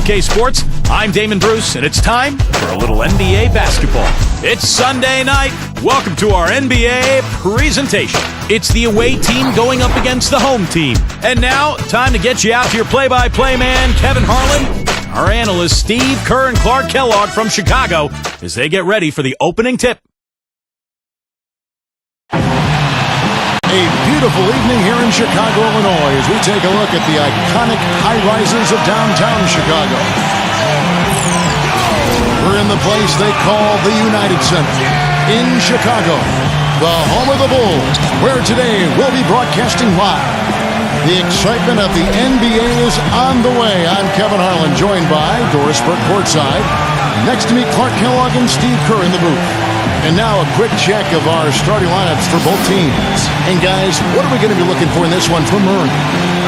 2K Sports. I'm Damon Bruce, and it's time for a little NBA basketball. It's Sunday night. Welcome to our NBA presentation. It's the away team going up against the home team. And now, time to get you out to your play-by-play man, Kevin Harlan, our analysts, Steve Kerr and Clark Kellogg from Chicago, as they get ready for the opening tip. A beautiful evening here in Chicago, Illinois, as we take a look at the iconic high-rises of downtown Chicago. We're in the place they call the United Center in Chicago, the home of the Bulls, where today we'll be broadcasting live. The excitement of the NBA is on the way. I'm Kevin Harlan, joined by Doris Burke courtside. Next to me, Clark Kellogg and Steve Kerr in the booth. And now a quick check of our starting lineups for both teams. And guys, what are we going to be looking for in this one from Murray?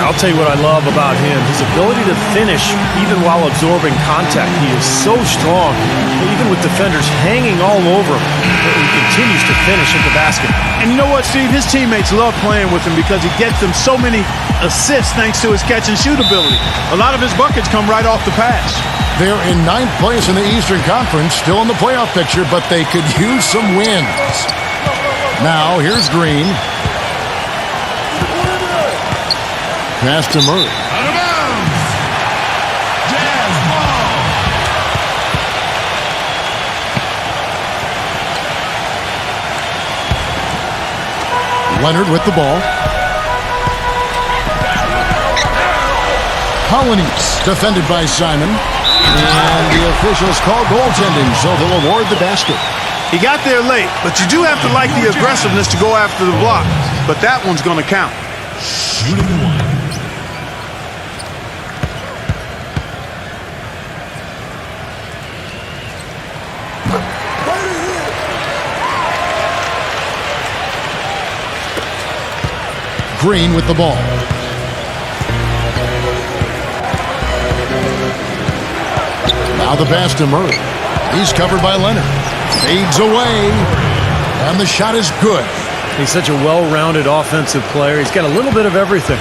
I'll tell you what I love about him. His ability to finish even while absorbing contact. He is so strong. Even with defenders hanging all over him, he continues to finish at the basket. And you know what, Steve? His teammates love playing with him because he gets them so many assists thanks to his catch-and-shoot ability. A lot of his buckets come right off the pass. They're in 9th place in the Eastern Conference, still in the playoff picture, but they could use some wins. Now, here's Green. Pass to Murray. Out of bounds. Jazz ball. Leonard with the ball. Colonies defended by Simon. And the officials call goaltending, so they'll award the basket. He got there late, but you do have to like the aggressiveness to go after the block. But that one's going to count. Shooting one. Green with the ball. Now the pass to Murray. He's covered by Leonard. Fades away. And the shot is good. He's such a well-rounded offensive player. He's got a little bit of everything.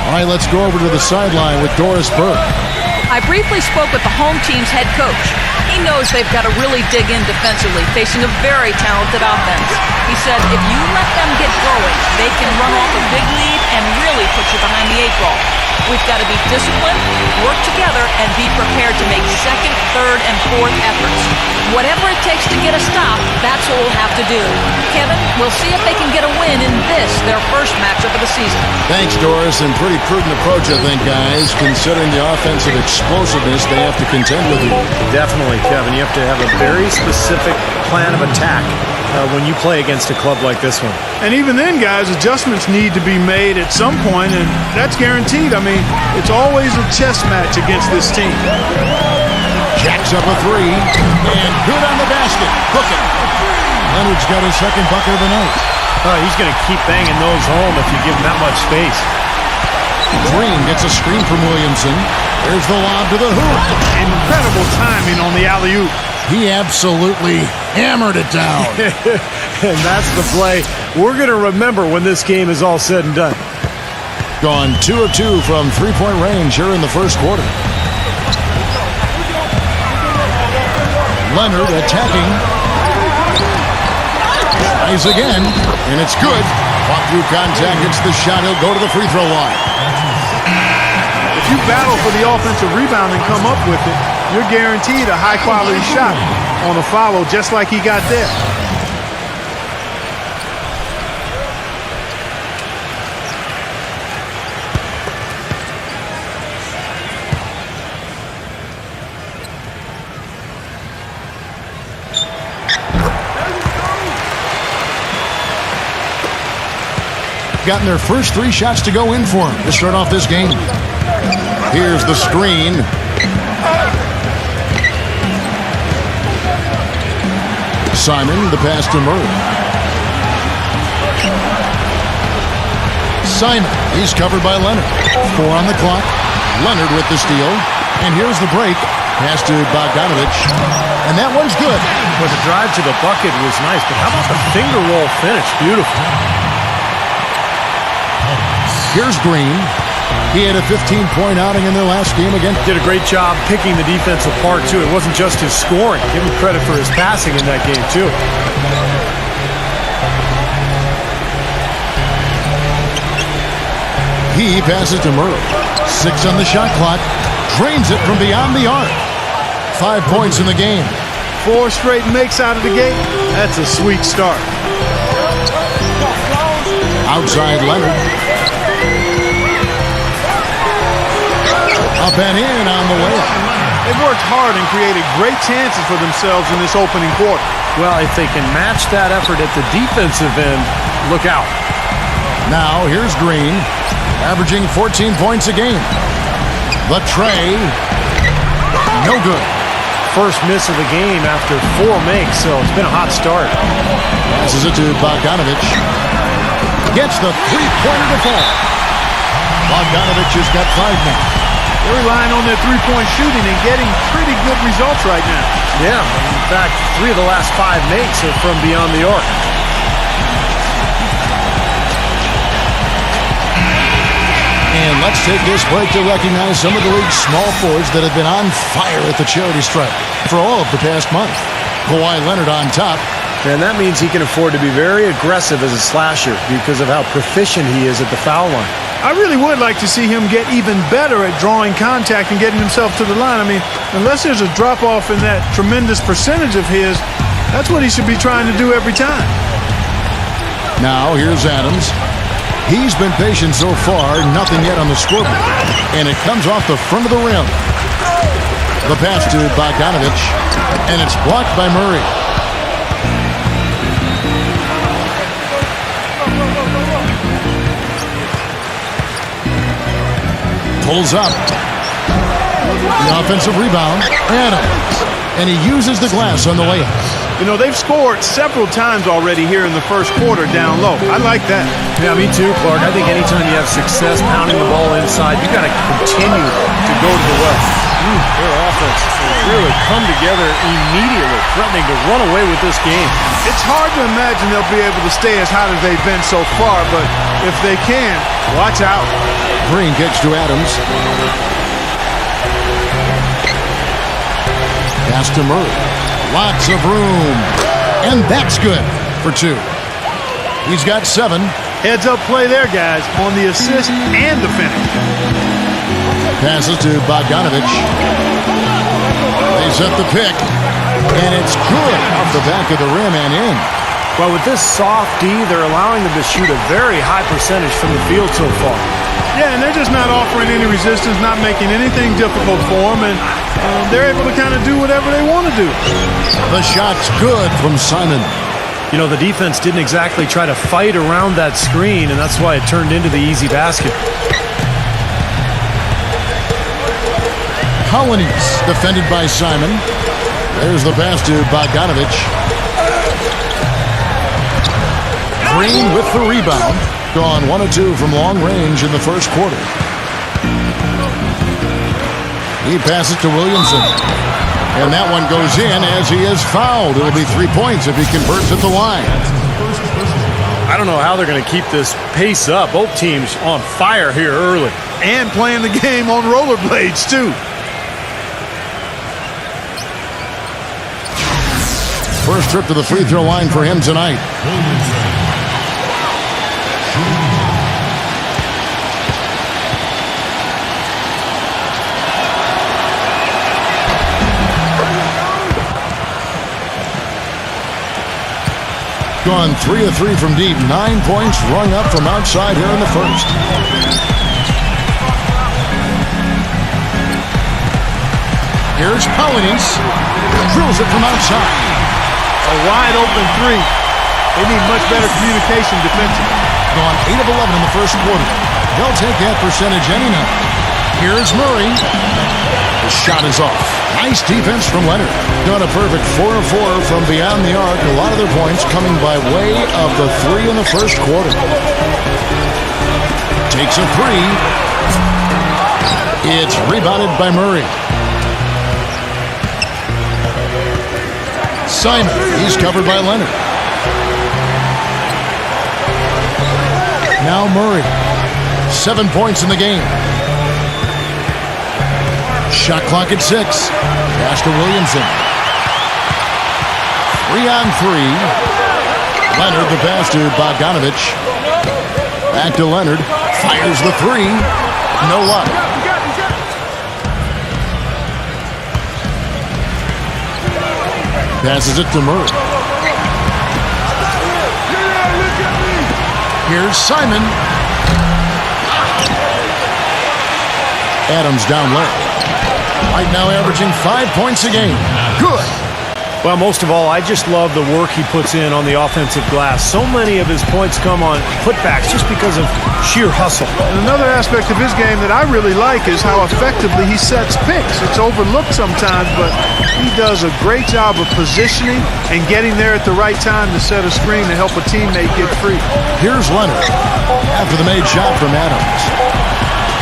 All right, let's go over to the sideline with Doris Burke. I briefly spoke with the home team's head coach. He knows they've got to really dig in defensively, facing a very talented offense. He said if you let them get going, they can run off a big lead and really put you behind the 8 ball. We've got to be disciplined, work together, and be prepared to make second, third, and fourth efforts. Whatever it takes to get a stop, that's what we'll have to do. Kevin, we'll see if they can get a win in this, their first matchup of the season. Thanks, Doris, and pretty prudent approach, I think, guys, considering the offensive explosiveness they have to contend with here. Definitely, Kevin. You have to have a very specific plan of attack when you play against a club like this one. And even then, guys, adjustments need to be made at some point, and that's guaranteed. I mean, it's always a chess match against this team. Jacks up a three, and good on the basket. Hook it. Leonard's got his second bucket of the night. He's going to keep banging those home if you give him that much space. Green gets a screen from Williamson. There's the lob to the hoop. Incredible timing on the alley-oop. He absolutely hammered it down. And that's the play we're going to remember when this game is all said and done. Gone 2 of 2 from three-point range here in the first quarter. Leonard attacking. Tries again, and it's good. Fought through contact, gets the shot. He'll go to the free throw line. If you battle for the offensive rebound and come up with it, you're guaranteed a high-quality shot on a follow just like he got there. Gotten their first 3 shots to go in for him to start off this game. Here's the screen. Simon, the pass to Murray. Simon, he's covered by Leonard. 4 on the clock. Leonard with the steal. And here's the break. Pass to Bogdanovich. And that one's good. Well, the drive to the bucket was nice, but how about the finger roll finish? Beautiful. Here's Green. He had a 15-point outing in their last game again. Did a great job picking the defense apart, too. It wasn't just his scoring. Give him credit for his passing in that game, too. He passes to Murray. 6 on the shot clock. Drains it from beyond the arc. 5 points in the game. 4 straight makes out of the gate. That's a sweet start. Outside Leonard. Up and in on the layup. They worked hard and created great chances for themselves in this opening quarter. Well, if they can match that effort at the defensive end, look out. Now here's Green, averaging 14 points a game. The tray, no good. First miss of the game after 4 makes, so it's been a hot start. Passes it to Bogdanovich. Gets the three-pointer to fall. Bogdanovich has got 5 now. They're relying on their three-point shooting and getting pretty good results right now. Yeah, in fact, 3 of the last 5 makes are from beyond the arc. And let's take this break to recognize some of the league's small forwards that have been on fire at the charity stripe for all of the past month. Kawhi Leonard on top. And that means he can afford to be very aggressive as a slasher because of how proficient he is at the foul line. I really would like to see him get even better at drawing contact and getting himself to the line. I mean, unless there's a drop-off in that tremendous percentage of his, that's what he should be trying to do every time. Now here's Adams. He's been patient so far, nothing yet on the scoreboard. And it comes off the front of the rim. The pass to Bogdanovich, and it's blocked by Murray. Pulls up. The offensive rebound. Adams. And he uses the glass on the layup. You know, they've scored several times already here in the first quarter down low. I like that. Yeah, me too, Clark. I think anytime you have success pounding the ball inside, you got to continue to go to the well. Their offense has really come together immediately, threatening to run away with this game. It's hard to imagine they'll be able to stay as hot as they've been so far, but if they can, watch out. Green kicks to Adams. Pass to Murray. Lots of room. And that's good for 2. He's got 7. Heads up play there, guys, on the assist and the finish. Passes to Bogdanovich. They set the pick. And it's good off the back of the rim and in. Well, with this soft D, they're allowing them to shoot a very high percentage from the field so far. Yeah, and they're just not offering any resistance, not making anything difficult for them, and they're able to kind of do whatever they want to do. The shot's good from Simon. You know, the defense didn't exactly try to fight around that screen, and that's why it turned into the easy basket. Colonies defended by Simon. There's the pass to Bogdanovich. Green with the rebound. Gone 1 of 2 from long range in the first quarter. He passes to Williamson. And that one goes in as he is fouled. It'll be 3 points if he converts at the line. I don't know how they're going to keep this pace up. Both teams on fire here early. And playing the game on rollerblades, too. First trip to the free throw line for him tonight. Gone 3 of 3 from deep. 9 points rung up from outside here in the first. Here's Colonies. Drills it from outside. A wide open 3. They need much better communication defensively. Gone 8 of 11 in the first quarter. They'll take that percentage any night. Here's Murray. The shot is off. Nice defense from Leonard. Gone a perfect 4 of 4 from beyond the arc. A lot of their points coming by way of the 3 in the first quarter. Takes a 3. It's rebounded by Murray. Simon, he's covered by Leonard. Now Murray. 7 points in the game. Shot clock at 6. Pass to Williamson. 3-on-3. Leonard the pass to Bogdanovich. Back to Leonard. Fires the 3. No luck. Passes it to Murray. Here's Simon. Adams down low. Right now averaging 5 points a game. Good. Well, most of all, I just love the work he puts in on the offensive glass. So many of his points come on putbacks just because of sheer hustle. And another aspect of his game that I really like is how effectively he sets picks. It's overlooked sometimes, but he does a great job of positioning and getting there at the right time to set a screen to help a teammate get free. Here's Leonard after the made shot from Adams.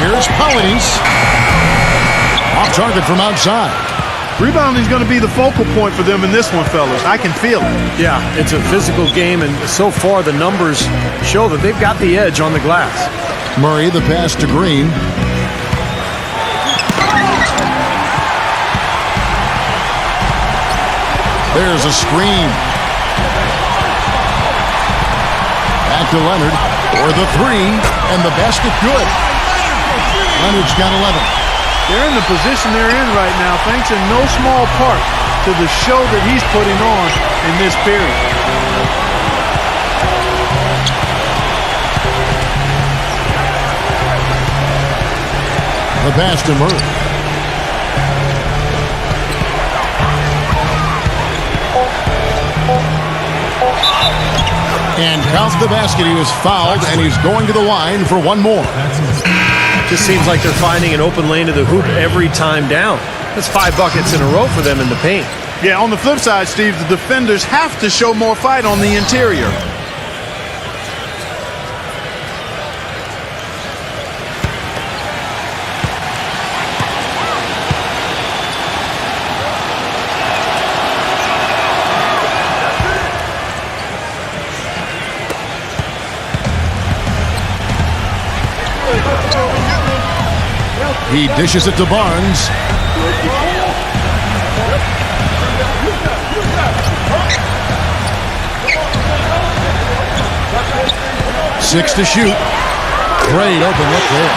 Here's Paulides. Off target from outside. Rebounding is going to be the focal point for them in this one, fellas. I can feel it. Yeah, it's a physical game, and so far the numbers show that they've got the edge on the glass. Murray the pass to Green. There's a screen. Back to Leonard for the 3, and the basket good. Leonard's got 11. They're in the position they're in right now thanks in no small part to the show that he's putting on in this period. The pass to Murray. And counts the basket. He was fouled, and he's going to the line for one more. Just seems like they're finding an open lane to the hoop every time down. That's 5 buckets in a row for them in the paint. Yeah, on the flip side, Steve, the defenders have to show more fight on the interior. He dishes it to Barnes. 6 to shoot. Great open look there.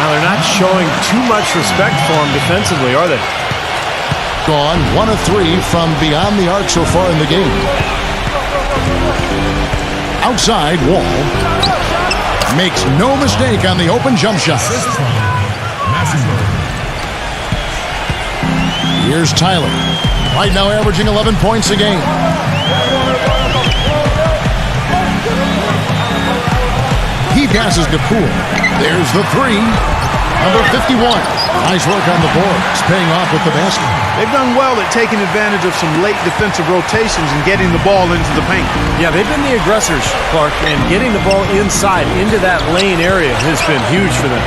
Now they're not showing too much respect for him defensively, are they? Gone 1 of 3 from beyond the arc so far in the game. Outside, Wall makes no mistake on the open jump shot. Here's Tyler. Right now averaging 11 points a game. He passes to Poole. There's the 3. Number 51. Nice work on the boards, paying off with the basket. They've done well at taking advantage of some late defensive rotations and getting the ball into the paint. Yeah, they've been the aggressors, Clark, and getting the ball inside into that lane area has been huge for them.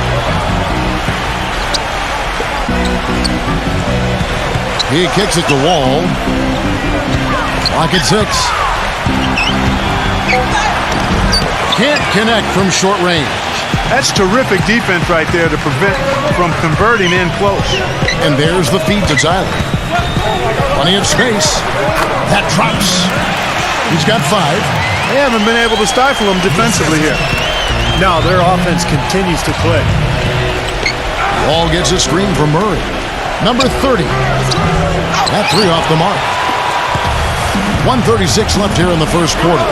He kicks it to Wall. Clock at 6. Can't connect from short range. That's terrific defense right there to prevent from converting in close. And there's the feed to Tyler. Plenty of space. That drops. He's got 5. They haven't been able to stifle him defensively here. Now their offense continues to click. Wall gets a screen from Murray. Number 30. That 3 off the mark. 1:36 left here in the first quarter.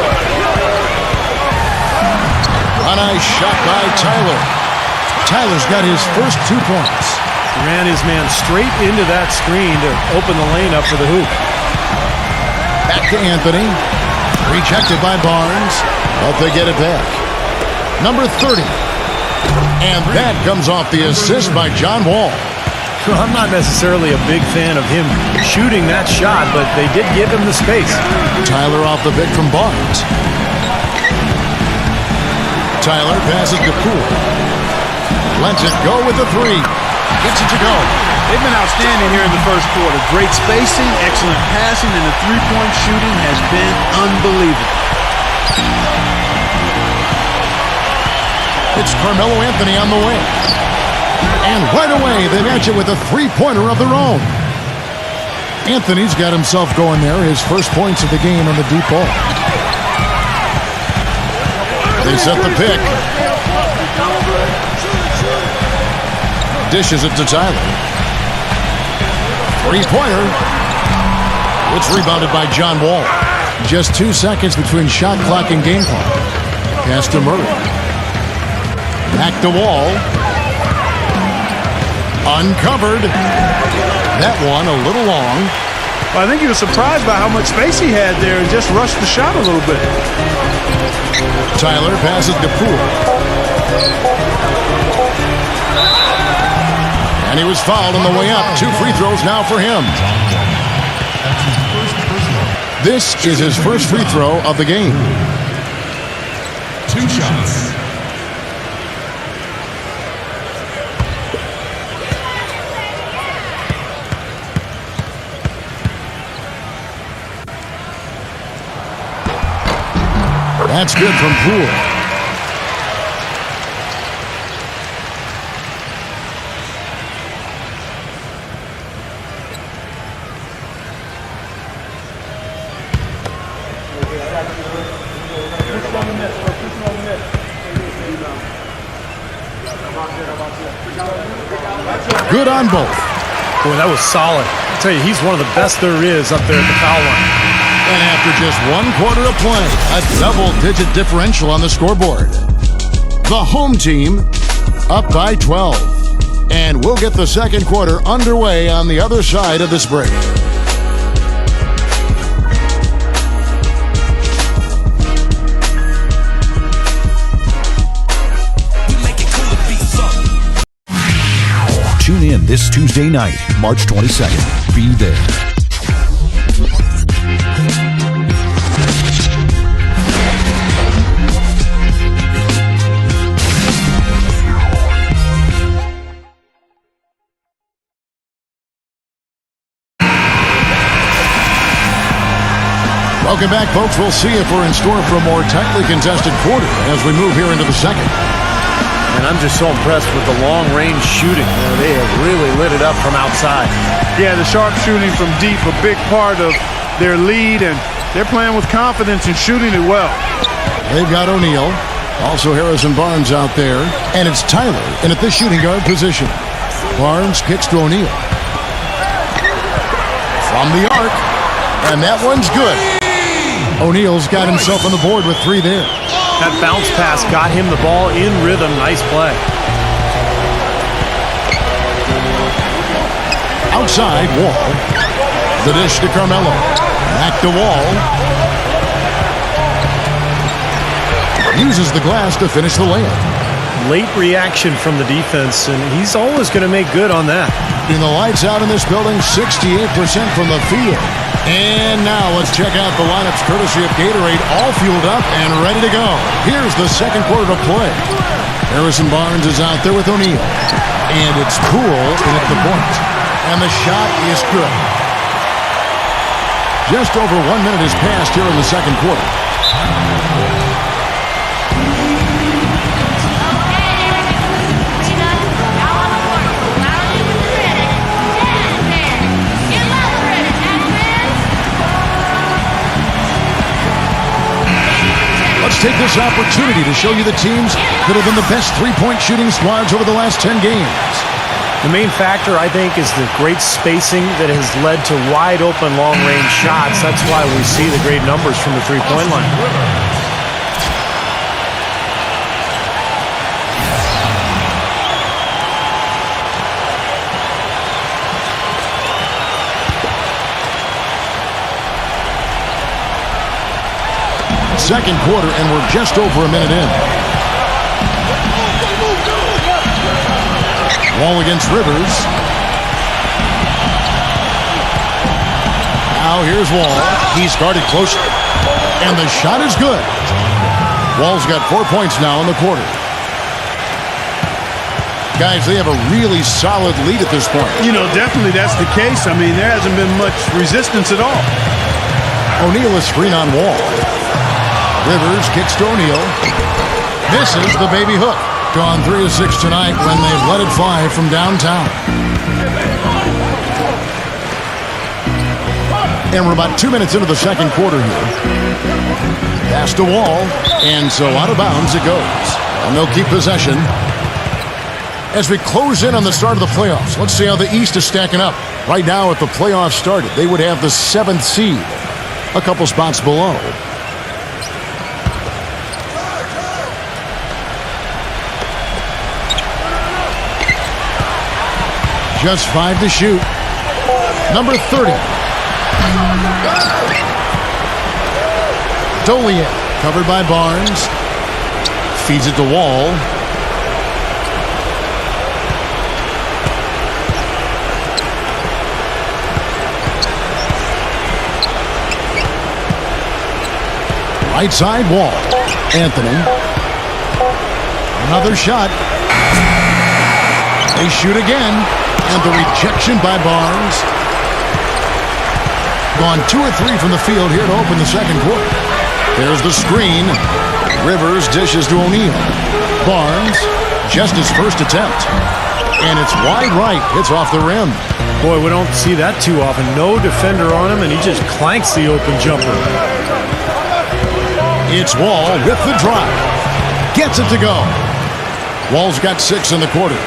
A nice shot by Tyler. Tyler's got his first 2 points. Ran his man straight into that screen to open the lane up for the hoop. Back to Anthony. Rejected by Barnes, but they get it back. Number 30. And that comes off the assist by John Wall. Well, I'm not necessarily a big fan of him shooting that shot, but they did give him the space. Tyler off the pick from Barnes. Tyler passes to Poole. Lets it go with the 3. Gets it to go. They've been outstanding here in the first quarter. Great spacing, excellent passing, and the three-point shooting has been unbelievable. It's Carmelo Anthony on the wing. And right away, they match it with a three-pointer of their own. Anthony's got himself going there. His first points of the game on the deep ball. They set the pick. Dishes it to Tyler. Three-pointer. It's rebounded by John Wall. Just 2 seconds between shot clock and game clock. Pass to Murray. Back to Wall. Uncovered. That one a little long. Well, I think he was surprised by how much space he had there and just rushed the shot a little bit. Tyler passes to Poole. And he was fouled on the way up. 2 free throws now for him. This is his first free throw of the game. 2 shots. That's good from Poole. Good on both. Boy, that was solid. I tell you, he's one of the best there is up there at the foul line. And after just 1 quarter of play, a double-digit differential on the scoreboard. The home team up by 12. And we'll get the second quarter underway on the other side of this break. Tune in this Tuesday night, March 22nd. Be there. Welcome back, folks. We'll see if we're in store for a more tightly contested quarter as we move here into the second. And I'm just so impressed with the long-range shooting. They have really lit it up from outside. Yeah, the sharp shooting from deep, a big part of their lead, and they're playing with confidence and shooting it well. They've got O'Neal, also Harrison Barnes out there, and it's Tyler in at the shooting guard position. Barnes kicks to O'Neal. From the arc, and that one's good. O'Neal's got himself on the board with 3 there. That bounce pass got him the ball in rhythm. Nice play. Outside, Wall. The dish to Carmelo. Back to Wall. Uses the glass to finish the layup. Late reaction from the defense, and he's always going to make good on that. In the lights out in this building, 68% from the field. And now let's check out the lineups courtesy of Gatorade, all fueled up and ready to go. Here's the second quarter to play. Harrison Barnes is out there with O'Neal. And it's Poole in at the point. And the shot is good. Just over 1 minute has passed here in the second quarter. Let's take this opportunity to show you the teams that have been the best three-point shooting squads over the last 10 games. The main factor, I think, is the great spacing that has led to wide-open long-range shots. That's why we see the great numbers from the three-point line. Second quarter, and we're just over a minute in. Wall against Rivers. Now here's Wall. He's guarded closely. And the shot is good. Wall's got 4 points now in the quarter. Guys, they have a really solid lead at this point. You know, definitely that's the case. I mean, there hasn't been much resistance at all. O'Neal is screen on Wall. Rivers kicks to O'Neal. Misses the baby hook. Gone 3 of 6 tonight when they've let it fly from downtown. And we're about 2 minutes into the second quarter here. Past the wall, and so out of bounds it goes. And they'll keep possession. As we close in on the start of the playoffs, let's see how the East is stacking up. Right now, if the playoffs started, they would have the 7th seed, a couple spots below. Just 5 to shoot. Number 30. Dolian, covered by Barnes. Feeds it to Wall. Right side Wall. Anthony. Another shot. They shoot again. And the rejection by Barnes. Gone 2 or 3 from the field here to open the second quarter. There's the screen. Rivers dishes to O'Neal. Barnes, just his first attempt. And it's wide right. Hits off the rim. Boy, we don't see that too often. No defender on him, and he just clanks the open jumper. It's Wall with the drive. Gets it to go. Wall's got 6 in the quarter.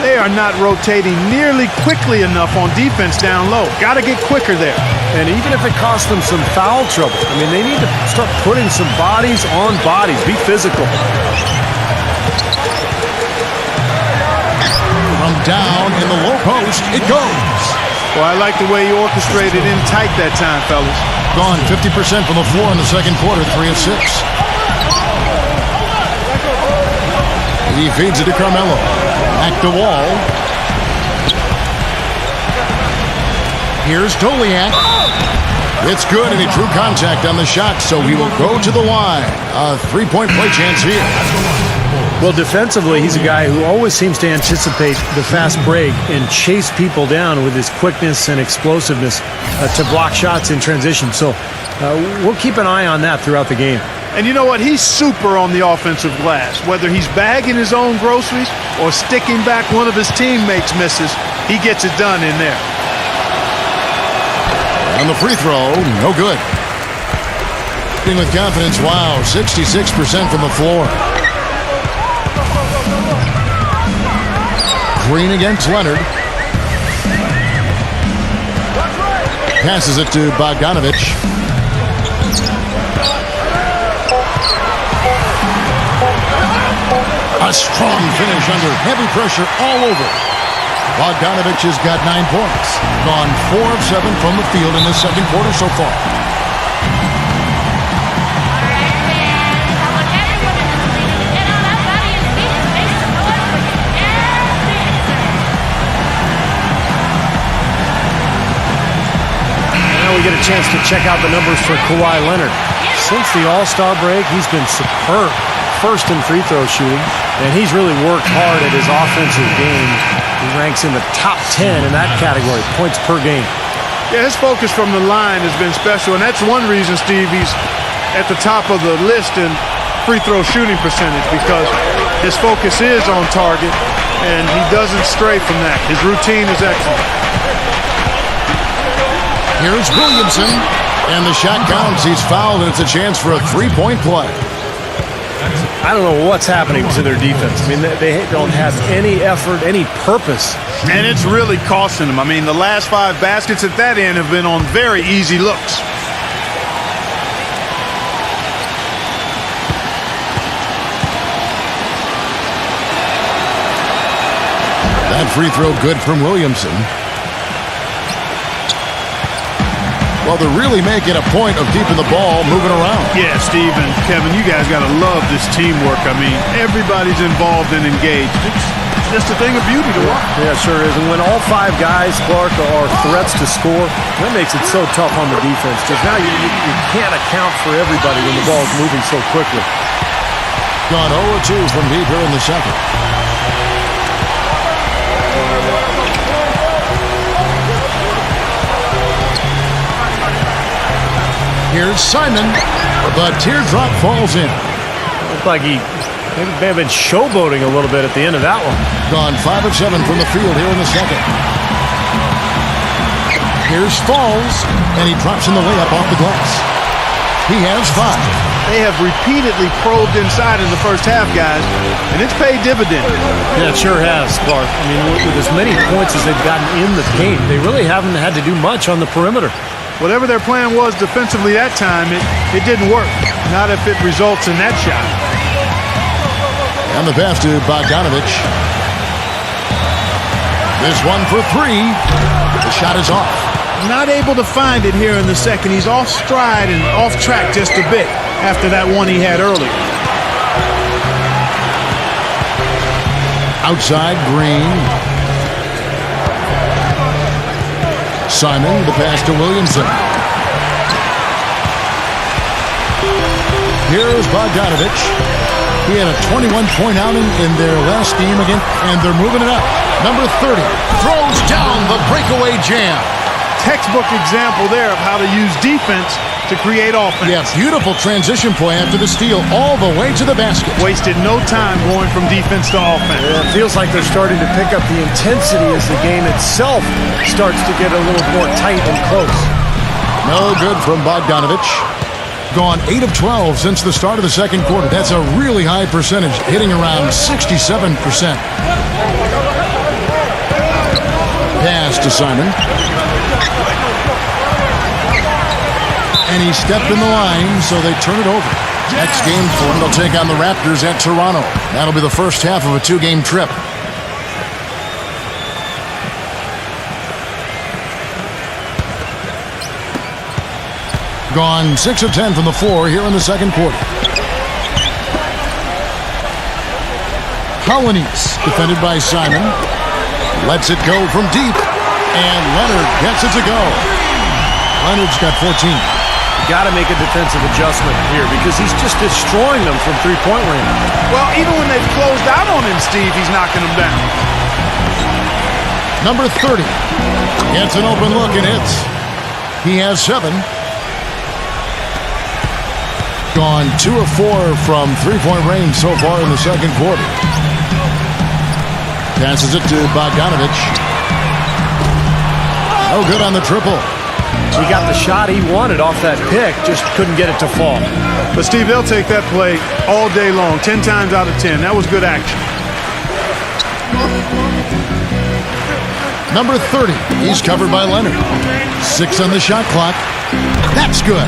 They are not rotating nearly quickly enough on defense down low. Got to get quicker there. And even if it costs them some foul trouble, I mean, they need to start putting some bodies on bodies. Be physical. From down in the low post, it goes. Well, I like the way he orchestrated in tight that time, fellas. Gone 50% from the floor in the second quarter, 3 of 6. He feeds it to Carmelo. Back to Wall. Here's Dolian. It's good, and he drew contact on the shot, so he will go to the line. A 3-point play chance here. Well, defensively, he's a guy who always seems to anticipate the fast break and chase people down with his quickness and explosiveness to block shots in transition. So we'll keep an eye on that throughout the game. And you know what? He's super on the offensive glass. Whether he's bagging his own groceries or sticking back one of his teammates misses, he gets it done in there. And the free throw, no good. Shooting with confidence, wow, 66% from the floor. Green against Leonard. Passes it to Bogdanovich. A strong finish under heavy pressure all over. Bogdanovich has got 9 points. Gone 4 of 7 from the field in this second quarter so far. Now we get a chance to check out the numbers for Kawhi Leonard. Since the All-Star break, he's been superb. First in free throw shooting, and he's really worked hard at his offensive game. He ranks in the top 10 in that category, points per game. Yeah, his focus from the line has been special, and that's one reason, Steve, he's at the top of the list in free throw shooting percentage, because his focus is on target, and he doesn't stray from that. His routine is excellent. Here's Williamson, and the shot counts. He's fouled, and it's a chance for a 3-point play. I don't know what's happening to their defense. I mean, they don't have any effort, any purpose. And it's really costing them. I mean, the last 5 baskets at that end have been on very easy looks. That free throw good from Williamson. Well, they're really making a point of keeping the ball moving around. Yeah, Steve and Kevin, you guys got to love this teamwork. I mean, everybody's involved and engaged. It's just a thing of beauty to watch. Yeah, it sure is. And when all 5 guys, Clark, are threats to score, that makes it so tough on the defense. Because now you can't account for everybody when the ball is moving so quickly. Gone 0-2 from deep here in the second. Here's Simon. The teardrop falls in. Looked like he Maybe may have been showboating a little bit at the end of that one. Gone 5 of 7 from the field here in the second. Here's Falls, and he drops in the layup off the glass. He has 5. They have repeatedly probed inside in the first half, guys, and it's paid dividends. Yeah, it sure has, Clark. I mean, with as many points as they've gotten in the paint, they really haven't had to do much on the perimeter. Whatever their plan was defensively that time, it didn't work. Not if it results in that shot. And the pass to Bogdanovich. This one for 3. The shot is off. Not able to find it here in the second. He's off stride and off track just a bit after that one he had earlier. Outside, Green. Simon, the pass to Williamson. Here's Bogdanovich. He had a 21-point outing in their last game again, and they're moving it up. Number 30 throws down the breakaway jam. Textbook example there of how to use defense to create offense. Yeah, beautiful transition play after the steal all the way to the basket. Wasted no time going from defense to offense. Yeah, it feels like they're starting to pick up the intensity as the game itself starts to get a little more tight and close. No good from Bogdanovich. Gone 8 of 12 since the start of the second quarter. That's a really high percentage, hitting around 67%. Pass to Simon. And he stepped in the line, so they turn it over. Next game for them, they'll take on the Raptors at Toronto. That'll be the first half of a 2-game trip. Gone 6 of 10 from the floor here in the second quarter. Hollanese, defended by Simon. Lets it go from deep. And Leonard gets it to go. Leonard's got 14. Got to make a defensive adjustment here because he's just destroying them from three-point range. Well, even when they've closed out on him, Steve, he's knocking them down. Number 30 gets an open look and hits. He has 7. Gone 2 of 4 from three-point range so far in the second quarter. Passes it to Bogdanovich. No good on the triple. He got the shot he wanted off that pick, just couldn't get it to fall. But, Steve, they'll take that play all day long, 10 times out of 10. That was good action. Number 30, he's covered by Leonard. 6 on the shot clock. That's good.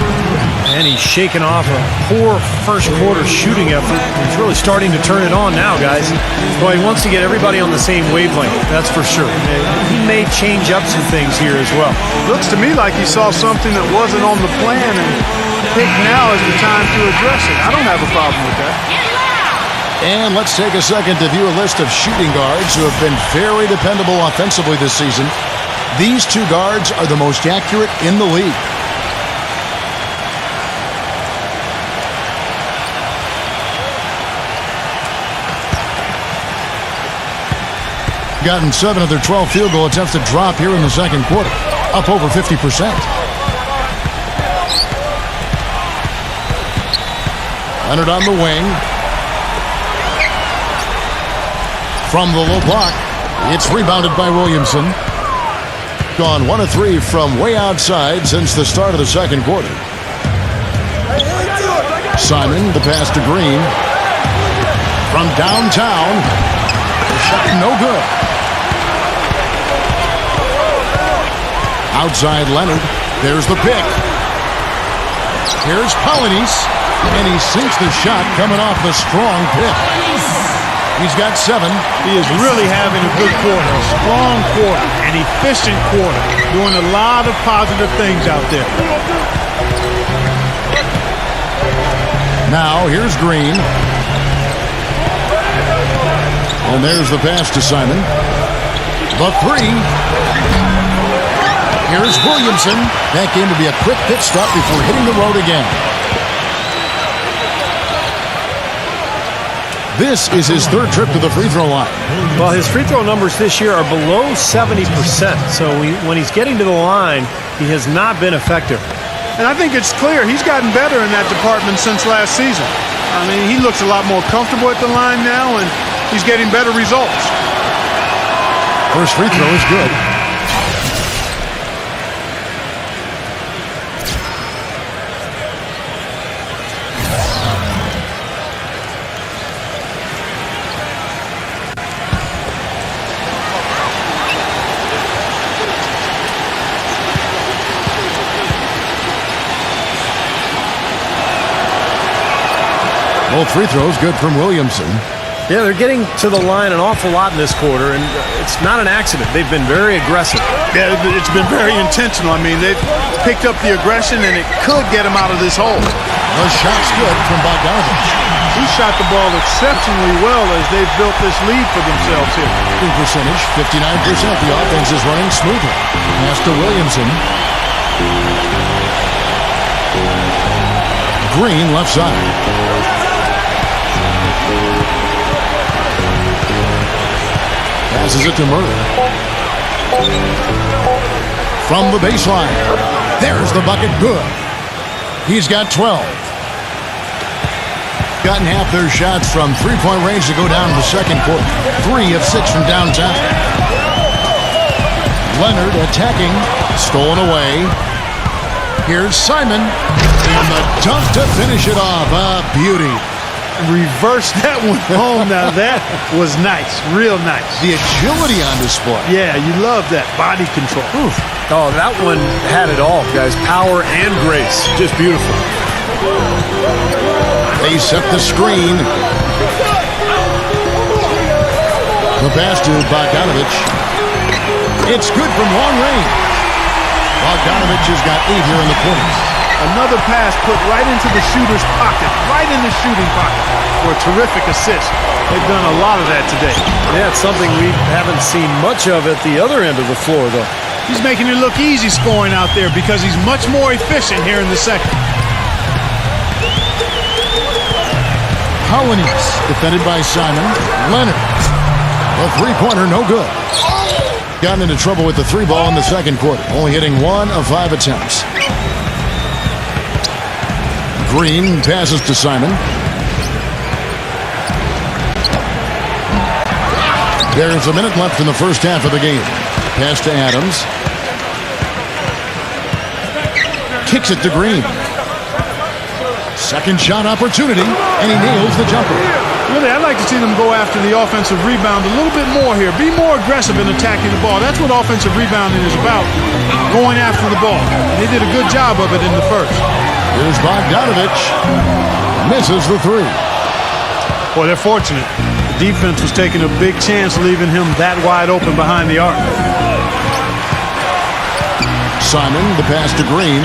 And he's shaking off a poor first quarter shooting effort. He's really starting to turn it on now, guys. Well, he wants to get everybody on the same wavelength, that's for sure. He may change up some things here as well. Looks to me like he saw something that wasn't on the plan and picked now is the time to address it. I don't have a problem with that. And let's take a second to view a list of shooting guards who have been very dependable offensively this season. These 2 guards are the most accurate in the league. Gotten 7 of their 12 field goal attempts to drop here in the second quarter, up over 50%. Leonard on the wing. From the low block, it's rebounded by Williamson. Gone 1 of 3 from way outside since the start of the second quarter. Simon, the pass to Green. From downtown, the shot no good. Outside Leonard, there's the pick. Here's Hollanese, and he sinks the shot coming off the strong pick. He's got 7. He is really having a good quarter, a strong quarter, an efficient quarter, doing a lot of positive things out there. Now, here's Green. And there's the pass to Simon. The 3. Here's Williamson. That game to be a quick pit stop before hitting the road again. This is his 3rd trip to the free throw line. Well, his free throw numbers this year are below 70%. So when he's getting to the line, he has not been effective. And I think it's clear he's gotten better in that department since last season. I mean, he looks a lot more comfortable at the line now, and he's getting better results. First free throw is good. Both free throws good from Williamson. Yeah, they're getting to the line an awful lot in this quarter, and it's not an accident. They've been very aggressive. Yeah, it's been very intentional. I mean, they've picked up the aggression, and it could get them out of this hole. The shot's good from Bogdanovich. He shot the ball exceptionally well as they've built this lead for themselves here. Shooting percentage, 59%. The offense is running smoothly. Pass to Williamson. Green left side. Passes it to Murray. From the baseline. There's the bucket. Good. He's got 12. Gotten half their shots from three-point range to go down in the second quarter. 3 of 6 from downtown. Leonard attacking. Stolen away. Here's Simon. And the dunk to finish it off. A beauty. Reverse that one home. Now that was nice. Real nice. The agility on display. Yeah, you love that body control. Oof. Oh, that one had it all, guys. Power and grace. Just beautiful. They set the screen. The pass to Bogdanovich. It's good from long range. Bogdanovich has got 8 here in the quarter. Another pass put right into the shooter's pocket, right in the shooting pocket for a terrific assist. They've done a lot of that today. Yeah, it's something we haven't seen much of at the other end of the floor, though. He's making it look easy scoring out there because he's much more efficient here in the second. Colonies defended by Simon. Leonard. A three-pointer, no good. Gotten into trouble with the 3-ball in the second quarter, only hitting 1 of 5 attempts. Green passes to Simon. There's a minute left in the first half of the game. Pass to Adams. Kicks it to Green. Second shot opportunity, and he nails the jumper. Really, I'd like to see them go after the offensive rebound a little bit more here. Be more aggressive in attacking the ball. That's what offensive rebounding is about, going after the ball. They did a good job of it in the first. Here's Bogdanovich. Misses the 3. Boy, they're fortunate. The defense was taking a big chance leaving him that wide open behind the arc. Simon, the pass to Green.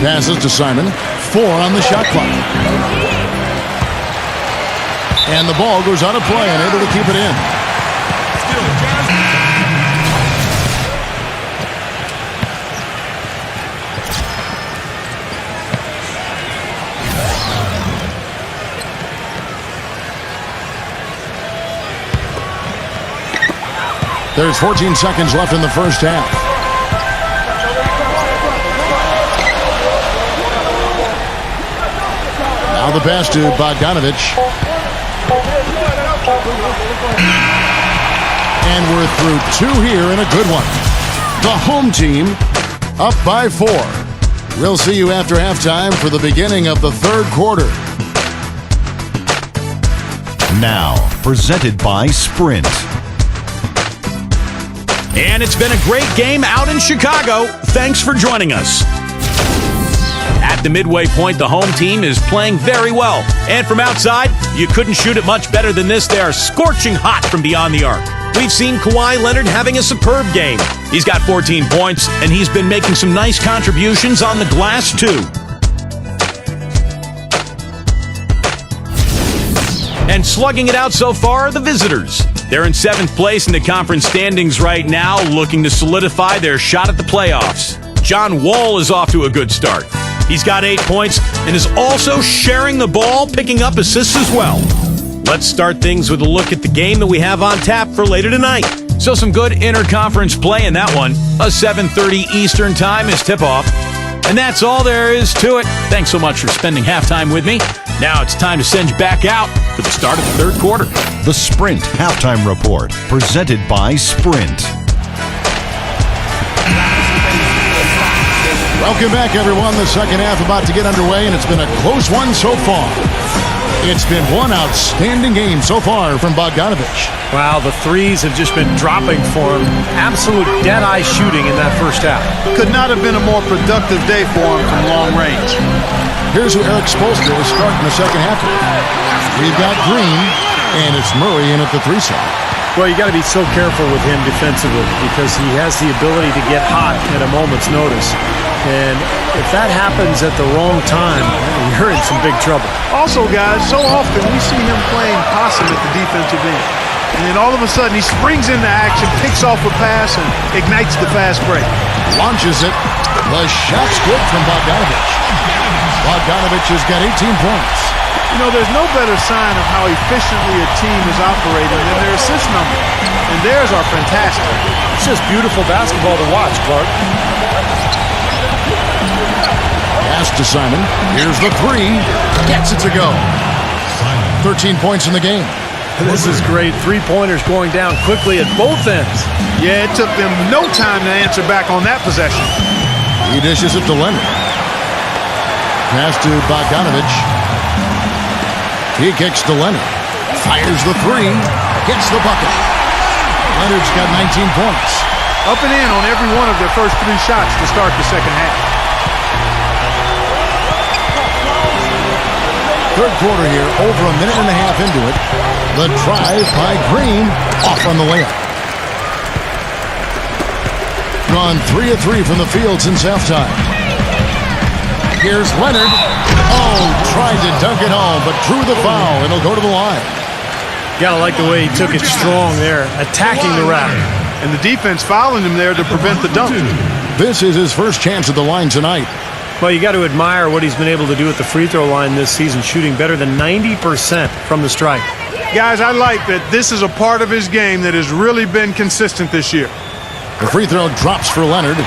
Passes to Simon. 4 on the shot clock. And the ball goes out of play and able to keep it in. There's 14 seconds left in the first half. Now the pass to Bogdanovich. And we're through 2 here and a good one. The home team up by 4. We'll see you after halftime for the beginning of the third quarter. Now, presented by Sprint. And it's been a great game out in Chicago. Thanks for joining us. At the midway point, the home team is playing very well. And from outside, you couldn't shoot it much better than this. They are scorching hot from beyond the arc. We've seen Kawhi Leonard having a superb game. He's got 14 points, and he's been making some nice contributions on the glass, too. And slugging it out so far are the visitors. They're in 7th place in the conference standings right now, looking to solidify their shot at the playoffs. John Wall is off to a good start. He's got 8 points and is also sharing the ball, picking up assists as well. Let's start things with a look at the game that we have on tap for later tonight. So some good interconference play in that one. A 7:30 Eastern time is tip-off. And that's all there is to it. Thanks so much for spending halftime with me. Now it's time to send you back out for the start of the third quarter. The Sprint Halftime Report, presented by Sprint. Welcome back, everyone. The second half about to get underway, and it's been a close one so far. It's been one outstanding game so far from Bogdanovich. Wow, the threes have just been dropping for him. Absolute dead-eye shooting in that first half. Could not have been a more productive day for him from long range. Here's who Eric Spoelstra is starting the second half with. We've got Green, and it's Murray in at the 3 side. Well, you got to be so careful with him defensively because he has the ability to get hot at a moment's notice. And if that happens at the wrong time, you're in some big trouble. Also, guys, so often we see him playing possum at the defensive end. And then all of a sudden he springs into action, picks off a pass, and ignites the fast break. Launches it. The shot's good from Bogdanovich. Bogdanovich has got 18 points. You know, there's no better sign of how efficiently a team is operating than their assist number. And theirs are fantastic. It's just beautiful basketball to watch, Clark. Pass to Simon. Here's the 3. Gets it to go. 13 points in the game. This is great. Three-pointers going down quickly at both ends. Yeah, it took them no time to answer back on that possession. He dishes it to Leonard. Pass to Bogdanovich. He kicks to Leonard. Fires the 3. Gets the bucket. Leonard's got 19 points. Up and in on every one of their first 3 shots to start the second half. Third quarter here, over a minute and a half into it. The drive by Green, off on the layup. Gone 3 of 3 from the field since halftime. Here's Leonard. Oh, tried to dunk it home, but drew the foul. It'll go to the line. Gotta like the way he took it strong there, attacking the rack. And the defense fouling him there to prevent the dunk. This is his first chance at the line tonight. Well, you got to admire what he's been able to do at the free throw line this season, shooting better than 90% from the stripe. Guys, I like that this is a part of his game that has really been consistent this year. The free throw drops for Leonard.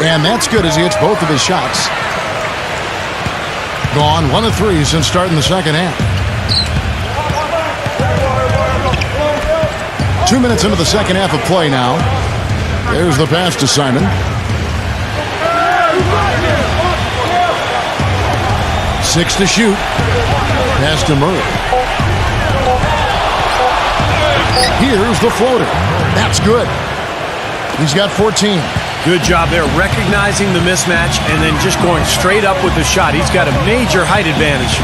And that's good as he hits both of his shots. Gone 1 of 3 since starting the second half. 2 minutes into the second half of play now. There's the pass to Simon. Six to shoot. Pass to Murray. Here's the floater. That's good. He's got 14. Good job there, recognizing the mismatch and then just going straight up with the shot. He's got a major height advantage.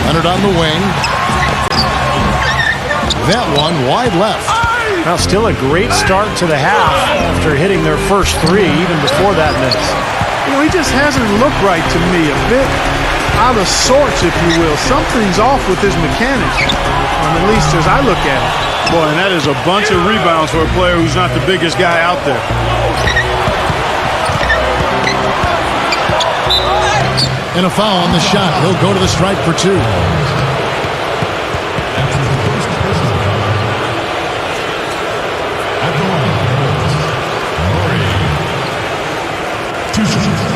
Leonard on the wing. That one wide left. Now still a great start to the half after hitting their first 3 even before that miss. You know, he just hasn't looked right to me. A bit out of sorts, if you will. Something's off with his mechanics, at least as I look at it. Boy, and that is a bunch of rebounds for a player who's not the biggest guy out there. And a foul on the shot. He'll go to the stripe for 2. At the line, Murray. 2 shots.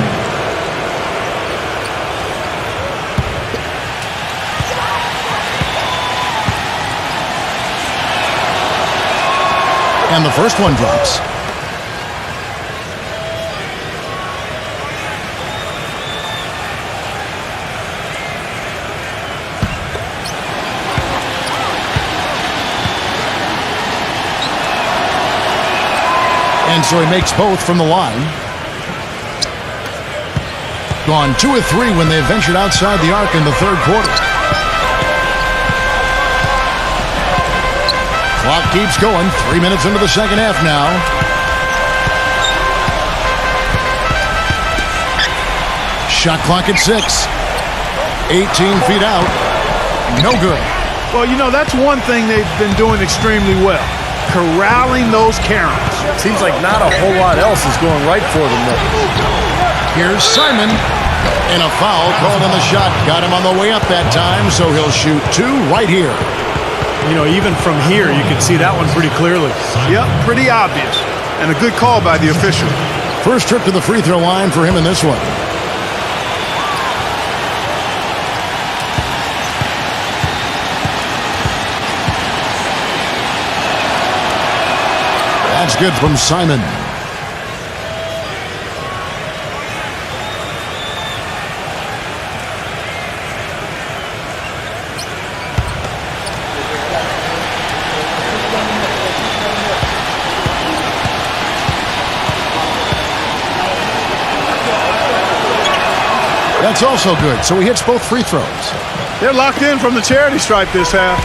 And the first one drops. And so he makes both from the line. Gone 2 of 3 when they ventured outside the arc in the third quarter. Clock keeps going. 3 minutes into the second half now. Shot clock at 6. 18 feet out. No good. Well, you know, that's one thing they've been doing extremely well. corralling those Karens. Seems like not a whole lot else is going right for them, though. Here's Simon. And a foul called on the shot. Got him on the way up that time, so he'll shoot 2 right here. You know, even from here, you can see that one pretty clearly. Yep, pretty obvious. And a good call by the official. First trip to the free throw line for him in this one. That's good from Simon. That's also good, so he hits both free throws. They're locked in from the charity stripe this half.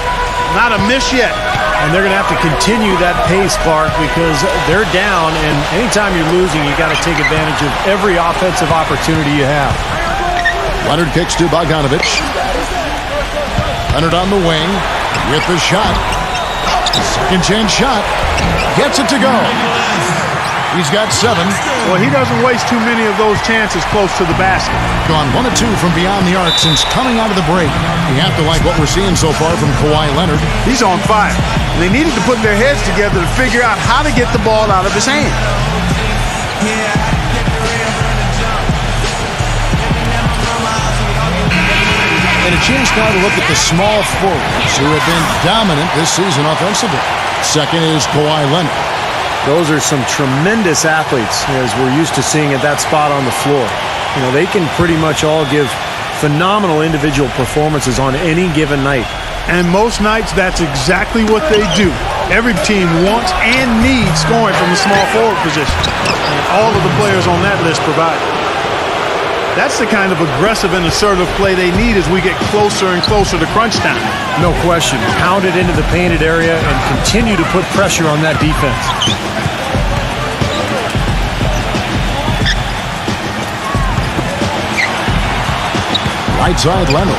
Not a miss yet. And they're going to have to continue that pace, Clark, because they're down, and anytime you're losing, you got to take advantage of every offensive opportunity you have. Leonard kicks to Bogdanovich. Leonard on the wing with the shot. Second chance shot. Gets it to go. He's got 7. Well, he doesn't waste too many of those chances close to the basket. Gone 1 of 2 from beyond the arc since coming out of the break. You have to like what we're seeing so far from Kawhi Leonard. He's on fire. They needed to put their heads together to figure out how to get the ball out of his hand. And a chance now to look at the small forwards who have been dominant this season offensively. Second is Kawhi Leonard. Those are some tremendous athletes, as we're used to seeing at that spot on the floor. You know, they can pretty much all give phenomenal individual performances on any given night. And most nights, that's exactly what they do. Every team wants and needs scoring from the small forward position. And all of the players on that list provide it. That's the kind of aggressive and assertive play they need as we get closer and closer to crunch time. No question. Pound it into the painted area and continue to put pressure on that defense. Right side Leonard.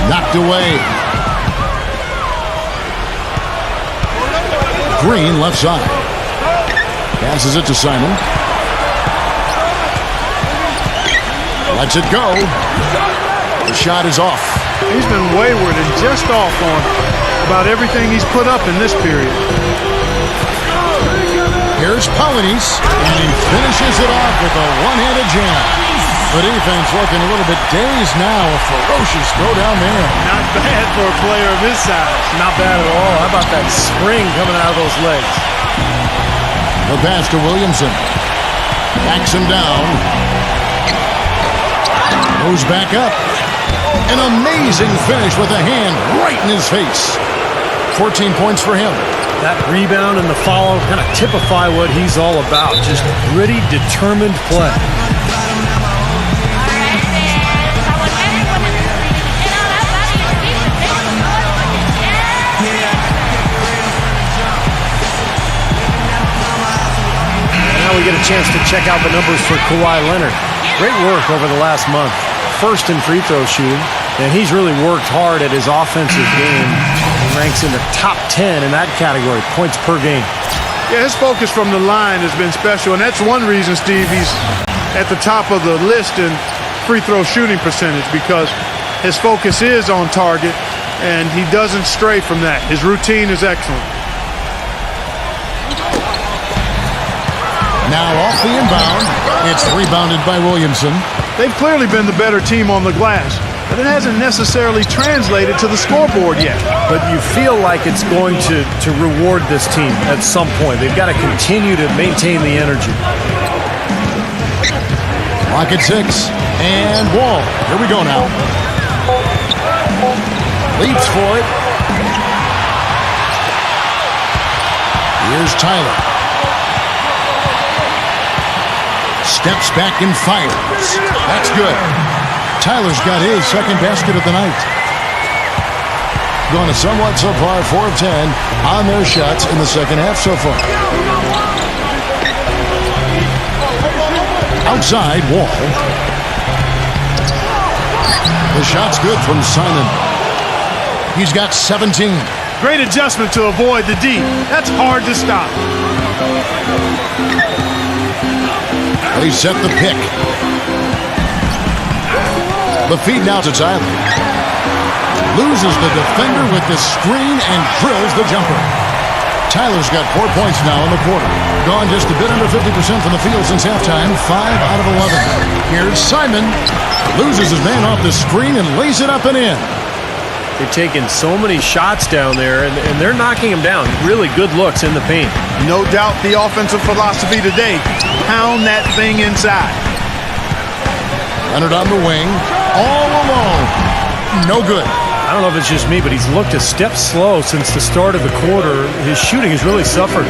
Knocked away. Green left side. Passes it to Simon. Lets it go. The shot is off. He's been wayward and just off on about everything he's put up in this period. Here's Polynice, and he finishes it off with a one-handed jam. The defense looking a little bit dazed now. A ferocious throw down there. Not bad for a player of his size. Not bad at all. How about that spring coming out of those legs? The pass to Williamson. Backs him down. Goes back up. An amazing finish with a hand right in his face. 14 points for him. That rebound and the follow kind of typify what he's all about. Just gritty, determined play. Now we get a chance to check out the numbers for Kawhi Leonard. Great work over the last month. First in free throw shooting, and he's really worked hard at his offensive game. He ranks in the top 10 in that category, points per game. Yeah, his focus from the line has been special, and that's one reason, Steve, he's at the top of the list in free throw shooting percentage, because his focus is on target, and he doesn't stray from that. His routine is excellent. Now off the inbound. It's rebounded by Williamson. They've clearly been the better team on the glass, but it hasn't necessarily translated to the scoreboard yet. But you feel like it's going to reward this team at some point. They've got to continue to maintain the energy. Lock at 6. And Wall. Here we go now. Leaps for it. Here's Tyler. Steps back and fires. That's good. Tyler's got his second basket of the night. Going to somewhat so far 4 of 10 on their shots in the second half so far. Outside, Wall. The shot's good from Simon. He's got 17. Great adjustment to avoid the D. That's hard to stop. They set the pick. The feed now to Tyler. Loses the defender with the screen and drills the jumper. Tyler's got 4 points now in the quarter. Gone just a bit under 50% from the field since halftime. 5 out of 11. Here's Simon. Loses his man off the screen and lays it up and in. They're taking so many shots down there, and they're knocking them down. Really good looks in the paint. No doubt the offensive philosophy today. Pound that thing inside. Leonard on the wing. All alone. No good. I don't know if it's just me, but he's looked a step slow since the start of the quarter. His shooting has really suffered.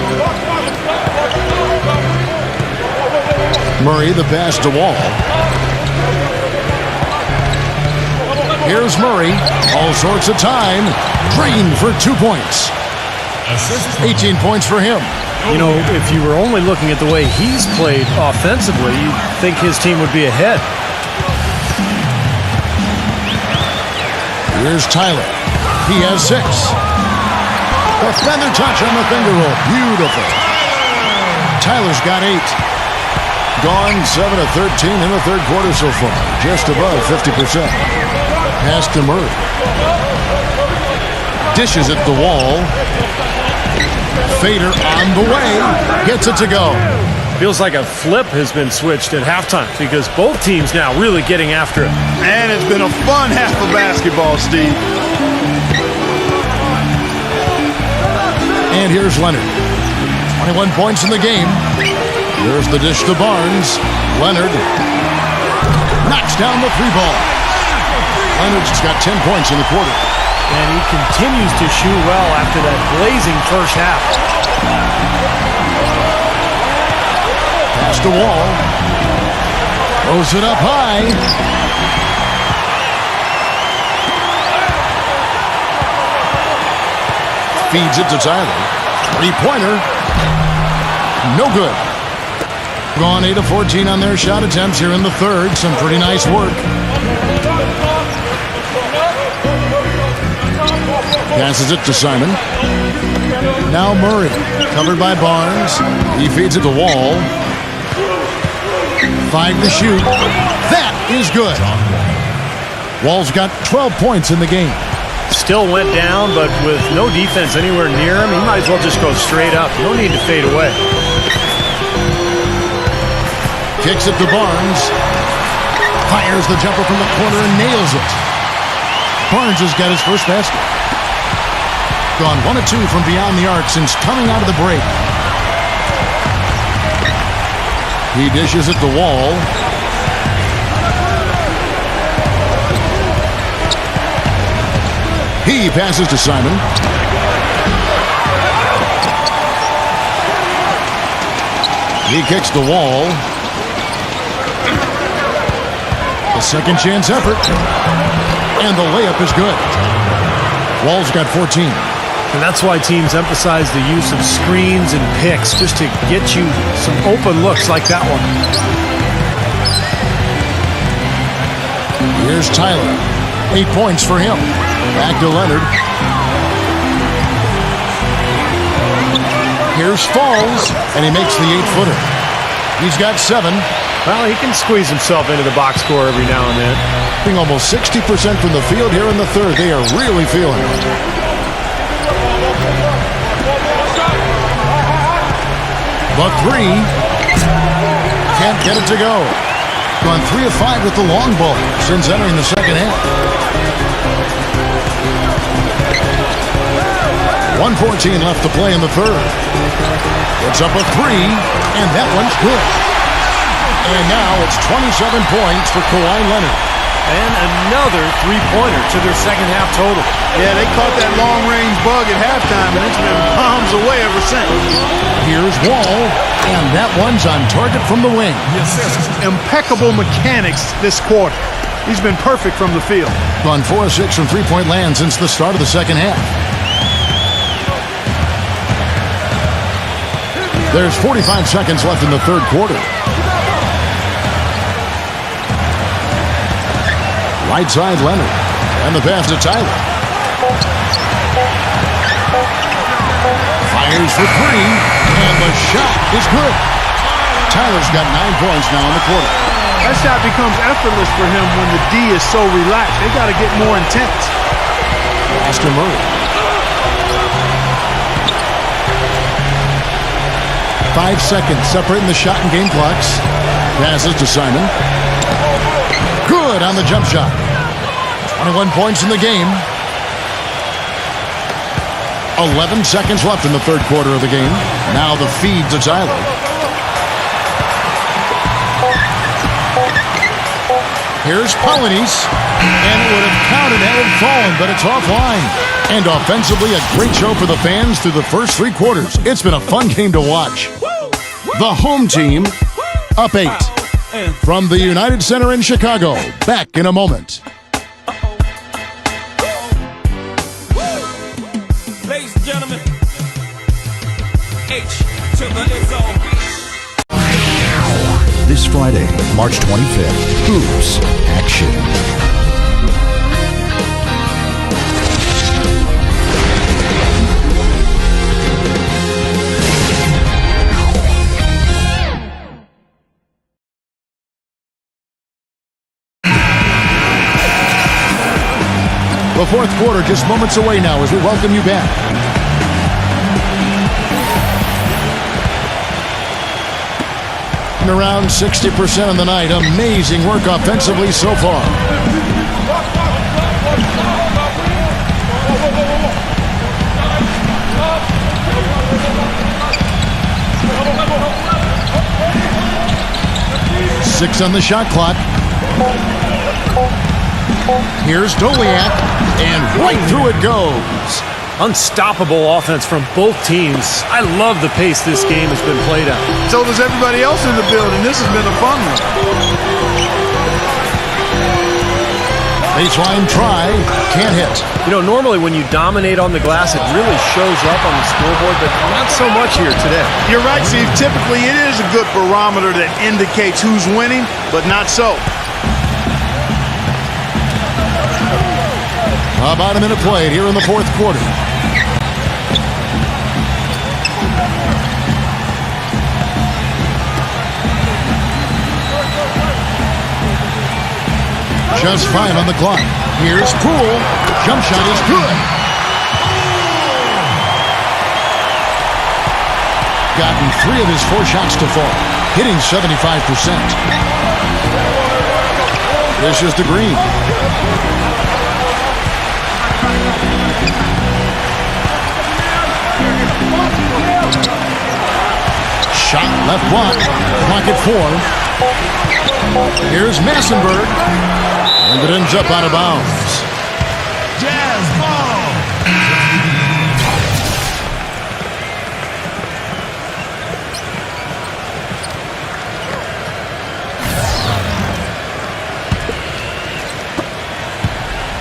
Murray, the pass to Wall. Here's Murray. All sorts of time. Drained for 2 points. 18 points for him. You know, if you were only looking at the way he's played offensively, you'd think his team would be ahead. Here's Tyler. He has 6. The feather touch on the finger roll. Beautiful. Tyler's got 8. Gone 7 of 13 in the third quarter so far. Just above 50%. Pass to Murray. Dishes at the Wall. Fader on the way. Gets it to go. Feels like a flip has been switched at halftime because both teams now really getting after it. And it's been a fun half of basketball, Steve. And here's Leonard. 21 points in the game. Here's the dish to Barnes. Leonard knocks down the 3 ball. Leonard's got 10 points in the quarter. And he continues to shoot well after that blazing first half. Pass to Wall. Throws it up high. Feeds it to Tyler. 3-pointer. No good. Gone 8 of 14 on their shot attempts here in the third. Some pretty nice work. Passes it to Simon. Now Murray. Covered by Barnes. He feeds it to Wall. 5 to shoot. That is good. Wall's got 12 points in the game. Still went down, but with no defense anywhere near him, he might as well just go straight up. No need to fade away. Kicks it to Barnes. Fires the jumper from the corner and nails it. Barnes has got his first basket. Gone 1 of 2 from beyond the arc since coming out of the break. He dishes it to Wall. He passes to Simon. He kicks the Wall. A second chance effort. And the layup is good. Wall's got 14. And that's why teams emphasize the use of screens and picks, just to get you some open looks like that one. Here's Tyler. 8 points for him. Back to Leonard. Here's Falls, and he makes the 8-footer. He's got 7. Well, he can squeeze himself into the box score every now and then. Being almost 60% from the field here in the third. They are really feeling it. The 3. Can't get it to go. Gone 3 of 5 with the long ball since entering the second half. 1:14 left to play in the third. It's up a 3, and that one's good. And now it's 27 points for Kawhi Leonard. And another 3-pointer to their second half total. Yeah, they caught that long-range bug at halftime, and it's been bombs away ever since. Here's Wall, and that one's on target from the wing. Impeccable mechanics this quarter. He's been perfect from the field. Gone 4 of 6 from three-point land since the start of the second half. There's 45 seconds left in the third quarter. Right side Leonard. And the pass to Tyler. Fires for three, and the shot is good. Tyler's got 9 points now in the quarter. That shot becomes effortless for him when the D is so relaxed. They got to get more intense. Aston Murray. 5 seconds separating the shot and game clocks. Passes to Simon. Good on the jump shot. 21 points in the game. 11 seconds left in the third quarter of the game. Now the feed to Tyler. Here's Polynice. And it would have counted had it fallen, but it's offline. And offensively, a great show for the fans through the first 3 quarters. It's been a fun game to watch. The home team up 8 from the United Center in Chicago. Back in a moment. Ladies and gentlemen, H to the Izzo. This Friday, March 25th, Hoops Action. The fourth quarter just moments away now as we welcome you back. And around 60% of the night. Amazing work offensively so far. Six on the shot clock. Here's Doliak, and right through it goes. Unstoppable offense from both teams. I love the pace this game has been played at. So does everybody else in the building. This has been a fun one. Baseline try, can't hit. You know, normally when you dominate on the glass, it really shows up on the scoreboard, but not so much here today. You're right, Steve. Typically, it is a good barometer that indicates who's winning, but not so. About a minute played here in the fourth quarter. Just 5 on the clock. Here's Poole. Jump shot is good. Gotten 3 of his 4 shots to fall. Hitting 75%. This is to Green. Shot left block. Clock at 4. Here's Massenberg. And it ends up out of bounds. Jazz ball.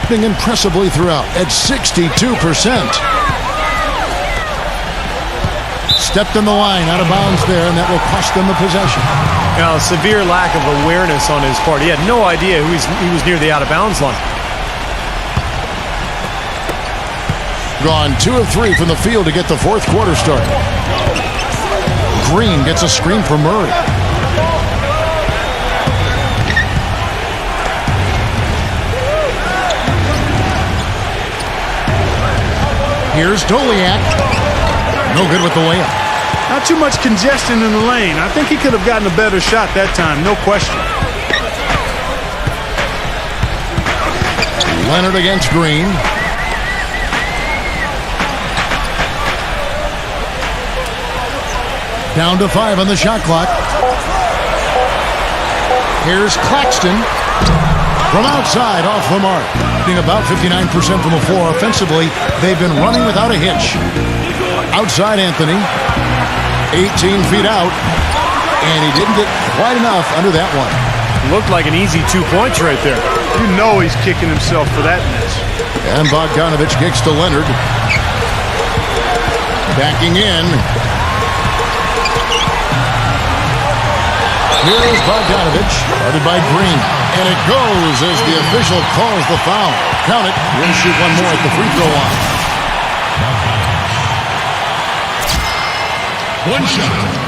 Impressively throughout at 62%. Stepped in the line, out of bounds there, and that will cost them the possession. Now, a severe lack of awareness on his part. He had no idea he was near the out-of-bounds line. Gone 2 of 3 from the field to get the fourth quarter started. Green gets a screen from Murray. Here's Doliak. No good with the layup. Not too much congestion in the lane. I think he could have gotten a better shot that time, no question. Leonard against Green. Down to 5 on the shot clock. Here's Claxton. From outside, off the mark. Shooting about 59% from the floor. Offensively, they've been running without a hitch. Outside Anthony. 18 feet out. And he didn't get quite enough under that one. Looked like an easy 2 points right there. You know he's kicking himself for that miss. And Bogdanovich kicks to Leonard. Backing in. Here's Bogdanovich, guarded by Green. And it goes as the official calls the foul. Count it. We'll shoot one more at the free throw line. One shot.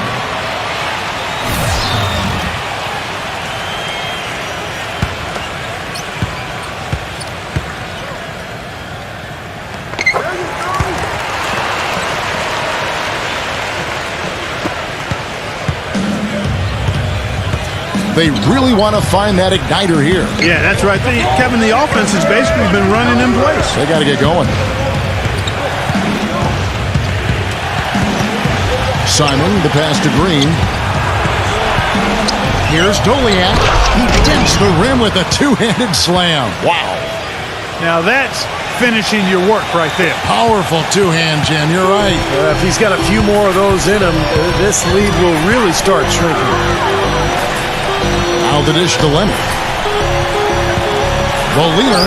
They really want to find that igniter here. Yeah, that's right. Kevin, the offense has basically been running in place. They got to get going. Simon, the pass to Green. Here's Doliak. He dents the rim with a two-handed slam. Wow. Now that's finishing your work right there. Powerful two-hand jam. You're right. If he's got a few more of those in him, this lead will really start shrinking. Now the dish to Leonard. The leader,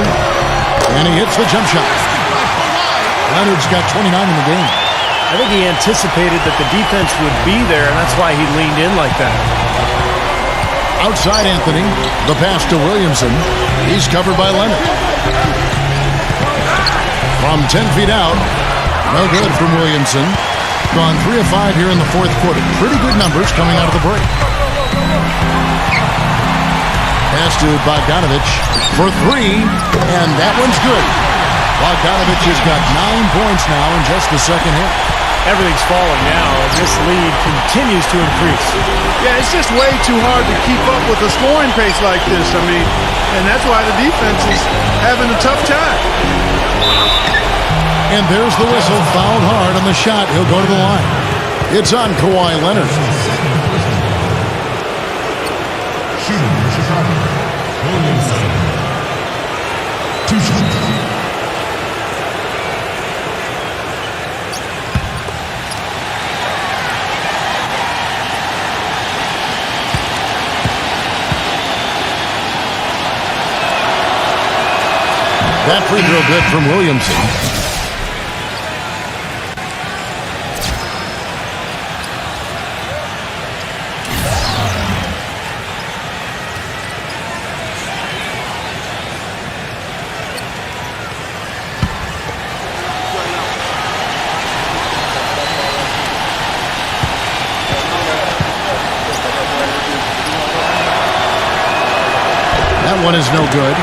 and he hits the jump shot. Leonard's got 29 in the game. I think he anticipated that the defense would be there, and that's why he leaned in like that. Outside Anthony, the pass to Williamson. He's covered by Leonard. From 10 feet out, no good from Williamson. Gone 3 of 5 here in the fourth quarter. Pretty good numbers coming out of the break. Pass to Bogdanovich for 3, and that one's good. Bogdanovich has got 9 points now in just the second half. Everything's falling now, and this lead continues to increase. Yeah, it's just way too hard to keep up with a scoring pace like this. I mean, and that's why the defense is having a tough time. And there's the whistle, fouled hard on the shot. He'll go to the line. It's on Kawhi Leonard. Shooting for Chicago. Williamson. 2 shots. That free throw good from Williamson. That one is no good.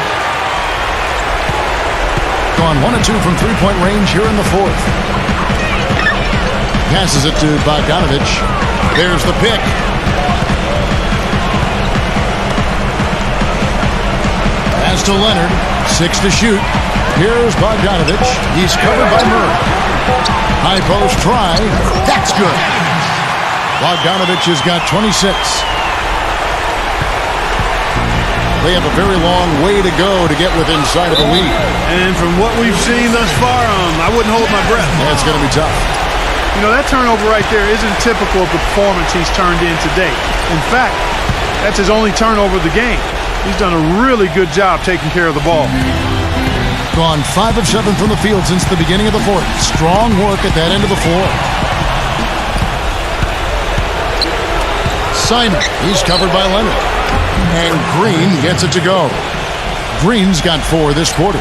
Gone 1 of 2 from three-point range here in the fourth. Passes it to Bogdanovich. There's the pick. Pass to Leonard. 6 to shoot. Here's Bogdanovich. He's covered by Murray. High post try. That's good. Bogdanovich has got 26. They have a very long way to go to get within sight of the lead. And from what we've seen thus far, I wouldn't hold my breath. That's going to be tough. You know, that turnover right there isn't typical of the performance he's turned in to date. In fact, that's his only turnover of the game. He's done a really good job taking care of the ball. Gone 5 of 7 from the field since the beginning of the fourth. Strong work at that end of the floor. Simon, he's covered by Leonard. And Green gets it to go. Green's got 4 this quarter.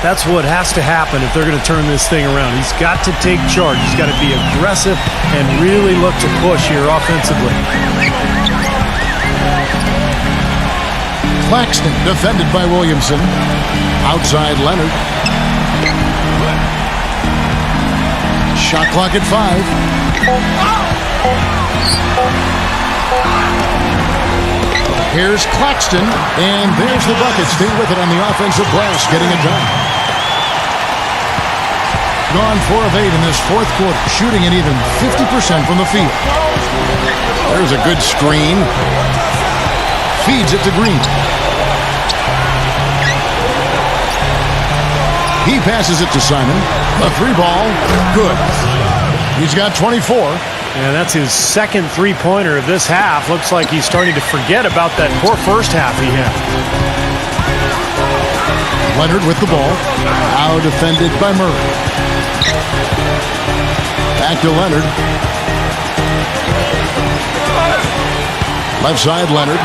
That's what has to happen if they're going to turn this thing around. He's got to take charge. He's got to be aggressive and really look to push here offensively. Claxton defended by Williamson. Outside Leonard. Shot clock at 5. Here's Claxton, and there's the bucket. Stay with it on the offensive glass, getting it done. Gone 4 of 8 in this fourth quarter, shooting an even 50% from the field. There's a good screen. Feeds it to Green. He passes it to Simon. A 3-ball, good. He's got 24. And that's his second three-pointer of this half. Looks like he's starting to forget about that poor first half he had. Leonard with the ball. Now defended by Murray. Back to Leonard. Left side, Leonard.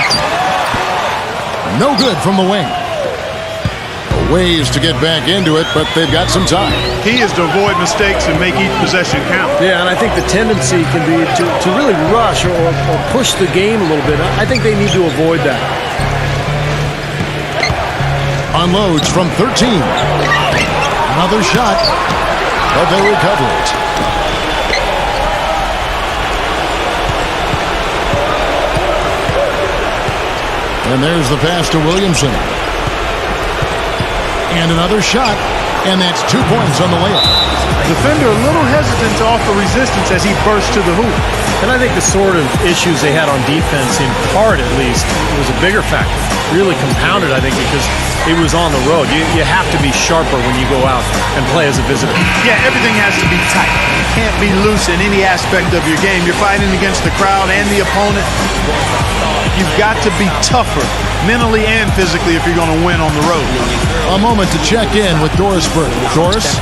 No good from the wing. A ways to get back into it, but they've got some time. He is to avoid mistakes and make each possession count. Yeah, and I think the tendency can be to really rush or push the game a little bit. I think they need to avoid that. Unloads from 13. Another shot, but they recover it. And there's the pass to Williamson. And another shot, and that's 2 points on the layup. Defender a little hesitant to offer resistance as he bursts to the hoop. And I think the sort of issues they had on defense, in part at least, was a bigger factor. Really compounded, I think, because it was on the road. You have to be sharper when you go out and play as a visitor. Yeah, everything has to be tight. You can't be loose in any aspect of your game. You're fighting against the crowd and the opponent. You've got to be tougher, mentally and physically, if you're going to win on the road. A moment to check in with Doris Burke. Doris?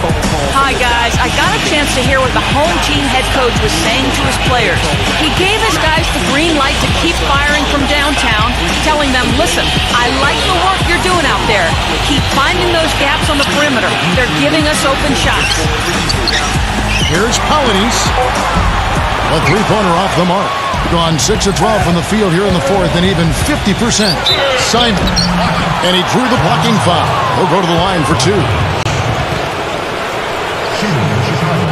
Hi, guys. I got a chance to hear what the home team head coach was saying to his players. He gave his guys the green light to keep firing from downtown, telling them, listen, I like the work you're doing out there. Keep finding those gaps on the perimeter. They're giving us open shots. Here's Polynice. A three-pointer off the mark. Gone 6 of 12 from the field here in the fourth, and even 50%. Simon. And he drew the blocking foul. He'll go to the line for 2. Shooting for Chicago.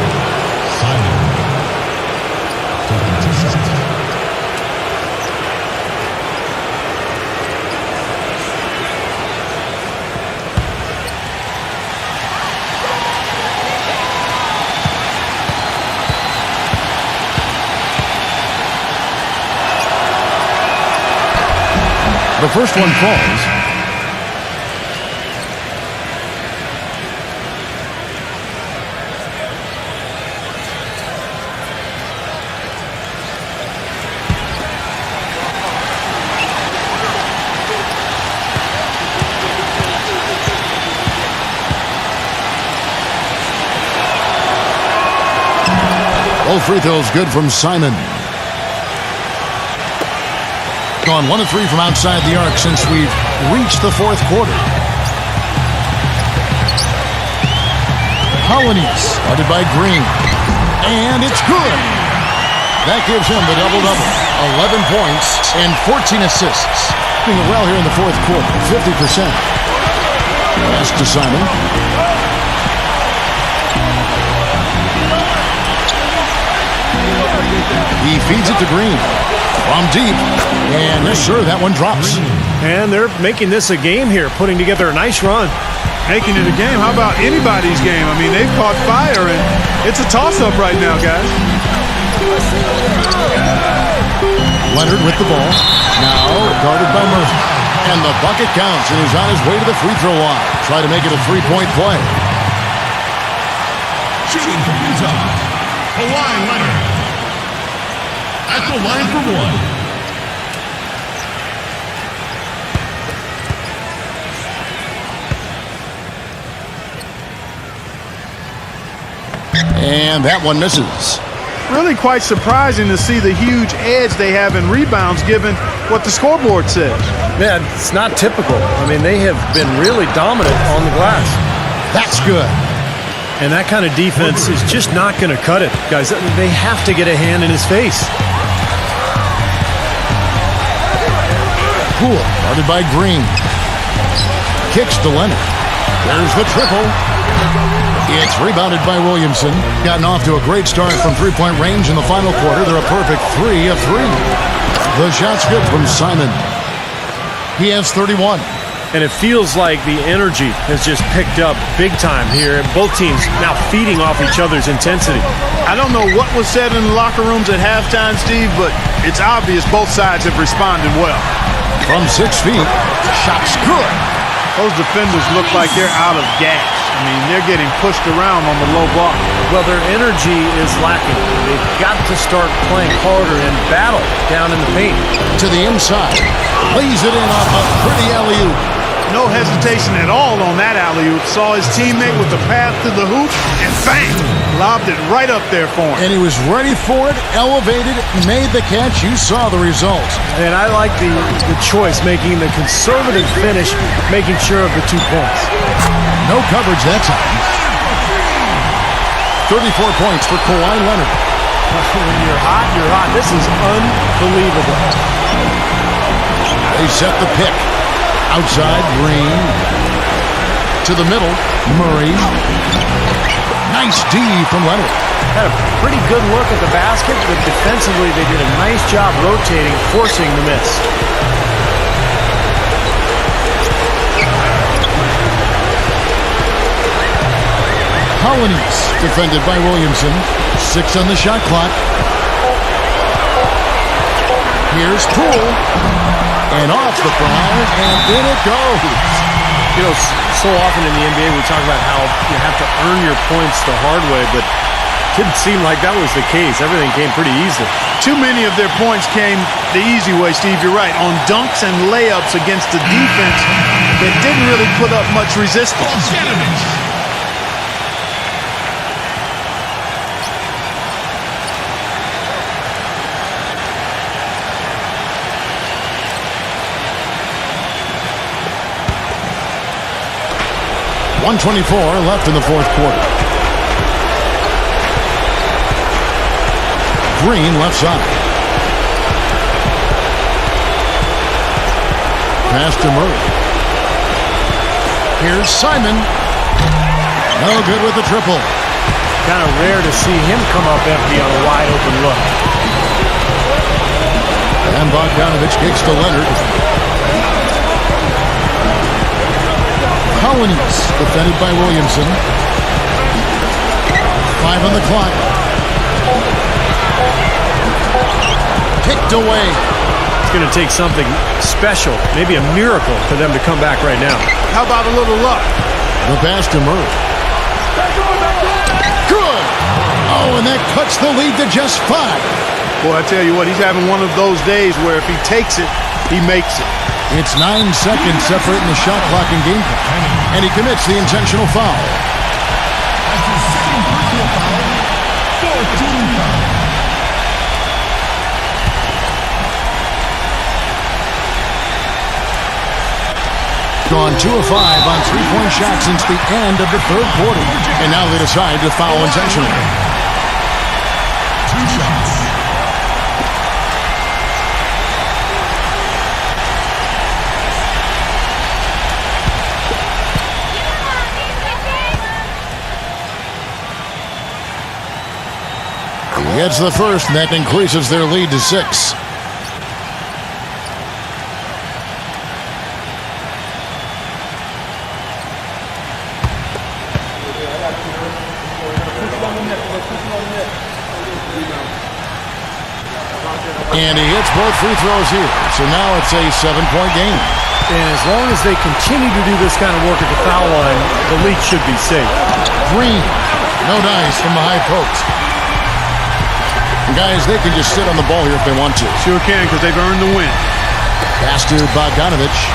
Simon. Taking 2 shots. The first one falls. Both free throws good from Simon. Gone 1 of 3 from outside the arc since we've reached the fourth quarter. Polynice, guarded by Green. And it's good. That gives him the double-double. 11 points and 14 assists. Doing well here in the fourth quarter, 50%. Pass to Simon. He feeds it to Green. From deep. And yes, sir, that one drops. And they're making this a game here, putting together a nice run. Making it a game? How about anybody's game? I mean, they've caught fire, and it's a toss-up right now, guys. Leonard with the ball. Now guarded by Murphy. And the bucket counts, and he's on his way to the free throw line. Try to make it a three-point play. Shooting from Utah. Kawhi Leonard. At the line for 1. And that one misses. Really quite surprising to see the huge edge they have in rebounds given what the scoreboard says. Yeah, it's not typical. I mean, they have been really dominant on the glass. That's good. And that kind of defense is just not going to cut it, guys. They have to get a hand in his face. Poole, guarded by Green. Kicks to Leonard. There's the triple. It's rebounded by Williamson. Gotten off to a great start from three-point range in the final quarter. They're a perfect 3 of 3. The shot's good from Simon. He has 31. And it feels like the energy has just picked up big time here. Both teams now feeding off each other's intensity. I don't know what was said in the locker rooms at halftime, Steve, but it's obvious both sides have responded well. From 6 feet, shot's good. Those defenders look like they're out of gas. I mean, they're getting pushed around on the low block. Well, their energy is lacking. They've got to start playing harder and battle down in the paint. To the inside. Lays it in off a pretty alley-oop. No hesitation at all on that alley-oop. Saw his teammate with the path to the hoop, and bang! Lobbed it right up there for him. And he was ready for it, elevated, made the catch. You saw the result. And I like the choice, making the conservative finish, making sure of the 2 points. No coverage that time. 34 points for Kawhi Leonard. When you're hot, you're hot. This is unbelievable. They set the pick. Outside, Green. To the middle, Murray. Nice D from Leonard. Had a pretty good look at the basket, but defensively they did a nice job rotating, forcing the miss. Colonies defended by Williamson. 6 on the shot clock. Here's Poole. And off the front, and in it goes. You know, so often in the NBA we talk about how you have to earn your points the hard way, but it didn't seem like that was the case. Everything came pretty easily. Too many of their points came the easy way, Steve. You're right. On dunks and layups against the defense that didn't really put up much resistance. .124 left in the fourth quarter. Green left side. Pass to Murray. Here's Simon. No good with the triple. Kind of rare to see him come up empty on a wide open look. And Bogdanovich kicks to Leonard. Colonies defended by Williamson. 5 on the clock. Kicked away. It's going to take something special, maybe a miracle for them to come back right now. How about a little luck? The pass to Murray. Good. Oh, and that cuts the lead to just 5. Boy, I tell you what, he's having one of those days where if he takes it, he makes it. It's 9 seconds separating the shot clock and game clock. And he commits the intentional foul. Gone 2 of 5 on 3-point shots since the end of the third quarter. And now they decide to foul intentionally. 2 shots. He gets the first, and that increases their lead to 6. And he hits both free throws here. So now it's a 7-point game. And as long as they continue to do this kind of work at the foul line, the lead should be safe. Green, no dice from the high post. And guys, they can just sit on the ball here if they want to. Sure can, because they've earned the win. Pass to Bogdanovich.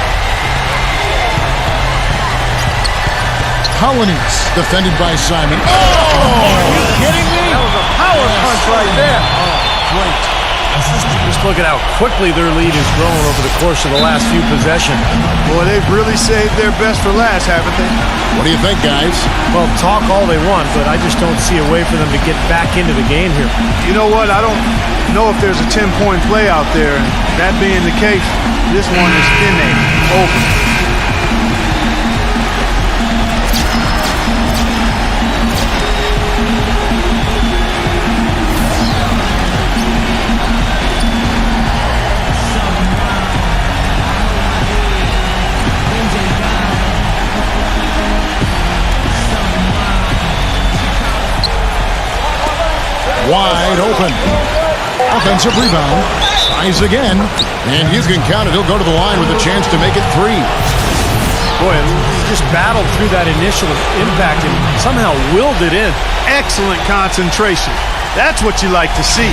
Colonies defended by Simon. Oh! Are you kidding me? That was a power punch right there. Oh, great. Just look at how quickly their lead has grown over the course of the last few possessions. Boy, they've really saved their best for last, haven't they? What do you think, guys? Well, talk all they want, but I just don't see a way for them to get back into the game here. You know what? I don't know if there's a 10-point play out there. And that being the case, this one is thin-aid, over. Wide open. Offensive rebound. Tries again. And you can count it. He'll go to the line with a chance to make it 3. Boy, he just battled through that initial impact and somehow willed it in. Excellent concentration. That's what you like to see.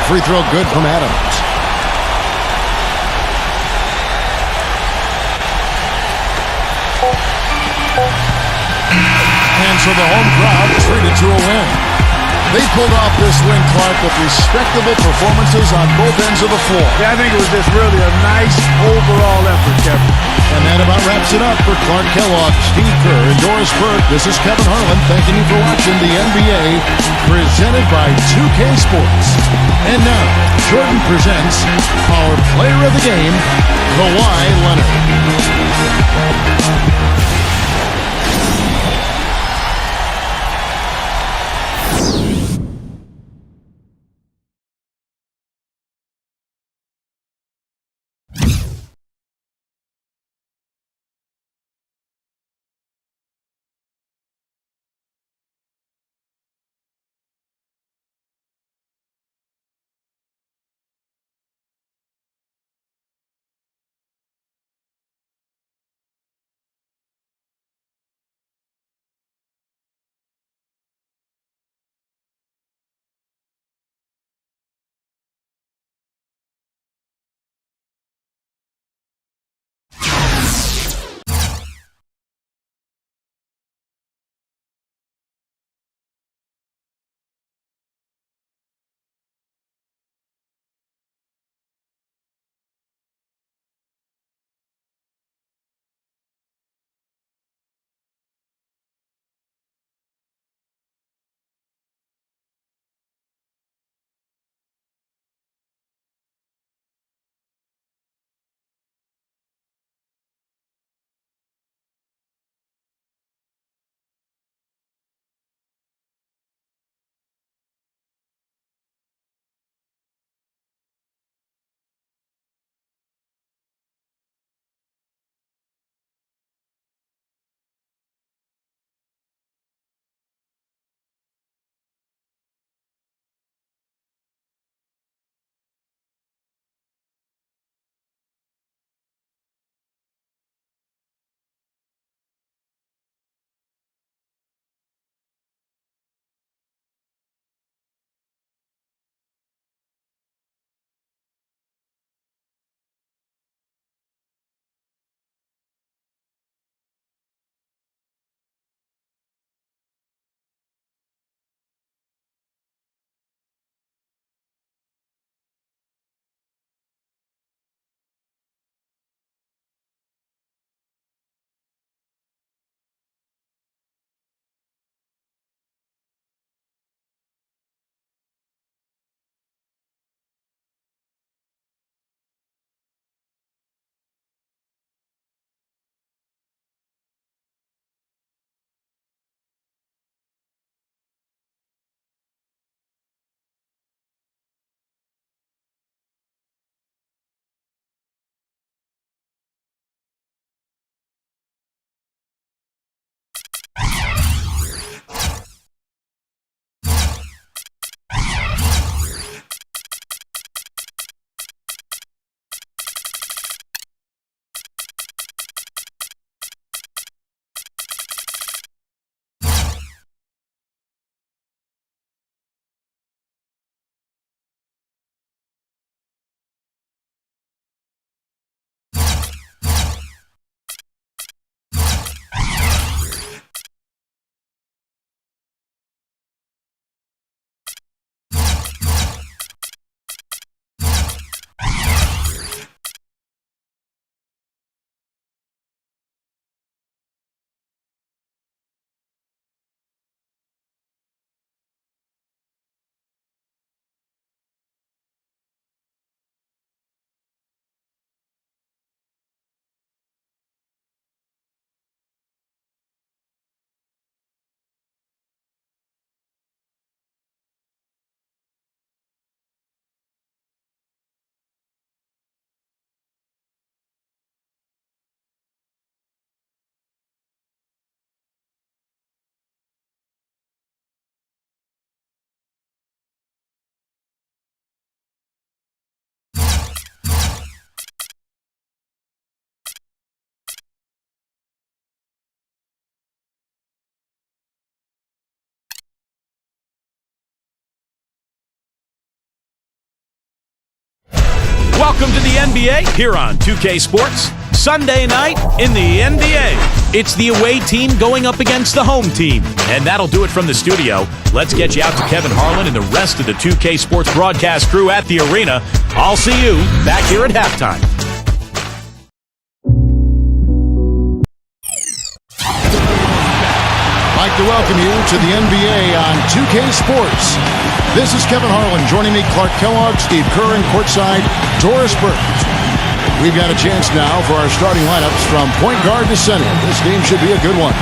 free throw good from Adams. And so the home crowd treated to a win. They pulled off this win, Clark, with respectable performances on both ends of the floor. Yeah, I think it was just really a nice overall effort, Kevin. And that about wraps it up for Clark Kellogg, Steve Kerr, and Doris Burke. This is Kevin Harlan thanking you for watching the NBA presented by 2K Sports. And now, Jordan presents our player of the game, Kawhi Leonard. Welcome to the NBA here on 2K Sports. Sunday night in the NBA. It's the away team going up against the home team. And that'll do it from the studio. Let's get you out to Kevin Harlan and the rest of the 2K Sports broadcast crew at the arena. I'll see you back here at halftime. I'd like to welcome you to the NBA on 2K Sports. This is Kevin Harlan. Joining me, Clark Kellogg, Steve Kerr, and courtside, Doris Burke. We've got a chance now for our starting lineups from point guard to center. This game should be a good one.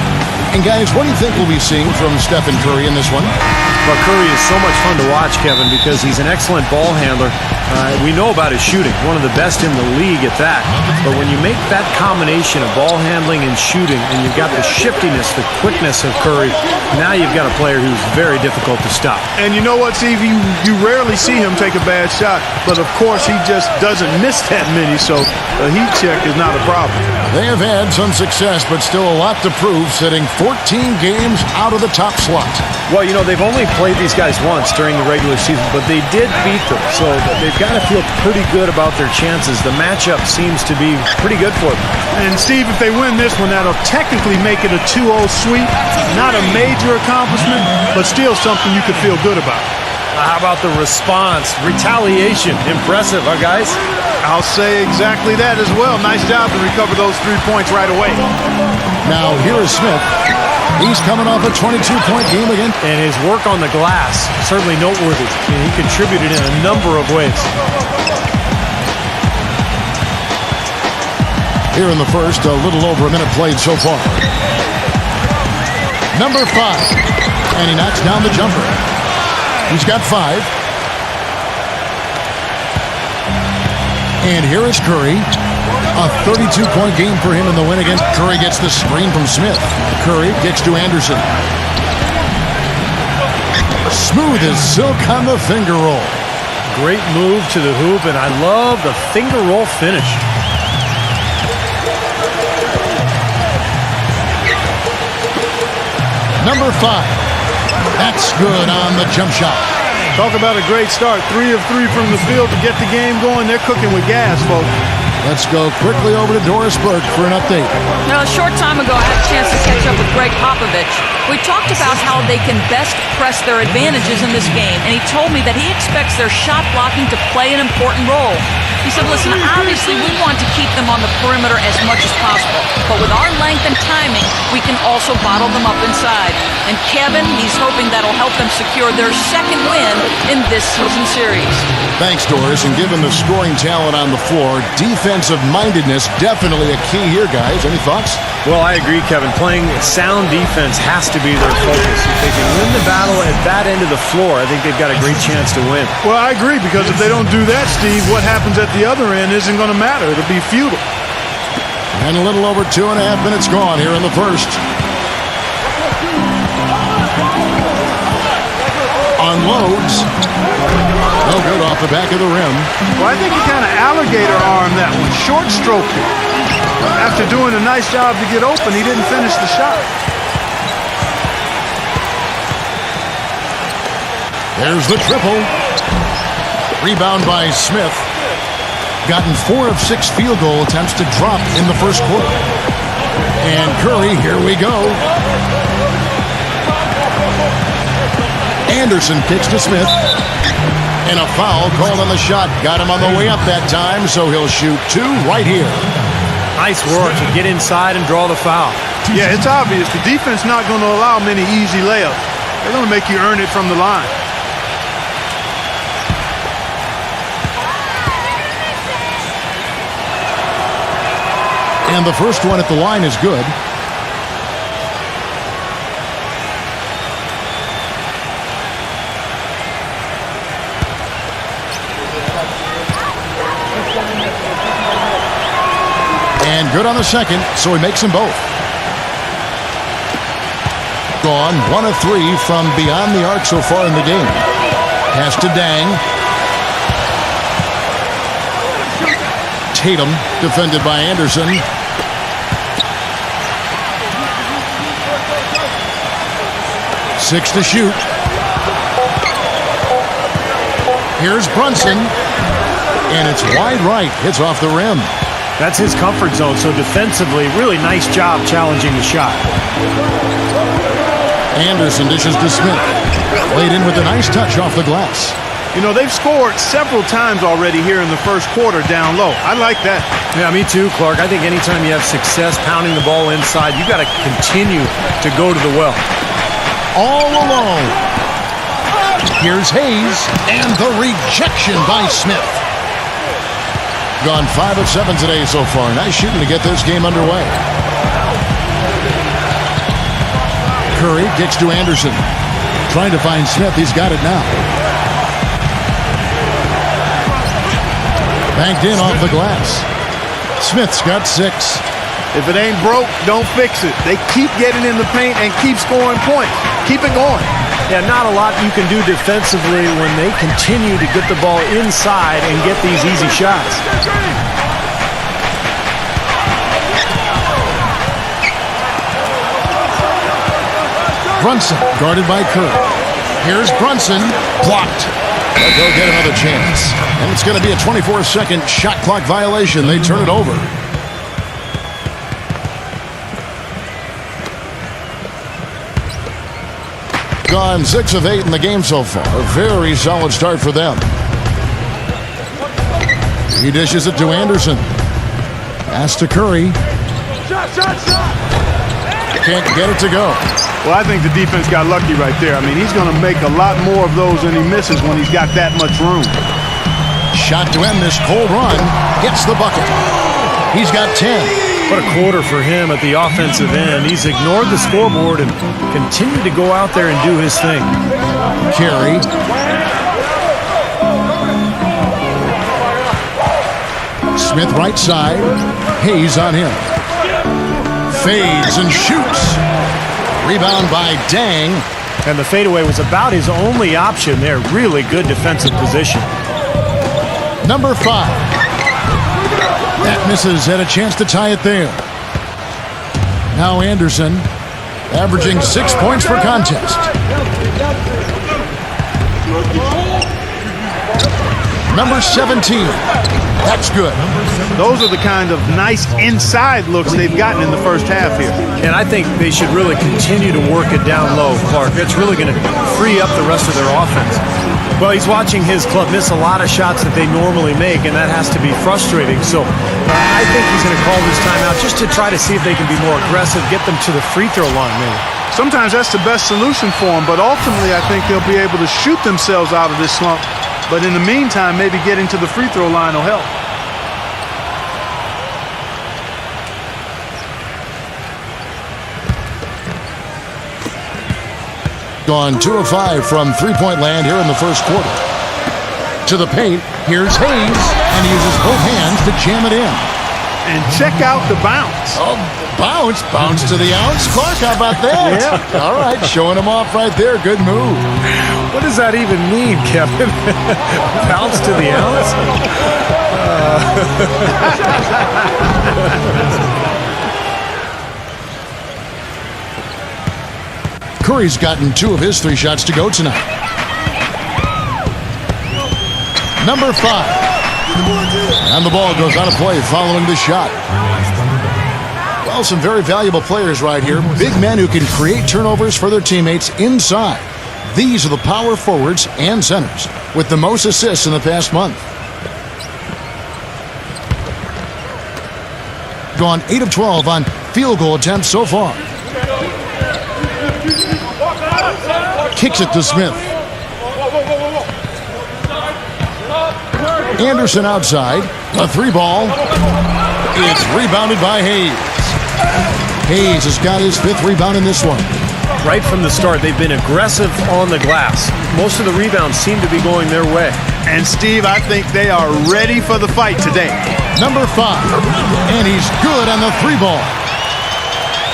And guys, what do you think we'll be seeing from Stephen Curry in this one? Well, Curry is so much fun to watch, Kevin, because he's an excellent ball handler. We know about his shooting, one of the best in the league at that. But when you make that combination of ball handling and shooting, and you've got the shiftiness, the quickness of Curry, now you've got a player who's very difficult to stop. And you know what, Steve? You rarely see him take a bad shot, but of course he just doesn't miss that many, so a heat check is not a problem. They have had some success, but still a lot to prove, sitting 14 games out of the top slot. Well, you know, they've only played these guys once during the regular season, but they did beat them, so they've got to feel pretty good about their chances. The matchup seems to be pretty good for them. And Steve, if they win this one, that'll technically make it a 2-0 sweep. Not a major accomplishment, but still something you could feel good about. How about the response? Retaliation. Impressive, huh, guys? I'll say exactly that as well. Nice job to recover those 3 points right away. Now, here is Smith. He's coming off a 22-point game again. And his work on the glass, certainly noteworthy. And he contributed in a number of ways. Here in the first, a little over a minute played so far. Number 5. And he knocks down the jumper. He's got 5. And here is Curry. A 32-point game for him in the win against Curry. Gets the screen from Smith. Curry kicks to Anderson. Smooth as silk on the finger roll. Great move to the hoop, and I love the finger roll finish. Number 5. That's good on the jump shot. Talk about a great start. 3 of 3 from the field to get the game going. They're cooking with gas, folks. Let's go quickly over to Doris Burke for an update. Now, a short time ago, I had a chance to catch up with Greg Popovich. We talked about how they can best press their advantages in this game, and he told me that he expects their shot blocking to play an important role. He said, listen, obviously we want to keep them on the perimeter as much as possible, but with our length and timing, we can also bottle them up inside. And Kevin, he's hoping that'll help them secure their second win in this season series. Thanks, Doris. And given the scoring talent on the floor, defensive mindedness definitely a key here, guys. Any thoughts? Well, I agree, Kevin. Playing sound defense has to be their focus. If they can win the battle at that end of the floor, I think they've got a great chance to win. Well, I agree, because if they don't do that, Steve, what happens at the other end isn't going to matter. It'll be futile. And a little over 2.5 minutes gone here in the first. Unloads. No good off the back of the rim. Well, I think he kind of alligator armed that one. Short stroked it. After doing a nice job to get open, he didn't finish the shot. There's the triple. Rebound by Smith. Gotten 4 of 6 field goal attempts to drop in the first quarter. And Curry, here we go. Anderson kicks to Smith. And a foul called on the shot. Got him on the way up that time, so he'll shoot 2 right here. Nice work to get inside and draw the foul. Yeah, it's obvious. The defense not going to allow many easy layups. They're going to make you earn it from the line. And the first one at the line is good. And good on the second, so he makes them both. Gone 1 of 3 from beyond the arc so far in the game. Pass to Dang. Tatum, defended by Anderson. Six to shoot. Here's Brunson. And it's wide right. Hits off the rim. That's his comfort zone, so defensively, really nice job challenging the shot. Anderson dishes to Smith. Laid in with a nice touch off the glass. You know, they've scored several times already here in the first quarter down low. I like that. Yeah, me too, Clark. I think anytime you have success pounding the ball inside, you got to continue to go to the well. All alone. Here's Hayes, and the rejection by Smith. Gone 5 of 7 today so far. Nice shooting to get this game underway. Curry kicks to Anderson. Trying to find Smith. He's got it now. Banked in off the glass. Smith's got 6. If it ain't broke, don't fix it. They keep getting in the paint and keep scoring points. Keep it going. Yeah, not a lot you can do defensively when they continue to get the ball inside and get these easy shots. Brunson guarded by Curry. Here's Brunson. Blocked. But they'll get another chance. And it's going to be a 24-second shot clock violation. They turn it over. Gone 6 of 8 in the game so far. A very solid start for them. He dishes it to Anderson. Pass to Curry. Can't get it to go. Well, I think the defense got lucky right there. I mean, he's going to make a lot more of those than he misses when he's got that much room. Shot to end this cold run. Gets the bucket. He's got 10. What a quarter for him at the offensive end. He's ignored the scoreboard and continued to go out there and do his thing. Carey. Smith right side. Hayes on him. Fades and shoots. Rebound by Dang. And the fadeaway was about his only option there. Really good defensive position. Number 5. That misses. Had a chance to tie it there. Now Anderson, averaging 6 points per contest. Number 17. That's good. Those are the kind of nice inside looks they've gotten in the first half here. And I think they should really continue to work it down low, Clark. It's really going to free up the rest of their offense. Well, he's watching his club miss a lot of shots that they normally make, and that has to be frustrating. So I think he's going to call this timeout just to try to see if they can be more aggressive, get them to the free throw line maybe. Sometimes that's the best solution for them, but ultimately I think they'll be able to shoot themselves out of this slump. But in the meantime, maybe getting to the free throw line will help. Gone 2 of 5 from three-point land here in the first quarter. To the paint, here's Hayes, and he uses both hands to jam it in. And check out the bounce. Oh, bounce. Bounce to the ounce. Clark, how about that? Yeah. All right, showing him off right there. Good move. What does that even mean, Kevin? Bounce to the ounce? Curry's gotten 2 of his 3 shots to go tonight. Number 5. And the ball goes out of play following the shot. Well, some very valuable players right here. Big men who can create turnovers for their teammates inside. These are the power forwards and centers with the most assists in the past month. Gone 8 of 12 on field goal attempts so far. Kicks it to Smith. Anderson outside. A 3-ball. It's rebounded by Hayes. Hayes has got his 5th rebound in this one. Right from the start, they've been aggressive on the glass. Most of the rebounds seem to be going their way. And Steve, I think they are ready for the fight today. Number 5. And he's good on the 3-ball.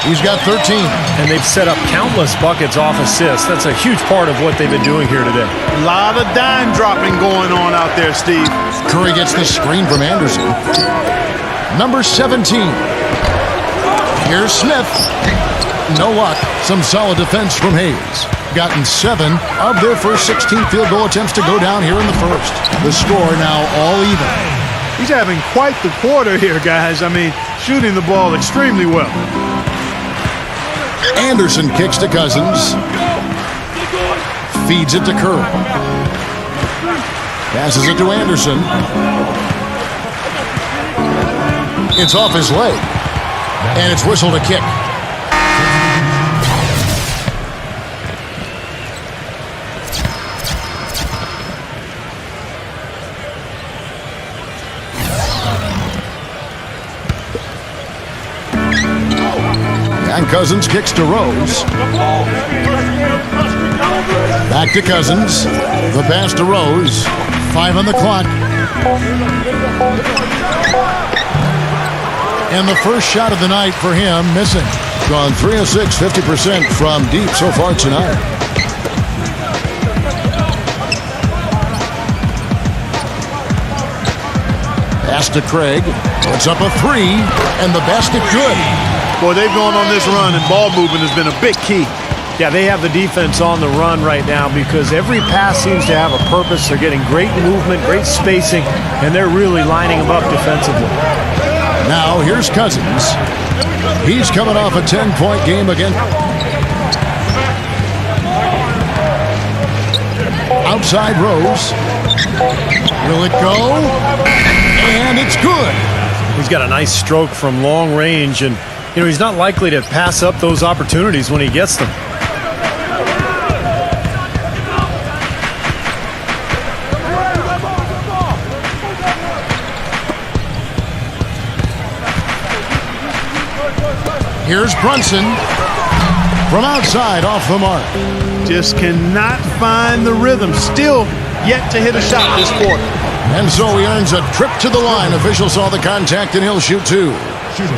He's got 13. And they've set up countless buckets off assists. That's a huge part of what they've been doing here today. A lot of dime dropping going on out there, Steve. Curry gets the screen from Anderson. Number 17. Here's Smith. No luck. Some solid defense from Hayes. gotten 7 of their first 16 field goal attempts to go down here in the first. The score now all even. He's having quite the quarter here, guys. I mean, shooting the ball extremely well. Anderson kicks to Cousins. Feeds it to Curry. Passes it to Anderson. It's off his leg. And it's whistled a kick. And Cousins kicks to Rose. Back to Cousins. The pass to Rose. 5 on the clock. And the first shot of the night for him, missing. Gone 3 of 6, 50% from deep so far tonight. Pass to Craig. Puts up a 3, and the basket good. Boy, they've gone on this run, and ball movement has been a big key. Yeah, they have the defense on the run right now because every pass seems to have a purpose. They're getting great movement, great spacing, and they're really lining them up defensively. Now here's Cousins. He's coming off a 10-point game again. Outside Rose. Will it go? And it's good. He's got a nice stroke from long range, and he's not likely to pass up those opportunities when he gets them. Here's Brunson from outside off the mark. Just cannot find the rhythm. Still yet to hit a shot this quarter. And so he earns a trip to the line. Official saw the contact, and he'll shoot 2.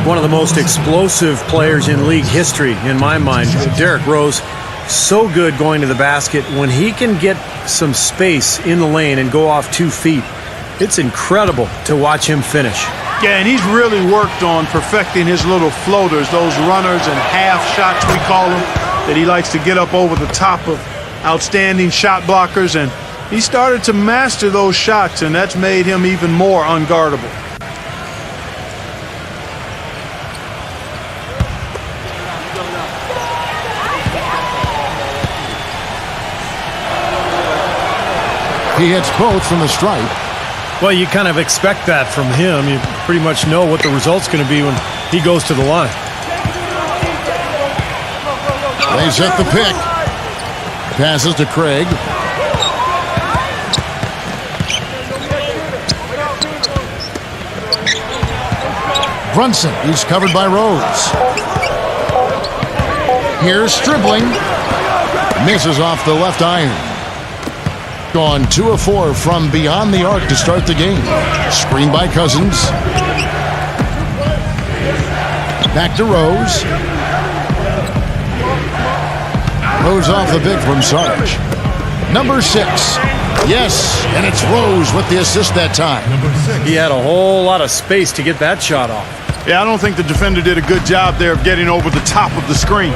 One of the most explosive players in league history, in my mind, Derrick Rose. So good going to the basket. When he can get some space in the lane and go off 2 feet, it's incredible to watch him finish. Yeah, and he's really worked on perfecting his little floaters, those runners and half shots we call them, that he likes to get up over the top of outstanding shot blockers. And he started to master those shots, and that's made him even more unguardable. He hits both from the stripe. Well, you kind of expect that from him. You pretty much know what the result's going to be when he goes to the line. They set the pick. Passes to Craig. Brunson, he's covered by Rose. Here's Stribling. Misses off the left iron. Gone 2 of 4 from beyond the arc to start the game. Screen by Cousins. Back to Rose. Rose off the pick from Sarge. Number 6. Yes, and it's Rose with the assist that time. He had a whole lot of space to get that shot off. Yeah, I don't think the defender did a good job there of getting over the top of the screen.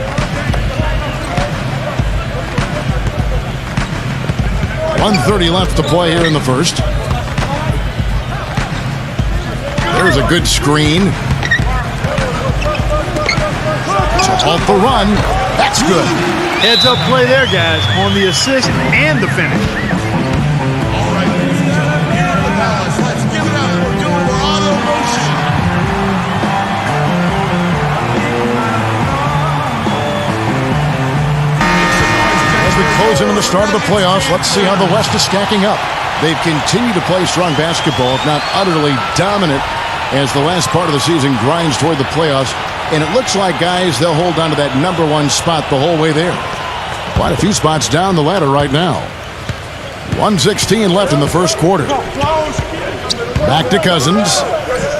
1:30 left to play here in the first. There's a good screen. To halt the run. That's good. Heads up play there, guys, on the assist and the finish. All right, ladies and gentlemen, here in the Palace, let's give it up. We're doing for auto motion. As we close in on the start of the playoffs, let's see how the West is stacking up. They've continued to play strong basketball, if not utterly dominant, as the last part of the season grinds toward the playoffs. And it looks like, guys, they'll hold on to that number 1 spot the whole way there. Quite a few spots down the ladder right now. 1:16 left in the first quarter. Back to Cousins.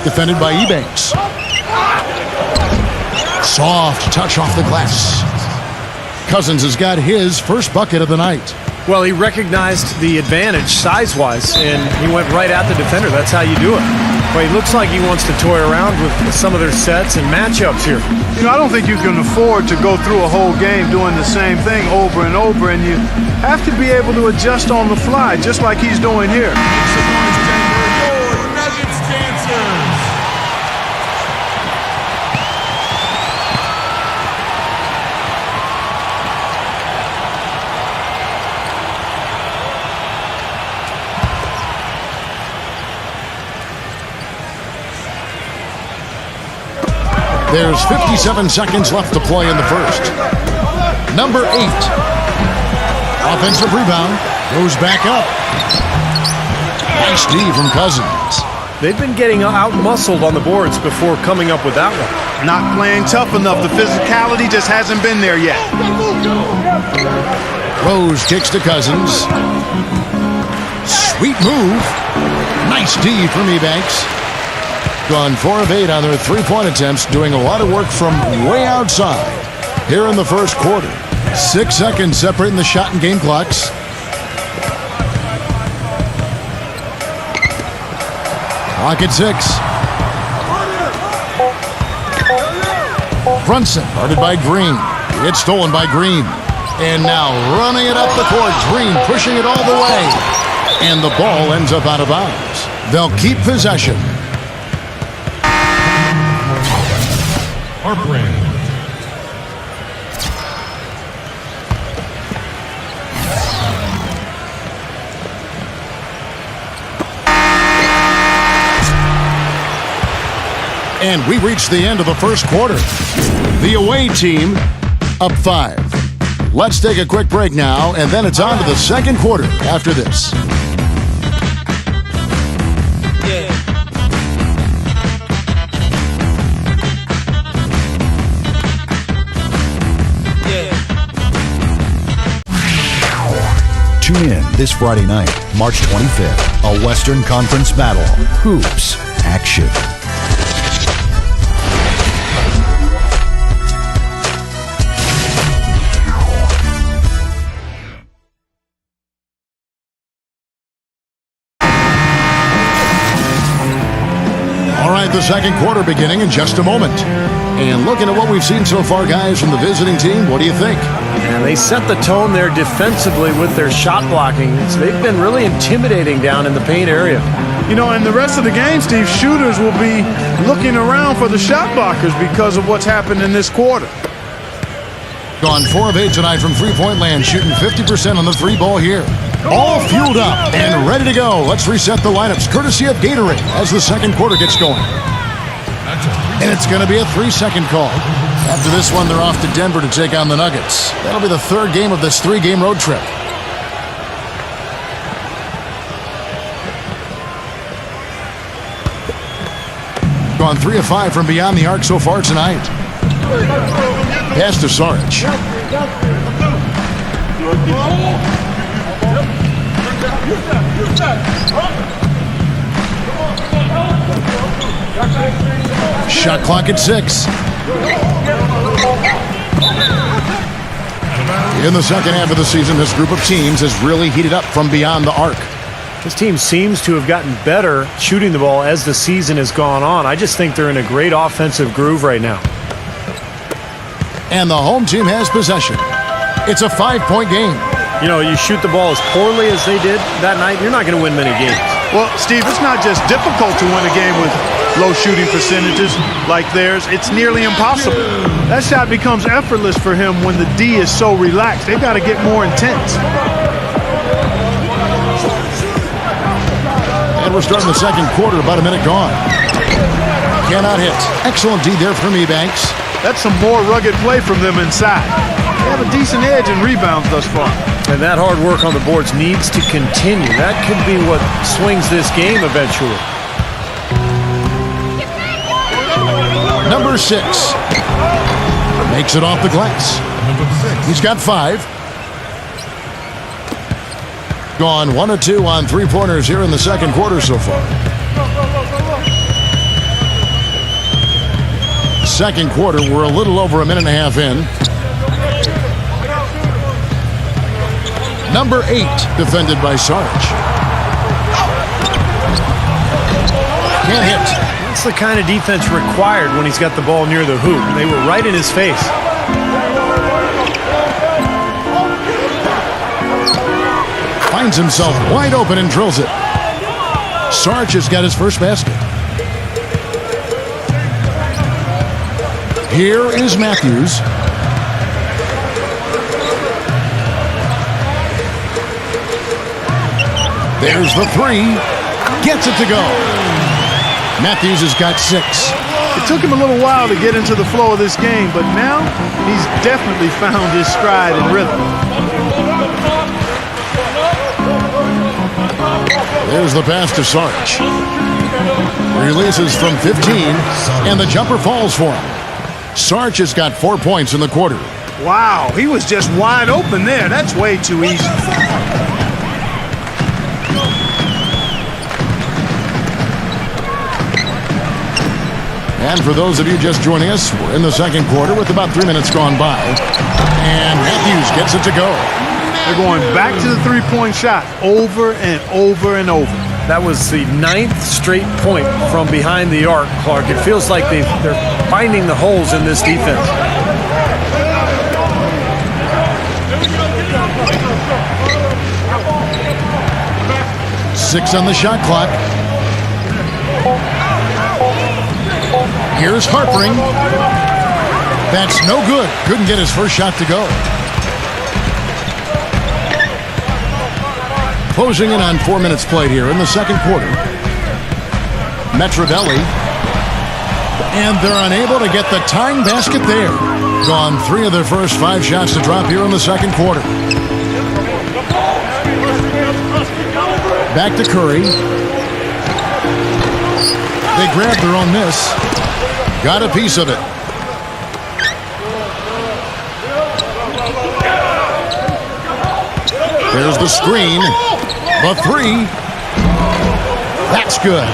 Defended by Ebanks. Soft touch off the glass. Cousins has got his first bucket of the night. Well, he recognized the advantage size-wise, and he went right at the defender. That's how you do it. Well, he looks like he wants to toy around with some of their sets and matchups here. You know, I don't think you can afford to go through a whole game doing the same thing over and over, and you have to be able to adjust on the fly, just like he's doing here. Nuggets dancers. There's 57 seconds left to play in the first. Number 8. Offensive rebound. Goes back up. Nice D from Cousins. They've been getting out-muscled on the boards before coming up with that one. Not playing tough enough. The physicality just hasn't been there yet. Rose kicks to Cousins. Sweet move. Nice D from Ebanks. Gone 4 of 8 on their three-point attempts, doing a lot of work from way outside here in the first quarter. 6 seconds separating the shot and game clocks. Clock at 6. Brunson, guarded by Green. It's stolen by Green. And now running it up the court. Green pushing it all the way. And the ball ends up out of bounds. They'll keep possession. Harpring. And we reach the end of the first quarter. The away team up 5. Let's take a quick break now, and then it's on to the second quarter after this. Tune in this Friday night, March 25th, a Western Conference battle. Hoops action. All right, the second quarter beginning in just a moment. And looking at what we've seen so far, guys, from the visiting team, what do you think? And they set the tone there defensively with their shot blocking. They've been really intimidating down in the paint area. You know, and the rest of the game, Steve, shooters will be looking around for the shot blockers because of what's happened in this quarter. Gone 4 of 8 tonight from three-point land, shooting 50% on the three ball here. All fueled up and ready to go. Let's reset the lineups, courtesy of Gatorade, as the second quarter gets going. And it's going to be a 3-second call. After this one, they're off to Denver to take on the Nuggets. That'll be the third game of this 3-game road trip. Gone 3 of 5 from beyond the arc so far tonight. Pass to Saric. Shot clock at 6. In the second half of the season, this group of teams has really heated up from beyond the arc. This team seems to have gotten better shooting the ball as the season has gone on. I just think they're in a great offensive groove right now. And the home team has possession. It's a 5-point game. You know, you shoot the ball as poorly as they did that night, you're not going to win many games. Well, Steve, it's not just difficult to win a game with low shooting percentages like theirs. It's nearly impossible. That shot becomes effortless for him when the D is so relaxed. They've got to get more intense. And we're starting the second quarter, about a minute gone. Cannot hit. Excellent D there from Ebanks. That's some more rugged play from them inside. They have a decent edge in rebounds thus far. And that hard work on the boards needs to continue. That could be what swings this game eventually. Number 6. Makes it off the glass. He's got 5. Gone 1 of 2 on three-pointers here in the second quarter so far. Second quarter, we're a little over a minute and a half in. Number 8, defended by Saric. Can't hit. That's the kind of defense required when he's got the ball near the hoop. They were right in his face. Finds himself wide open and drills it. Sarge has got his first basket. Here is Matthews. There's the three. Gets it to go. Matthews has got 6. It took him a little while to get into the flow of this game, but now he's definitely found his stride and rhythm. There's the pass to Sarge. Releases from 15, and the jumper falls for him. Sarge has got 4 points in the quarter. Wow, he was just wide open there. That's way too easy. And for those of you just joining us, we're in the second quarter with about 3 minutes gone by. And Matthews gets it to go. They're going back to the three-point shot over and over and over. That was the 9th straight point from behind the arc, Clark. It feels like they're finding the holes in this defense. Six on the shot clock. Here's Harpering. That's no good. Couldn't get his first shot to go. Closing in on 4 minutes played here in the second quarter. Metrovelli. And they're unable to get the tying basket there. Gone 3 of their first 5 shots to drop here in the second quarter. Back to Curry. They grabbed their own miss. Got a piece of it. There's the screen. The 3. That's good.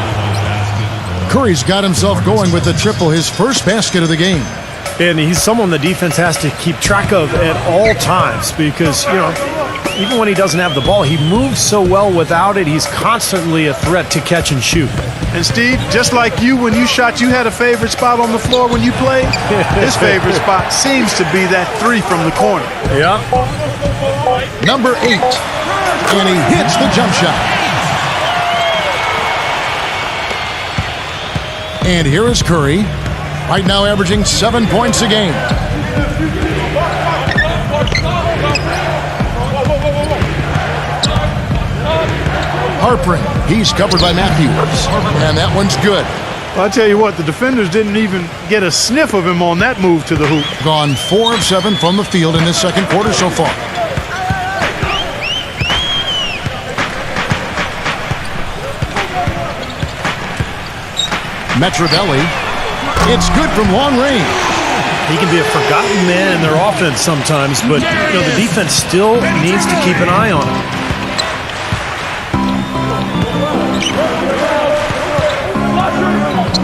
Curry's got himself going with the triple, his first basket of the game. And he's someone the defense has to keep track of at all times because, even when he doesn't have the ball, he moves so well without it. He's constantly a threat to catch and shoot. And Steve, just like you, when you shot, you had a favorite spot on the floor when you played. His favorite spot seems to be that 3 from the corner. Yeah. Number 8. And he hits the jump shot. And here is Curry. Right now averaging 7 points a game. Harpering. He's covered by Matthews. And that one's good. Well, I'll tell you what, the defenders didn't even get a sniff of him on that move to the hoop. Gone 4 of 7 from the field in this second quarter so far. Metrovelli. It's good from long range. He can be a forgotten man in their offense sometimes, but the defense still needs to keep an eye on him.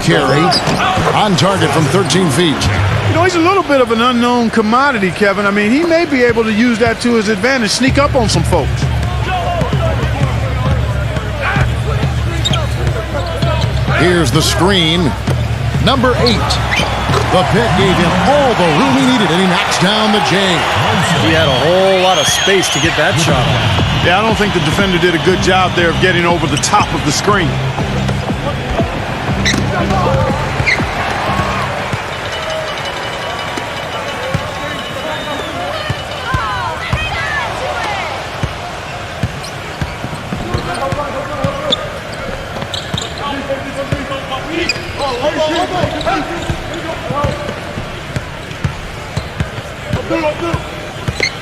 Carey on target from 13 feet. He's a little bit of an unknown commodity, Kevin. I mean, he may be able to use that to his advantage, sneak up on some folks. Here's the screen. Number 8. The pick gave him all the room he needed, and he knocks down the J. He had a whole lot of space to get that shot off. Yeah, I don't think the defender did a good job there of getting over the top of the screen.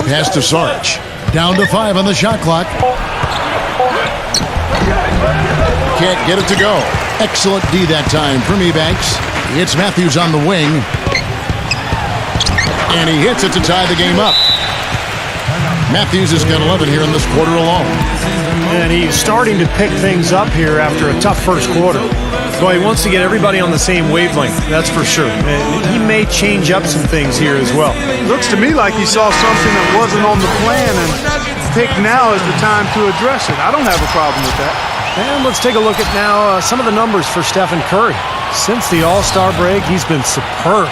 Pass to Sarge. Down to 5 on the shot clock. Can't get it to go. Excellent D that time from Ebanks. It's Matthews on the wing. And he hits it to tie the game up. Matthews has got 11 here in this quarter alone. And he's starting to pick things up here after a tough first quarter. So he wants to get everybody on the same wavelength, that's for sure. And he may change up some things here as well. Looks to me like he saw something that wasn't on the plan and picked now is the time to address it. I don't have a problem with that. And let's take a look at now some of the numbers for Stephen Curry. Since the All-Star break, he's been superb.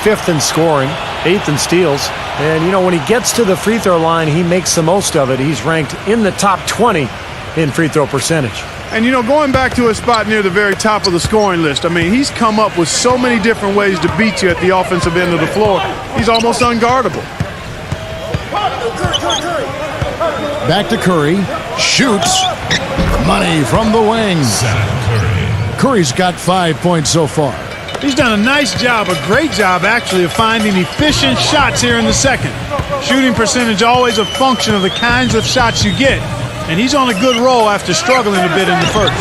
5th in scoring, 8th in steals. And, you know, when he gets to the free throw line, he makes the most of it. He's ranked in the top 20 in free throw percentage. And, you know, going back to his spot near the very top of the scoring list, I mean, he's come up with so many different ways to beat you at the offensive end of the floor. He's almost unguardable. Back to Curry. Shoots. Money from the wing. Curry's got 5 points so far. He's done a nice job, a great job actually, of finding efficient shots here in the second. Shooting percentage always a function of the kinds of shots you get. And he's on a good roll after struggling a bit in the first.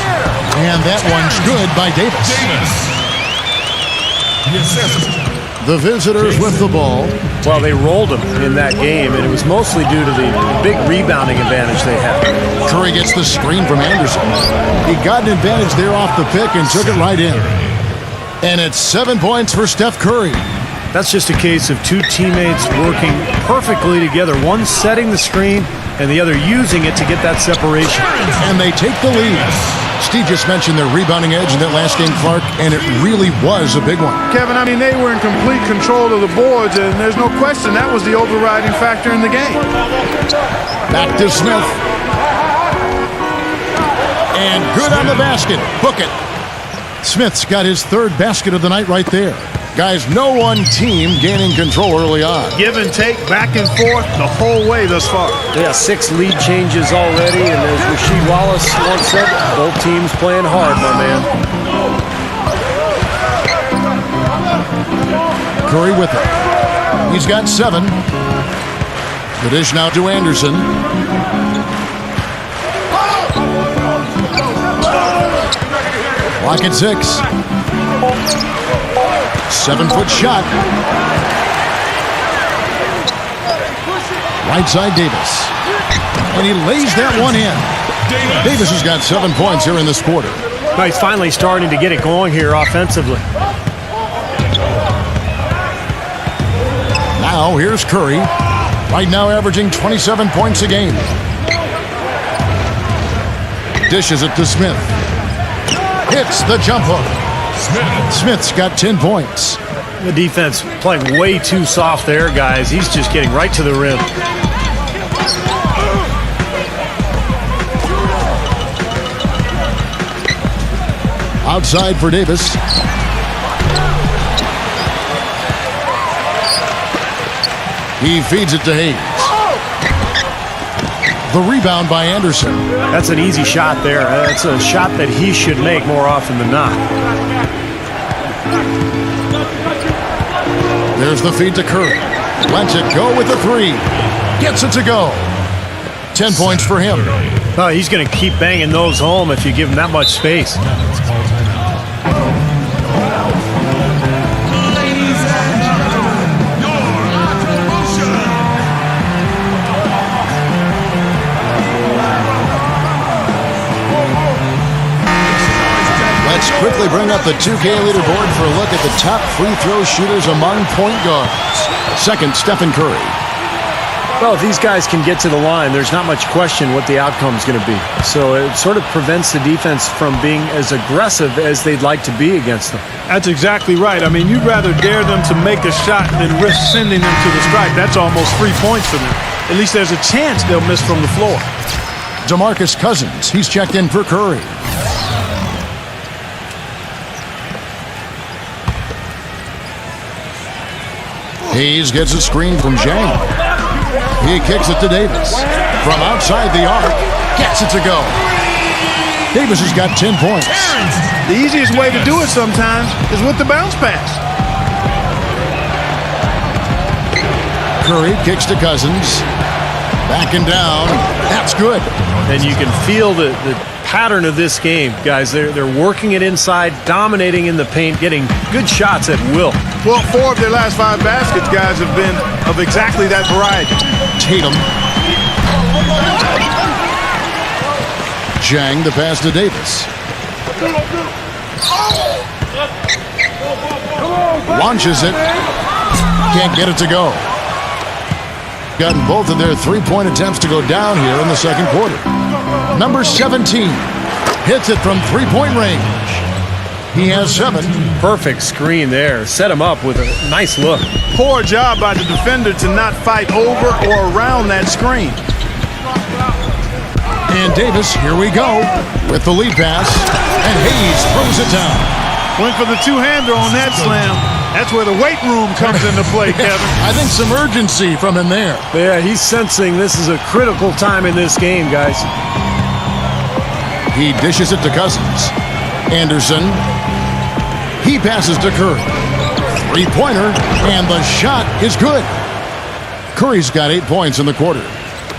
And that one's good by Davis. The visitors with the ball. Well, they rolled him in that game, and it was mostly due to the big rebounding advantage they had. Curry gets the screen from Anderson. He got an advantage there off the pick and took it right in. And it's 7 points for Steph Curry. That's just a case of two teammates working perfectly together, one setting the screen and the other using it to get that separation. And they take the lead. Steve just mentioned their rebounding edge in that last game, Clark, and it really was a big one. Kevin, I mean, they were in complete control of the boards, and there's no question that was the overriding factor in the game. Back to Smith. And good on the basket. Book it. Smith's got his 3rd basket of the night right there. Guys, no one team gaining control early on. Give and take, back and forth, the whole way thus far. Yeah, 6 lead changes already, and as Rasheed Wallace once said, both teams playing hard, my man. Curry with it. He's got 7. The dish now to Anderson. Clock at 6. 7-foot shot. Right side Davis. And he lays that one in. Davis has got 7 points here in this quarter. Well, he's finally starting to get it going here offensively. Now here's Curry. Right now averaging 27 points a game. Dishes it to Smith. Hits the jump hook. Smith's got 10 points. The defense playing way too soft there, guys. He's just getting right to the rim. Outside for Davis. He feeds it to Hayes. The rebound by Anderson. That's an easy shot there. That's a shot that he should make more often than not. There's the feed to Curry. Lets it go with the 3. Gets it to go. 10 points for him. Oh, he's going to keep banging those home if you give him that much space. Let's quickly bring up the 2K leaderboard for a look at the top free throw shooters among point guards. Second, Stephen Curry. Well, if these guys can get to the line, there's not much question what the outcome's going to be. So it sort of prevents the defense from being as aggressive as they'd like to be against them. That's exactly right. I mean, you'd rather dare them to make a shot than risk sending them to the stripe. That's almost 3 points for them. At least there's a chance they'll miss from the floor. DeMarcus Cousins, he's checked in for Curry. Hayes gets a screen from Zhang. He kicks it to Davis. From outside the arc, gets it to go. Davis has got 10 points. The easiest way to do it sometimes is with the bounce pass. Curry kicks to Cousins. Back and down. That's good. And you can feel the pattern of this game, guys. They're working it inside, dominating in the paint, getting good shots at will. Well, 4 of their last 5 baskets, guys, have been of exactly that variety. Tatum. Zhang, the pass to Davis. Launches it. Can't get it to go. Gotten both of their 3-point attempts to go down here in the second quarter. Number 17. Hits it from three-point range. He has 7. Perfect screen there. Set him up with a nice look. Poor job by the defender to not fight over or around that screen. And Davis, here we go, with the lead pass. And Hayes throws it down. Went for the two-hander on that slam. That's where the weight room comes into play, Kevin. I think some urgency from him there. Yeah, he's sensing this is a critical time in this game, guys. He dishes it to Cousins. Anderson. He passes to Curry. Three-pointer, and the shot is good. Curry's got 8 points in the quarter.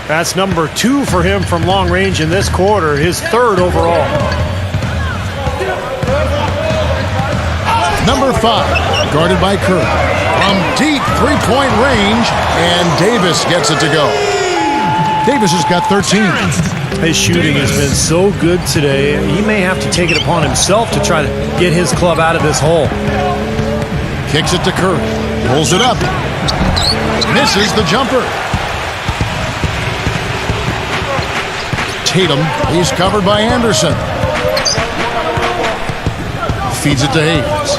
That's number 2 for him from long range in this quarter, his 3rd overall. Number 5, guarded by Curry. From deep three-point range, and Davis gets it to go. Davis has got 13. His shooting has been so good today, he may have to take it upon himself to try to get his club out of this hole. Kicks it to Curry. Pulls it up. Misses the jumper. Tatum, he's covered by Anderson. Feeds it to Hayes.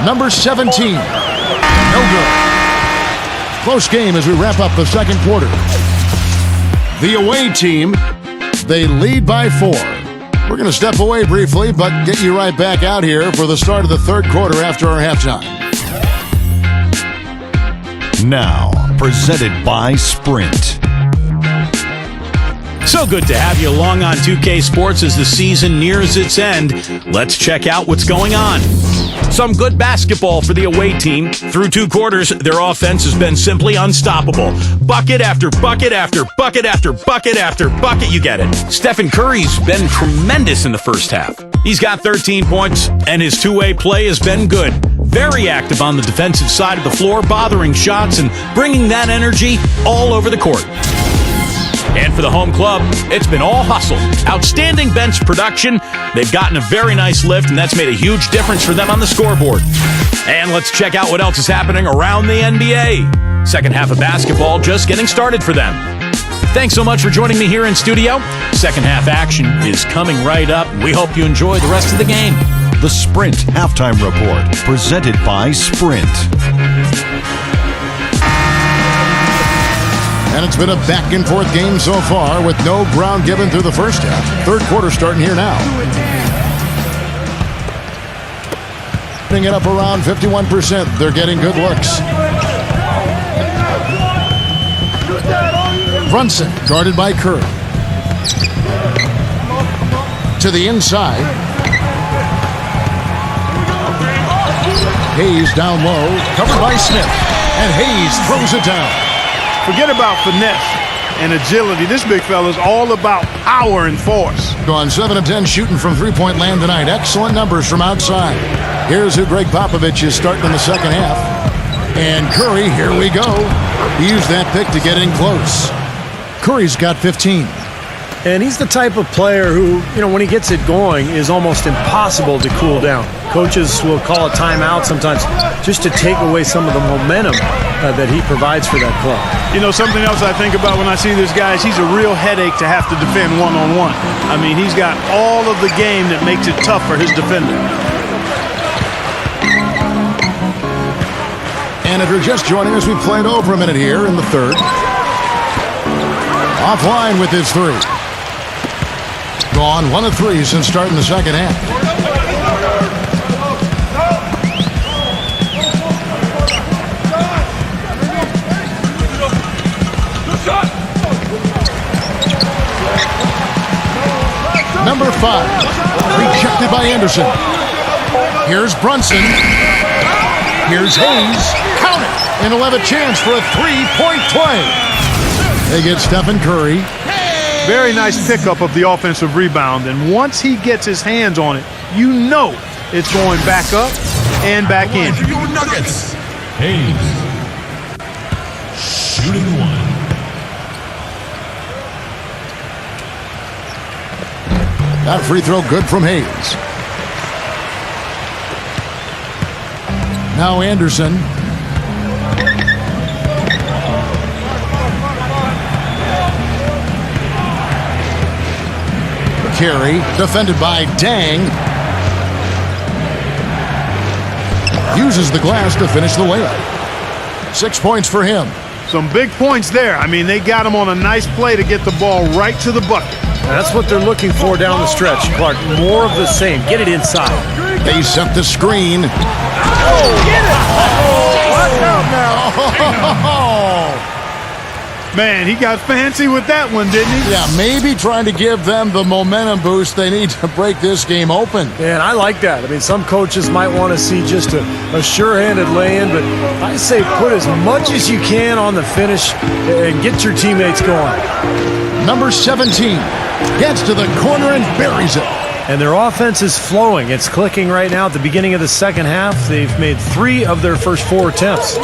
Number 17. No good. Close game as we wrap up the second quarter. The away team, they lead by 4. We're going to step away briefly, but get you right back out here for the start of the third quarter after our halftime. Now, presented by Sprint. So good to have you along on 2K Sports as the season nears its end. Let's check out what's going on. Some good basketball for the away team. Through 2 quarters, their offense has been simply unstoppable. Bucket after bucket after bucket after bucket after bucket, you get it. Stephen Curry's been tremendous in the first half. He's got 13 points, and his two-way play has been good. Very active on the defensive side of the floor, bothering shots and bringing that energy all over the court. And for the home club, it's been all hustle. Outstanding bench production. They've gotten a very nice lift, and that's made a huge difference for them on the scoreboard. And let's check out what else is happening around the NBA. Second half of basketball just getting started for them. Thanks so much for joining me here in studio. Second half action is coming right up. We hope you enjoy the rest of the game. The Sprint Halftime Report, presented by Sprint. And it's been a back-and-forth game so far with no ground given through the first half. Third quarter starting here now. Putting it up around 51%. They're getting good looks. Brunson, guarded by Curry. To the inside. Hayes down low, covered by Smith. And Hayes throws it down. Forget about finesse and agility. This big fella is all about power and force. Gone 7 of 10 shooting from three-point land tonight. Excellent numbers from outside. Here's who Greg Popovich is starting in the second half. And Curry, here we go. He used that pick to get in close. Curry's got 15. And he's the type of player who, when he gets it going, is almost impossible to cool down. Coaches will call a timeout sometimes just to take away some of the momentum that he provides for that club. Something else I think about when I see this guy is he's a real headache to have to defend one-on-one. I mean, he's got all of the game that makes it tough for his defender. And if you're just joining us, we played over a minute here in the third. Offline with his 3. Gone 1 of 3 since starting the second half. Number 5, rejected by Anderson. Here's Brunson. Here's Hayes. Count it. And he'll have a chance for a 3-point play. They get Stephen Curry. Very nice pickup of the offensive rebound. And once he gets his hands on it, it's going back up and back in. For your Nuggets, Hayes. Shooting 1. That free throw good from Hayes. Now Anderson. Carey, defended by Dang. Uses the glass to finish the layup. 6 points for him. Some big points there. I mean, they got him on a nice play to get the ball right to the bucket. That's what they're looking for down the stretch, Clark. More of the same. Get it inside. They set the screen. Get it! Watch out now. Man, he got fancy with that one, didn't he? Yeah, maybe trying to give them the momentum boost they need to break this game open. And I like that. I mean, some coaches might want to see just a sure-handed lay-in, but I say put as much as you can on the finish and get your teammates going. Number 17 gets to the corner and buries it. And their offense is flowing. It's clicking right now at the beginning of the second half. They've made 3 of their first 4 attempts.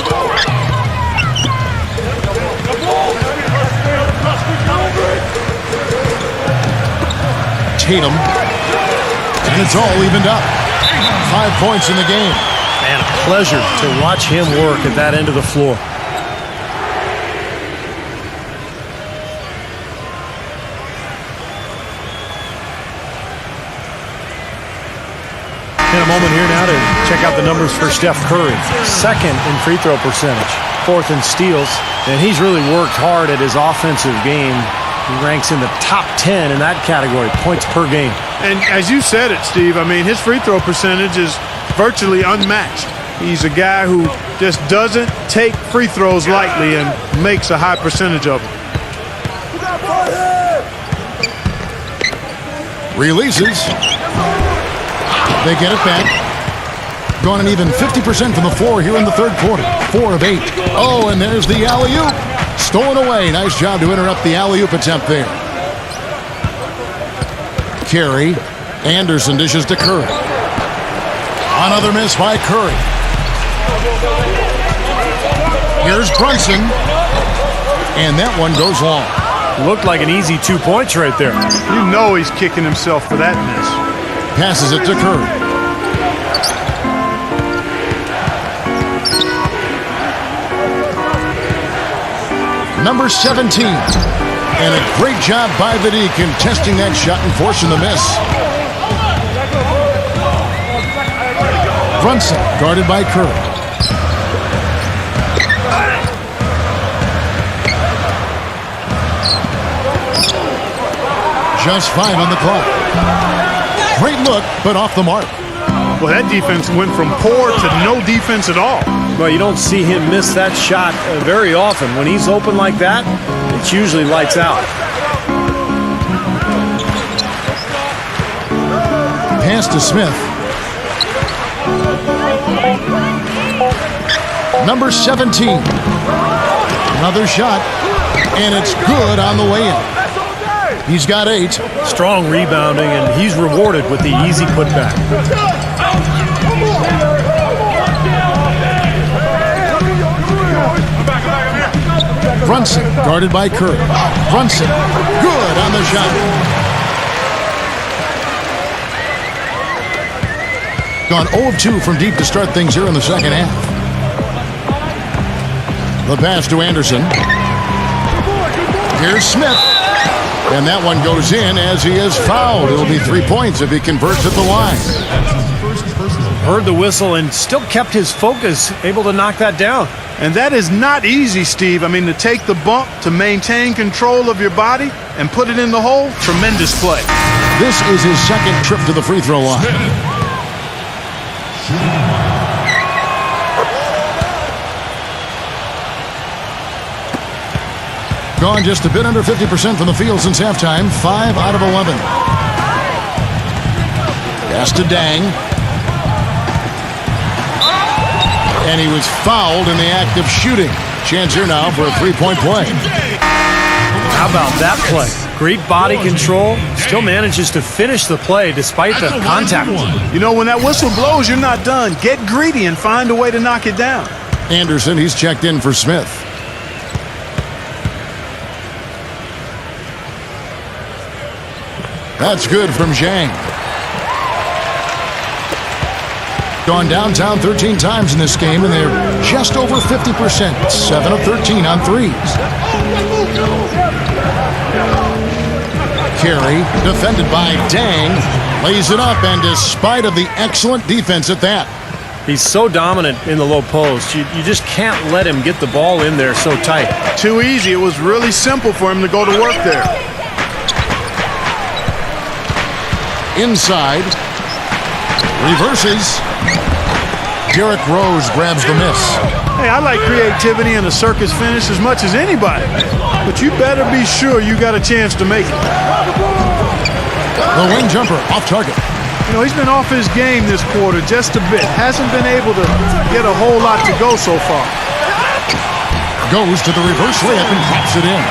Tatum, and it's all evened up. 5 points in the game. Man, a pleasure to watch him work at that end of the floor. In a moment here now to check out the numbers for Steph Curry. 2nd in free throw percentage, 4th in steals, and he's really worked hard at his offensive game. He ranks in the top 10 in that category, points per game. And as you said it, Steve, I mean, his free throw percentage is virtually unmatched. He's a guy who just doesn't take free throws lightly and makes a high percentage of them. Releases. They get it back. Gone an even 50% from the floor here in the third quarter. 4 of 8. Oh, and there's the alley-oop. Stolen away. Nice job to interrupt the alley-oop attempt there. Carey. Anderson dishes to Curry. Another miss by Curry. Here's Brunson. And that one goes long. Looked like an easy 2 points right there. You know he's kicking himself for that miss. Passes it to Curry. Number 17. And a great job by the D contesting that shot and forcing the miss. Brunson guarded by Curry. Just 5 on the clock. Great look, but off the mark. Well, that defense went from poor to no defense at all. Well, you don't see him miss that shot very often. When he's open like that, it's usually lights out. Pass to Smith. Number 17. Another shot, and it's good on the way in. He's got 8. Strong rebounding, and he's rewarded with the easy putback. Brunson guarded by Curry. Brunson, good on the shot. Gone 0 of 2 from deep to start things here in the second half. The pass to Anderson. Here's Smith. And that one goes in as he is fouled. It'll be 3 points if he converts at the line. Heard the whistle and still kept his focus, able to knock that down. And that is not easy, Steve. I mean, to take the bump, to maintain control of your body, and put it in the hole, tremendous play. This is his second trip to the free throw line. Gone just a bit under 50% from the field since halftime. 5 out of 11. Pass to Dang. And he was fouled in the act of shooting. Chance here now for a 3-point play. How about that play? Great body control. Still manages to finish the play despite the contact. You know, when that whistle blows, you're not done. Get greedy and find a way to knock it down. Anderson, he's checked in for Smith. That's good from Zhang. Gone downtown 13 times in this game, and they're just over 50%. 7 of 13 on threes. Carey, defended by Dang, lays it up, and despite of the excellent defense at that. He's so dominant in the low post. You just can't let him get the ball in there so tight. Too easy. It was really simple for him to go to work there. Inside. Reverses. Derrick Rose grabs the miss. Hey, I like creativity and a circus finish as much as anybody. But you better be sure you got a chance to make it. The wing jumper off target. You know, he's been off his game this quarter just a bit. Hasn't been able to get a whole lot to go so far. Goes to the reverse layup and drops it in.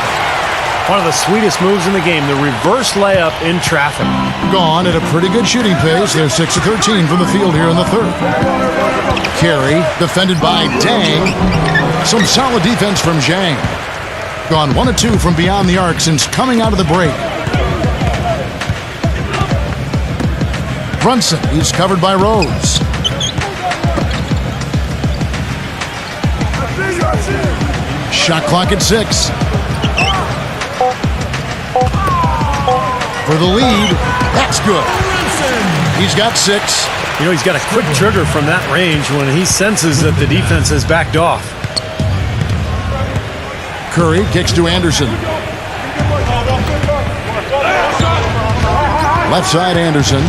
One of the sweetest moves in the game, the reverse layup in traffic. Gone at a pretty good shooting pace. They're 6 of 13 from the field here in the third. Carey, defended by Dang. Some solid defense from Zhang. Gone 1 of 2 from beyond the arc since coming out of the break. Brunson, he's covered by Rose. Shot clock at 6. For the lead, that's good. He's got 6. You know, he's got a quick trigger from that range when he senses that the defense has backed off. Curry kicks to Anderson. Left side, Anderson.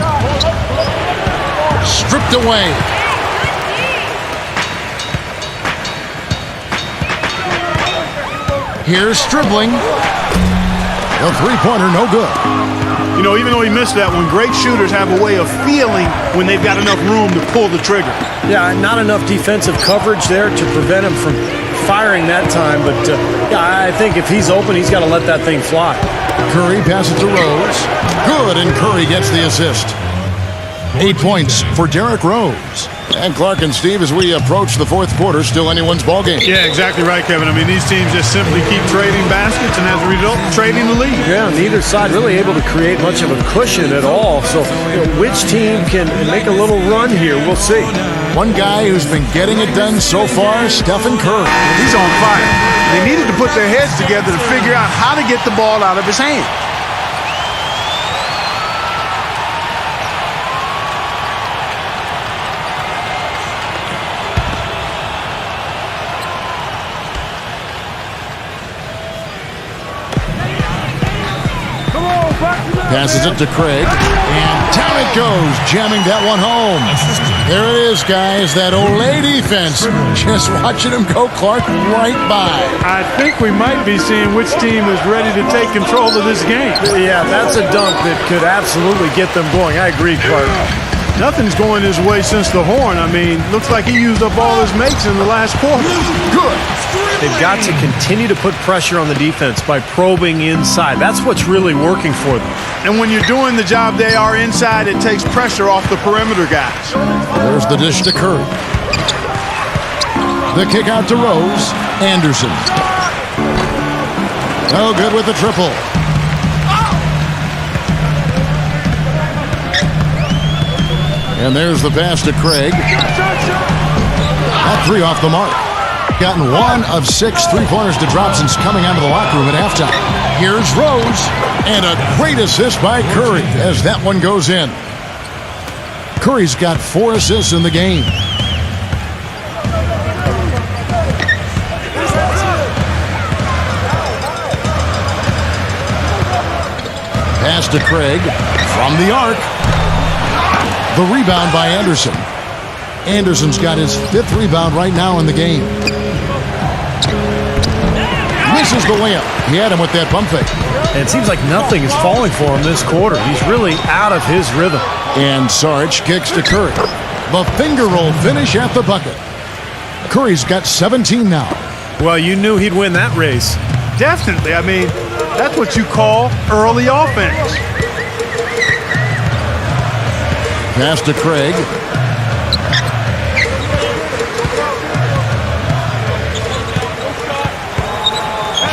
Stripped away. Here's Stribling. The three-pointer, no good. You know, even though he missed that one, great shooters have a way of feeling when they've got enough room to pull the trigger. Yeah, not enough defensive coverage there to prevent him from firing that time. But, yeah, I think if he's open, he's got to let that thing fly. Curry passes to Rose. Good, and Curry gets the assist. 8 points for Derrick Rose. And Clark and Steve, as we approach the fourth quarter, still anyone's ballgame. Yeah, exactly right, Kevin. I mean, these teams just simply keep trading baskets, and as a result, trading the lead. Yeah, neither side really able to create much of a cushion at all. So, you know, which team can make a little run here? We'll see. One guy who's been getting it done so far, Stephen Curry. He's on fire. They needed to put their heads together to figure out how to get the ball out of his hand. Passes it to Craig, and down it goes, jamming that one home. There it is, guys, that Olay defense. Just watching him go, Clark, right by. I think we might be seeing which team is ready to take control of this game. Yeah, that's a dunk that could absolutely get them going. I agree, Clark. Nothing's going his way since the horn. I mean, looks like he used up all his mates in the last quarter. Good. They've got to continue to put pressure on the defense by probing inside. That's what's really working for them. And when you're doing the job they are inside, it takes pressure off the perimeter guys. There's the dish to Curry. The kick out to Rose. Anderson. No good with the triple. And there's the pass to Craig. That 3 off the mark. Gotten 1 of 6 3-pointers to drop since coming out of the locker room at halftime. Here's Rose, and a great assist by Curry as that one goes in. Curry's got 4 assists in the game. Pass to Craig from the arc. The rebound by Anderson. Anderson's got his 5th rebound right now in the game. Misses the layup. He had him with that bump fake. And it seems like nothing is falling for him this quarter. He's really out of his rhythm. And Sarge kicks to Curry. The finger roll finish at the bucket. Curry's got 17 now. Well, you knew he'd win that race. Definitely. I mean, that's what you call early offense. Pass to Craig.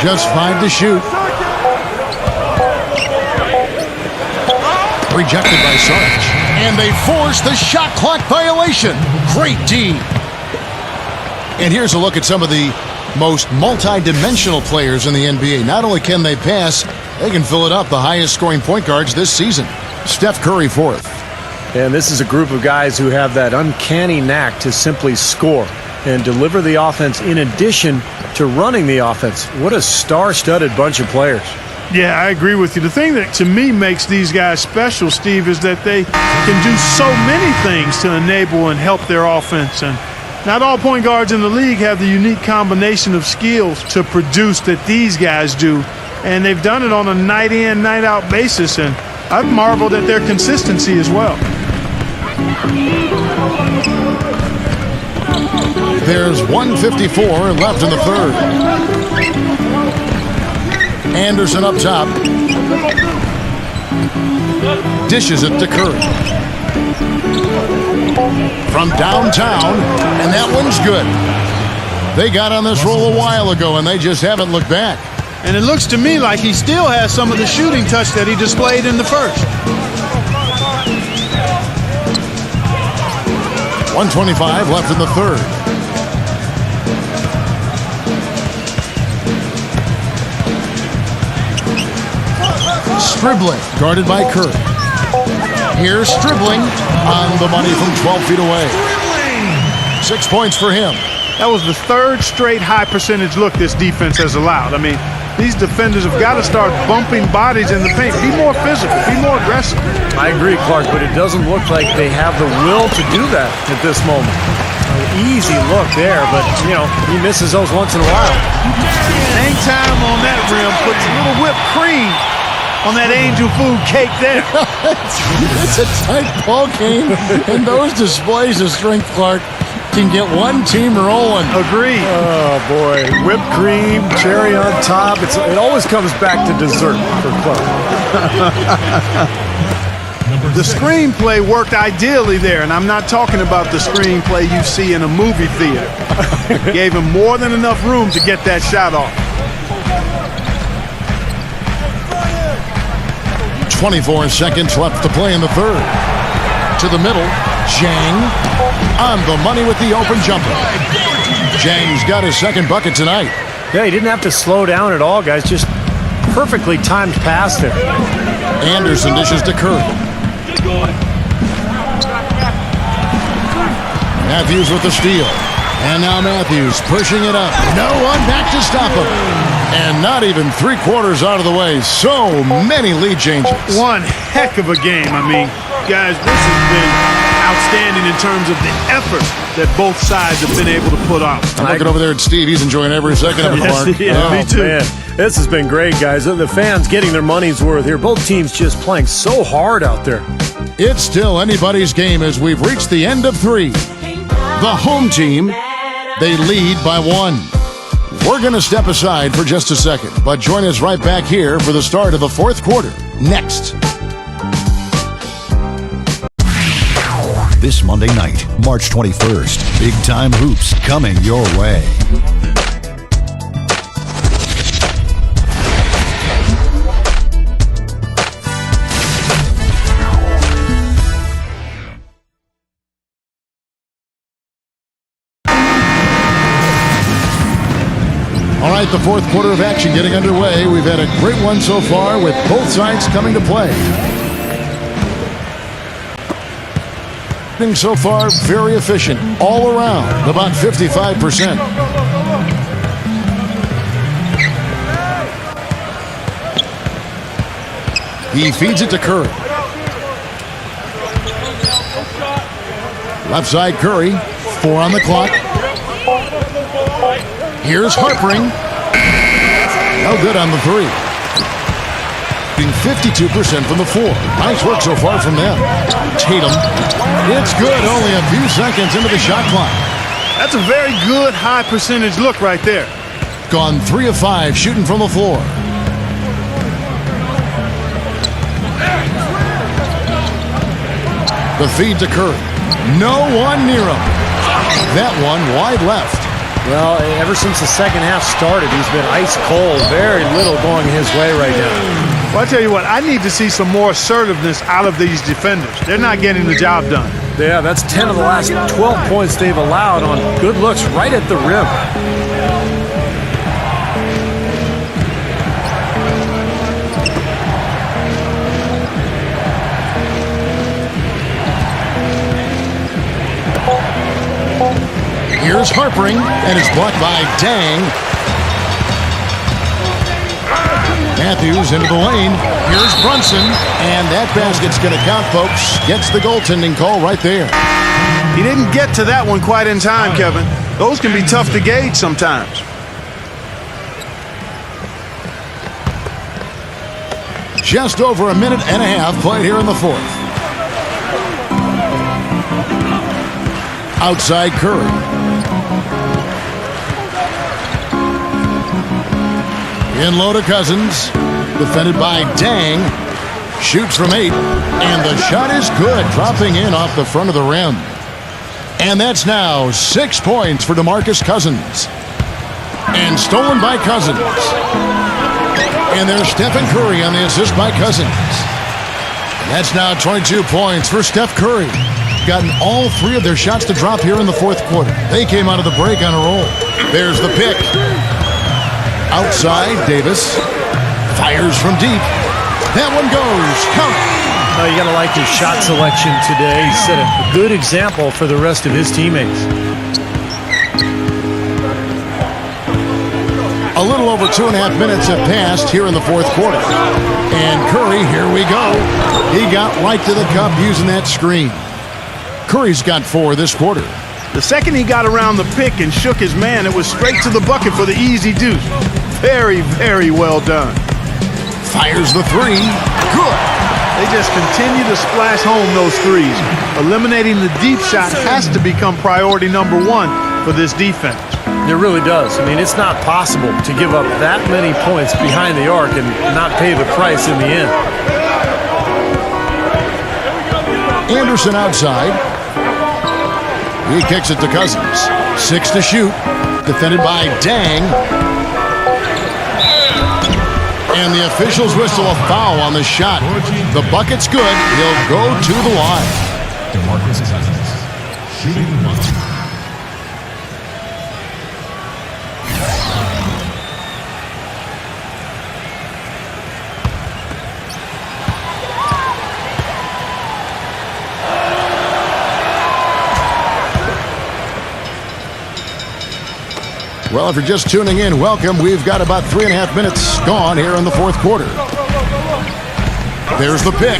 Just 5 to shoot. Rejected by Sarge. And they force the shot clock violation. Great D. And here's a look at some of the most multi-dimensional players in the NBA. Not only can they pass, They can fill it up, the highest scoring point guards this season. Steph Curry fourth. And this is a group of guys who have that uncanny knack to simply score and deliver the offense in addition to running the offense. What a star-studded bunch of players. Yeah, I agree with you. The thing that, to me, makes these guys special, Steve, is that they can do so many things to enable and help their offense. And not all point guards in the league have the unique combination of skills to produce that these guys do. And they've done it on a night-in, night-out basis. And I've marveled at their consistency as well. There's 1:54 left in the third. Anderson up top. Dishes it to Curry. From downtown, and that one's good. They got on this roll a while ago, and they just haven't looked back. And it looks to me like he still has some of the shooting touch that he displayed in the first. 1:25 left in the third. Stribbling, guarded by Curry. Here's Stribbling on the money from 12 feet away. 6 points for him. That was the third straight high percentage look this defense has allowed. I mean, these defenders have got to start bumping bodies in the paint. Be more physical, be more aggressive. I agree, Clark, but it doesn't look like they have the will to do that at this moment. Easy look there, but, you know, he misses those once in a while. Hang time on that rim, puts a little whipped cream on that angel food cake there. It's a tight ball game, and those displays of strength, Clark, can get one team rolling. Agreed. Oh, boy. Whipped cream, cherry on top. It always comes back to dessert for Clark. The screenplay worked ideally there, and I'm not talking about the screenplay you see in a movie theater. Gave him more than enough room to get that shot off. 24 seconds left to play in the third. To the middle, Zhang on the money with the open jumper. Zhang's got his second bucket tonight. Yeah, he didn't have to slow down at all, guys. Just perfectly timed pass there. Anderson dishes to Curry. Matthews with the steal. And now Matthews pushing it up. No one back to stop him. And not even 3/4 out of the way. So many lead changes. One heck of a game. I mean, guys, this has been outstanding in terms of the effort that both sides have been able to put out. I'm looking over there at Steve. He's enjoying every second of it, Clark. Yeah, me too. Man, this has been great, guys. The fans getting their money's worth here. Both teams just playing so hard out there. It's still anybody's game as we've reached the end of 3. The home team, they lead by 1. We're going to step aside for just a second, but join us right back here for the start of the 4th quarter. Next. This Monday night, March 21st, Big Time Hoops coming your way. All right, the 4th quarter of action getting underway. We've had a great one so far with both sides coming to play. So far, very efficient all around, about 55%. He feeds it to Curry. Left side Curry, 4 on the clock. Here's Harpering. No good on the 3. Being 52% from the 4. Nice work so far from them. Tatum. It's good, only a few seconds into the shot clock. That's a very good high percentage look right there. Gone 3 of 5 shooting from the floor. The feed to Curry. No one near him. That one wide left. Well, ever since the second half started, he's been ice cold. Very little going his way right now. Well, I tell you what, I need to see some more assertiveness out of these defenders. They're not getting the job done. Yeah, that's 10 of the last 12 points they've allowed on good looks right at the rim. Here's Harpering, and it's blocked by Dang. Matthews into the lane. Here's Brunson, and that basket's going to count, folks. Gets the goaltending call right there. He didn't get to that one quite in time, Kevin. Those can be tough to gauge sometimes. Just over a minute and a half played here in the fourth. Outside Curry. In low to Cousins. Defended by Dang. Shoots from 8. And the shot is good. Dropping in off the front of the rim. And that's now 6 points for DeMarcus Cousins. And stolen by Cousins. And there's Stephen Curry on the assist by Cousins. And that's now 22 points for Steph Curry. Gotten all 3 of their shots to drop here in the fourth quarter. They came out of the break on a roll. There's the pick. Outside, Davis. Fires from deep. That one goes. Count. Oh, you got to like his shot selection today. He set a good example for the rest of his teammates. A little over 2.5 minutes have passed here in the fourth quarter. And Curry, here we go. He got right to the cup using that screen. Curry's got 4 this quarter. The second he got around the pick and shook his man, it was straight to the bucket for the easy deuce. Very, very well done. Fires the 3. Good. They just continue to splash home those threes. Eliminating the deep shot has to become priority number 1 for this defense. It really does. I mean, it's not possible to give up that many points behind the arc and not pay the price in the end. Anderson outside. He kicks it to Cousins. 6 to shoot. Defended by Dang. And the officials whistle a foul on the shot. The bucket's good. He'll go to the line. DeMarcus Cousins, shooting 1. Well, if you're just tuning in, welcome. We've got about 3.5 minutes gone here in the fourth quarter. There's the pick.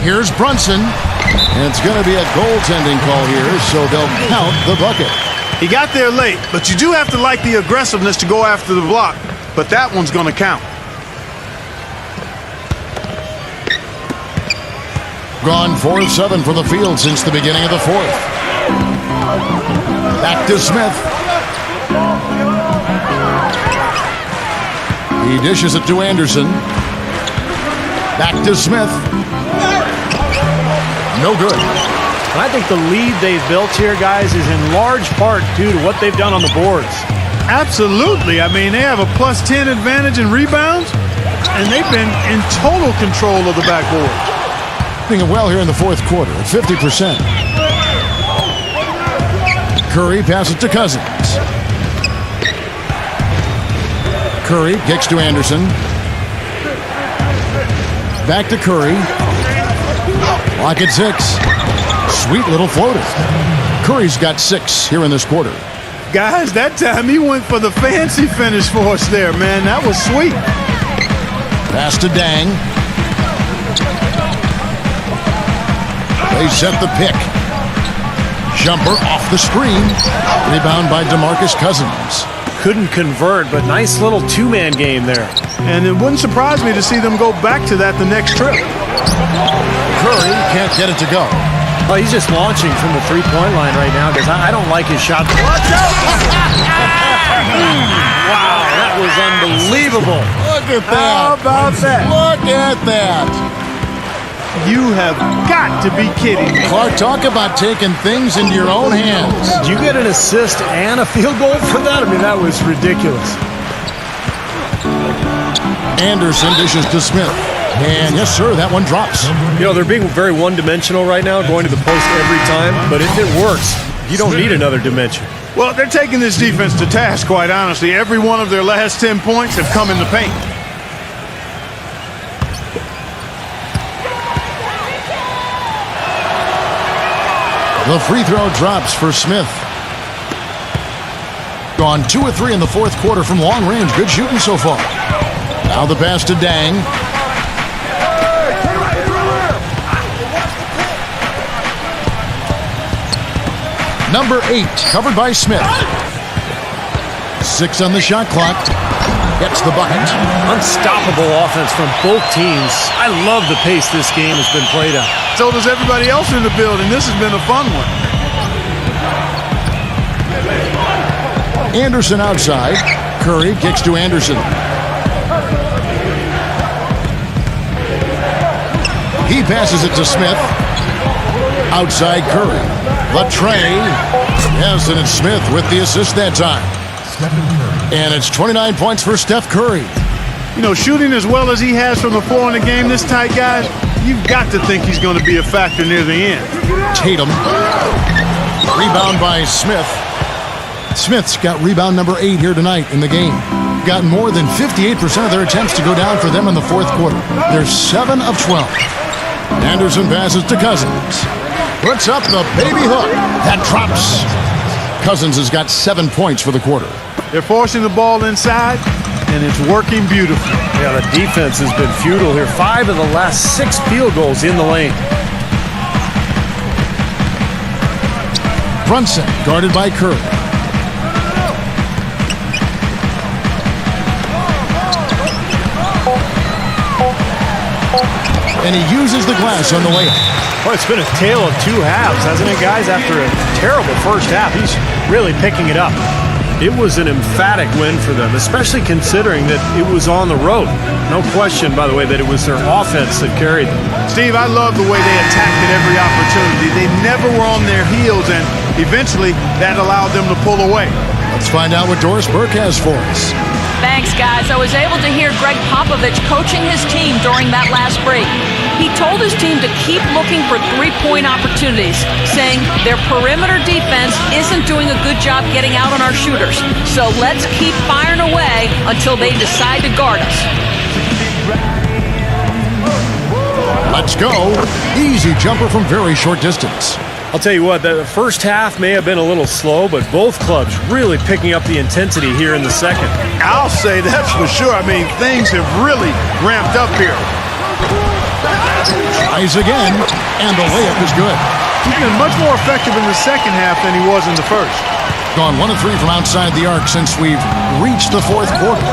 Here's Brunson. And it's going to be a goaltending call here, so they'll count the bucket. He got there late, but you do have to like the aggressiveness to go after the block. But that one's going to count. Gone 4 of 7 for the field since the beginning of the fourth. Back to Smith. He dishes it to Anderson. Back to Smith. No good. And I think the lead they've built here, guys, is in large part due to what they've done on the boards. Absolutely. I mean, they have a +10 advantage in rebounds, and they've been in total control of the backboard. Doing well here in the fourth quarter at 50%. Curry passes to Cousins. Curry kicks to Anderson. Back to Curry. Lock at 6. Sweet little floater. Curry's got 6 here in this quarter. Guys, that time he went for the fancy finish for us there, man. That was sweet. Pass to Dang. They set the pick. Jumper off the screen. Rebound by DeMarcus Cousins. Couldn't convert, but nice little two-man game there. And it wouldn't surprise me to see them go back to that the next trip. Curry can't get it to go. Well, he's just launching from the three-point line right now because I don't like his shot. Watch out! Wow, that was unbelievable. Look at that. How about that? Look at that. You have got to be kidding me. Clark, talk about taking things into your own hands. Did you get an assist and a field goal for that? I mean, that was ridiculous. Anderson dishes to Smith. And yes, sir, that one drops. You know, they're being very one-dimensional right now, going to the post every time. But if it works, you don't need another dimension. Well, they're taking this defense to task, quite honestly. Every one of their last 10 points have come in the paint. The free throw drops for Smith. Gone 2 of 3 in the fourth quarter from long range. Good shooting so far. Now the pass to Dang. Number 8, covered by Smith. 6 on the shot clock. Gets the bucket. Unstoppable offense from both teams. I love the pace this game has been played at. So does everybody else in the building. This has been a fun one. Anderson outside. Curry kicks to Anderson. He passes it to Smith. Outside Curry. The tray. Yes, and it's Smith with the assist that time. And it's 29 points for Steph Curry. You know, shooting as well as he has from the floor in the game, this tight guy, you've got to think he's going to be a factor near the end. Tatum. Rebound by Smith. Smith's got rebound number 8 here tonight in the game. Got more than 58% of their attempts to go down for them in the fourth quarter. They're 7 of 12. Anderson passes to Cousins. Puts up the baby hook. That drops. Cousins has got 7 points for the quarter. They're forcing the ball inside, and it's working beautifully. Yeah, the defense has been futile here. 5 of the last 6 field goals in the lane. Brunson guarded by Curry. And he uses the glass on the layup. Well, it's been a tale of two halves, hasn't it, guys? After a terrible first half, he's really picking it up. It was an emphatic win for them, especially considering that it was on the road. No question, by the way, that it was their offense that carried them. Steve, I love the way they attacked at every opportunity. They never were on their heels, and eventually that allowed them to pull away. Let's find out what Doris Burke has for us. Thanks, guys. I was able to hear Greg Popovich coaching his team during that last break. He told his team to keep looking for three-point opportunities, saying their perimeter defense isn't doing a good job getting out on our shooters. So let's keep firing away until they decide to guard us. Let's go. Easy jumper from very short distance. I'll tell you what, the first half may have been a little slow, but both clubs really picking up the intensity here in the second. I'll say that's for sure. I mean, things have really ramped up here. Tries again, and the layup is good. He's been much more effective in the second half than he was in the first. Gone 1 of 3 from outside the arc since we've reached the fourth quarter.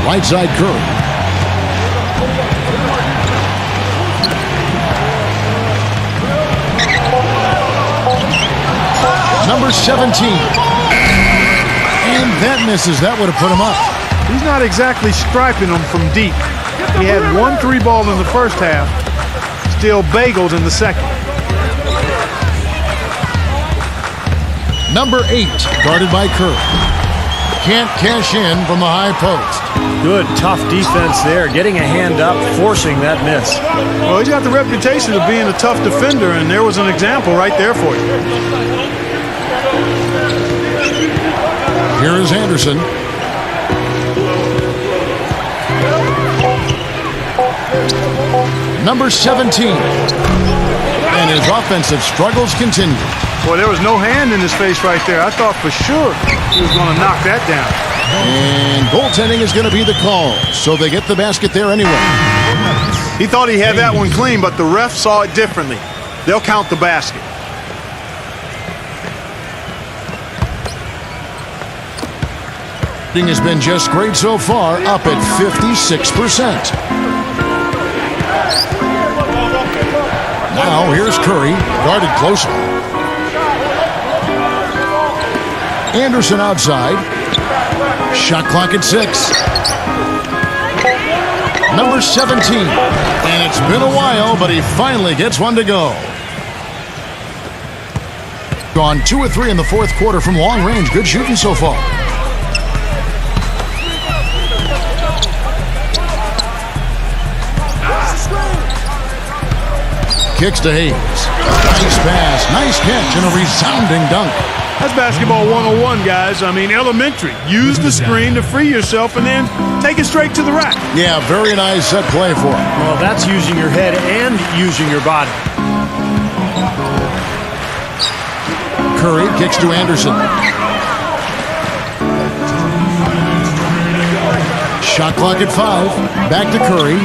Right side Curry. Number 17. And that misses. That would have put him up. He's not exactly striping them from deep. He had 1 3-ball in the first half, still bageled in the second. Number 8, guarded by Curry. Can't cash in from the high post. Good, tough defense there, getting a hand up, forcing that miss. Well, he's got the reputation of being a tough defender, and there was an example right there for you. Here is Anderson. Number 17. And his offensive struggles continue. Boy, there was no hand in his face right there. I thought for sure he was going to knock that down. And goaltending is going to be the call, so they get the basket there anyway. He thought he had that one clean, but the ref saw it differently. They'll count the basket. Has been just great so far, up at 56%. Now here's Curry, guarded closer. Anderson outside. Shot clock at 6. Number 17. And it's been a while, but he finally gets one to go. Gone 2 of 3 in the fourth quarter from long range. Good shooting so far. Kicks to Hayes. Nice pass, nice catch, and a resounding dunk. That's basketball 101, guys. I mean, elementary. Use the screen to free yourself and then take it straight to the rack. Yeah, very nice set play for him. Well, that's using your head and using your body. Curry kicks to Anderson. Shot clock at 5. Back to Curry.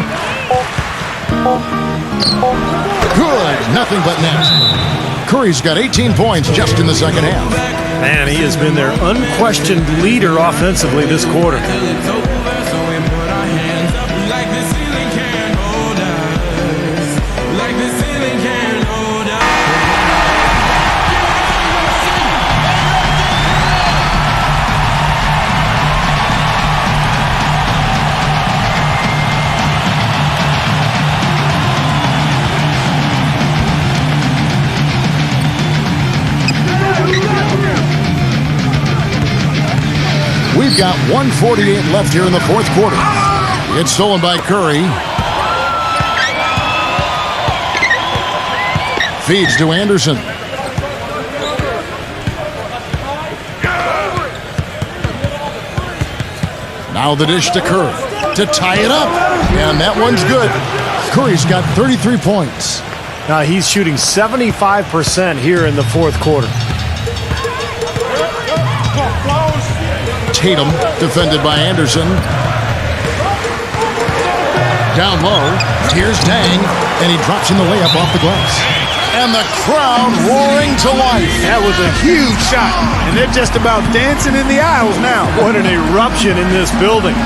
Good. Nothing but net. Curry's got 18 points just in the second half. Man, he has been their unquestioned leader offensively this quarter. We've got 1:48 left here in the fourth quarter. It's stolen by Curry. Feeds to Anderson. Now the dish to Curry to tie it up. And that one's good. Curry's got 33 points. Now he's shooting 75% here in the fourth quarter. Tatum, defended by Anderson. Down low, here's Dang, and he drops in the layup off the glass. And the crowd roaring to life. That was a huge shot, and they're just about dancing in the aisles now. What an eruption in this building.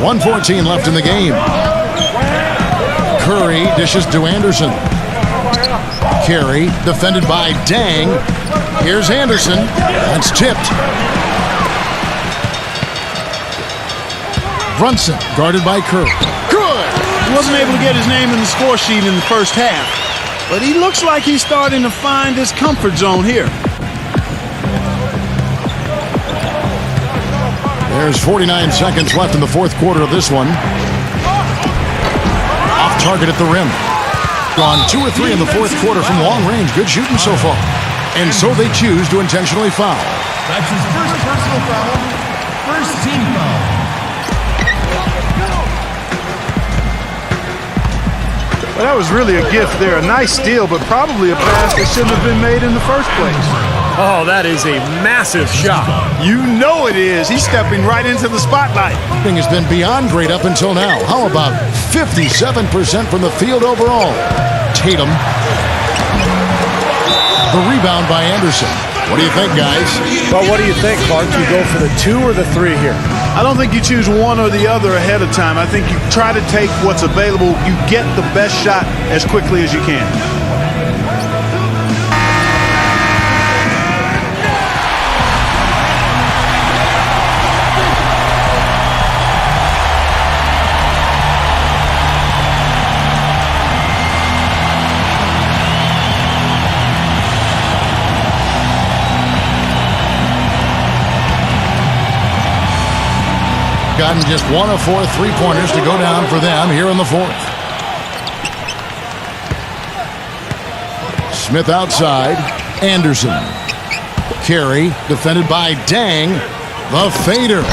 .114 left in the game. Curry dishes to Anderson. Carey defended by Dang. Here's Anderson. That's tipped. Brunson guarded by Curry. Good! He wasn't able to get his name in the score sheet in the first half, but he looks like he's starting to find his comfort zone here. There's 49 seconds left in the fourth quarter of this one. Off target at the rim. Gone 2 or 3 in the fourth quarter from long range. Good shooting so far. And so they choose to intentionally foul. That's his first personal foul. First team foul. Well, that was really a gift there. A nice steal, but probably a pass that shouldn't have been made in the first place. Oh, that is a massive shot. You know it is. He's stepping right into the spotlight. Thing has been beyond great up until now. How about 57% from the field overall? Tatum. The rebound by Anderson. What do you think, guys? Well, what do you think, Clark? You go for the 2 or the 3 here? I don't think you choose one or the other ahead of time. I think you try to take what's available. You get the best shot as quickly as you can. Gotten just 1 of 4 3-pointers to go down for them here in the fourth. Smith outside. Anderson. Carey defended by Dang. The fader.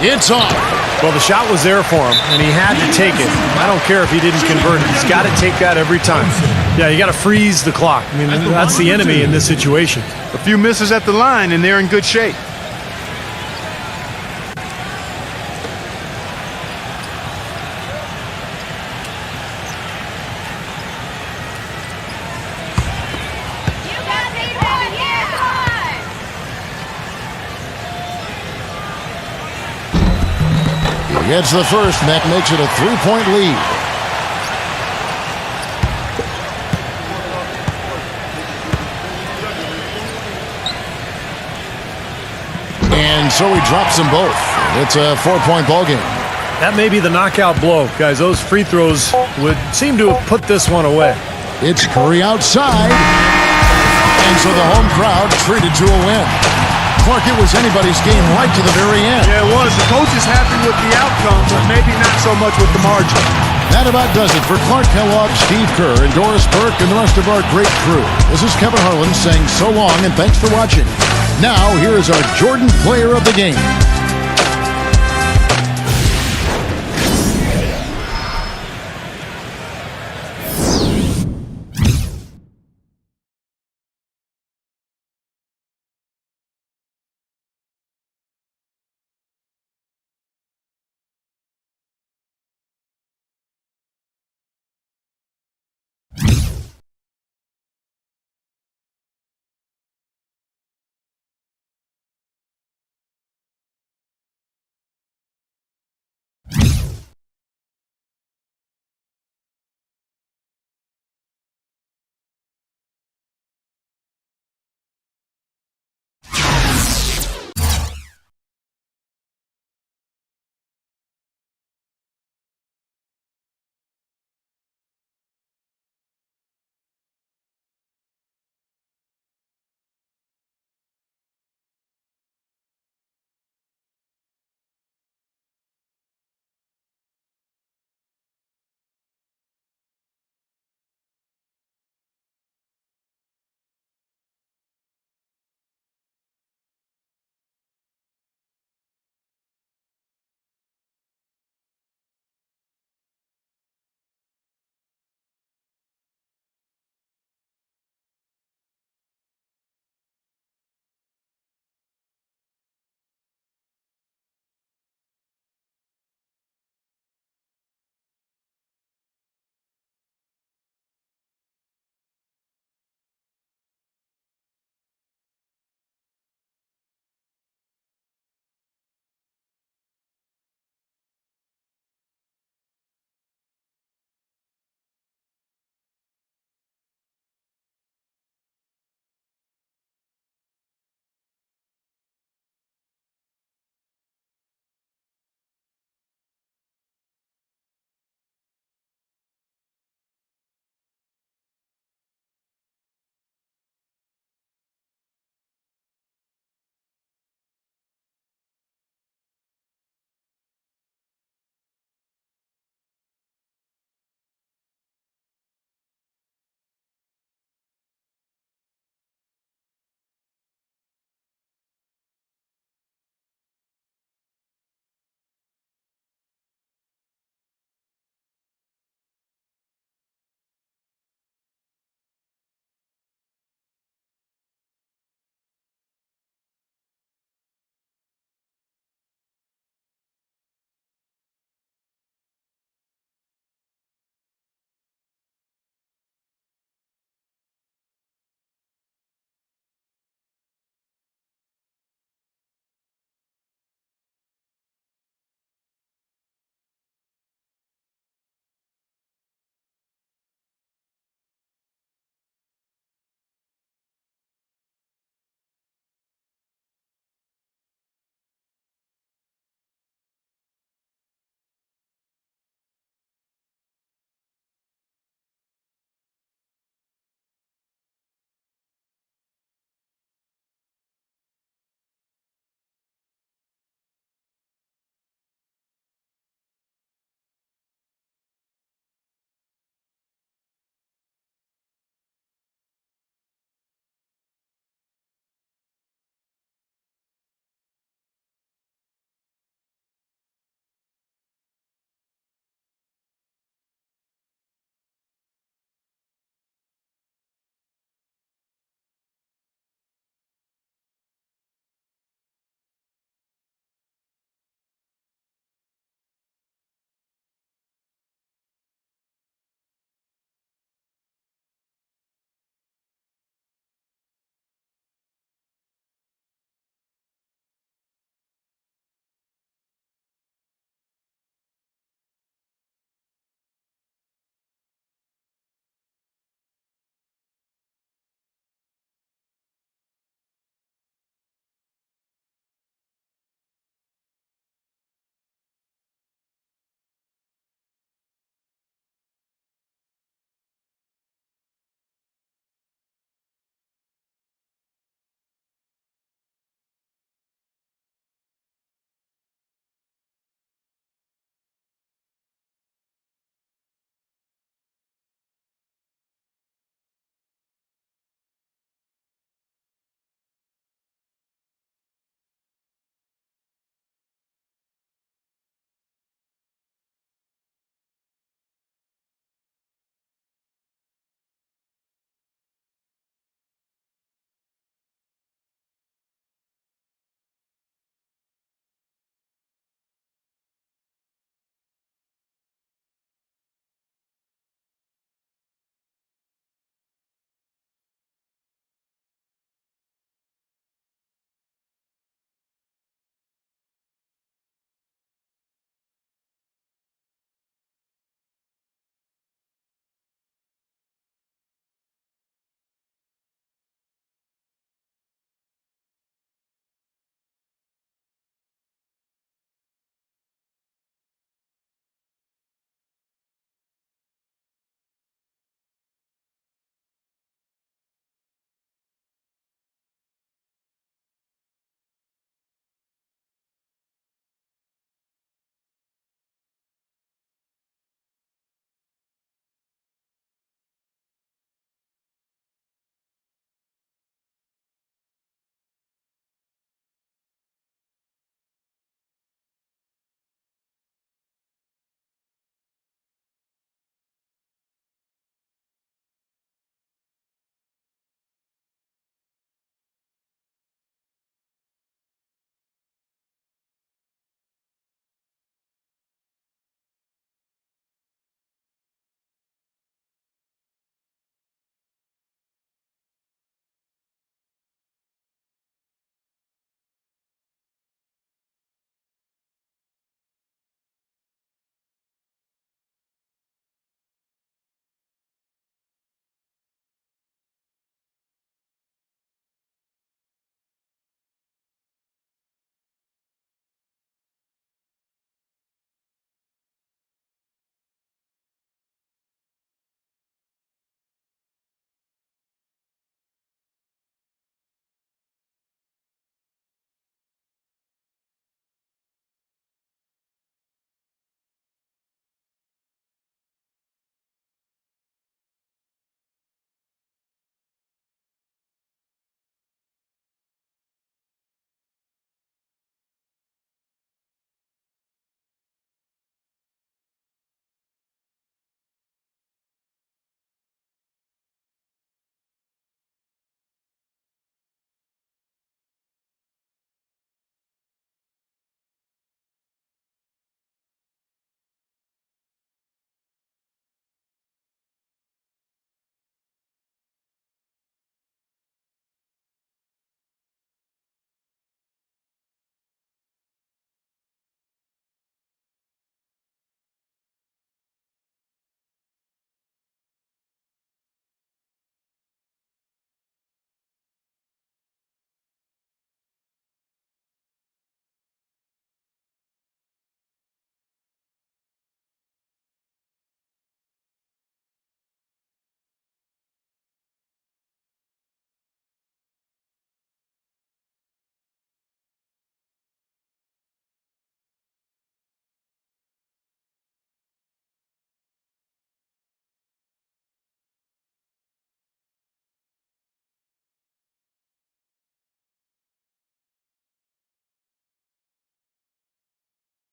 It's off. Well, the shot was there for him, and he had to take it. I don't care if he didn't convert it. He's got to take that every time. Yeah, you got to freeze the clock. I mean, that's the enemy in this situation. A few misses at the line, and they're in good shape. Gets the first, and that makes it a 3-point lead. And so he drops them both. It's a 4-point ball game. That may be the knockout blow. Guys, those free throws would seem to have put this one away. It's Curry outside. And so the home crowd treated to a win. Clark, it was anybody's game right to the very end. Yeah, it was. The coach is happy with the outcome, but maybe not so much with the margin. That about does it for Clark Kellogg, Steve Kerr, and Doris Burke, and the rest of our great crew. This is Kevin Harlan saying so long and thanks for watching. Now, here is our Jordan Player of the Game.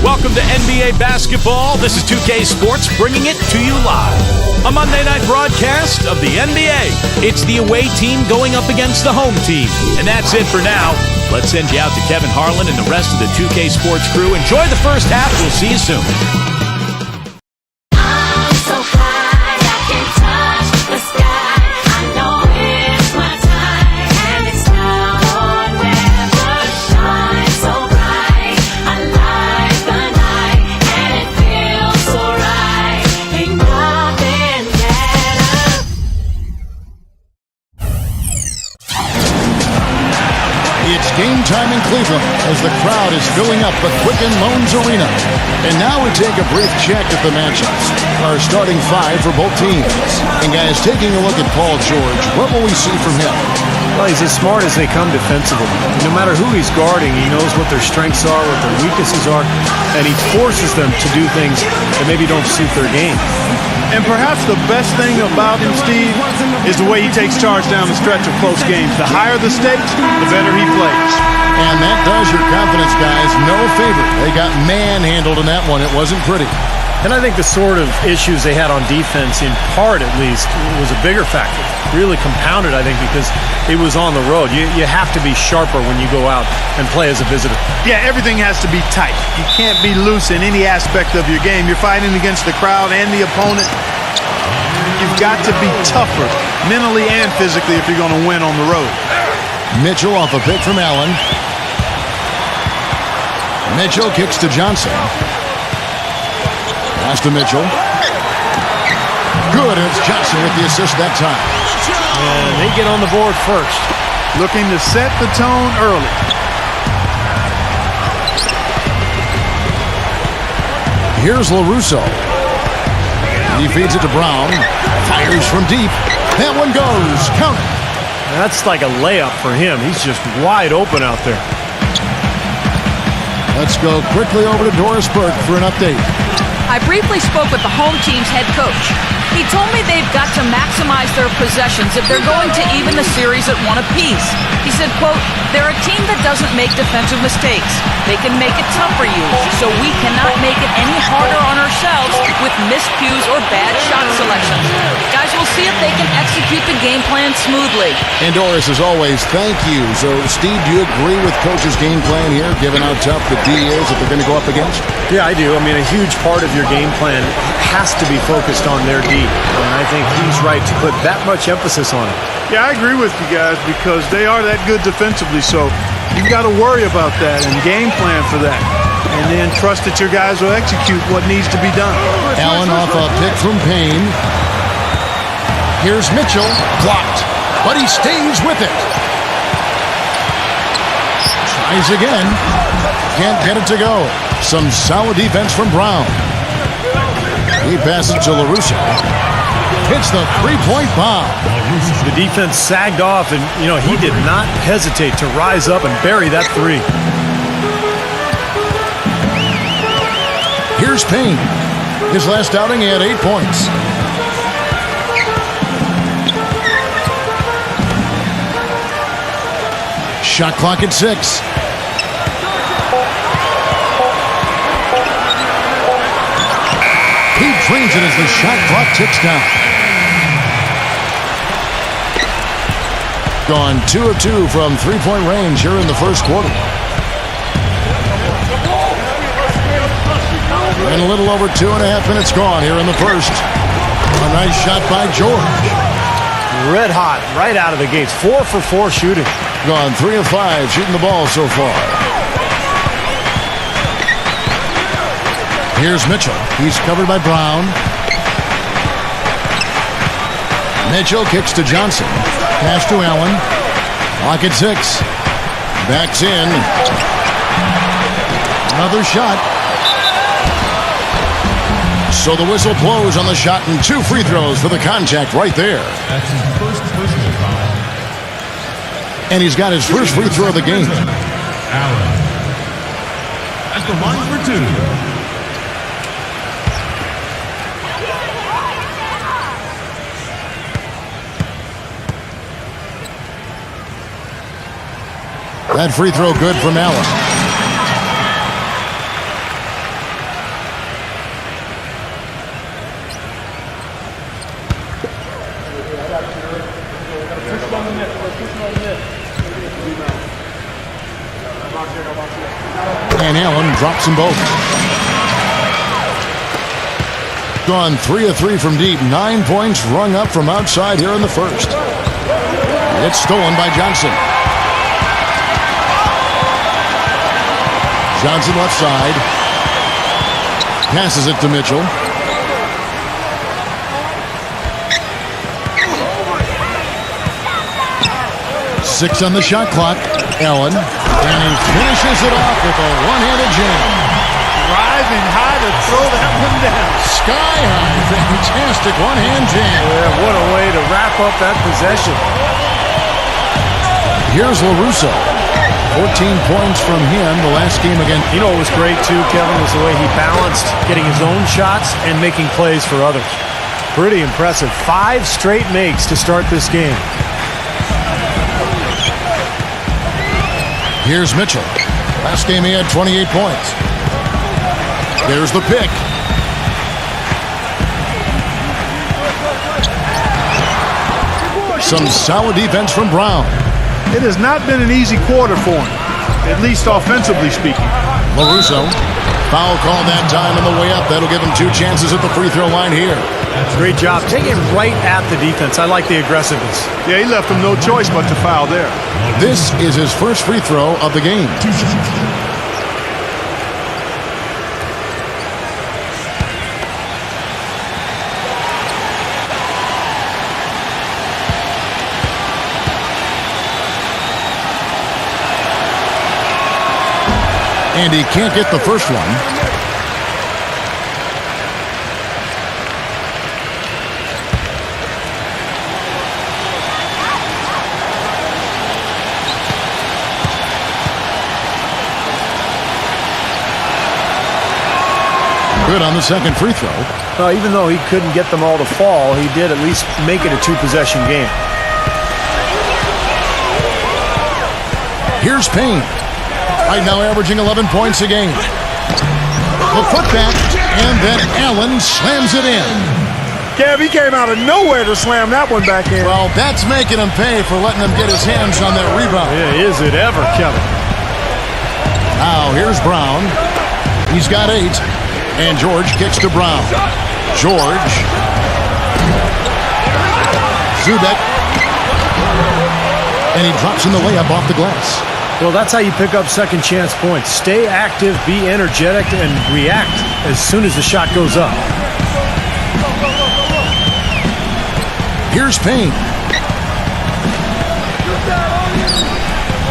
Welcome to NBA basketball. This is 2K Sports bringing it to you live. A Monday night broadcast of the NBA. It's the away team going up against the home team. And that's it for now. Let's send you out to Kevin Harlan and the rest of the 2K Sports crew. Enjoy the first half. We'll see you soon. Game time in Cleveland as the crowd is filling up the Quicken Loans Arena. And now we take a brief check at the matchups. Our starting five for both teams. And guys, taking a look at Paul George, what will we see from him? Well, he's as smart as they come defensively. No matter who he's guarding, he knows what their strengths are, what their weaknesses are, and he forces them to do things that maybe don't suit their game. And perhaps the best thing about him, Steve, is the way he takes charge down the stretch of close games. The higher the stakes, the better he plays. And that does your confidence, guys, no favor. They got manhandled in that one. It wasn't pretty. And I think the sort of issues they had on defense, in part at least, was a bigger factor. Really compounded, I think, because it was on the road. You have to be sharper when you go out and play as a visitor. Yeah, everything has to be tight. You can't be loose in any aspect of your game. You're fighting against the crowd and the opponent. You've got to be tougher mentally and physically if you're going to win on the road. Mitchell off a pick from Allen. Mitchell kicks to Johnson. Pass to Mitchell. Good, and it's Johnson with the assist that time. And they get on the board first. Looking to set the tone early. Here's LaRusso. He feeds it to Brown. Fires from deep. That one goes. Count it. That's like a layup for him. He's just wide open out there. Let's go quickly over to Doris Burke for an update. I briefly spoke with the home team's head coach. He told me they've got to maximize their possessions if they're going to even the series at one apiece. He said, quote, they're a team that doesn't make defensive mistakes. They can make it tough for you, so we cannot make it any harder on ourselves with miscues or bad shot selections. Guys, we'll see if they can execute the game plan smoothly. And Doris, as always, thank you. So, Steve, do you agree with Coach's game plan here, given how tough the D is that they're going to go up against? Yeah, I do. I mean, a huge part of your game plan has to be focused on their D. And I think he's right to put that much emphasis on it. Yeah, I agree with you guys because they are that good defensively. So you've got to worry about that and game plan for that. And then trust that your guys will execute what needs to be done. Allen off a pick from Payne. Here's Mitchell. Blocked. But he stays with it. Tries again. Can't get it to go. Some solid defense from Brown. He passes to LaRusso. Hits the three-point bomb. The defense sagged off, and, he did not hesitate to rise up and bury that three. Here's Payne. His last outing, he had 8 points. Shot clock at 6. He drains it as the shot clock ticks down. Gone 2 of 2 from three-point range here in the first quarter. And a little over 2.5 minutes gone here in the first. A nice shot by George. Red hot right out of the gates. 4 for 4 shooting. Gone 3 of 5 shooting the ball so far. Here's Mitchell. He's covered by Brown. Mitchell kicks to Johnson. Pass to Allen. Clock at 6. Backs in. Another shot. So the whistle blows on the shot and 2 free throws for the contact right there. That's his first personal foul. And he's got his first free throw of the game. Allen. At the line for 2. That free throw good from Allen. And Allen drops them both. Gone 3 of 3 from deep. 9 points rung up from outside here in the first. It's stolen by Johnson. Johnson left side. Passes it to Mitchell. Six on the shot clock. Allen. And he finishes it off with a one-handed jam. Driving high to throw that one down. Sky high. Fantastic one-hand jam. Yeah, what a way to wrap up that possession. Here's LaRusso. 14 points from him the last game again. You know what was great too, Kevin, was the way he balanced getting his own shots and making plays for others. Pretty impressive. 5 straight makes to start this game. Here's Mitchell. Last game he had 28 points. There's the pick. Some solid defense from Brown. It has not been an easy quarter for him, at least offensively speaking. LaRusso. Foul call that time on the way up. That'll give him 2 chances at the free throw line here. Great job. Taking it right at the defense. I like the aggressiveness. Yeah, he left him no choice but to foul there. This is his first free throw of the game. And he can't get the first one. Good on the second free throw. Well, even though he couldn't get them all to fall, he did at least make it a 2-possession game. Here's Payne. Right now averaging 11 points a game. The putback, and then Allen slams it in. Gav, he came out of nowhere to slam that one back in. Well, that's making him pay for letting him get his hands on that rebound. Yeah, is it ever, Kevin? Now here's Brown. He's got 8. And George kicks to Brown. George. Zubek. And he drops in the layup off the glass. Well, that's how you pick up second chance points. Stay active, be energetic, and react as soon as the shot goes up. Here's Payne.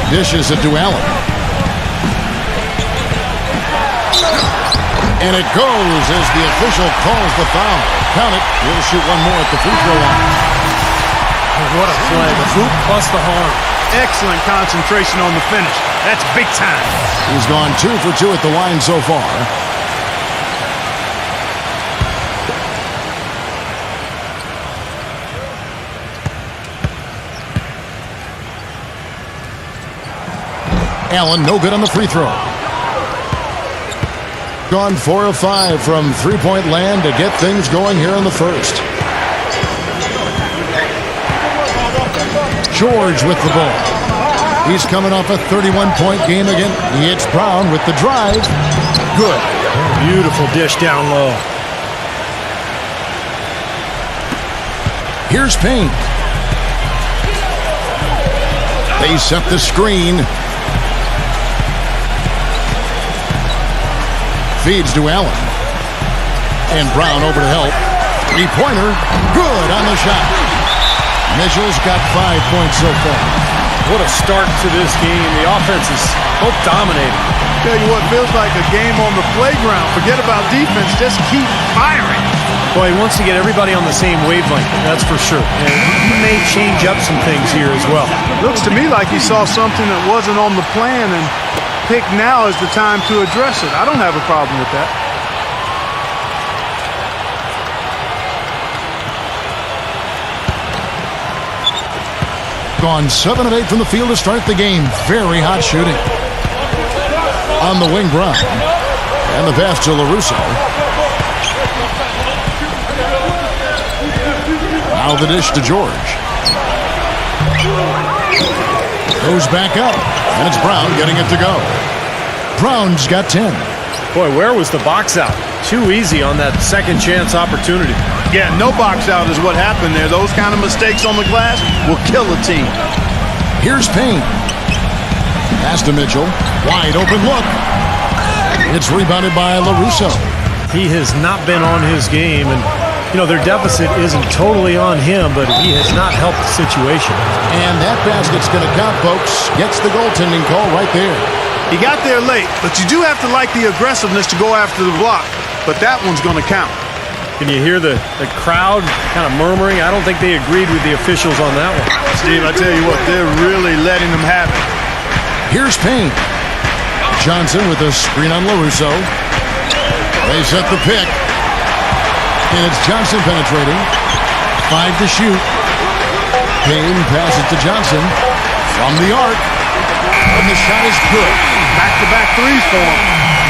Dishes it to Allen. And it goes as the official calls the foul. Count it. He'll shoot one more at the free throw line. What a play. The hoop plus the horn. Excellent concentration on the finish. That's big time. He's gone 2 for 2 at the line so far. Allen, no good on the free throw. Gone 4 of 5 from three-point land to get things going here in the first. George with the ball. He's coming off a 31-point game again. He hits Brown with the drive. Good. Beautiful dish down low. Here's Payne. They set the screen. Feeds to Allen. And Brown over to help. Three-pointer. Good on the shot. Mitchell's got 5 points so far. What a start to this game. The offense is both dominating. Tell you what, feels like a game on the playground. Forget about defense. Just keep firing. Boy, he wants to get everybody on the same wavelength. That's for sure. And he may change up some things here as well. Looks to me like he saw something that wasn't on the plan and picked now is the time to address it. I don't have a problem with that. Gone 7 of 8 from the field to start the game. Very hot shooting. On the wing, Brown. And the pass to LaRusso. Now the dish to George. Goes back up, and it's Brown getting it to go. Brown's got 10. Boy, where was the box out? Too easy on that second chance opportunity. Yeah, no box out is what happened there. Those kind of mistakes on the glass will kill a team. Here's Payne. Pass to Mitchell. Wide open look. It's rebounded by LaRusso. He has not been on his game, and their deficit isn't totally on him, but he has not helped the situation. And that basket's going to count, folks. Gets the goaltending call right there. He got there late, but you do have to like the aggressiveness to go after the block. But that one's going to count. Can you hear the crowd kind of murmuring? I don't think they agreed with the officials on that one. Steve, I tell you what, they're really letting them have it. Here's Payne. Johnson with a screen on LaRusso. They set the pick. And it's Johnson penetrating. 5 to shoot. Payne passes to Johnson from the arc. And the shot is good. Back-to-back threes for him.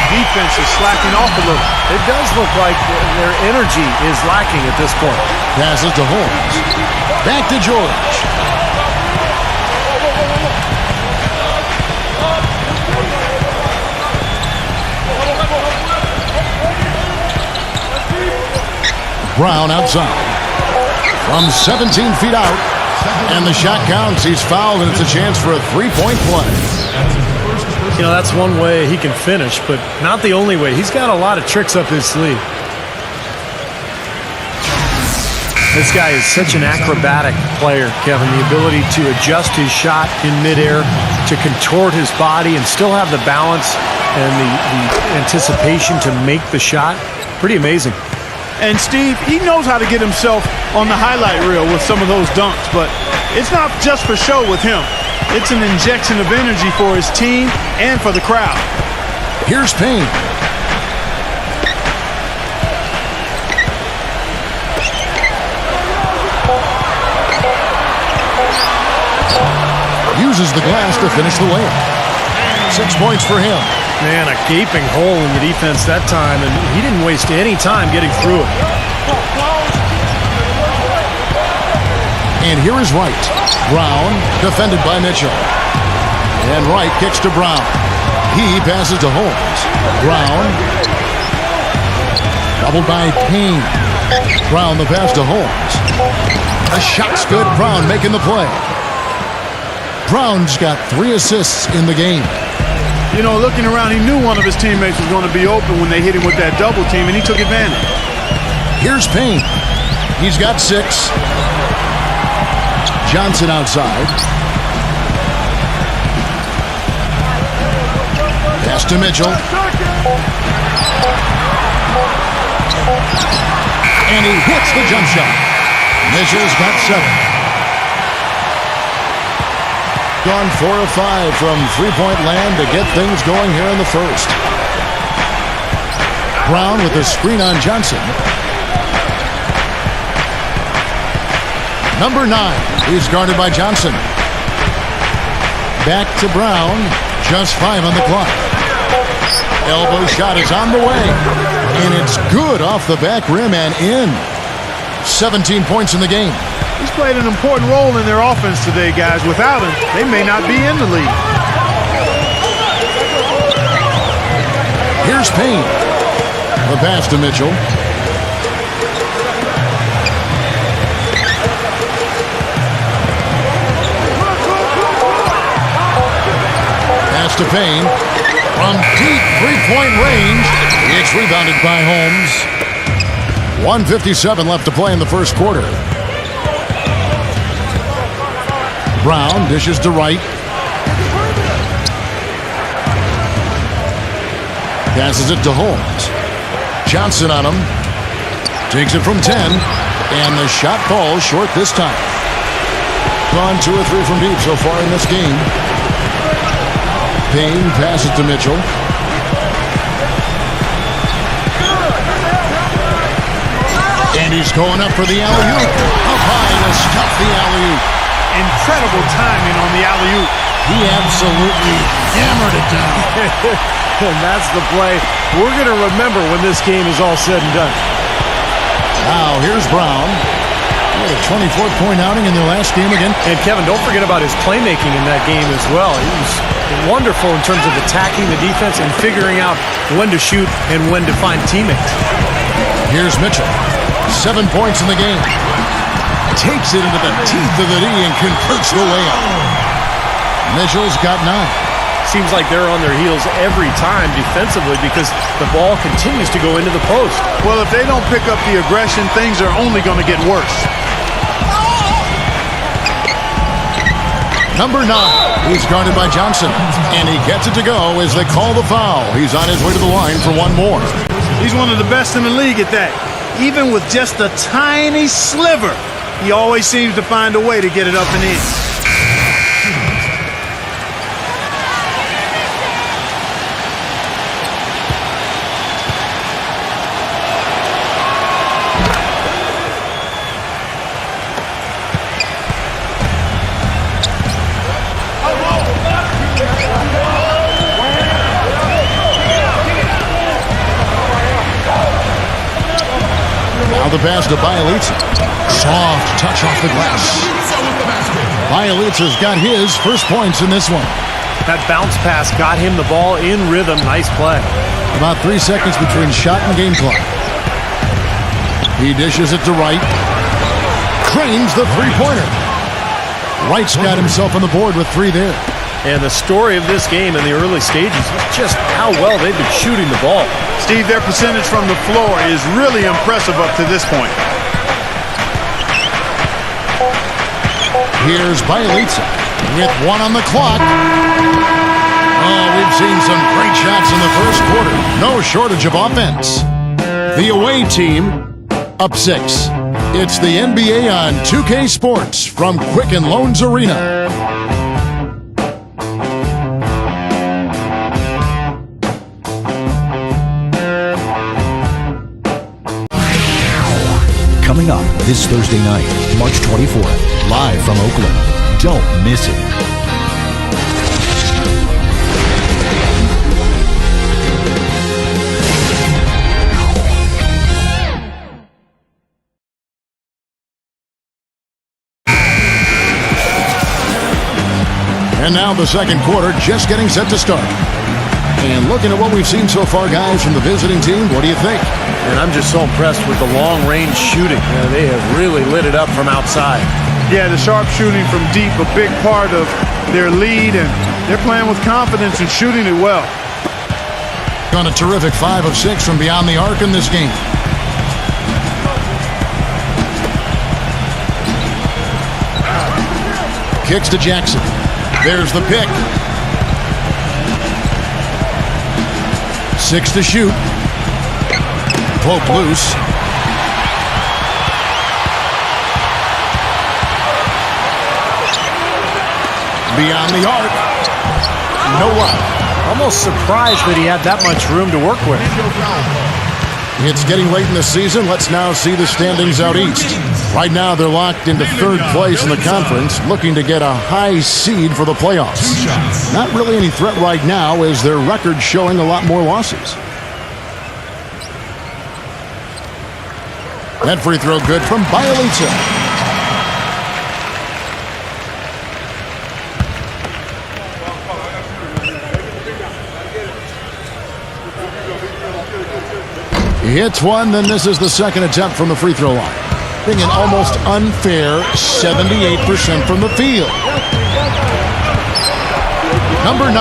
Defense is slacking off a little. It does look like their energy is lacking at this point. Passes to Holmes. Back to George. Brown outside. From 17 feet out. And the shot counts. He's fouled, and it's a chance for a three-point play. That's one way he can finish, but not the only way. He's got a lot of tricks up his sleeve. This guy is such an acrobatic player, Kevin. The ability to adjust his shot in midair, to contort his body and still have the balance and the anticipation to make the shot. Pretty amazing. And Steve, he knows how to get himself on the highlight reel with some of those dunks, but it's not just for show with him. It's an injection of energy for his team and for the crowd. Here's Payne. Uses the glass to finish the layup. 6 points for him. Man, a gaping hole in the defense that time, and he didn't waste any time getting through it. And here is Wright. Brown defended by Mitchell. And Wright kicks to Brown. He passes to Holmes. Brown. Doubled by Payne. Brown the pass to Holmes. A shot's good. Brown making the play. Brown's got 3 assists in the game. Looking around, he knew one of his teammates was going to be open when they hit him with that double team, and he took advantage. Here's Payne. He's got 6. Johnson outside. Pass to Mitchell. And he hits the jump shot. Mitchell's got 7. Gone 4 of 5 from three-point land to get things going here in the first. Brown with the screen on Johnson. Number 9 is guarded by Johnson. Back to Brown. Just 5 on the clock. Elbow shot is on the way. And it's good off the back rim and in. 17 points in the game. He's played an important role in their offense today, guys. Without him, they may not be in the league. Here's Payne. The pass to Mitchell. Pass to Payne. From deep three-point range. It's rebounded by Holmes. 1:57 left to play in the first quarter. Brown dishes to Wright. Passes it to Holmes. Johnson on him. Takes it from 10. And the shot falls short this time. Gone 2 or 3 from deep so far in this game. Payne passes to Mitchell. And he's going up for the alley-oop. Up high to stuff the alley-oop. Incredible timing on the alley-oop. He absolutely hammered it down. And that's the play we're going to remember when this game is all said and done. Now here's Brown. He had a 24-point outing in their last game again. And Kevin, don't forget about his playmaking in that game as well. He was wonderful in terms of attacking the defense and figuring out when to shoot and when to find teammates. Here's Mitchell. 7 points in the game. Takes it into the teeth of the knee and converts the layup. Mitchell's got 9. Seems like they're on their heels every time defensively because the ball continues to go into the post. Well, if they don't pick up the aggression, things are only going to get worse. Number 9. He's guarded by Johnson. And he gets it to go as they call the foul. He's on his way to the line for one more. He's one of the best in the league at that. Even with just a tiny sliver, he always seems to find a way to get it up and in. Now the pass to Bielitsa. Soft touch off the glass. Bielitsa's got his first points in this one. That bounce pass got him the ball in rhythm. Nice play. About 3 seconds between shot and game clock. He dishes it to Wright. Cranes the three-pointer. Wright's got himself on the board with 3 there. And the story of this game in the early stages is just how well they've been shooting the ball. Steve, their percentage from the floor is really impressive up to this point. Here's Bielitsa with 1 on the clock. Oh, we've seen some great shots in the first quarter. No shortage of offense. The away team up 6. It's the NBA on 2K Sports from Quicken Loans Arena. Coming up this Thursday night, March 24th, live from Oakland. Don't miss it. And now the second quarter just getting set to start. And looking at what we've seen so far, guys, from the visiting team, what do you think? And I'm just so impressed with the long-range shooting. They have really lit it up from outside. Yeah, the sharp shooting from deep, a big part of their lead, and they're playing with confidence and shooting it well. On a terrific 5 of 6 from beyond the arc in this game. Kicks to Jackson. There's the pick. 6 to shoot. Poke loose. Beyond the arc. No one. Almost surprised that he had that much room to work with. It's getting late in the season. Let's now see the standings out east. Right now, they're locked into 3rd place in the conference, looking to get a high seed for the playoffs. Not really any threat right now, as their record's showing a lot more losses. That free throw good from Bielitsa. He hits one, then this is the second attempt from the free throw line. Being an almost unfair 78% from the field. Number 9.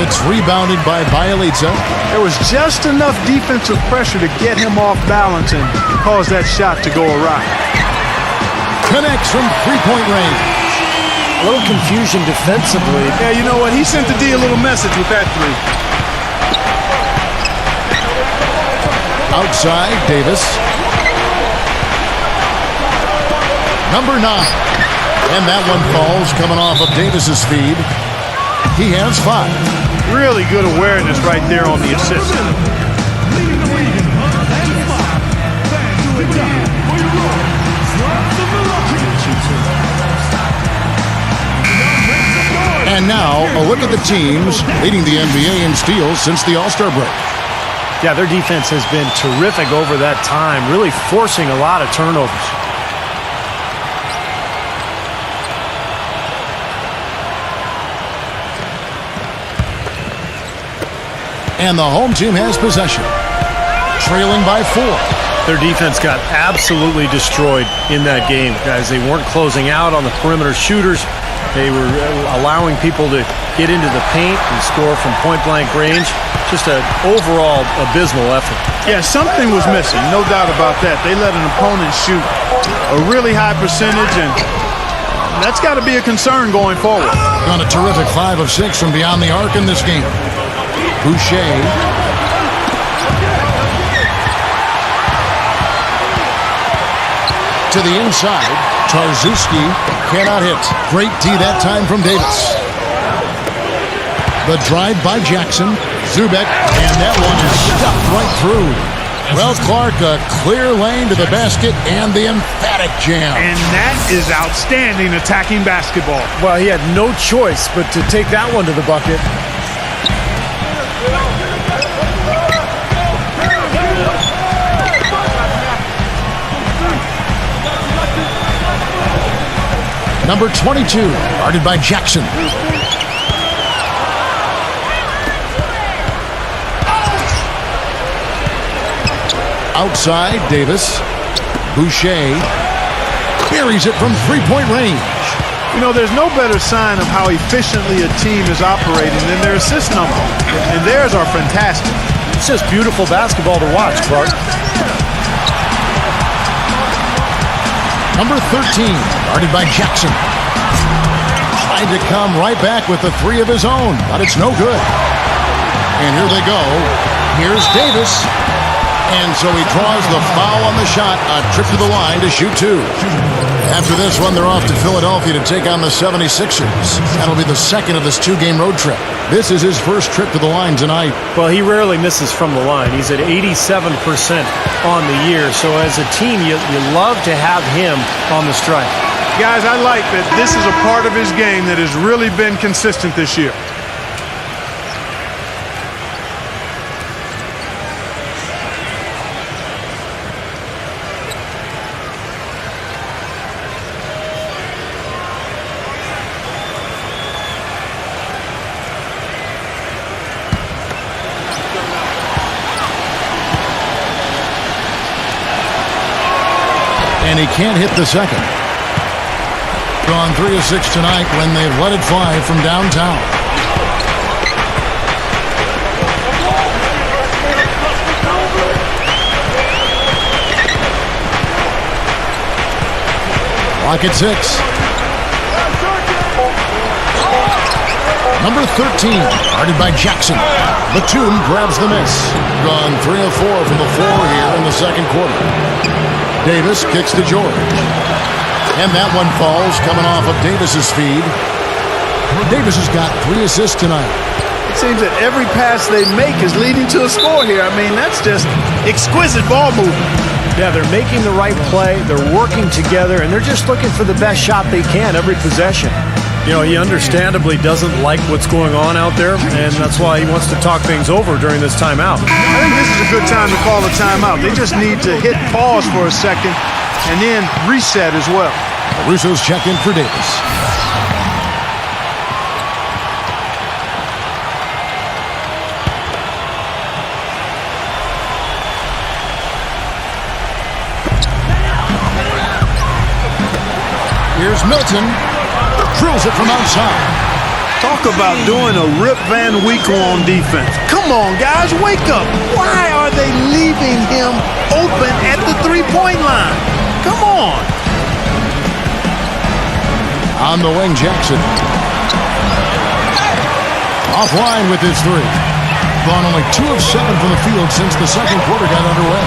It's rebounded by Bielitsa. There was just enough defensive pressure to get him off balance and cause that shot to go awry. Connects from three-point range. A little confusion defensively. Yeah, you know what? He sent the D a little message with that three. Outside, Davis. Number 9. And that one falls coming off of Davis's feed. He has 5. Really good awareness right there on the assist. And now, a look at the teams leading the NBA in steals since the All-Star break. Yeah, their defense has been terrific over that time, really forcing a lot of turnovers. And the home team has possession, trailing by 4. Their defense got absolutely destroyed in that game, guys. They weren't closing out on the perimeter shooters. They were allowing people to get into the paint and score from point-blank range. Just an overall abysmal effort. Yeah, something was missing, no doubt about that. They let an opponent shoot a really high percentage, and that's got to be a concern going forward. On a terrific 5 of 6 from beyond the arc in this game. Boucher. To the inside. Tarczewski cannot hit. Great D that time from Davis. The drive by Jackson. Zubek, and that one is stuffed right through. Well, Clark, a clear lane to the basket and the emphatic jam. And that is outstanding attacking basketball. Well, he had no choice but to take that one to the bucket. Number 22, guarded by Jackson. Outside, Davis. Boucher buries it from three-point range. You know, there's no better sign of how efficiently a team is operating than their assist number. And theirs are fantastic. It's just beautiful basketball to watch, Clark. Number 13, guarded by Jackson. Tried to come right back with the 3 of his own, but it's no good. And here they go. Here's Davis. And so he draws the foul on the shot, a trip to the line to shoot 2. After this one, they're off to Philadelphia to take on the 76ers. That'll be the second of this 2-game road trip. This is his first trip to the line tonight. Well, he rarely misses from the line. He's at 87% on the year. So as a team, you love to have him on the strike. Guys, I like that this is a part of his game that has really been consistent this year. And he can't hit the second. Gone 3 of 6 tonight when they've let it fly from downtown. Clock at 6. Number 13, guarded by Jackson. Batum grabs the miss. Gone 3 of 4 from the floor here in the second quarter. Davis kicks to George. And that one falls, coming off of Davis's feed. Davis has got 3 assists tonight. It seems that every pass they make is leading to a score here. I mean, that's just exquisite ball movement. Yeah, they're making the right play, they're working together, and they're just looking for the best shot they can every possession. You know, he understandably doesn't like what's going on out there, and that's why he wants to talk things over during this timeout. I think this is a good time to call a timeout. They just need to hit pause for a second and then reset as well. Russo's check in for Davis. Here's Milton. Drills it from outside. Talk about doing a Rip Van Winkle on defense. Come on, guys, wake up. Why are they leaving him open at the three-point line? Come on. On the wing, Jackson. Offline with his 3. Gone only 2 of 7 from the field since the second quarter got underway.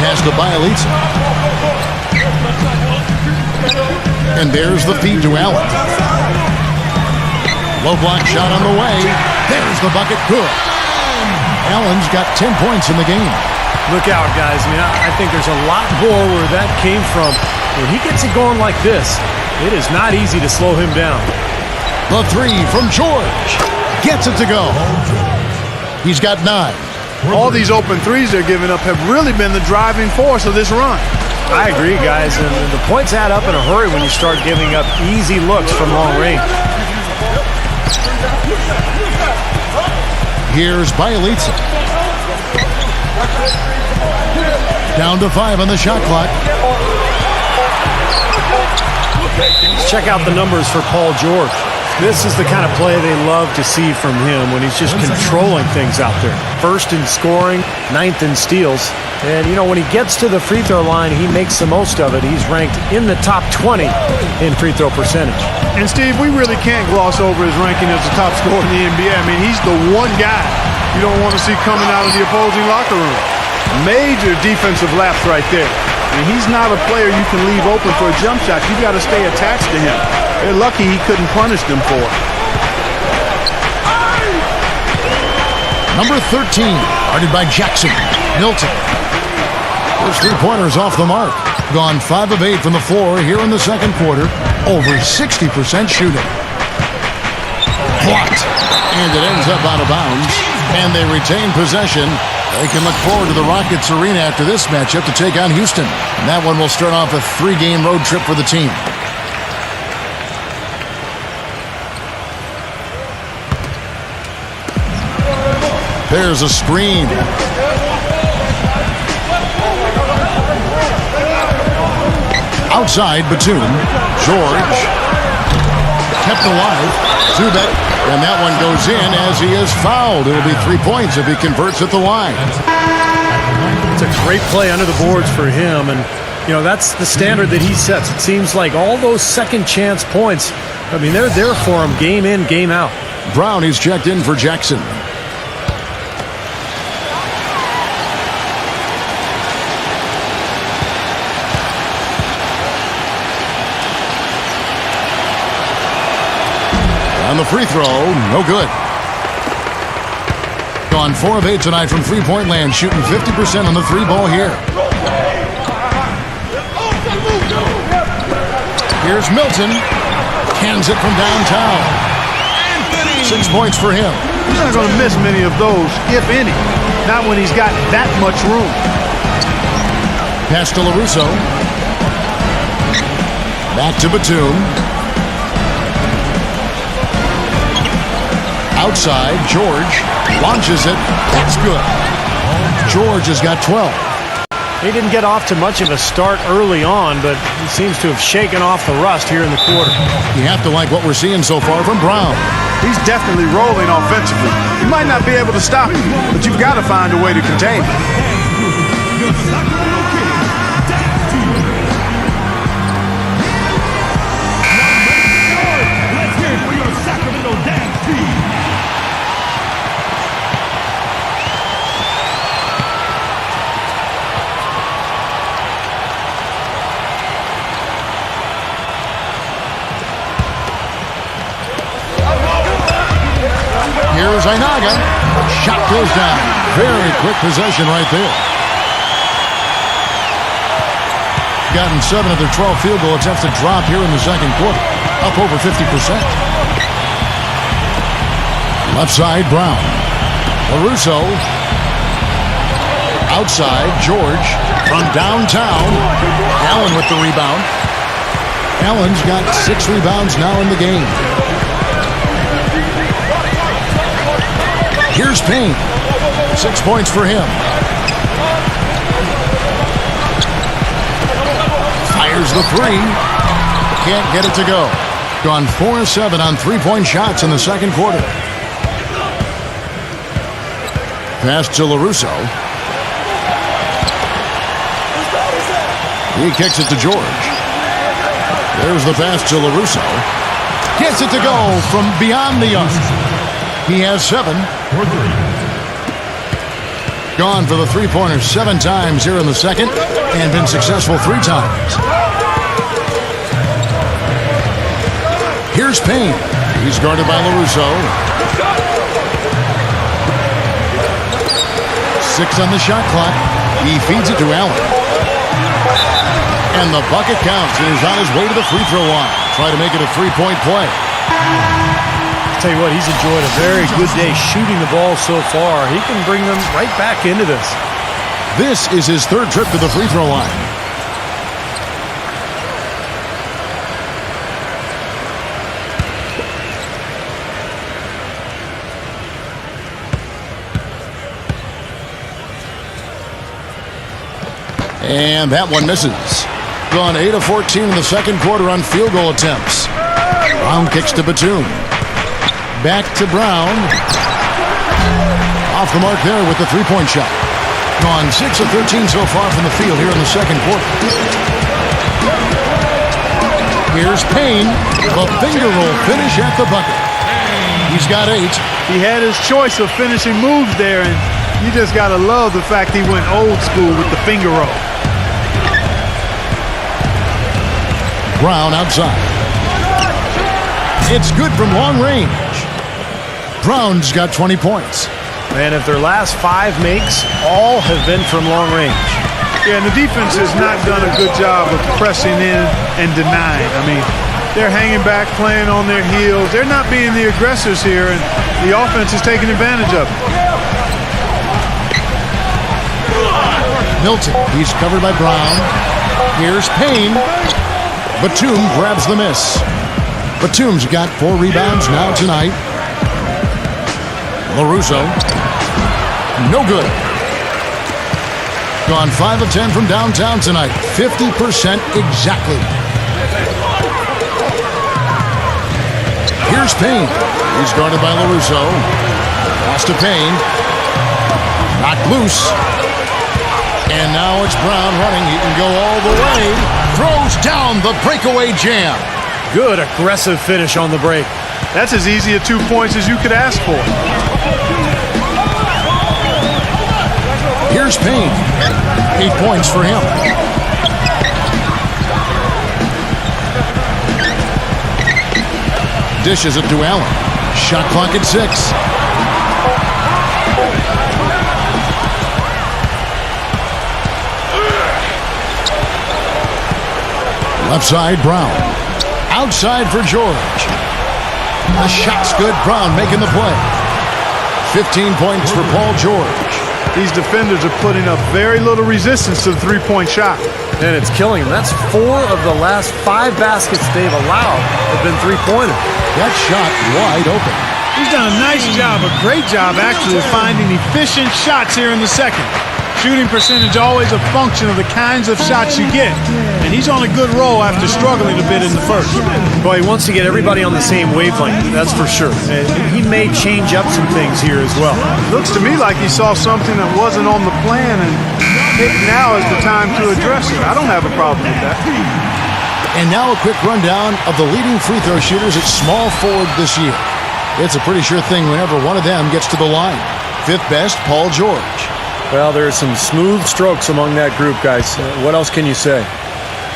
Pass to Bielitsa. And there's the feed to Allen. Low block shot on the way. There's the bucket. Good. Allen's got 10 points in the game. Look out, guys. I mean, I think there's a lot more where that came from. When he gets it going like this, it is not easy to slow him down. The 3 from George. Gets it to go. He's got 9. all these open threes they're giving up have really been the driving force of this run. I agree, guys, and the points add up in a hurry when you start giving up easy looks from long range. Here's Bielitsa. Down to 5 on the shot clock. Let's check out the numbers for Paul George. This is the kind of play they love to see from him when he's just controlling things out there. First in scoring, 9th in steals. And, you know, when he gets to the free throw line, he makes the most of it. He's ranked in the top 20 in free throw percentage. And, Steve, we really can't gloss over his ranking as the top scorer in the NBA. I mean, he's the one guy you don't want to see coming out of the opposing locker room. Major defensive lapse right there. And he's not a player you can leave open for a jump shot. You got to stay attached to him. They're lucky he couldn't punish them for it. Number 13, guarded by Jackson. Milton. Those three-pointers off the mark. Gone 5 of 8 from the floor here in the second quarter. Over 60% shooting. Blocked. And it ends up out of bounds. And they retain possession. They can look forward to the Rockets Arena after this matchup to take on Houston. And that one will start off a 3-game road trip for the team. There's a screen. Outside, Batum. George. Kept alive. Zubac. And that one goes in as he is fouled. It'll be 3 points if he converts at the line. It's a great play under the boards for him. And, you know, that's the standard that he sets. It seems like all those second chance points, I mean, they're there for him game in, game out. Brown, he's checked in for Jackson. On the free throw, no good. Gone 4 of 8 tonight from three-point land, shooting 50% on the three ball here. Here's Milton. Hands it from downtown. 6 points for him. He's not going to miss many of those, if any. Not when he's got that much room. Pass to LaRusso. Back to Batum. Outside, George launches it. That's good. George has got 12. He didn't get off to much of a start early on, but he seems to have shaken off the rust here in the quarter. You have to like what we're seeing so far from Brown. He's definitely rolling offensively. You might not be able to stop him, but you've got to find a way to contain him. Here's Ainaga. Shot goes down. Very quick possession right there. Gotten 7 of their 12 field goal attempts to drop here in the second quarter. Up over 50%. Left side, Brown. LaRusso. Outside, George. From downtown. Allen with the rebound. Allen's got 6 rebounds now in the game. Here's Payne. 6 points for him. Fires the three. Can't get it to go. Gone 4 of 7 on 3-point shots in the second quarter. Pass to LaRusso. He kicks it to George. There's the pass to LaRusso. Gets it to go from beyond the arc. He has 7. Gone for the three-pointer 7 times here in the second and been successful 3 times. Here's Payne. He's guarded by LaRusso. 6 on the shot clock. He feeds it to Allen. And the bucket counts, and he's on his way to the free throw line. Try to make it a 3-point play. tell you what, he's enjoyed a very good day shooting the ball so far. He can bring them right back into this. This is his third trip to the free throw line. And that one misses. Gone 8 of 14 in the second quarter on field goal attempts. Brown kicks to Batum. Back to Brown. Off the mark there with the three-point shot. Gone 6 of 13 so far from the field here in the second quarter. Here's Payne. The finger roll finish at the bucket. He's got 8. He had his choice of finishing moves there, and you just got to love the fact he went old school with the finger roll. Brown outside. It's good from long range. Brown's got 20 points. Man, if their last 5 makes, all have been from long range. Yeah, and the defense has not done a good job of pressing in and denying. I mean, they're hanging back, playing on their heels. They're not being the aggressors here, and the offense is taking advantage of it. Milton, he's covered by Brown. Here's Payne. Batum grabs the miss. Batum's got 4 rebounds now tonight. LaRusso. No good. Gone 5 of 10 from downtown tonight. 50% exactly. Here's Payne. He's guarded by LaRusso. Pass to Payne. Knocked loose. And now it's Brown running. He can go all the way. Throws down the breakaway jam. Good aggressive finish on the break. That's as easy a 2 points as you could ask for. Here's Payne. 8 points for him. Dishes it to Allen. Shot clock at 6. Left side, Brown. Outside for George. The shot's good. Brown making the play. 15 points for Paul George. These defenders are putting up very little resistance to the three-point shot. And it's killing them. That's 4 of the last 5 baskets they've allowed have been three-pointers. That shot wide open. He's done a nice job, a great job actually, of finding efficient shots here in the second. Shooting percentage always a function of the kinds of shots you get. And he's on a good roll after struggling a bit in the first. Well, he wants to get everybody on the same wavelength, that's for sure. And he may change up some things here as well. Looks to me like he saw something that wasn't on the plan, and now is the time to address it. I don't have a problem with that. And now a quick rundown of the leading free throw shooters at small forward this year. It's a pretty sure thing whenever one of them gets to the line. 5th best, Paul George. Well, there are some smooth strokes among that group, guys. What else can you say?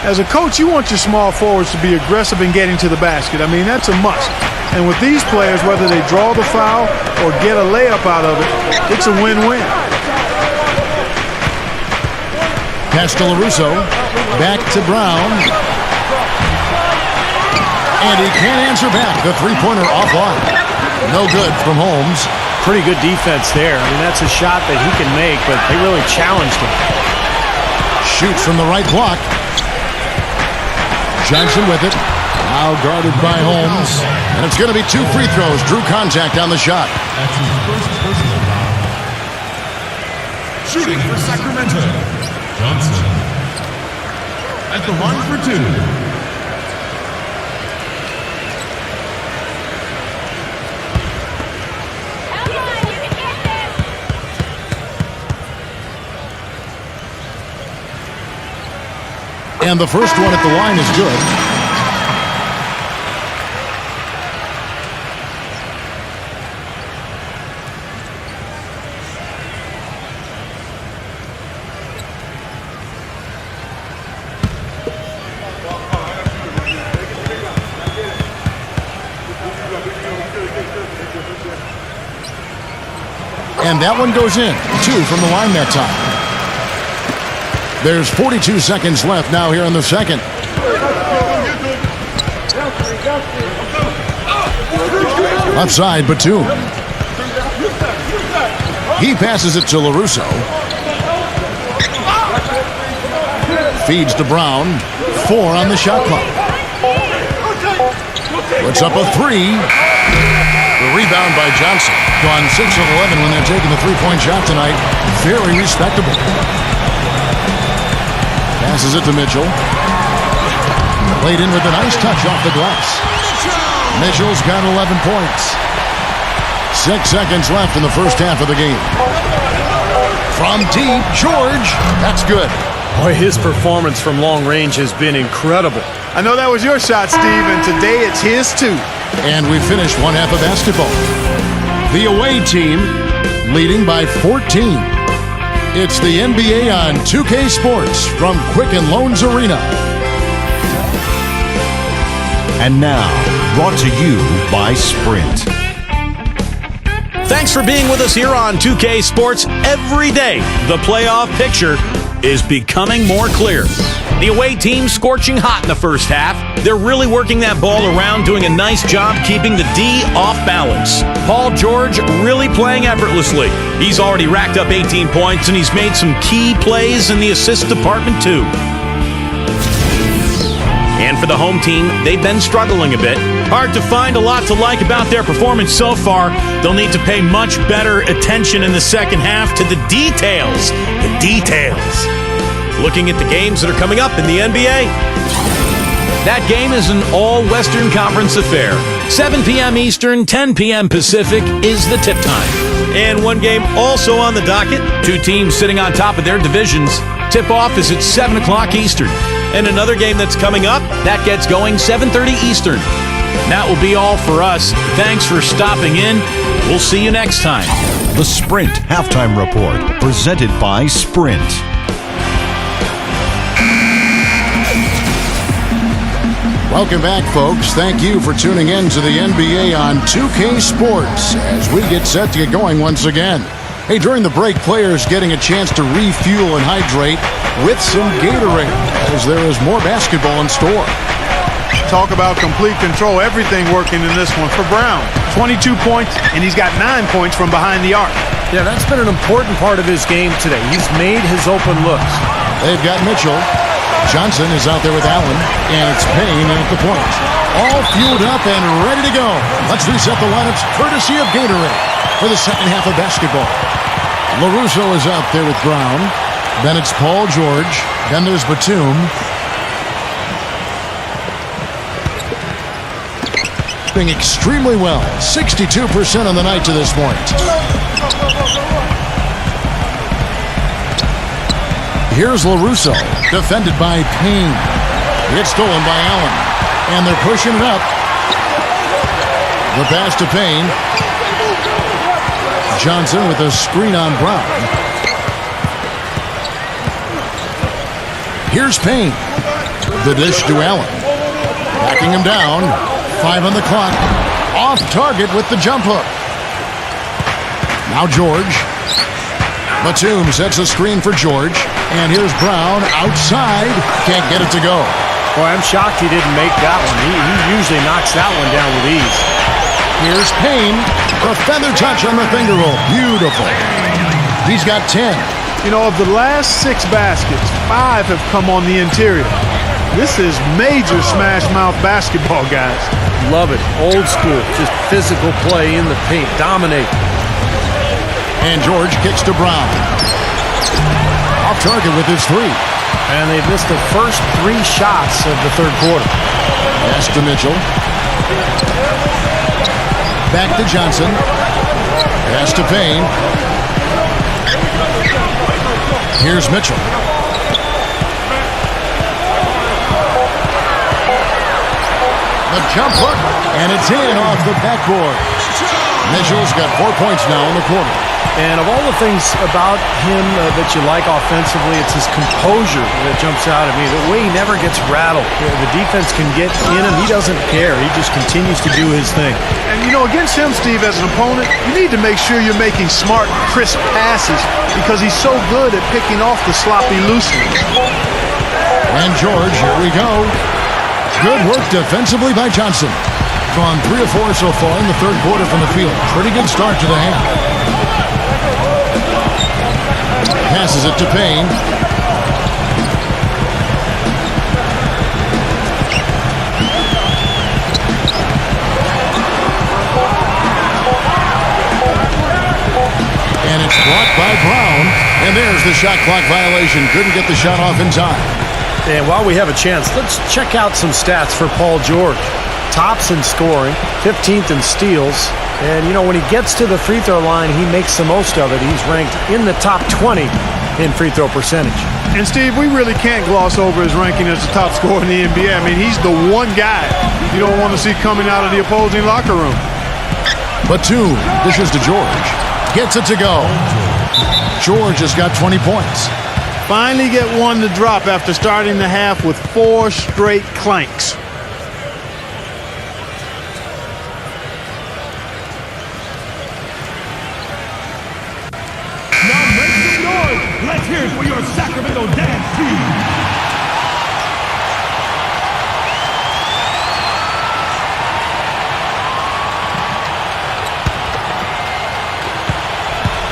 As a coach, you want your small forwards to be aggressive in getting to the basket. I mean, that's a must. And with these players, whether they draw the foul or get a layup out of it, it's a win-win. Pass to LaRusso. Back to Brown. And he can't answer back. The three-pointer offline. No good from Holmes. Pretty good defense there. I mean, that's a shot that he can make, but they really challenged him. Shoots from the right block. Johnson with it. Now guarded by Holmes. And it's going to be 2 free throws. Drew contact on the shot. That's his first personal foul. Shooting for Sacramento, Johnson. At the line for 2. And the first one at the line is good. And that one goes in. 2 from the line that time. There's 42 seconds left now here in the second. Left side, Batum. He passes it to LaRusso. Feeds to Brown. 4 on the shot clock. Puts up a 3. The rebound by Johnson. Gone 6 of 11 when they're taking the three-point shot tonight. Very respectable. Passes it to Mitchell. Played in with a nice touch off the glass. Mitchell's got 11 points. 6 seconds left in the first half of the game. From deep, George. That's good. Boy, his performance from long range has been incredible. I know that was your shot, Steve, and today it's his too. And we finished one half of basketball. The away team leading by 14. It's the NBA on 2K Sports from Quicken Loans Arena. And now, brought to you by Sprint. Thanks for being with us here on 2K Sports. Every day, the playoff picture is becoming more clear. The away team scorching hot in the first half. They're really working that ball around, doing a nice job keeping the D off balance. Paul George really playing effortlessly. He's already racked up 18 points, and he's made some key plays in the assist department too. And for the home team, they've been struggling a bit. Hard to find a lot to like about their performance so far. They'll need to pay much better attention in the second half to the details. The details. Looking at the games that are coming up in the NBA. That game is an all-Western Conference affair. 7 p.m. Eastern, 10 p.m. Pacific is the tip time. And one game also on the docket. 2 teams sitting on top of their divisions. Tip-off is at 7 o'clock Eastern. And another game that's coming up, that gets going 7:30 Eastern. That will be all for us. Thanks for stopping in. We'll see you next time. The Sprint Halftime Report, presented by Sprint. Welcome back, folks. Thank you for tuning in to the NBA on 2K Sports as we get set to get going once again. Hey, during the break, players getting a chance to refuel and hydrate with some Gatorade as there is more basketball in store. Talk about complete control. Everything working in this one for Brown. 22 points, and he's got 9 points from behind the arc. Yeah, that's been an important part of his game today. He's made his open looks. They've got Mitchell. Johnson is out there with Allen, and it's Payne at the point. All fueled up and ready to go. Let's reset the lineups courtesy of Gatorade for the second half of basketball. LaRusso is out there with Brown. Then it's Paul George. Then there's Batum. Doing extremely well. 62% on the night to this point. Here's LaRusso, defended by Payne. It's stolen by Allen. And they're pushing it up. The pass to Payne. Johnson with a screen on Brown. Here's Payne. The dish to Allen. Backing him down. 5 on the clock. Off target with the jump hook. Now George. Batum sets a screen for George. And here's Brown outside. Can't get it to go. Boy, I'm shocked he didn't make that one. He usually knocks that one down with ease. Here's Payne. The feather touch on the finger roll. Beautiful. He's got 10. You know, of the last 6 baskets, 5 have come on the interior. This is major smash mouth basketball, guys. Love it. Old school. Just physical play in the paint. Dominate. And George kicks to Brown. Off target with his 3. And they've missed the first 3 shots of the third quarter. Pass to Mitchell. Back to Johnson. Pass to Payne. Here's Mitchell. The jump hook, and it's in off the backboard. Mitchell's got 4 points now in the quarter. And of all the things about him that you like offensively, it's his composure that jumps out at me. The way he never gets rattled. The defense can get in him. He doesn't care. He just continues to do his thing. And, you know, against him, Steve, as an opponent, you need to make sure you're making smart, crisp passes because he's so good at picking off the sloppy loose ones. And George, here we go. Good work defensively by Johnson. Gone 3 of 4 so far in the third quarter from the field. Pretty good start to the half. Passes it to Payne. And it's blocked by Brown. And there's the shot clock violation. Couldn't get the shot off in time. And while we have a chance, let's check out some stats for Paul George. Tops in scoring, 15th in steals. And, you know, when he gets to the free throw line, he makes the most of it. He's ranked in the top 20 in free throw percentage. And, Steve, we really can't gloss over his ranking as the top scorer in the NBA. I mean, he's the one guy you don't want to see coming out of the opposing locker room. Batum dishes to George. Gets it to go. George has got 20 points. Finally get one to drop after starting the half with 4 straight clanks. Now make some noise. Let's hear it for your Sacramento dance team.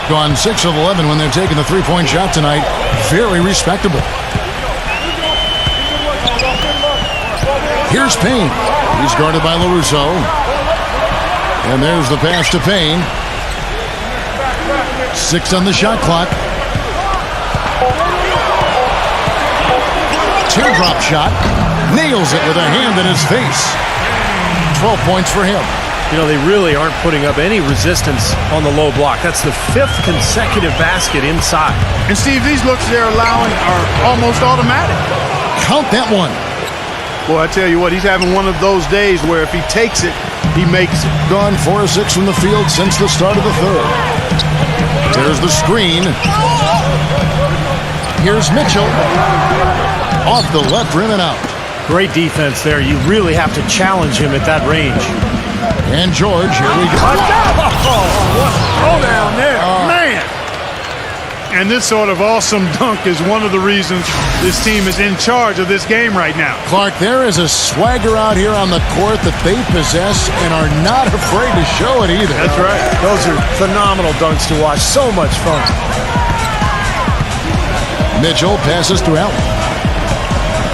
Gone 6 of 11 when they're taking the three-point shot tonight. Very respectable. Here's Payne. He's guarded by LaRusso. And there's the pass to Payne. 6 on the shot clock. Teardrop shot. Nails it with a hand in his face. 12 points for him. You know, they really aren't putting up any resistance on the low block. That's the 5th consecutive basket inside. And, Steve, these looks they're allowing are almost automatic. Count that one. Boy, I tell you what, he's having one of those days where if he takes it, he makes it. Gone 4 of 6 from the field since the start of the third. There's the screen. Here's Mitchell. Off the left rim and out. Great defense there. You really have to challenge him at that range. And George, here we go. Throw down there, man! And this sort of awesome dunk is one of the reasons this team is in charge of this game right now. Clark, there is a swagger out here on the court that they possess and are not afraid to show it either. That's right. Those are phenomenal dunks to watch. So much fun. Mitchell passes to Allen.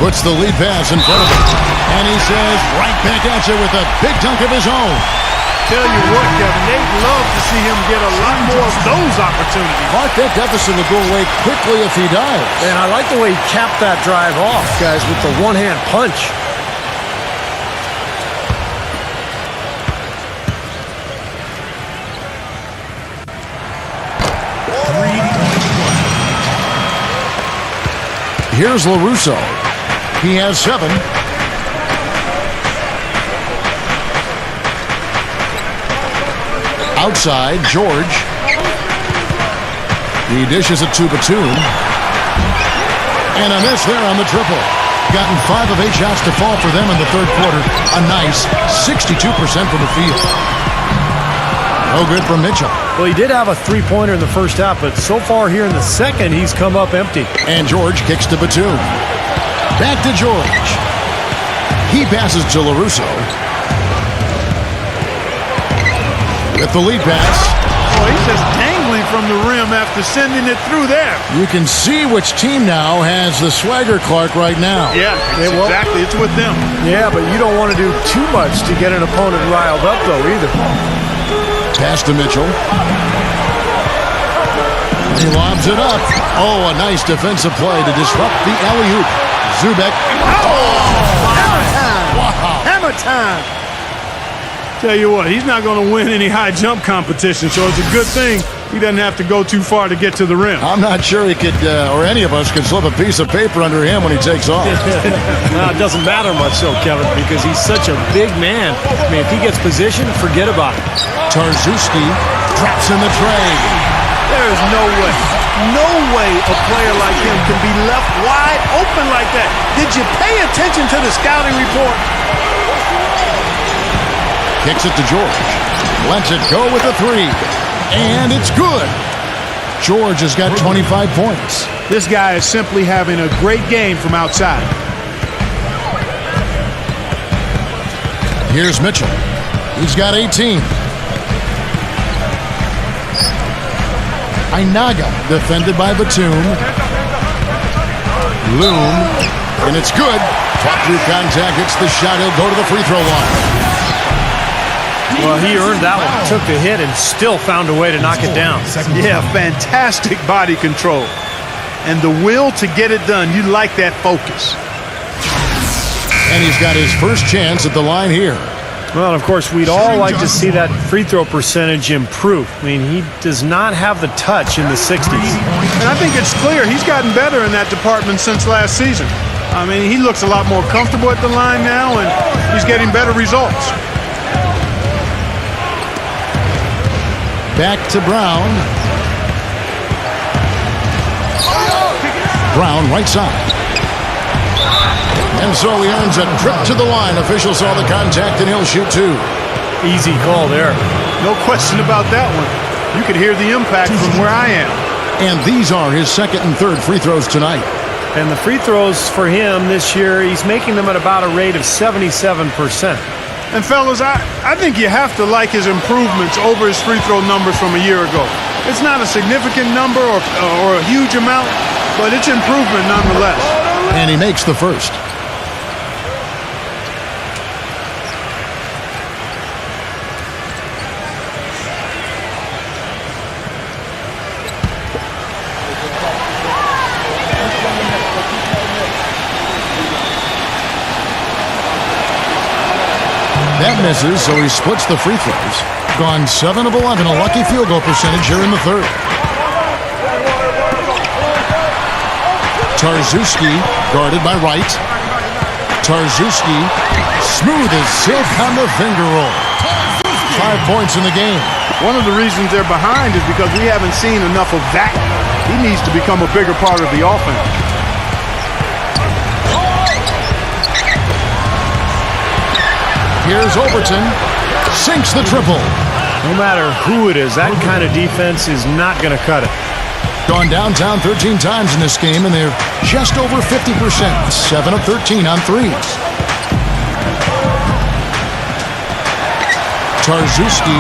Puts the lead pass in front of him. And he says right back at you with a big dunk of his own. Tell you what, Kevin, they'd love to see him get a lot more of those opportunities. Clark, that deficit will go away quickly if he dives. And I like the way he capped that drive off, guys, with the one-hand punch. Here's LaRusso. He has 7. Outside, George. He dishes it to Batum. And a miss there on the triple. Gotten 5 of 8 shots to fall for them in the third quarter. A nice 62% from the field. No good from Mitchell. Well, he did have a three-pointer in the first half, but so far here in the second, he's come up empty. And George kicks to Batum. Back to George. He passes to LaRusso. With the lead pass. Oh, he's just dangling from the rim after sending it through there. You can see which team now has the swagger, Clark, right now. Yeah, exactly. It's with them. Yeah, but you don't want to do too much to get an opponent riled up, though, either. Pass to Mitchell. He lobs it up. Oh, a nice defensive play to disrupt the alley-oop. Zubek. Oh! Hammer time! Wow. Hammer time! Tell you what, he's not going to win any high jump competition, so it's a good thing he doesn't have to go too far to get to the rim. I'm not sure he could, or any of us could slip a piece of paper under him when he takes off. No, it doesn't matter much, though, Kevin, because he's such a big man. I mean, if he gets positioned, forget about it. Tarczewski drops in the tray. There is no way a player like him can be left wide open like that. Did you pay attention to the scouting report? Kicks it to George. Lets it go with a 3. And it's good. George has got 25 points. This guy is simply having a great game from outside. Here's Mitchell. He's got 18. Inaga defended by Batum. Loom, and it's good. Fought through contact, hits the shot. He'll go to the free throw line. Well, he earned that one. Took the hit and still found a way to knock it down. Yeah, fantastic body control. And the will to get it done. You like that focus. And he's got his first chance at the line here. Well, of course, we'd all like to see that free throw percentage improve. I mean, he does not have the touch in the 60s. And I think it's clear he's gotten better in that department since last season. I mean, he looks a lot more comfortable at the line now, and he's getting better results. Back to Brown. Brown right side. And so he earns a trip to the line. Official saw the contact, and he'll shoot two. Easy call there. No question about that one. You could hear the impact from where I am. And these are his second and third free throws tonight. And the free throws for him this year, he's making them at about a rate of 77%. And fellas, I think you have to like his improvements over his free throw numbers from a year ago. It's not a significant number or a huge amount, but it's improvement nonetheless. And he makes the first. That misses, so he splits the free throws. Gone 7 of 11, a lucky field goal percentage here in the third. Tarczewski guarded by Wright. Tarczewski, smooth as silk on the finger roll. 5 points in the game. One of the reasons they're behind is because we haven't seen enough of that. He needs to become a bigger part of the offense. Here's Overton. Sinks the triple. No matter who it is, that kind of defense is not going to cut it. Gone downtown 13 times in this game, and they're just over 50%. 7 of 13 on threes. Tarczewski,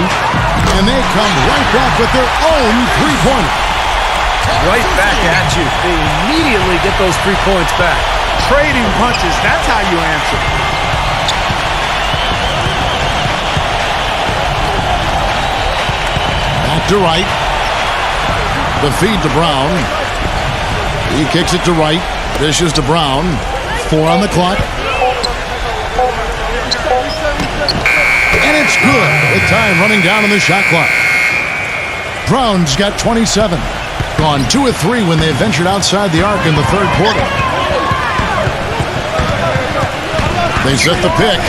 and they come right back with their own three-pointer. Right back at you. They immediately get those 3 points back. Trading punches, that's how you answer. Back to Wright. The feed to Brown. He kicks it to Wright. Dishes to Brown. 4 on the clock. And it's good with time running down on the shot clock. Brown's got 27. Gone 2 of 3 when they ventured outside the arc in the third quarter. They set the pick.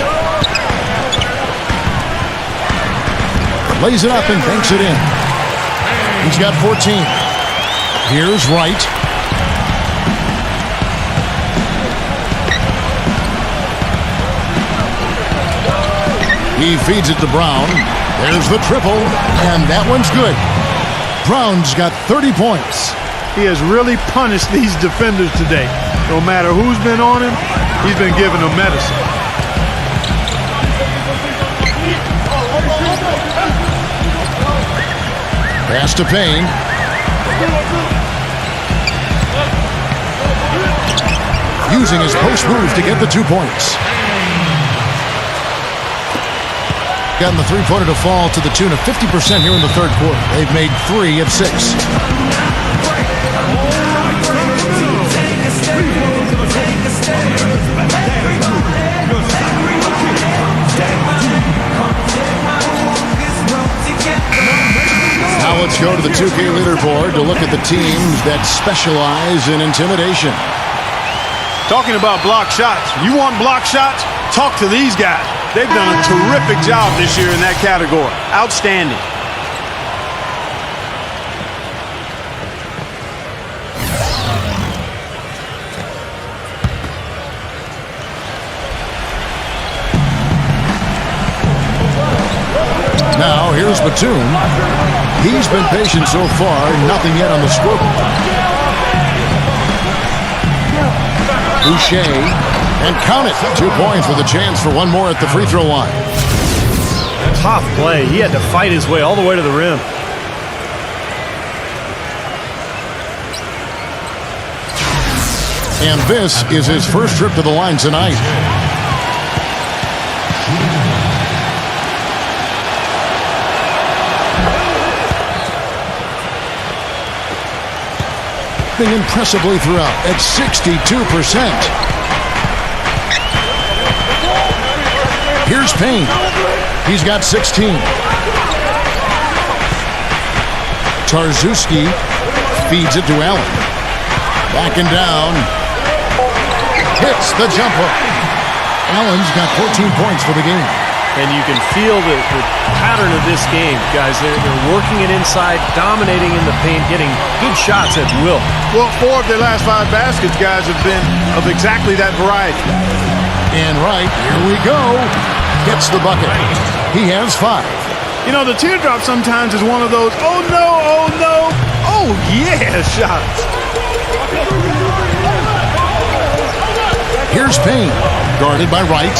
Lays it up and banks it in. He's got 14. Here's Wright. He feeds it to Brown. There's the triple, and that one's good. Brown's got 30 points. He has really punished these defenders today. No matter who's been on him, he's been giving them medicine. Pass to Payne. Using his post move to get the 2 points. Gotten the three-pointer to fall to the tune of 50% here in the third quarter. They've made 3 of 6. Now let's go to the 2K leaderboard to look at the teams that specialize in intimidation. Talking about block shots. You want block shots? Talk to these guys. They've done a terrific job this year in that category. Outstanding. Now here's Batum. He's been patient so far, nothing yet on the scoreboard. Boucher, and count it. 2 points with a chance for one more at the free throw line. tough play. He had to fight his way all the way to the rim. And this is his first trip to the line tonight. Impressively throughout at 62%. Here's Payne. He's got 16. Tarczewski feeds it to Allen. Backing down. Hits the jump hook. Allen's got 14 points for the game. And you can feel the pattern of this game, guys. They're working it inside, dominating in the paint, getting good shots at will. Well, 4 of their last 5 baskets, guys, have been of exactly that variety. And right, here we go. Gets the bucket. He has 5. You know, the teardrop sometimes is one of those, oh no, oh yeah, shots. Here's Payne, guarded by Wright.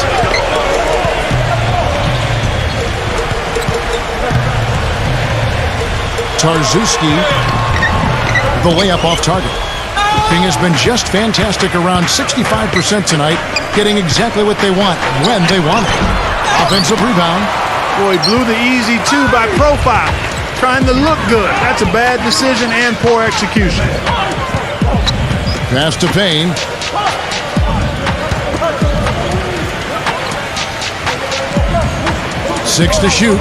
Tarczewski, the layup off target. King has been just fantastic, around 65% tonight, getting exactly what they want when they want it. Offensive rebound. Boy, blew the easy 2 by profile, trying to look good. That's a bad decision and poor execution. Pass to Payne. Six to shoot.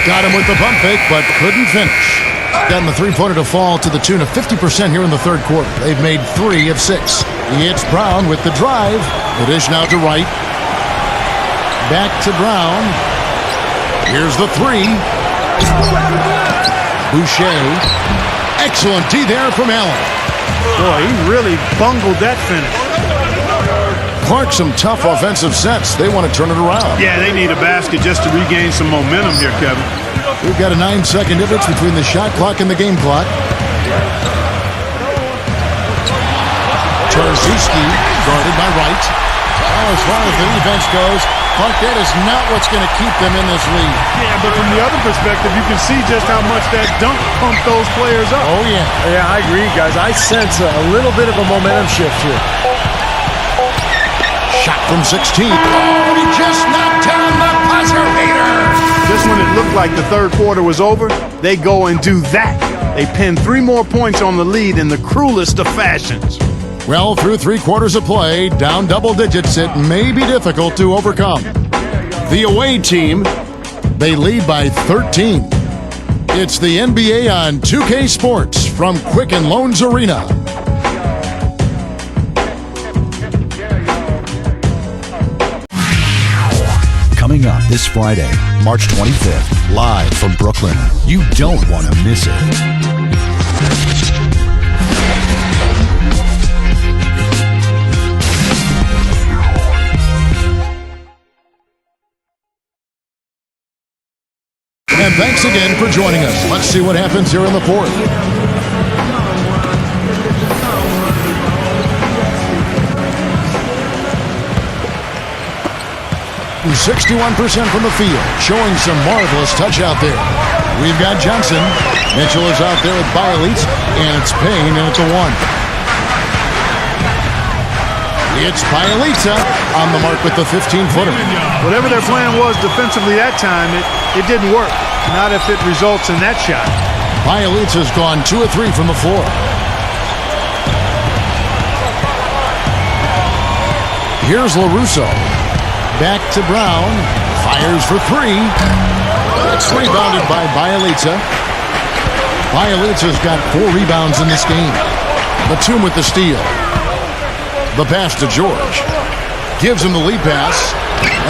Got him with the pump fake, but couldn't finish. Gotten the three-pointer to fall to the tune of 50% here in the third quarter. They've made 3 of 6. It's Brown with the drive. The dish now to Wright. Back to Brown. Here's the 3. Boucher. Excellent D there from Allen. Boy, he really bungled that finish. Clark, some tough offensive sets. They want to turn it around. Yeah, they need a basket just to regain some momentum here, Kevin. We've got a 9-second difference between the shot clock and the game clock. Tarczewski, guarded by Wright. Oh, as far as the defense goes, Clark, that is not what's going to keep them in this lead. Yeah, but from the other perspective, you can see just how much that dunk pumped those players up. Oh, yeah. Yeah, I agree, guys. I sense a little bit of a momentum shift here. Shot from 16. Oh, he just knocked down the buzzer beater. Just when it looked like the third quarter was over, they go and do that. They pin 3 more points on the lead in the cruelest of fashions. Well, through 3 quarters of play, down double digits, it may be difficult to overcome. The away team, they lead by 13. It's the NBA on 2K Sports from Quicken Loans Arena. Coming up this Friday, March 25th, live from Brooklyn. You don't want to miss it. And thanks again for joining us. Let's see what happens here in the fourth. 61% from the field, showing some marvelous touch out there. We've got Johnson. Mitchell is out there with Bielitz, and it's Payne, and it's a 1. It's Bielitz on the mark with the 15-footer. Whatever their plan was defensively that time, it didn't work. Not if it results in that shot. Bielitz has gone 2 of 3 from the floor. Here's LaRusso. Back to Brown. Fires for 3. It's rebounded by Bielitz. Bielitz has got 4 rebounds in this game. Batum with the steal. The pass to George. Gives him the lead pass.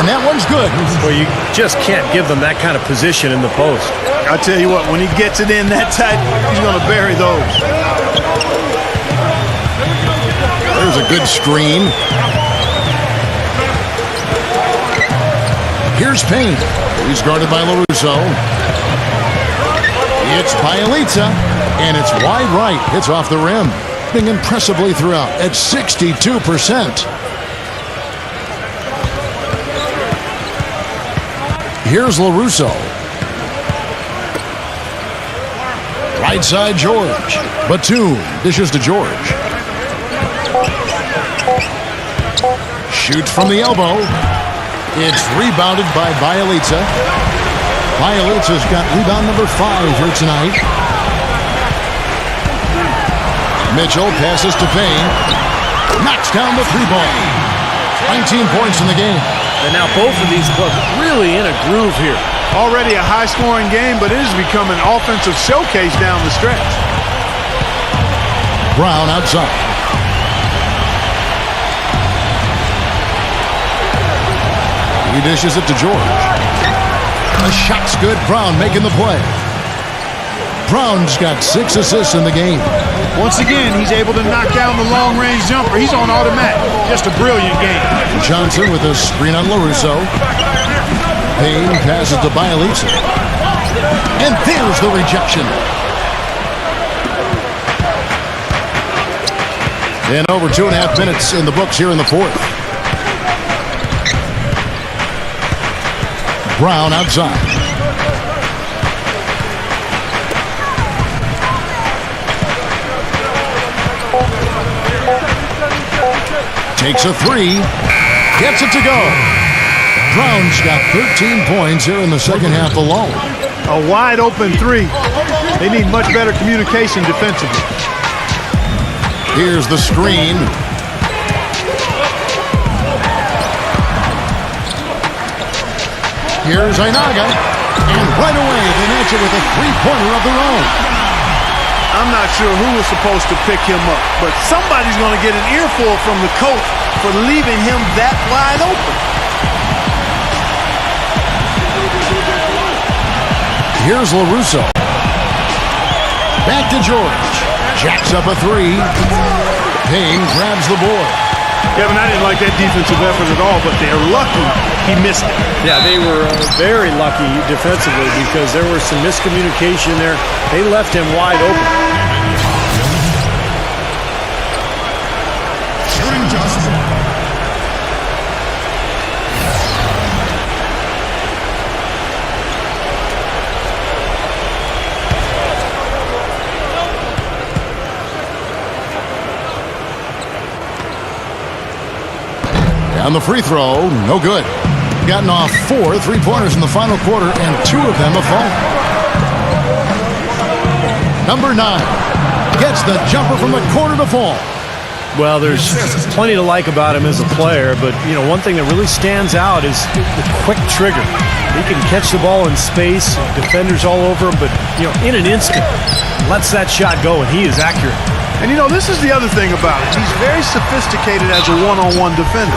And that one's good. Well, you just can't give them that kind of position in the post. I tell you what, when he gets it in that tight, he's going to bury those. There's a good screen. Here's Payne. He's guarded by LaRusso. It's Bielitz, and it's wide right. It's off the rim. shooting impressively throughout at 62%. Here's LaRusso. Right side, George. Batum dishes to George. Shoots from the elbow. It's rebounded by Bielitsa. Bielitsa's got rebound number 5 here tonight. Mitchell passes to Payne. Knocks down the 3-ball. 19 points in the game. And now both of these look really in a groove here. Already a high-scoring game, but it has become an offensive showcase down the stretch. Brown outside. He dishes it to George. The shot's good. Brown making the play. Brown's got 6 assists in the game. Once again, he's able to knock down the long-range jumper. He's on automatic. Just a brilliant game. Johnson with a screen on LaRusso. Payne passes to Bielitsa. And there's the rejection. And over 2.5 minutes in the books here in the fourth. Brown outside. Takes a 3. Gets it to go. Brown's got 13 points here in the second half alone. A wide open 3. They need much better communication defensively. Here's the screen. Here's Einaga. And right away they answer with a 3-pointer of their own. I'm not sure who was supposed to pick him up, but somebody's going to get an earful from the coach for leaving him that wide open. Here's LaRusso. Back to George. Jacks up a 3. Payne grabs the board. Kevin, I didn't like that defensive effort at all, but they're lucky he missed it. Yeah, they were very lucky defensively because there was some miscommunication there. They left him wide open. Shooting just one. And the free throw, no good. Gotten off 4 3-pointers in the final quarter, and 2 of them have fallen. Number 9 gets the jumper from the corner to fall. Well, there's plenty to like about him as a player, but you know, one thing that really stands out is the quick trigger. He can catch the ball in space, defenders all over him, but you know, in an instant, lets that shot go, and he is accurate. And you know, this is the other thing about it. He's very sophisticated as a one-on-one defender.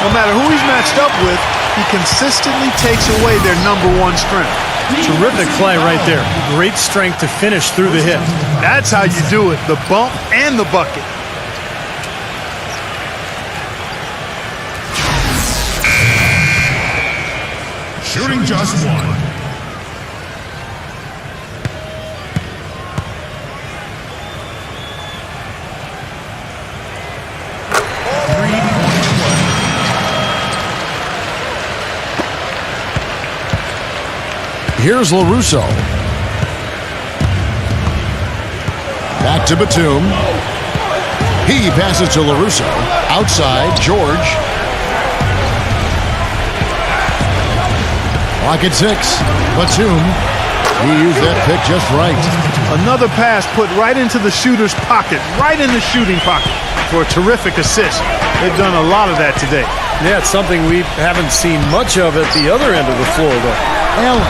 No matter who he's matched up with, he consistently takes away their number 1 strength. Terrific play right there. Great strength to finish through the hit. That's how you do it, the bump and the bucket. Shooting just one. Here's LaRusso. Back to Batum. He passes to LaRusso. Outside, George. Clock at 6. Batum. He used that pick just right. Another pass put right into the shooter's pocket, right in the shooting pocket for a terrific assist. They've done a lot of that today. Yeah, it's something we haven't seen much of at the other end of the floor, though. Allen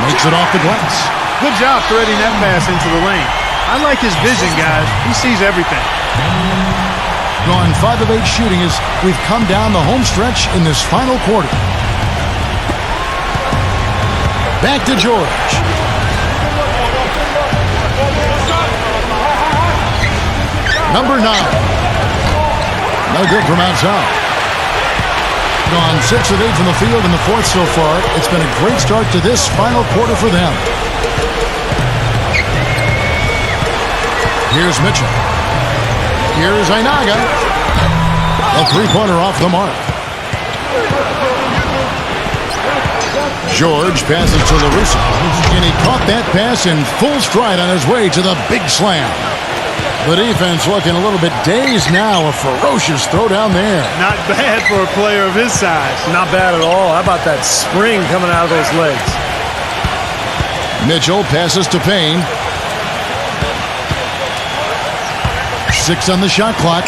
makes it off the glass. Good job threading that pass into the lane. I like his vision, guys. He sees everything. Gone 5 of 8 shooting as we've come down the home stretch in this final quarter. Back to George. Number 9. No good from outside. Gone 6 of 8 from the field in the fourth so far. It's been a great start to this final quarter for them. Here's Mitchell. Here's Einaga. A three-pointer off the mark. George passes to LaRusso, and he caught that pass in full stride on his way to the big slam. The defense looking a little bit dazed now. A ferocious throw down there. Not bad for a player of his size. Not bad at all. How about that spring coming out of those legs? Mitchell passes to Payne. 6 on the shot clock.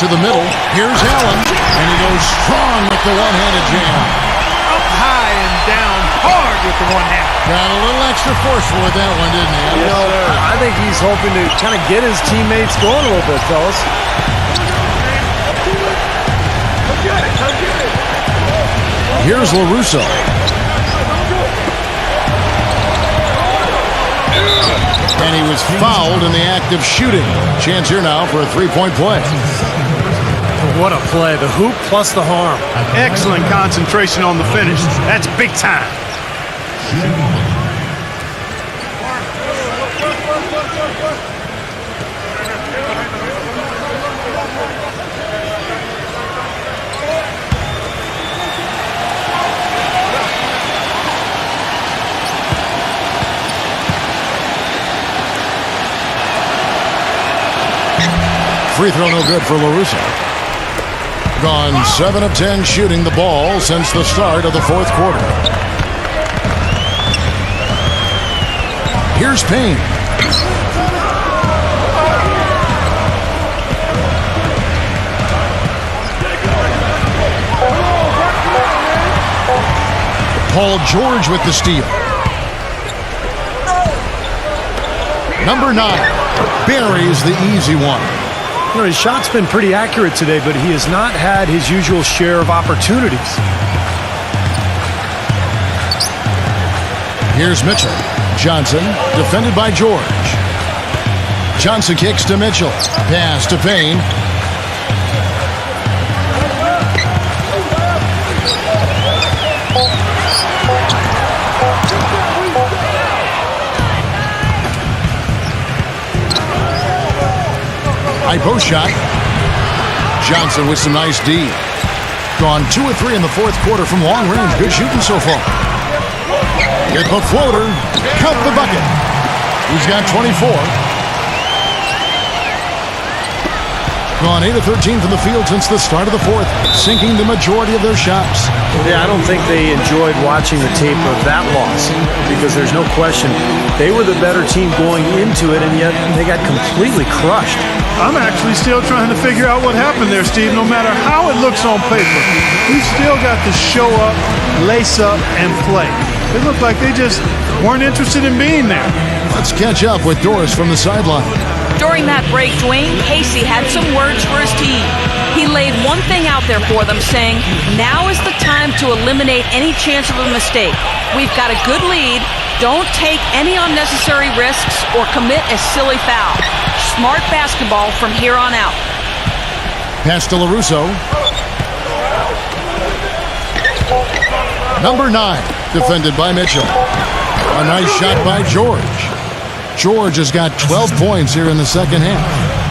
To the middle. Here's Allen. And he goes strong with the one-handed jam. Up high and down hard with the one hand. Got a little extra forceful with that one, didn't he? You know, I think he's hoping to kind of get his teammates going a little bit, fellas. Here's LaRusso. And he was fouled in the act of shooting. Chance here now for a three-point play. What a play. The hoop plus the harm. Excellent concentration on the finish. That's big time. Free throw no good for LaRusso. Gone 7 of 10 shooting the ball since the start of the fourth quarter. Here's Payne. Paul George with the steal. Number 9 buries the easy one. You know, his shot's been pretty accurate today, but he has not had his usual share of opportunities. Here's Mitchell. Johnson, defended by George. Johnson kicks to Mitchell. Pass to Payne. High post shot. Johnson with some nice D. Gone 2 of 3 in the fourth quarter from long range. Good shooting so far. Hit the floater. Count the bucket. He's got 24. Gone 8 of 13 from the field since the start of the fourth, sinking the majority of their shots. Yeah, I don't think they enjoyed watching the tape of that loss because there's no question they were the better team going into it, and yet they got completely crushed. I'm actually still trying to figure out what happened there, Steve. No matter how it looks on paper, we still got to show up, lace up, and play. It looked like they just weren't interested in being there. Let's catch up with Doris from the sideline. During that break, Dwayne Casey had some words for his team. He laid one thing out there for them, saying, now is the time to eliminate any chance of a mistake. We've got a good lead. Don't take any unnecessary risks or commit a silly foul. Smart basketball from here on out. Pass to LaRusso. Number 9, defended by Mitchell. A nice shot by George. George has got 12 points here in the second half.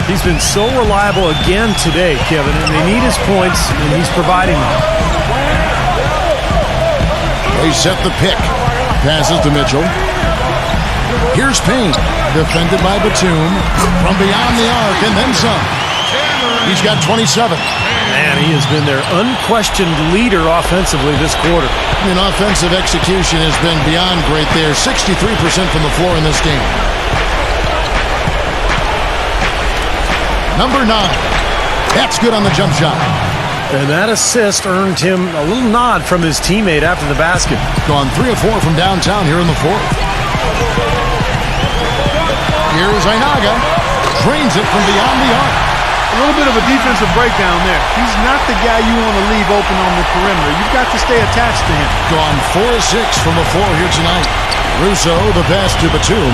He's been so reliable again today, Kevin, and they need his points, and he's providing them. They set the pick. Passes to Mitchell. Here's Payne, defended by Batum. From beyond the arc, and then some. He's got 27. Man, he has been their unquestioned leader offensively this quarter. And offensive execution has been beyond great there. 63% from the floor in this game. Number 9. That's good on the jump shot. And that assist earned him a little nod from his teammate after the basket. Gone 3 of 4 from downtown here in the fourth. Here's Einaga. Drains it from beyond the arc. A little bit of a defensive breakdown there. He's not the guy you want to leave open on the perimeter. You've got to stay attached to him. Gone 4 of 6 from the floor here tonight. Russo, the pass to Batum.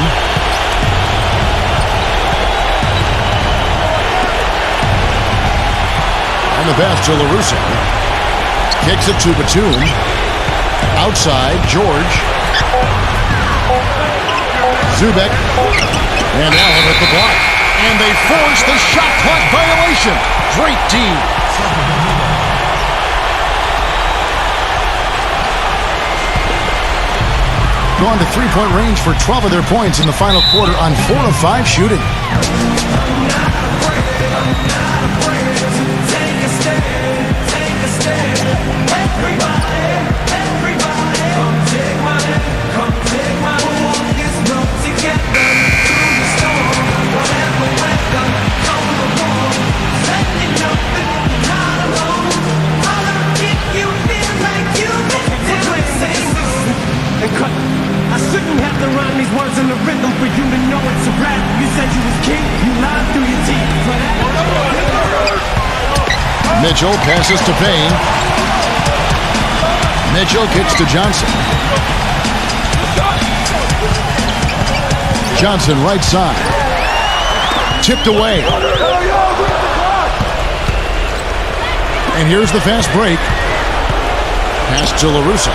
And the pass to LaRusso. Kicks it to Batum. Outside, George. Zubek. And Allen with the block. And they force the shot clock violation. Great D. Gone to three-point range for 12 of their points in the final quarter on 4 of 5 shooting. I shouldn't have to rhyme these words in the rhythm for you to know it's a rap. You said you was king, you lied through your teeth. Mitchell passes to Payne. Mitchell kicks to Johnson. Johnson right side. Tipped away. And here's the fast break. Pass to LaRusso.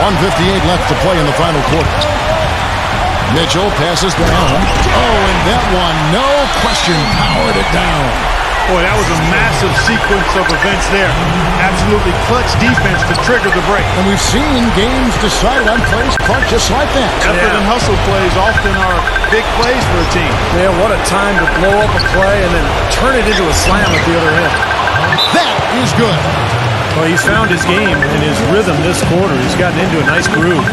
1:58 left to play in the final quarter. Mitchell passes to Allen. Oh, and that one, no question, powered it down. Boy, that was a massive sequence of events there. Absolutely clutch defense to trigger the break. And we've seen games decided on plays caught just like that. Effort and hustle plays often are big plays for a team. Yeah, what a time to blow up a play and then turn it into a slam at the other end. That is good. Well, he's found his game and his rhythm this quarter. He's gotten into a nice groove.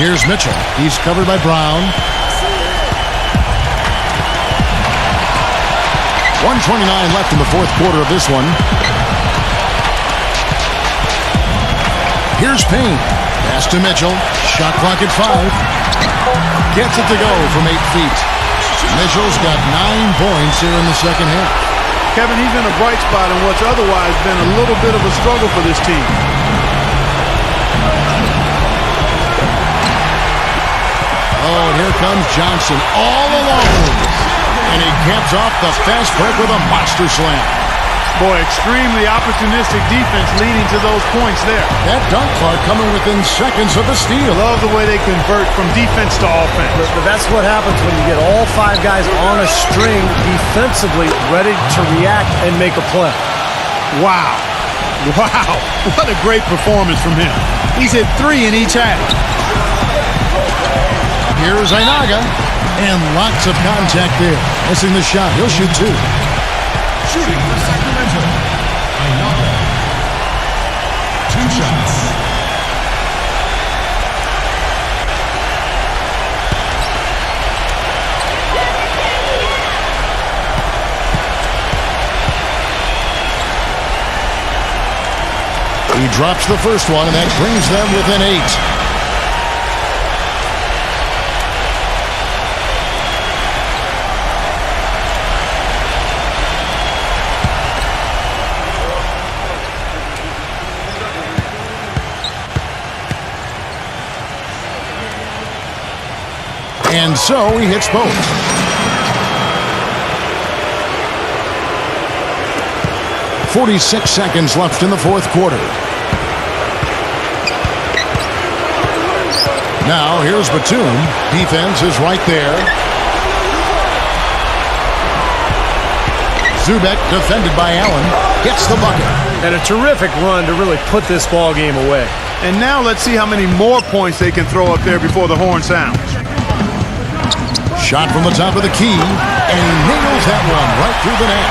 Here's Mitchell. He's covered by Brown. 1:29 left in the fourth quarter of this one. Here's Payne. Pass to Mitchell. Shot clock at 5. Gets it to go from 8 feet. Mitchell's got 9 points here in the second half. Kevin, he's been a bright spot in what's otherwise been a little bit of a struggle for this team. Oh, and here comes Johnson all alone. And he caps off the fast break with a monster slam. Boy, extremely opportunistic defense leading to those points there. That dunk clock coming within seconds of the steal. Love the way they convert from defense to offense. But that's what happens when you get all 5 guys on a string defensively ready to react and make a play. Wow. Wow. What a great performance from him. He's hit 3 in each half. Here's Ainaga, and lots of contact there. Missing the shot. He'll shoot 2. Shooting for Sacramento. Ainaga. 2 shots. He drops the first one, and that brings them within 8. And so he hits both. .46 seconds left in the fourth quarter. Now here's Batum. Defense is right there. Zubek defended by Allen. Gets the bucket. And a terrific run to really put this ball game away. And now let's see how many more points they can throw up there before the horn sounds. Shot from the top of the key, and he nails that one right through the net.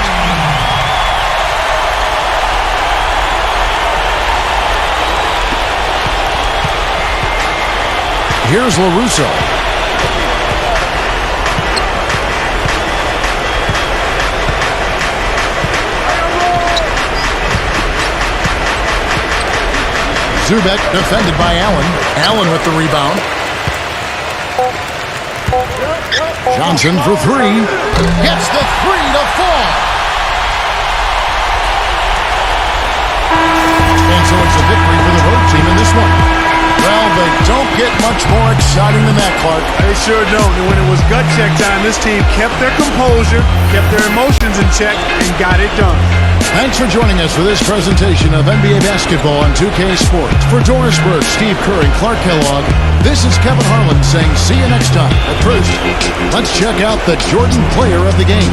Here's LaRusso. Zubek defended by Allen. Allen with the rebound. Johnson for three. Gets the three to fall. And so it's a victory for the road team in this one. Well, they don't get much more exciting than that, Clark. They sure don't. And when it was gut check time, this team kept their composure, kept their emotions in check, and got it done. Thanks for joining us for this presentation of NBA basketball on 2K Sports. For Doris Burke, Steve Kerr, and Clark Kellogg, this is Kevin Harlan saying see you next time. But first, let's check out the Jordan player of the game.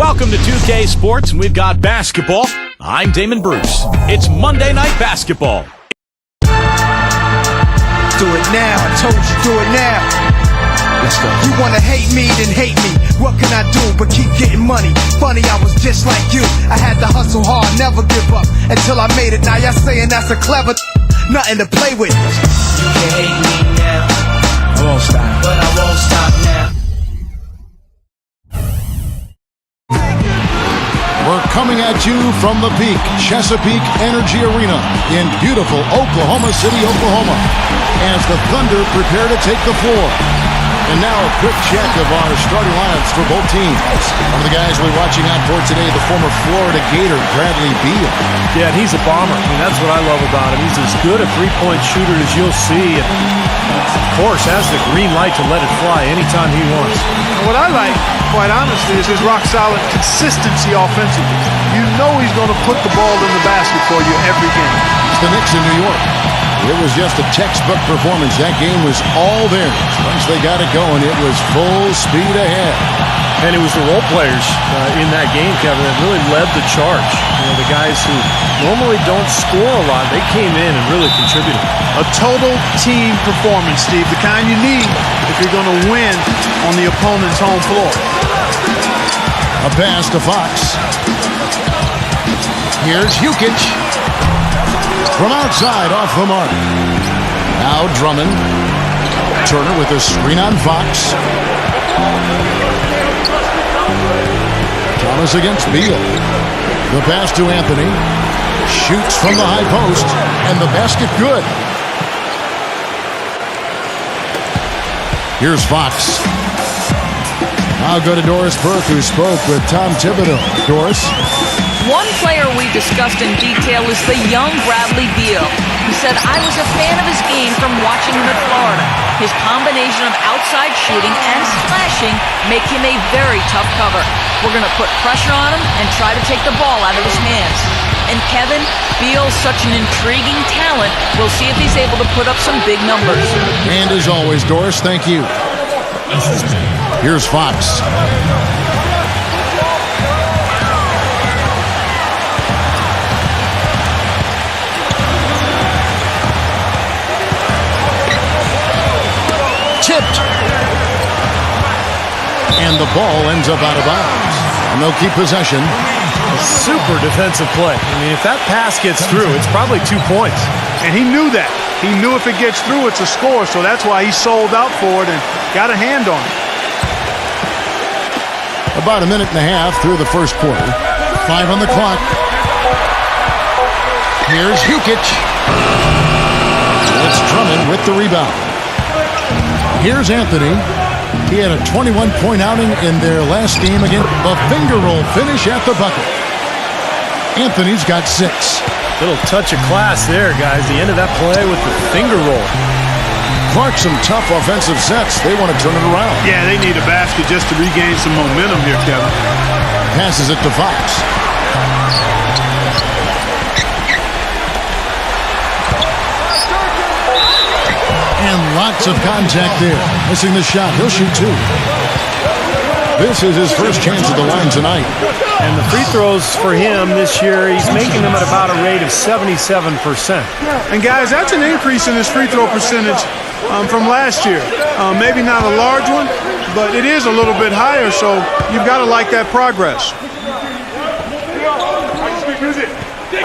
Welcome to 2K Sports, and we've got basketball. I'm Damon Bruce. It's Monday Night Basketball. Do it now, I told you, do it now. Let's go. You wanna hate me, then hate me. What can I do but keep getting money? Funny, I was just like you. I had to hustle hard, never give up until I made it. Now y'all saying that's a clever nothing to play with. You can hate me now, I won't stop, but I won't stop now. We're coming at you from the peak, Chesapeake Energy Arena in beautiful Oklahoma City, Oklahoma, as the Thunder prepare to take the floor. And now a quick check of our starting lineups for both teams. One of the guys we're watching out for today, the former Florida Gator, Bradley Beal. Yeah, and he's a bomber. I mean, that's what I love about him. He's as good a three-point shooter as you'll see. And, of course, has the green light to let it fly anytime he wants. And what I like, quite honestly, is his rock-solid consistency offensively. You know he's going to put the ball in the basket for you every game. It's the Knicks in New York. It was just a textbook performance. That game was all theirs. Once they got it going, it was full speed ahead. And it was the role players in that game, Kevin, that really led the charge. You know, the guys who normally don't score a lot, they came in and really contributed. A total team performance, Steve, the kind you need if you're going to win on the opponent's home floor. A pass to Fox. Here's Jukic. From outside, off the mark. Now Drummond. Turner with a screen on Fox. Thomas against Beal. The pass to Anthony. Shoots from the high post. And the basket good. Here's Fox. I'll go to Doris Burke, who spoke with Tom Thibodeau. Doris? One player we discussed in detail is the young Bradley Beal. He said, I was a fan of his game from watching him at Florida. His combination of outside shooting and slashing make him a very tough cover. We're going to put pressure on him and try to take the ball out of his hands. And Kevin, Beal's such an intriguing talent. We'll see if he's able to put up some big numbers. And as always, Doris, thank you. Here's Fox. Tipped. And the ball ends up out of bounds. And they'll keep possession. A super defensive play. I mean, if that pass gets through, it's probably 2 points. And he knew that. He knew if it gets through, it's a score, so that's why he sold out for it and got a hand on it. About a minute and a half through the first quarter. 5 on the clock. Here's Jukic. It's Drummond with the rebound. Here's Anthony. He had a 21-point outing in their last game against a finger roll finish at the bucket. Anthony's got 6. Little touch of class there, guys. The end of that play with the finger roll. Clark, some tough offensive sets. They want to turn it around. Yeah, they need a basket just to regain some momentum here, Kevin. Passes it to Fox. And lots of contact there. Missing the shot. He'll shoot 2. This is his first chance at the line tonight. And the free throws for him this year, he's making them at about a rate of 77%. And guys, that's an increase in his free throw percentage from last year. Maybe not a large one, but it is a little bit higher, so you've got to like that progress.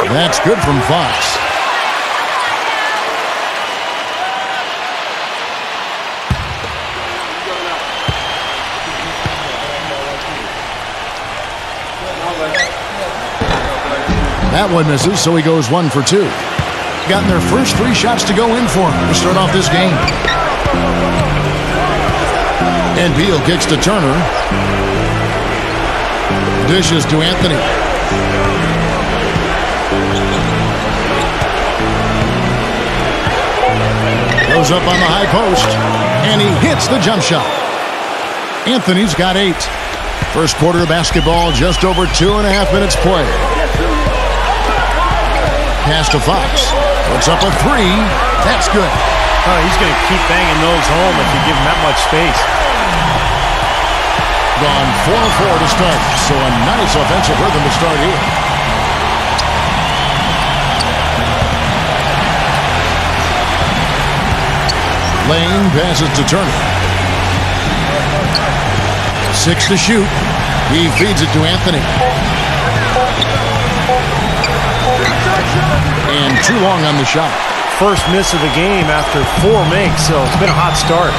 That's good from Fox. That one misses, so he goes 1 for 2. Gotten their first 3 shots to go in for him to start off this game. And Beal kicks to Turner. Dishes to Anthony. Goes up on the high post, and he hits the jump shot. Anthony's got 8. First quarter of basketball, just over 2.5 minutes played. Pass to Fox. Puts up a 3. That's good. Oh, he's going to keep banging those home if you give him that much space. Gone 4-4 to start. So a nice offensive rhythm to start here. Lane passes to Turner. 6 to shoot. He feeds it to Anthony. And too long on the shot. First miss of the game after 4 makes, so it's been a hot start.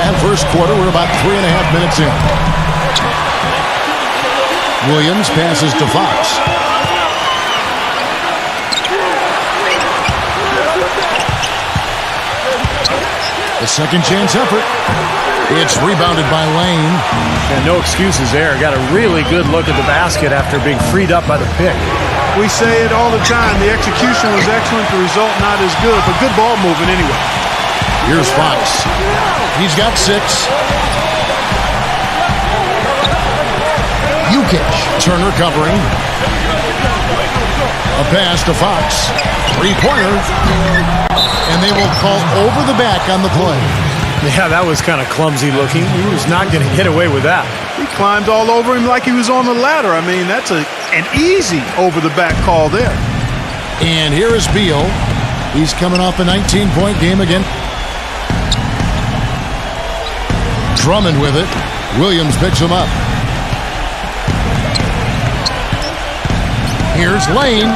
And first quarter, we're about 3.5 minutes in. Williams passes to Fox. A second chance effort. It's rebounded by Lane. And no excuses there. Got a really good look at the basket after being freed up by the pick. We say it all the time. The execution was excellent. The result not as good, but good ball moving anyway. Here's Fox. He's got 6. Jukic. Turner covering. A pass to Fox. 3-pointer. And they will call over the back on the play. Yeah, that was kind of clumsy looking. He was not going to get away with that. He climbed all over him like he was on the ladder. I mean, that's an easy over-the-back call there. And here is Beal. He's coming off a 19-point game again. Drummond with it. Williams picks him up. Here's Lane.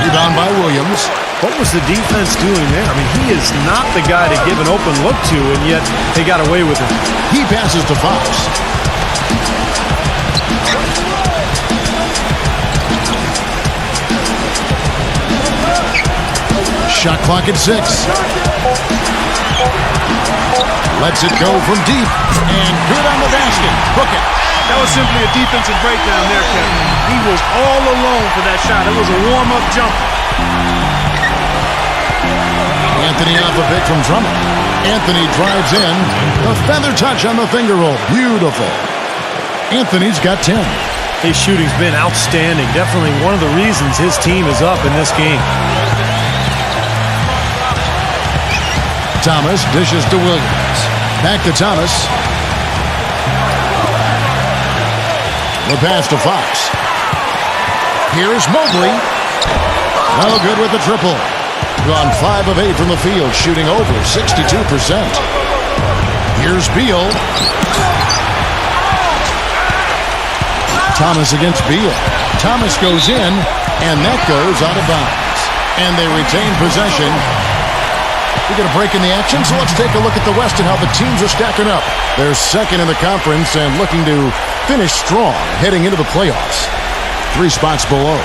Rebound by Williams. What was the defense doing there? I mean, he is not the guy to give an open look to, and yet they got away with it. He passes to Fox. Shot clock at 6. Lets it go from deep. And good on the basket. Hook it. That was simply a defensive breakdown there, Kevin. He was all alone for that shot. It was a warm-up jumper. Anthony off a pick from Drummond. Anthony drives in. A feather touch on the finger roll. Beautiful. Anthony's got 10. His shooting's been outstanding. Definitely one of the reasons his team is up in this game. Thomas dishes to Williams. Back to Thomas. The pass to Fox. Here's Mobley. No good with the triple. Gone 5 of 8 from the field, shooting over 62%. Here's Beal. Thomas against Beal. Thomas goes in, and that goes out of bounds. And they retain possession. We get a break in the action, so let's take a look at the West and how the teams are stacking up. They're second in the conference and looking to finish strong heading into the playoffs. 3 spots below.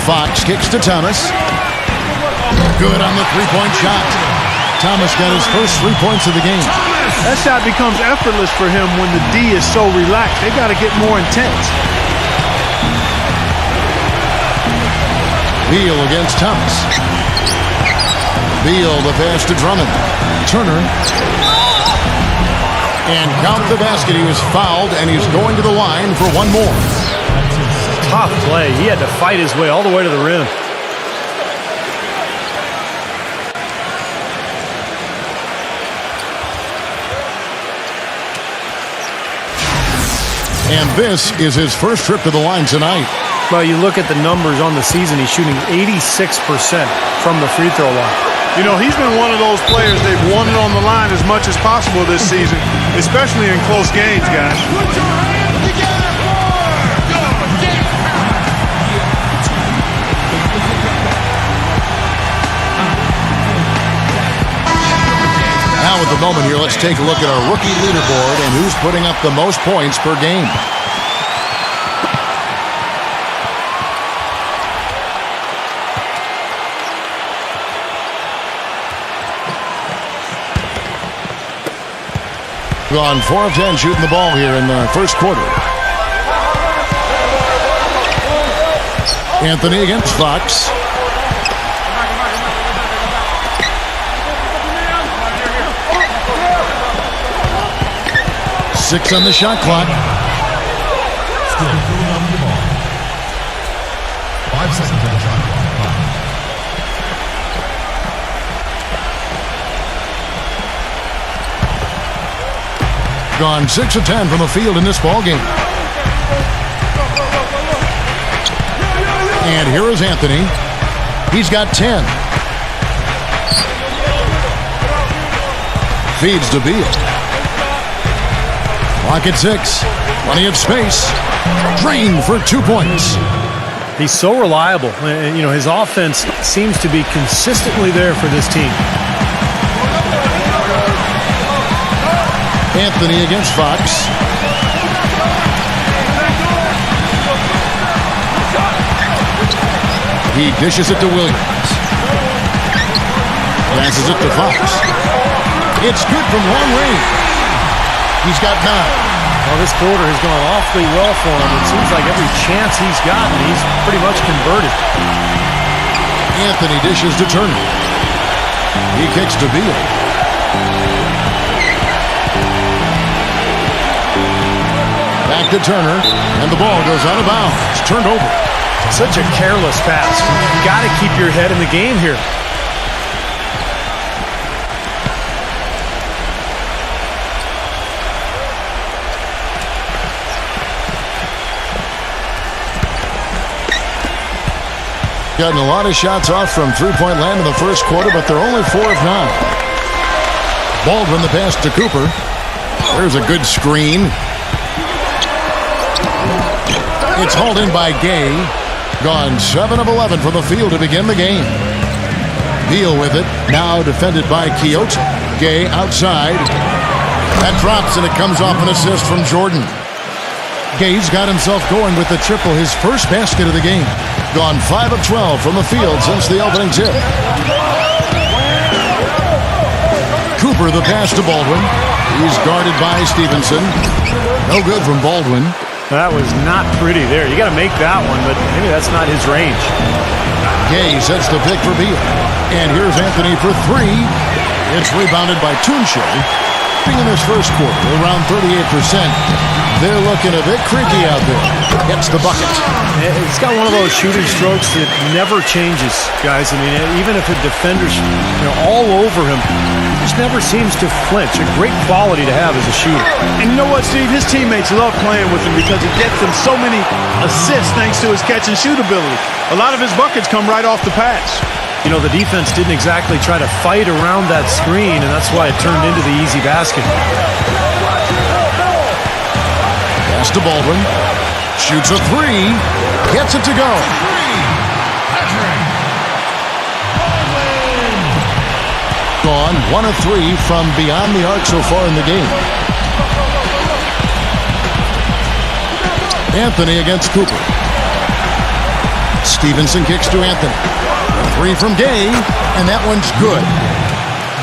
Fox kicks to Thomas. Good on the 3-point shot. Thomas got his first 3 points of the game. That shot becomes effortless for him when the D is so relaxed. They got to get more intense. Beal against Thomas. Beal the pass to Drummond. Turner. And count the basket. He was fouled, and he's going to the line for one more. Tough play. He had to fight his way all the way to the rim. And this is his first trip to the line tonight. Well, you look at the numbers on the season, he's shooting 86% from the free throw line. You know, he's been one of those players they've wanted on the line as much as possible this season, especially in close games, guys. Now at the moment here, let's take a look at our rookie leaderboard and who's putting up the most points per game. Gone 4 of 10 shooting the ball here in the first quarter. Anthony against Fox. Six on the shot clock. Still filling up the ball. 5 seconds on the shot clock. gone 6 of 10 from the field in this ballgame. And here is Anthony. He's got 10. Feeds to Beal. Clock at 6. Plenty of space. Drained for 2 points. He's so reliable. And, you know, his offense seems to be consistently there for this team. Anthony against Fox. He dishes it to Williams. Passes it to Fox. It's good from long range. He's got 9. Well, this quarter has gone awfully well for him. It seems like every chance he's gotten, he's pretty much converted. Anthony dishes to Turner. He kicks to Beal. Back to Turner, and the ball goes out of bounds. It's turned over. Such a careless pass. You got to keep your head in the game here. Gotten a lot of shots off from three-point land in the first quarter, but they're only 4 of 9. Baldwin the pass to Cooper. There's a good screen. It's hauled in by Gay. Gone 7 of 11 from the field to begin the game. Beal with it. Now defended by Quixote. Gay outside. That drops, and it comes off an assist from Jordan. Gay's got himself going with the triple, his first basket of the game. Gone 5 of 12 from the field since the opening tip. Cooper the pass to Baldwin. He's guarded by Stevenson. No good from Baldwin. That was not pretty there. You got to make that one, but maybe that's not his range. Gay sets the pick for Beal. And here's Anthony for 3. It's rebounded by Tunche. In this first quarter, around 38%. They're looking a bit creaky out there. Gets the bucket. It's got one of those shooting strokes that never changes, guys. I mean, even if a defender's all over him, he just never seems to flinch. A great quality to have as a shooter. And you know what, Steve? His teammates love playing with him because he gets them so many assists thanks to his catch and shoot ability. A lot of his buckets come right off the pass. You know, the defense didn't exactly try to fight around that screen, and that's why it turned into the easy basket. Pass to Baldwin. Shoots a 3. Gets it to go. Gone 1 of 3 from beyond the arc so far in the game. Anthony against Cooper. Stevenson kicks to Anthony. 3 from Gay, and that one's good.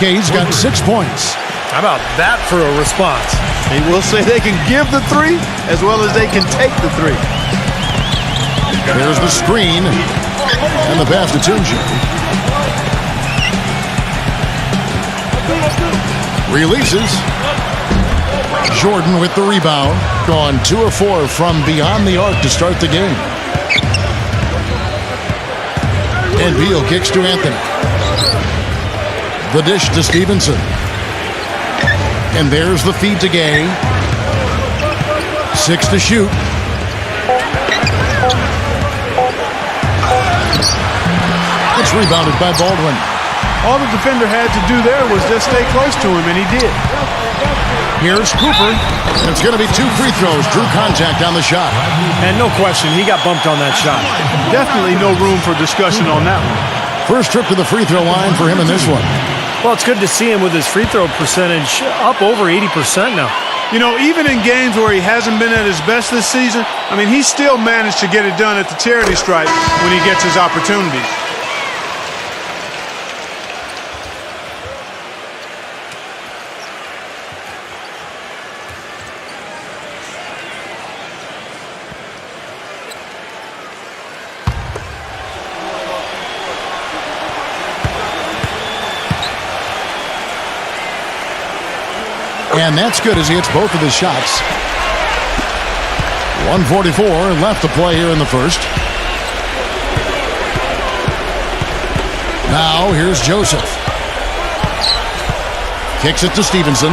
Gay's got 6 points. How about that for a response? They will say they can give the 3 as well as they can take the 3. There's the screen and the pass to Tunche. Releases. Jordan with the rebound. Gone 2 of 4 from beyond the arc to start the game. And Beal kicks to Anthony. The dish to Stevenson. And there's the feed to Gay. 6 to shoot. It's rebounded by Baldwin. All the defender had to do there was just stay close to him, and he did. Here's Cooper. It's going to be 2 free throws. Drew contact on the shot. And no question, he got bumped on that shot. Definitely no room for discussion on that one. First trip to the free throw line for him in this one. Well, it's good to see him with his free throw percentage up over 80% now. You know, even in games where he hasn't been at his best this season, I mean, he still managed to get it done at the charity stripe when he gets his opportunities. And that's good as he hits both of his shots. 1:44 left to play here in the first. Now here's Joseph. Kicks it to Stevenson.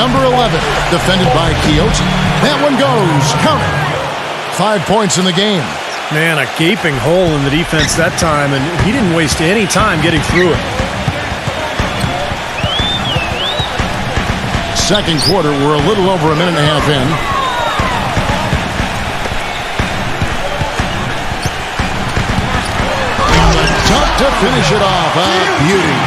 Number 11, defended by Quixote. That one goes. Count it. 5 points in the game. Man, a gaping hole in the defense that time, and he didn't waste any time getting through it. Second quarter, we're a little over a minute and a half in. Tough to finish it off. A beauty.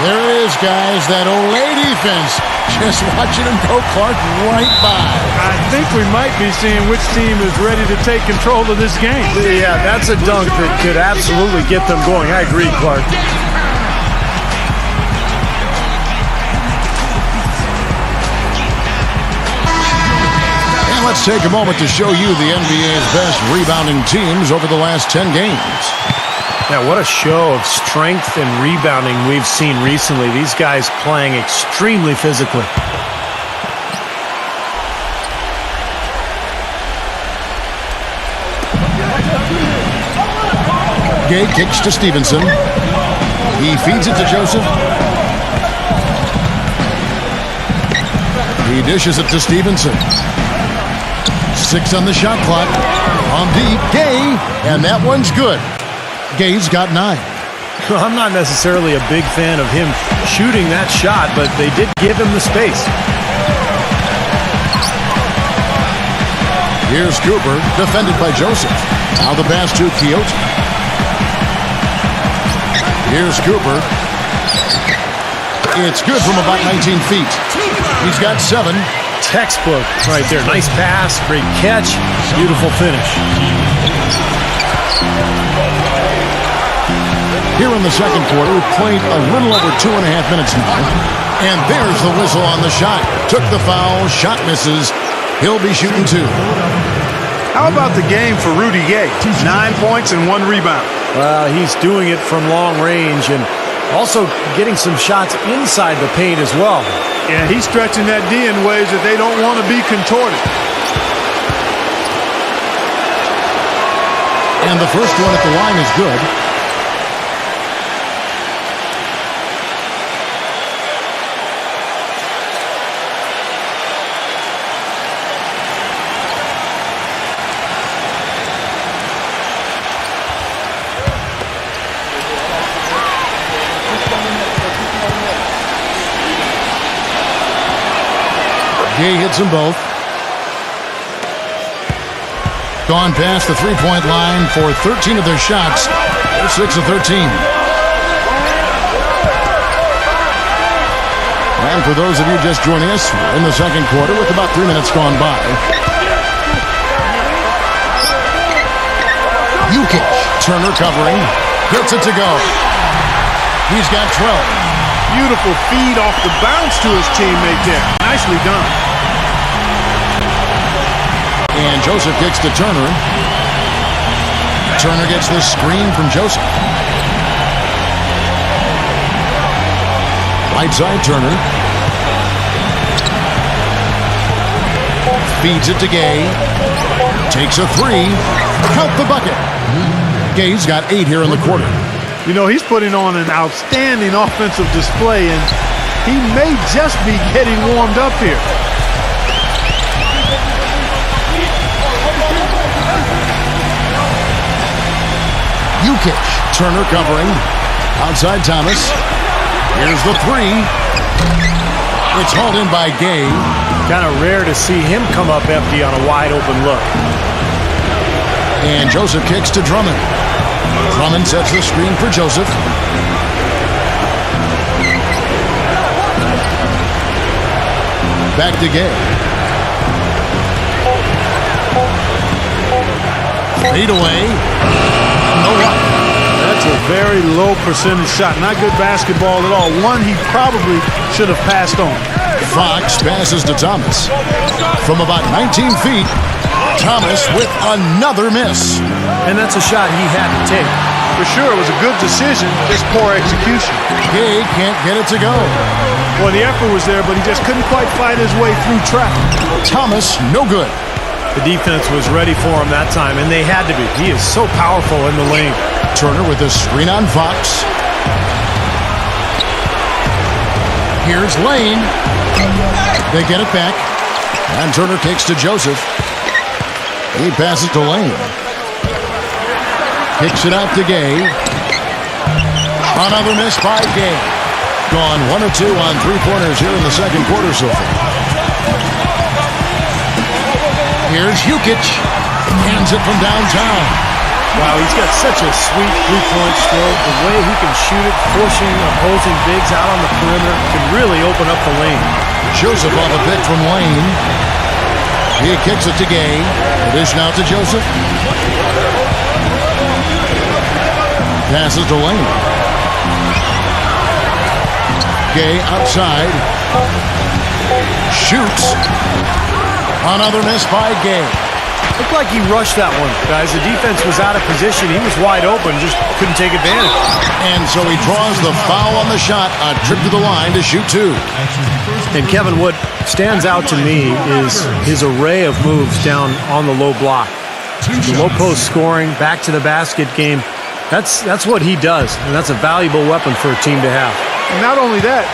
There it is, guys. That Olay defense. Just watching him go, Clark, right by. I think we might be seeing which team is ready to take control of this game. Yeah, that's a dunk that could absolutely get them going. I agree, Clark. And let's take a moment to show you the NBA's best rebounding teams over the last 10 games. Now, what a show of strength and rebounding we've seen recently. These guys playing extremely physically. Gay kicks to Stevenson. He feeds it to Joseph. He dishes it to Stevenson. 6 on the shot clock. On deep, Gay, and that one's good. Gay's got 9. I'm not necessarily a big fan of him shooting that shot, but they did give him the space. Here's Cooper, defended by Joseph. Now the pass to Quixote. Here's Cooper. It's good from about 19 feet. He's got 7. Textbook right there. Nice pass, great catch, beautiful finish. Here in the second quarter, we've played a little over 2.5 minutes now. And there's the whistle on the shot. Took the foul, shot misses. He'll be shooting 2. How about the game for Rudy Gay? 9 points and 1 rebound. Well, he's doing it from long range and also getting some shots inside the paint as well. Yeah, he's stretching that D in ways that they don't want to be contorted. And the first one at the line is good. Gay hits them both. Gone past the three-point line for 13 of their shots. They're 6 of 13. And for those of you just joining us, we're in the second quarter with about 3 minutes gone by. Jukic, Turner covering, gets it to go. He's got 12. Beautiful feed off the bounce to his teammate there. Nicely done. And Joseph kicks to Turner. Turner gets the screen from Joseph. Right side Turner. Feeds it to Gay. Takes a 3. Count the bucket. Gay's got 8 here in the quarter. You know, he's putting on an outstanding offensive display, and he may just be getting warmed up here. Jukic, Turner covering. Outside Thomas. Here's the 3. It's hauled in by Gay. Kind of rare to see him come up empty on a wide open look. And Joseph kicks to Drummond. Drummond sets the screen for Joseph. Back to Gay. Fade away. No luck. That's a very low percentage shot. Not good basketball at all. One he probably should have passed on. Fox passes to Thomas. From about 19 feet, Thomas with another miss. And that's a shot he had to take. For sure, it was a good decision, just poor execution. Gay can't get it to go. Well, the effort was there, but he just couldn't quite fight his way through traffic. Thomas, no good. The defense was ready for him that time, and they had to be. He is so powerful in the lane. Turner with the screen on Fox. Here's Lane. They get it back. And Turner kicks to Joseph. He passes to Lane. Kicks it out to Gay. Another miss by Gay. Gone 1 of 2 on three-pointers here in the second quarter so far. Here's Jukic. Hands it from downtown. Wow, he's got such a sweet three-point stroke. The way he can shoot it, forcing opposing bigs out on the perimeter, can really open up the lane. Joseph on the pick from Lane. He kicks it to Gay. Dish now to Joseph. Passes to Lane. Gay outside. Shoots. Another miss by Gay. Looked like he rushed that one, guys. The defense was out of position. He was wide open, just couldn't take advantage. And so he draws the foul on the shot. A trip to the line to shoot two. And Kevin, what stands out to me is his array of moves down on the low block. The low post scoring, back to the basket game. That's what he does, and that's a valuable weapon for a team to have. And not only that,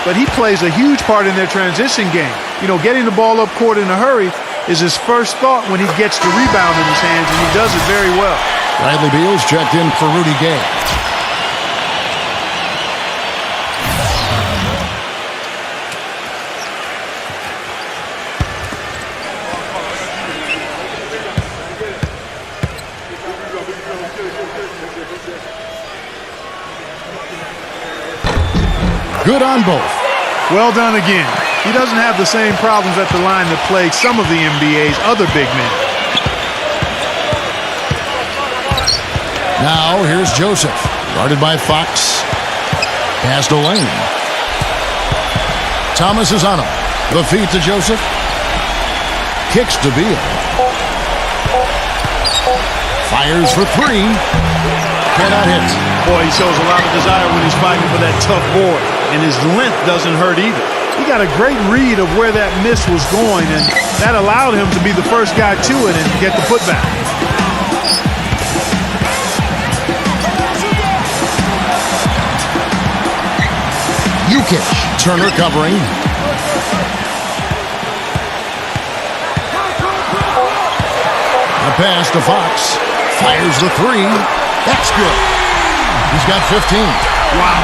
but he plays a huge part in their transition game. You know, getting the ball up court in a hurry is his first thought when he gets the rebound in his hands, and he does it very well. Bradley Beal's checked in for Rudy Gay. Good on both. Well done again. He doesn't have the same problems at the line that plague some of the NBA's other big men. Now here's Joseph, guarded by Fox. Pass to Lane. Thomas is on him. The feed to Joseph. Kicks to Beal. Fires for three. Cannot hit. Boy, he shows a lot of desire when he's fighting for that tough board, and his length doesn't hurt either. He got a great read of where that miss was going, and that allowed him to be the first guy to it and get the putback. Jukic. Turner covering. A pass to Fox. Fires the three. That's good. He's got 15. Wow.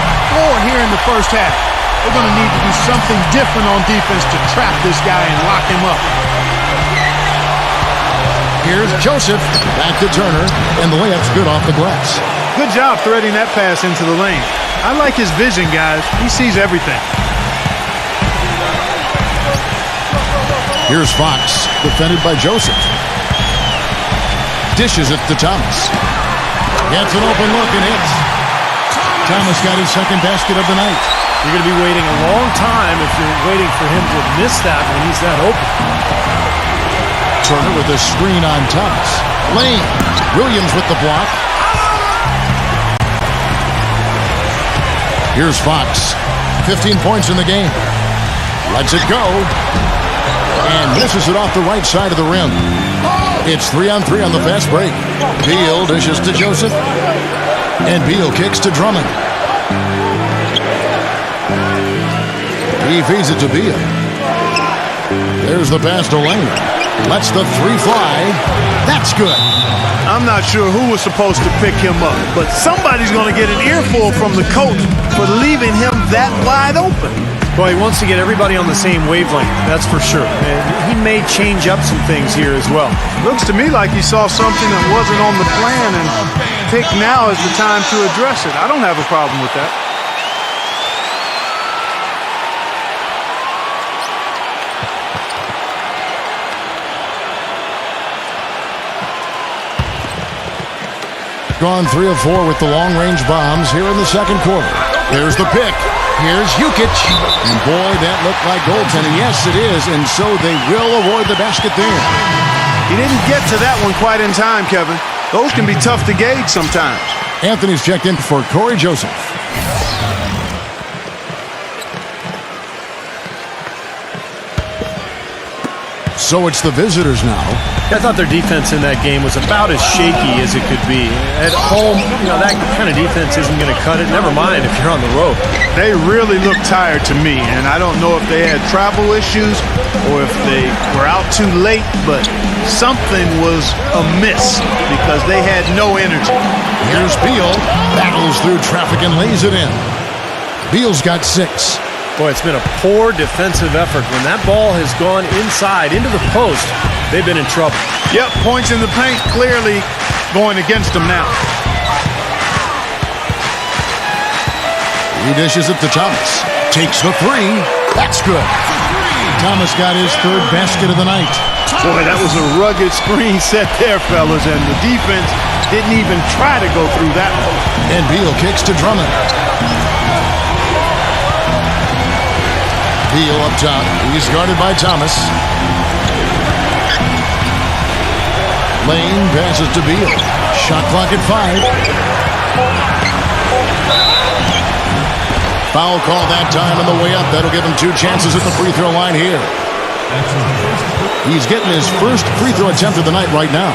4 here in the first half. They're going to need to do something different on defense to trap this guy and lock him up. Here's Joseph. Back to Turner. And the layup's good off the glass. Good job threading that pass into the lane. I like his vision, guys. He sees everything. Here's Fox. Defended by Joseph. Dishes it to Thomas. Gets an open look and hits. Thomas got his second basket of the night. You're going to be waiting a long time if you're waiting for him to miss that when he's that open. Turner with a screen on Thomas. Lane. Williams with the block. Here's Fox. 15 points in the game. Lets it go. And misses it off the right side of the rim. It's 3-on-3 on the fast break. Beal dishes to Joseph. And Beal kicks to Drummond. He feeds it to Beal. There's the pass to Lane. Lets the three fly. That's good. I'm not sure who was supposed to pick him up, but somebody's going to get an earful from the coach for leaving him that wide open. Well, he wants to get everybody on the same wavelength, that's for sure. And he may change up some things here as well. Looks to me like he saw something that wasn't on the plan and picked now as the time to address it. I don't have a problem with that. Gone 3 of 4 with the long-range bombs here in the second quarter. There's the pick. Here's Jukic. And boy, that looked like goaltending. Yes, it is. And so they will avoid the basket there. He didn't get to that one quite in time, Kevin. Those can be tough to gauge sometimes. Anthony's checked in for Corey Joseph. So it's the visitors now. I thought their defense in that game was about as shaky as it could be. At home, that kind of defense isn't going to cut it. Never mind if you're on the road. They really looked tired to me, and I don't know if they had travel issues or if they were out too late, but something was amiss because they had no energy. Here's Beal, battles through traffic and lays it in. Beal's got 6. Boy, it's been a poor defensive effort. When that ball has gone inside into the post, they've been in trouble. Yep, points in the paint clearly going against them now. He dishes it to Thomas. Takes the 3. That's good. Thomas got his 3rd basket of the night. Boy, that was a rugged screen set there, fellas, and the defense didn't even try to go through that one. And Beal kicks to Drummond. Beal up top. He's guarded by Thomas. Lane passes to Beal. Shot clock at 5. Foul call that time on the way up. That'll give him 2 chances at the free throw line here. He's getting his first free throw attempt of the night right now.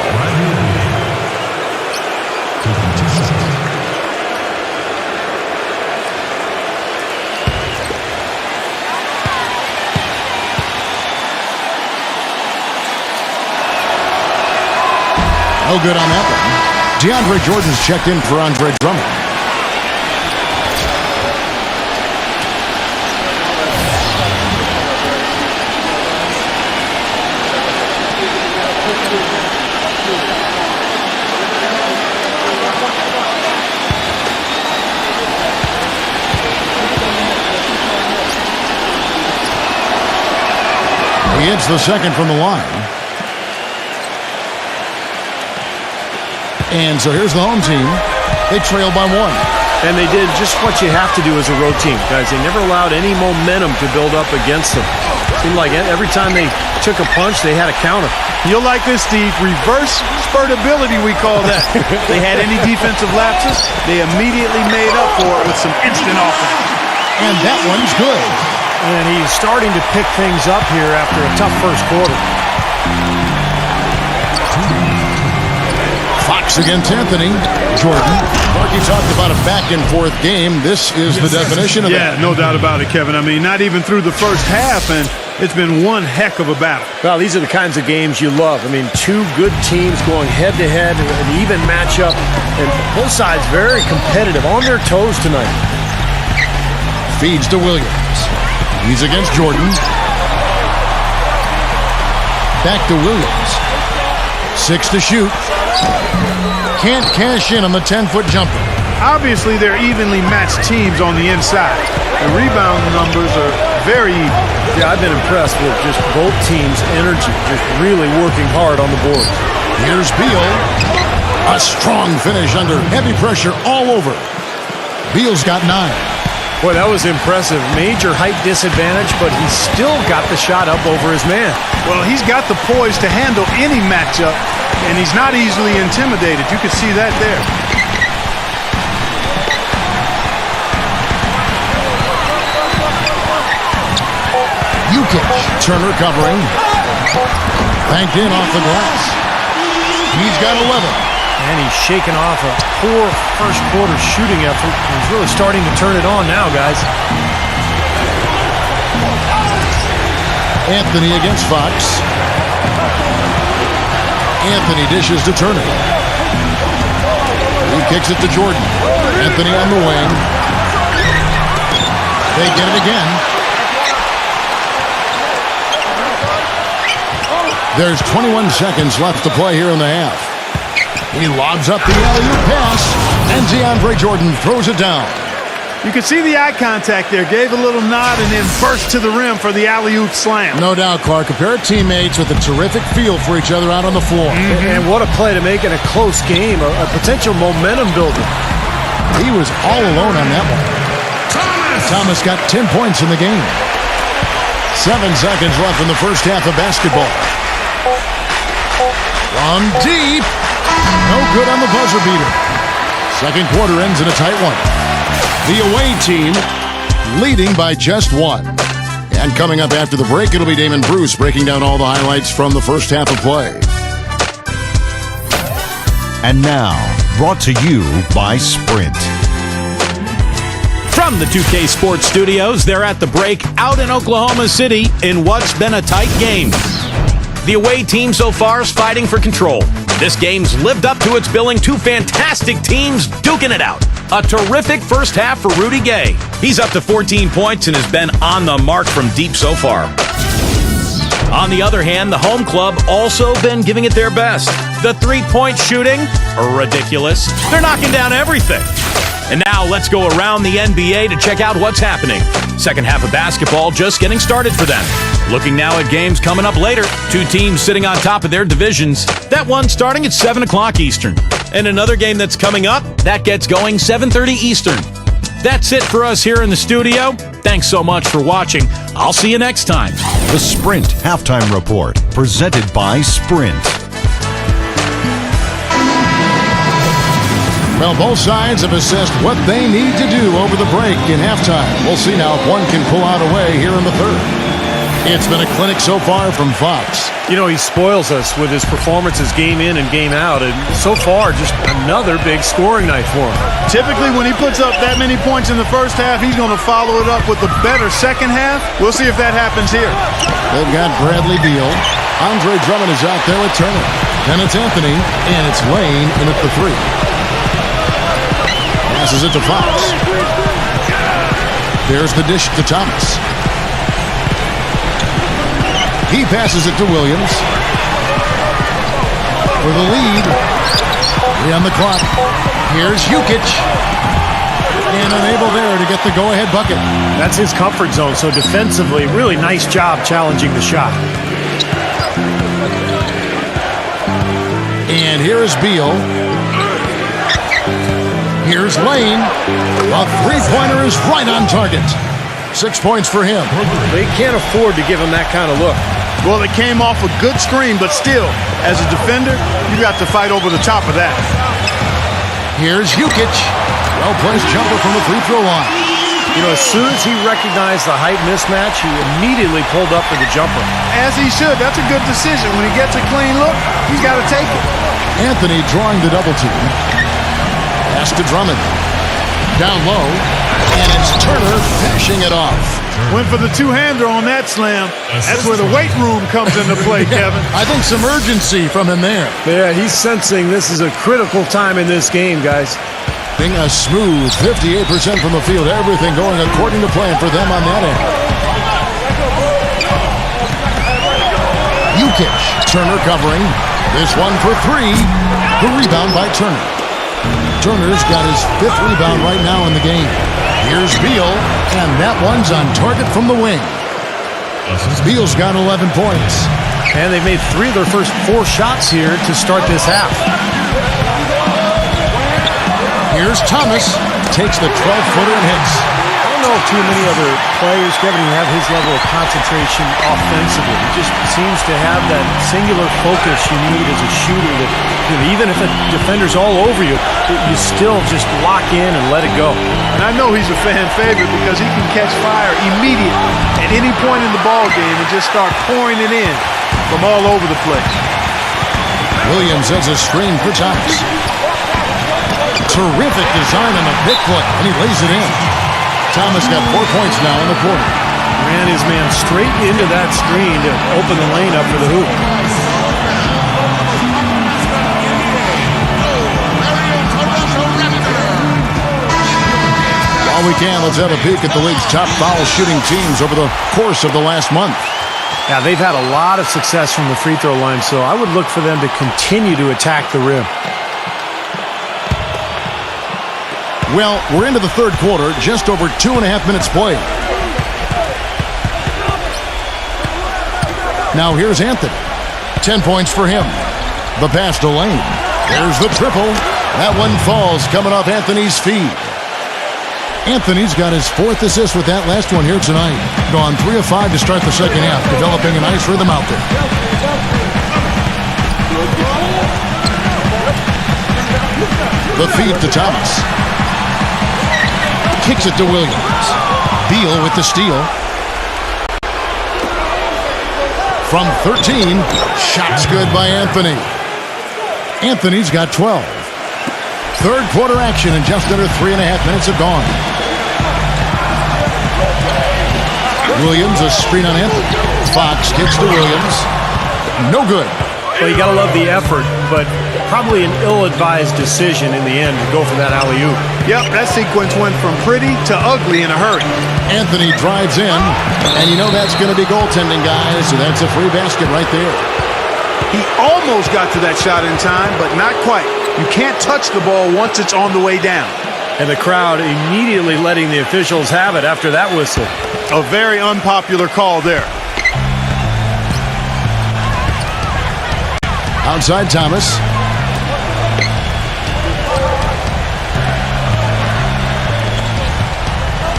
No good on that one. DeAndre Jordan's checked in for Andre Drummond. He hits the second from the line. And so here's the home team. They trail by 1. And they did just what you have to do as a road team, guys. They never allowed any momentum to build up against them. Seemed like every time they took a punch, they had a counter. You'll like this, Steve. Reverse spurtability, we call that. They had any defensive lapses, they immediately made up for it with some instant offense. And that one's good. And he's starting to pick things up here after a tough first quarter. Fox against Anthony. Jordan. Marky talked about a back-and-forth game. This is the definition of that. Yeah, no doubt about it, Kevin. I mean, not even through the first half, and it's been one heck of a battle. Well, these are the kinds of games you love. I mean, 2 good teams going head-to-head, an even matchup, and both sides very competitive, on their toes tonight. Feeds to Williams. He's against Jordan. Back to Williams. 6 to shoot. Can't cash in on the 10-foot jumper. Obviously, they're evenly matched teams on the inside. The rebound numbers are very even. Yeah, I've been impressed with just both teams' energy, just really working hard on the board. Here's Beal. A strong finish under heavy pressure all over. Beal's got 9. Boy, that was impressive. Major height disadvantage, but he still got the shot up over his man. Well, he's got the poise to handle any matchup, and he's not easily intimidated. You can see that there. Jukic. Turner covering. Banked in off the glass. He's got 11. And he's shaking off a poor first quarter shooting effort. He's really starting to turn it on now, guys. Anthony against Fox. Anthony dishes to Turner. He kicks it to Jordan. Anthony on the wing. They get it again. There's 21 seconds left to play here in the half. He lobs up the alley-oop pass, and DeAndre Jordan throws it down. You can see the eye contact there. Gave a little nod and then burst to the rim for the alley-oop slam. No doubt, Clark. A pair of teammates with a terrific feel for each other out on the floor. And what a play to make in a close game, a potential momentum builder. He was all alone on that one. Thomas got 10 points in the game. 7 seconds left in the first half of basketball. From deep. No good on the buzzer beater. Second quarter ends in a tight one. The away team leading by just 1. And coming up after the break, it'll be Damon Bruce breaking down all the highlights from the first half of play. And now, brought to you by Sprint. From the 2K Sports Studios, they're at the break out in Oklahoma City in what's been a tight game. The away team so far is fighting for control. This game's lived up to its billing. Two fantastic teams duking it out. A terrific first half for Rudy Gay. He's up to 14 points and has been on the mark from deep so far. On the other hand, the home club also been giving it their best. The three-point shooting, ridiculous. They're knocking down everything. And now let's go around the NBA to check out what's happening. Second half of basketball just getting started for them. Looking now at games coming up later. Two teams sitting on top of their divisions. That one starting at 7 o'clock Eastern. And another game that's coming up, that gets going 7:30 Eastern. That's it for us here in the studio. Thanks so much for watching. I'll see you next time. The Sprint Halftime Report, presented by Sprint. Well, both sides have assessed what they need to do over the break in halftime. We'll see now if one can pull out a way here in the third. It's been a clinic so far from Fox. You know, he spoils us with his performances game in and game out, and so far, just another big scoring night for him. Typically, when he puts up that many points in the first half, he's going to follow it up with a better second half. We'll see if that happens here. They've got Bradley Beal. Andre Drummond is out there with Turner. Then it's Anthony, and it's Lane in at the three. Passes it to Fox. There's the dish to Thomas. He passes it to Williams. For the lead. 3 on the clock. Here's Jukic. And unable there to get the go-ahead bucket. That's his comfort zone, so defensively, really nice job challenging the shot. And here is Beal. Here's Lane. A three-pointer is right on target. 6 points for him. They can't afford to give him that kind of look. Well, it came off a good screen, but still, as a defender, you got to fight over the top of that. Here's Jukic. Well-placed jumper from the free throw line. You know, as soon as he recognized the height mismatch, he immediately pulled up for the jumper. As he should. That's a good decision. When he gets a clean look, he's got to take it. Anthony drawing the double team. Pass to Drummond. Down low. And it's Turner finishing it off. Went for the two-hander on that slam. That's where the weight room comes into play, Kevin. I think some urgency from him there. Yeah, he's sensing this is a critical time in this game, guys. Being a smooth 58% from the field. Everything going according to plan for them on that end. Jukic. Turner covering. This one for three. The rebound by Turner. Turner's got his 5th rebound right now in the game. Here's Beal, and that one's on target from the wing. Beal's got 11 points. And they've made 3 of their first 4 shots here to start this half. Here's Thomas. Takes the 12-footer and hits. I don't know if too many other players, Kevin, who have his level of concentration offensively. He just seems to have that singular focus you need as a shooter that, you know, even if a defender's all over you, you still just lock in and let it go. And I know he's a fan favorite because he can catch fire immediately at any point in the ball game and just start pouring it in from all over the place. Williams has a screen for Thomas. Terrific design on the big play, and he lays it in. Thomas got 4 points now in the quarter. Ran his man straight into that screen to open the lane up for the hoop. While we can, let's have a peek at the league's top foul shooting teams over the course of the last month. Yeah, they've had a lot of success from the free throw line, so I would look for them to continue to attack the rim. Well, we're into the third quarter, just over 2.5 minutes played. Now here's Anthony. 10 points for him. The pass to Lane. There's the triple. That one falls, coming off Anthony's feet. Anthony's got his 4th assist with that last one here tonight. Gone 3 of 5 to start the second half, developing a nice rhythm out there. The feed to Thomas. Kicks it to Williams. Beal with the steal. From 13, shot's good by Anthony. Anthony's got 12. Third quarter action and just under 3.5 minutes have gone. Williams, a screen on Anthony. Fox kicks to Williams. No good. Well, you got to love the effort, but probably an ill-advised decision in the end to go for that alley-oop. Yep, that sequence went from pretty to ugly in a hurry. Anthony drives in, and you know that's going to be goaltending, guys, so that's a free basket right there. He almost got to that shot in time, but not quite. You can't touch the ball once it's on the way down. And the crowd immediately letting the officials have it after that whistle. A very unpopular call there. Outside Thomas.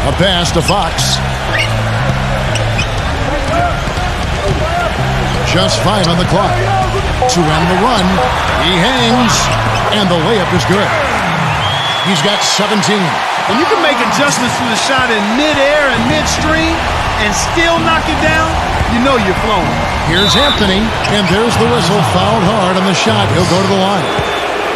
A pass to Fox. Just 5 on the clock. To end the run. He hangs. And the layup is good. He's got 17. When you can make adjustments to the shot in midair and midstream and still knock it down, you know you're flowing. Here's Anthony, and there's the whistle. Fouled hard on the shot. He'll go to the line.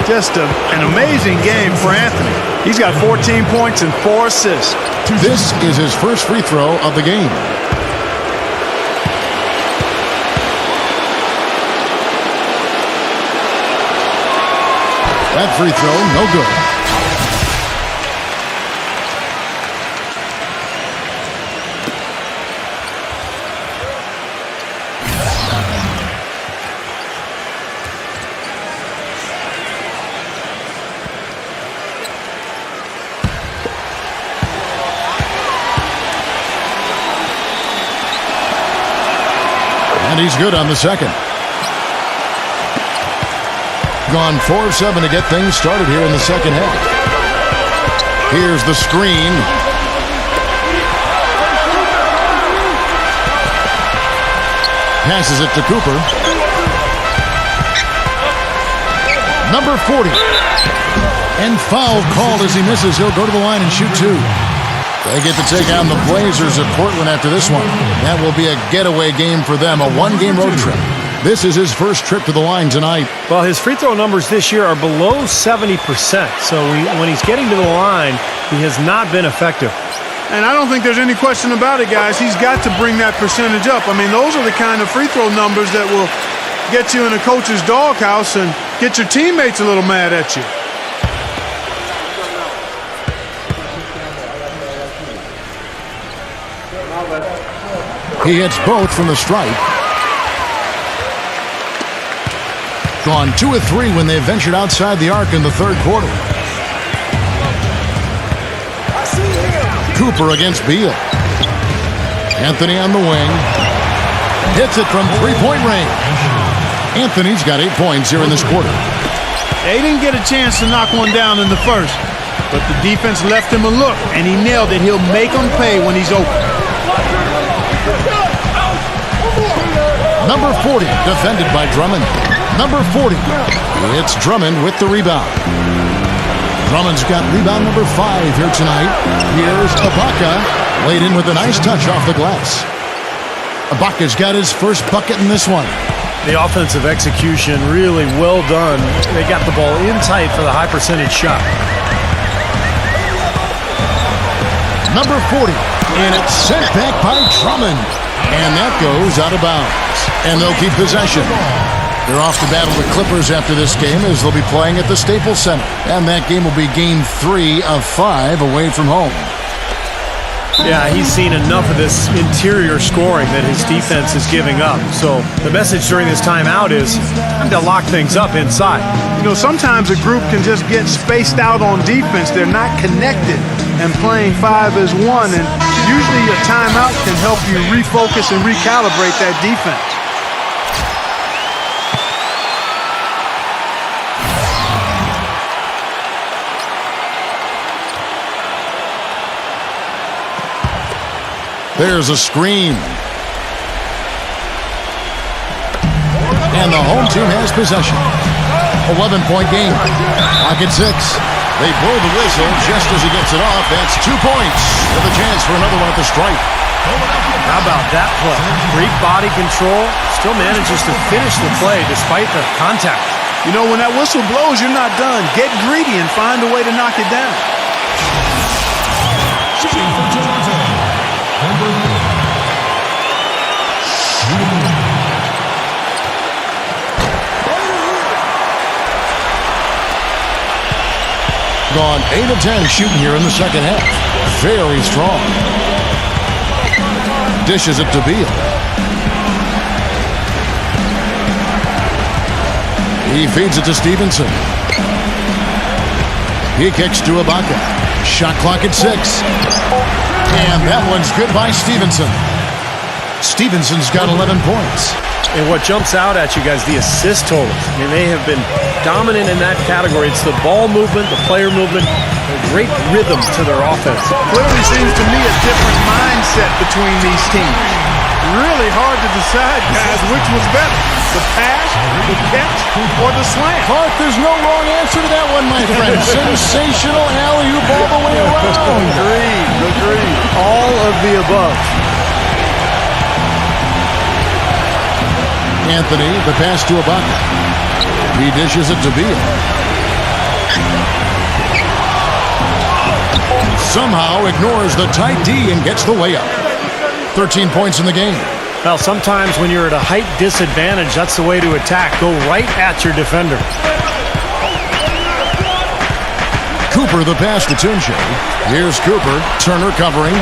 Just an amazing game for Anthony. He's got 14 points and 4 assists. This is his first free throw of the game. That free throw, no good. And he's good on the second. Gone 4 of 7 to get things started here in the second half. Here's the screen. Passes it to Cooper. Number 40. And foul called as he misses. He'll go to the line and shoot 2. They get to take on the Blazers of Portland after this one. That will be a getaway game for them, a one-game road trip. This is his first trip to the line tonight. Well, his free throw numbers this year are below 70%. So when he's getting to the line, he has not been effective. And I don't think there's any question about it, guys. He's got to bring that percentage up. I mean, those are the kind of free throw numbers that will get you in a coach's doghouse and get your teammates a little mad at you. He hits both from the stripe. Gone 2 of 3 when they ventured outside the arc in the third quarter. Cooper against Beal. Anthony on the wing. Hits it from three-point range. Anthony's got 8 points here in this quarter. They didn't get a chance to knock one down in the first, but the defense left him a look, and he nailed it. He'll make them pay when he's open. Number 40, defended by Drummond. Number 40, it's Drummond with the rebound. Drummond's got rebound number 5 here tonight. Here's Ibaka, laid in with a nice touch off the glass. Ibaka's got his first bucket in this one. The offensive execution really well done. They got the ball in tight for the high percentage shot. Number 40, and it's sent back by Drummond. And that goes out of bounds. And they'll keep possession. They're off to battle the Clippers after this game as they'll be playing at the Staples Center. And that game will be game 3 of 5 away from home. Yeah, he's seen enough of this interior scoring that his defense is giving up. So the message during this timeout is time to lock things up inside. You know, sometimes a group can just get spaced out on defense. They're not connected and playing 5 as 1. And usually a timeout can help you refocus and recalibrate that defense. There's a screen. And the home team has possession. 11-point game. Clock at 6. They blow the whistle just as he gets it off. That's 2 points with a chance for another one at the stripe. How about that play? Great body control, still manages to finish the play despite the contact. You know, when that whistle blows, you're not done. Get greedy and find a way to knock it down. Shooting for Toronto, number 4. Gone 8 of 10 shooting here in the second half. Very strong. Dishes it to Beal. He feeds it to Stevenson. He kicks to Ibaka. Shot clock at 6. And that one's good by Stevenson. Stevenson's got 11 points. And what jumps out at you guys, the assist totals. I mean, they have been dominant in that category. It's the ball movement, the player movement, great rhythm to their offense. Clearly seems to me a different mindset between these teams. Really hard to decide, guys, which was better. The pass, the catch, or the slam. Clark, there's no wrong answer to that one, my friend. Sensational alley-oop all the way around. Agreed. All of the above. Anthony, the pass to Ibaka. He dishes it to Beal. Somehow ignores the tight D and gets the layup. 13 points in the game. Well, sometimes when you're at a height disadvantage, that's the way to attack. Go right at your defender. Cooper, the pass to Tunche. Here's Cooper. Turner covering.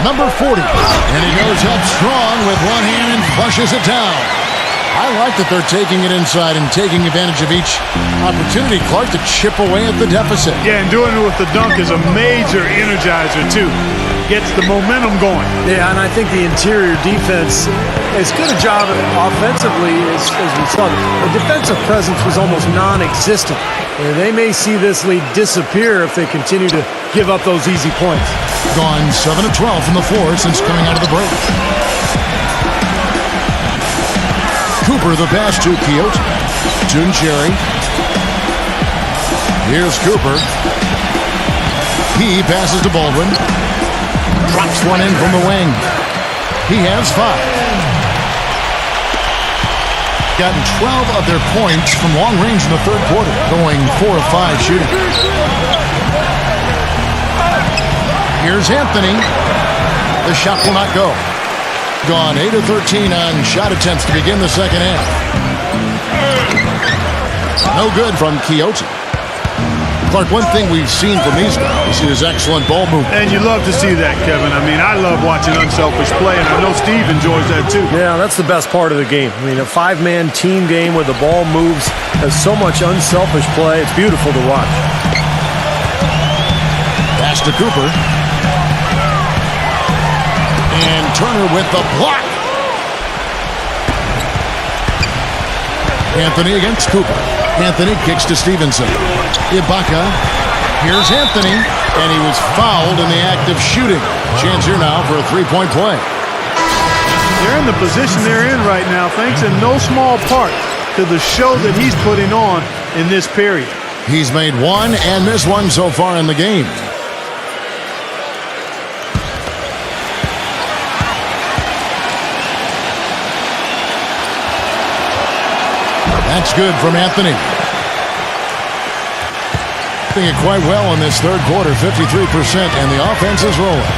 Number 40. And he goes up strong with one hand and flushes it down. I like that they're taking it inside and taking advantage of each opportunity, Clark, to chip away at the deficit. Yeah, and doing it with the dunk is a major energizer, too. Gets the momentum going. Yeah, and I think the interior defense, as good a job offensively as we saw. The defensive presence was almost non-existent. And they may see this lead disappear if they continue to give up those easy points. Gone 7 of 12 from the floor since coming out of the break. Cooper, the pass to Quixote. Tunche. Here's Cooper. He passes to Baldwin. Drops one in from the wing. He has 5. Gotten 12 of their points from long range in the third quarter, going 4 of 5 shooting. Here's Anthony. The shot will not go. Gone 8 of 13 on shot attempts to begin the second half. No good from Quixote. Clark, one thing we've seen from these guys is excellent ball movement. And you love to see that, Kevin. I mean, I love watching unselfish play, and I know Steve enjoys that too. Yeah, that's the best part of the game. I mean, a 5-man team game where the ball moves, has so much unselfish play. It's beautiful to watch. Pass to Cooper. And Turner with the block. Anthony against Cooper. Anthony kicks to Stevenson. Ibaka. Here's Anthony. And he was fouled in the act of shooting. Chance here now for a 3-point play. They're in the position they're in right now, thanks in no small part to the show that he's putting on in this period. He's made one and missed one so far in the game. That's good from Anthony. Doing it quite well in this third quarter, 53%, and the offense is rolling.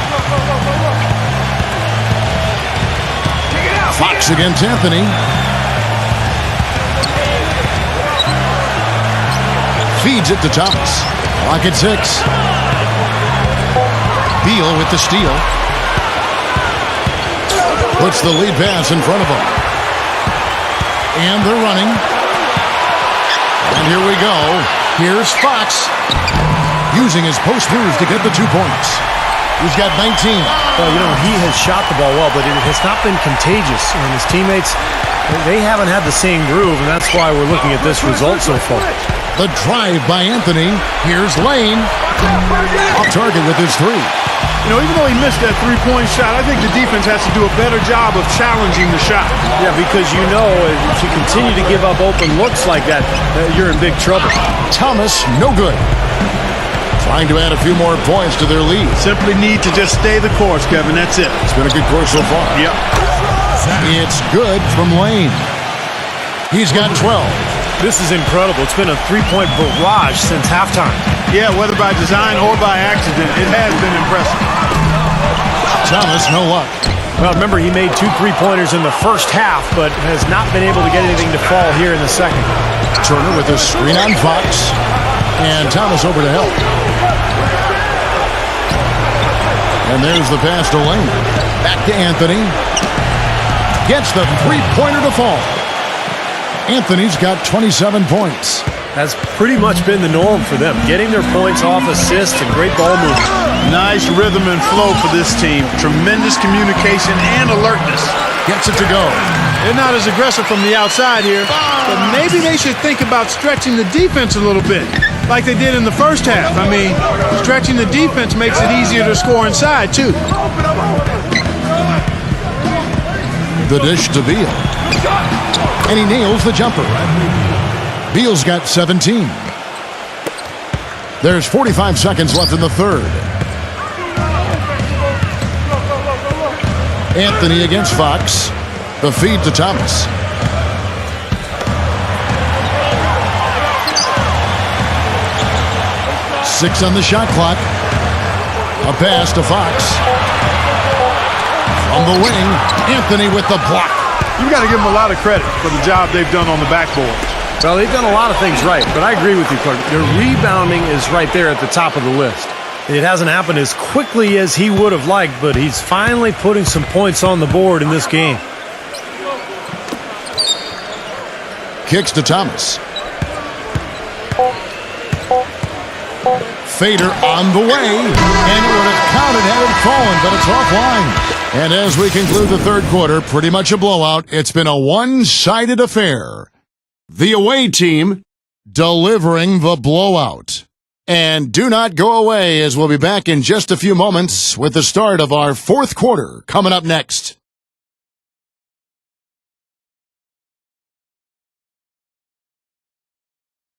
Fox against Anthony. Feeds it to Thomas. Clock at 6. Beal with the steal. Puts the lead pass in front of him. And they're running. And here we go. Here's Fox using his post moves to get the 2 points. He's got 19. Well, you know, he has shot the ball well, but it has not been contagious. And his teammates, they haven't had the same groove, and that's why we're looking at this result so far. The drive by Anthony. Here's Lane. Off target with his 3. You know, even though he missed that 3-point shot, I think the defense has to do a better job of challenging the shot. Yeah, because you know if you continue to give up open looks like that, you're in big trouble. Thomas, no good. trying to add a few more points to their lead. Simply need to just stay the course, Kevin. That's it. It's been a good course so far. Yep. It's good from Lane. He's got 12. This is incredible. It's been a three-point barrage since halftime. Yeah, whether by design or by accident, it has been impressive. Thomas, no luck. Well, remember, he made 2 3-pointers in the first half, but has not been able to get anything to fall here in the second. Turner with a screen on Fox. And Thomas over to help. And there's the pass to Lane. Back to Anthony. Gets the three-pointer to fall. Anthony's got 27 points. That's pretty much been the norm for them, getting their points off assists and great ball movement. Nice rhythm and flow for this team. Tremendous communication and alertness. Gets it to go. They're not as aggressive from the outside here, but maybe they should think about stretching the defense a little bit, like they did in the first half. I mean, stretching the defense makes it easier to score inside, too. The dish to Beal. And he nails the jumper. Beal's got 17. There's 45 seconds left in the third. Anthony against Fox. The feed to Thomas. Six on the shot clock. A pass to Fox. From the wing, Anthony with the block. You've got to give them a lot of credit for the job they've done on the backboard. Well, they've done a lot of things right, but I agree with you, Clark. Their rebounding is right there at the top of the list. It hasn't happened as quickly as he would have liked, but he's finally putting some points on the board in this game. Kicks to Thomas. Fader on the way, and it would have counted had it fallen, but it's offline. And as we conclude the third quarter, pretty much a blowout. It's been a one-sided affair. The away team delivering the blowout. And do not go away, as we'll be back in just a few moments with the start of our fourth quarter coming up next.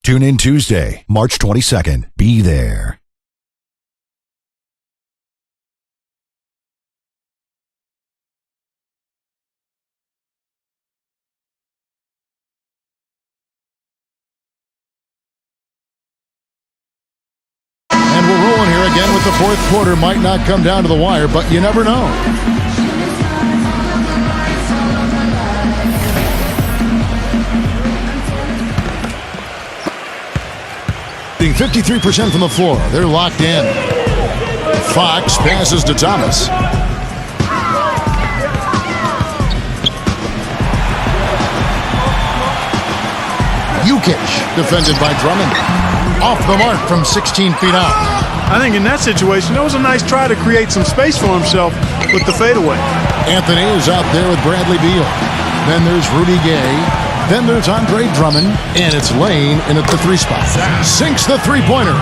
Tune in Tuesday, March 22nd. Be there. And we're rolling here again with the fourth quarter. Might not come down to the wire, but you never know. 53% from the floor. They're locked in. Fox passes to Thomas. Jukic defended by Drummond. Off the mark from 16 feet out. I think in that situation, it was a nice try to create some space for himself with the fadeaway. Anthony is out there with Bradley Beal. Then there's Rudy Gay. Then there's Andre Drummond, and it's Lane in at the three spot. Sinks the three-pointer.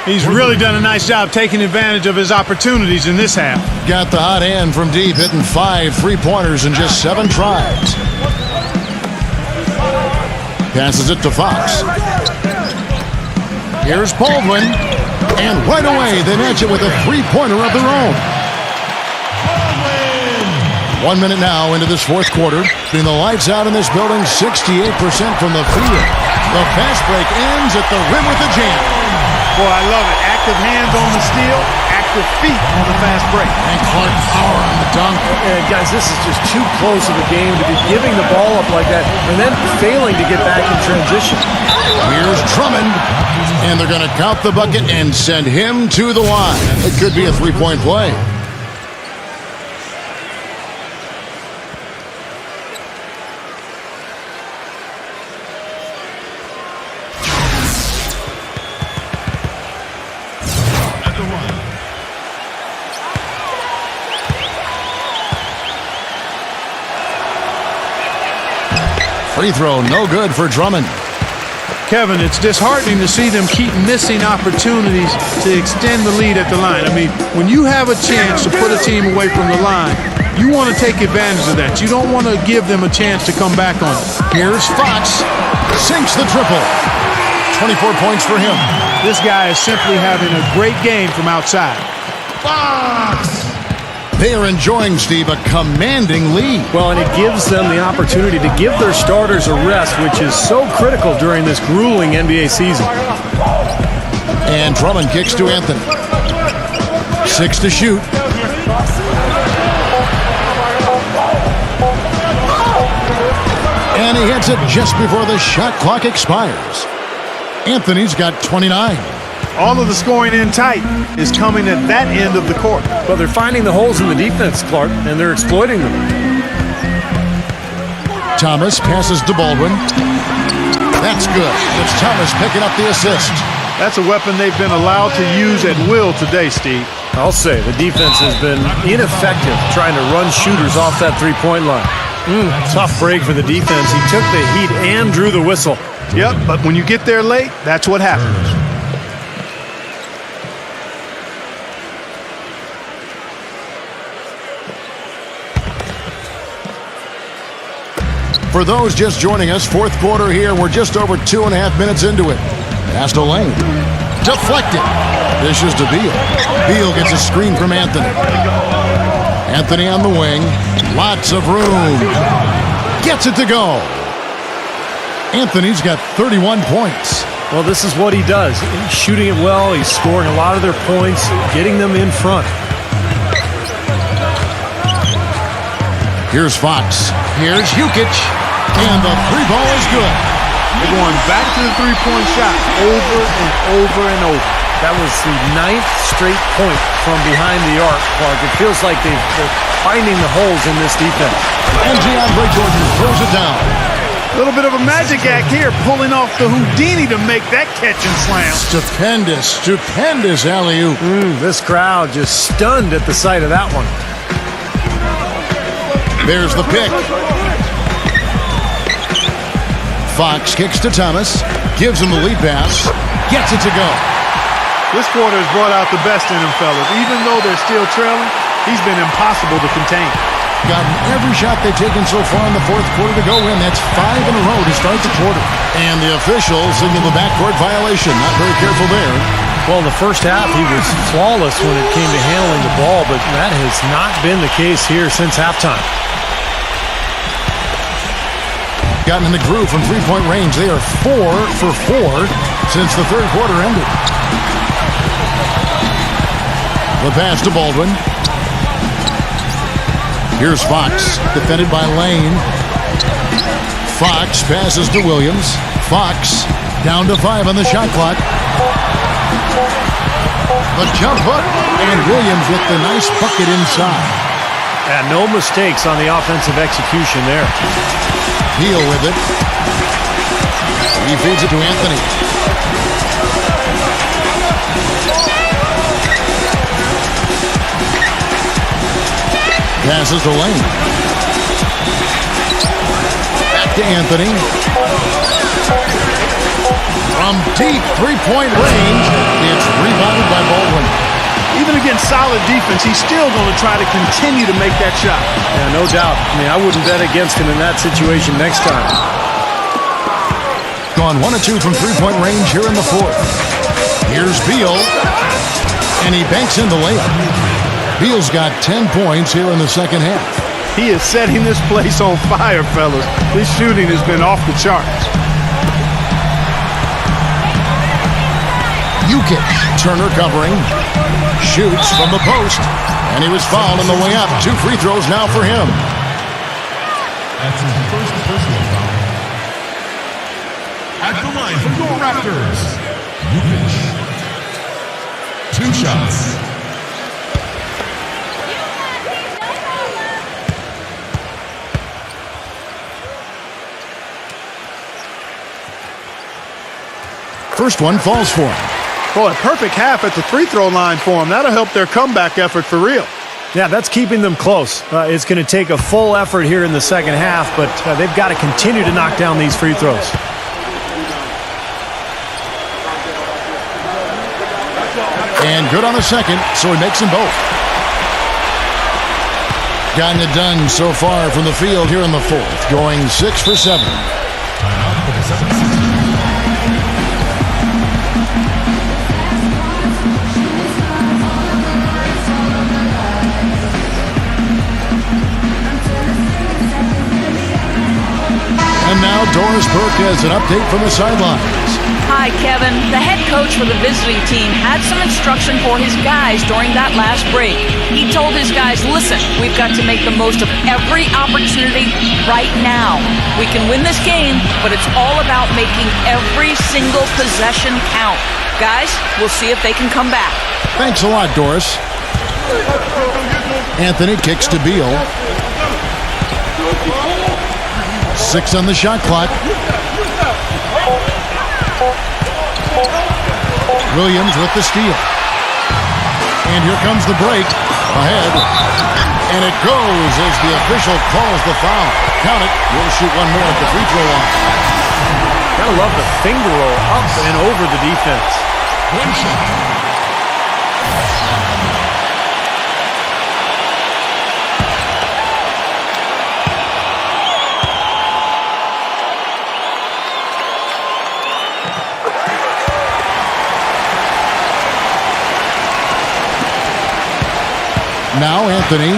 He's really done a nice job taking advantage of his opportunities in this half. Got the hot hand from deep, hitting 5 3-pointers in just 7 tries. Passes it to Fox. Here's Baldwin, and right away they match it with a three-pointer of their own. 1 minute now into this fourth quarter. Between the lights out in this building, 68% from the field. The fast break ends at the rim with a jam. Boy, I love it. Active hands on the steal, active feet on the fast break. And Clark power on the dunk. And guys, this is just too close of a game to be giving the ball up like that and then failing to get back in transition. Here's Drummond, and they're going to count the bucket and send him to the line. It could be a three-point play. Free throw, no good for Drummond. Kevin, it's disheartening to see them keep missing opportunities to extend the lead at the line. I mean, when you have a chance to put a team away from the line, you want to take advantage of that. You don't want to give them a chance to come back on it. Here's Fox. Sinks the triple. 24 points for him. This guy is simply having a great game from outside. They are enjoying, Steve, a commanding lead. Well, and it gives them the opportunity to give their starters a rest, which is so critical during this grueling NBA season. And Drummond kicks to Anthony. 6 to shoot. And he hits it just before the shot clock expires. Anthony's got 29. All of the scoring in tight is coming at that end of the court. Well, they're finding the holes in the defense, Clark, and they're exploiting them. Thomas passes to Baldwin. That's good. It's Thomas picking up the assist. That's a weapon they've been allowed to use at will today, Steve. I'll say the defense has been ineffective trying to run shooters off that three-point line. Tough break for the defense. He took the heat and drew the whistle. Yep, but when you get there late, that's what happens. For those just joining us, fourth quarter here. We're just over 2.5 minutes into it. Pass to Lane. Deflected. Dishes to Beal. Beal gets a screen from Anthony. Anthony on the wing. Lots of room. Gets it to go. Anthony's got 31 points. Well, this is what he does. He's shooting it well. He's scoring a lot of their points, getting them in front. Here's Fox. Here's Jukic. And the three ball is good. They're going back to the three-point shot over and over and over. That was the 9th straight point from behind the arc, Clark. It feels like they're finding the holes in this defense. And DeAndre Jordan throws it down. A little bit of a magic act here, pulling off the Houdini to make that catch and slam. Stupendous alley-oop. This crowd just stunned at the sight of that one. There's the pick. Fox kicks to Thomas, gives him the lead pass, gets it to go. This quarter has brought out the best in him, fellas. Even though they're still trailing, he's been impossible to contain. Gotten every shot they've taken so far in the fourth quarter to go in. That's 5 in a row to start the quarter. And the officials signal the backcourt violation. Not very careful there. Well, in the first half, he was flawless when it came to handling the ball, but that has not been the case here since halftime. Gotten in the groove from three-point range. They are 4 for 4 since the third quarter ended. The pass to Baldwin. Here's Fox, defended by Lane. Fox passes to Williams. Fox down to 5 on the shot clock. The jump hook, and Williams with the nice bucket inside. And no mistakes on the offensive execution there. Beal with it. He feeds it to Anthony. Passes to Lane. Back to Anthony. From deep three-point range, it's rebounded by Baldwin. Even against solid defense, he's still going to try to continue to make that shot. Yeah, no doubt. I mean, I wouldn't bet against him in that situation next time. Gone 1 of 2 from three-point range here in the fourth. Here's Beal, and he banks in the layup. Beal's got 10 points here in the second half. He is setting this place on fire, fellas. This shooting has been off the charts. Jukic, Turner covering, shoots from the post, and he was fouled on the way up. 2 free throws now for him. That's his first personal foul. At the line from your Raptors, Jukic. 2 shots. First one falls for him. Boy, a perfect half at the free throw line for him. That'll help their comeback effort for real. Yeah, that's keeping them close. It's going to take a full effort here in the second half, but they've got to continue to knock down these free throws. And good on the second, so he makes them both. Gotten it done so far from the field here in the fourth, going 6 for 7. now Doris Burke has an update from the sidelines. Hi, Kevin. The head coach for the visiting team had some instruction for his guys during that last break. He told his guys, listen, we've got to make the most of every opportunity right now. We can win this game, but it's all about making every single possession count. Guys, we'll see if they can come back. Thanks a lot, Doris. Anthony kicks to Beal. 6 on the shot clock. Williams with the steal. And here comes the break. Ahead. And it goes as the official calls the foul. Count it. We'll shoot one more at the free throw line. Gotta love the finger roll up and over the defense. One shot. Now Anthony.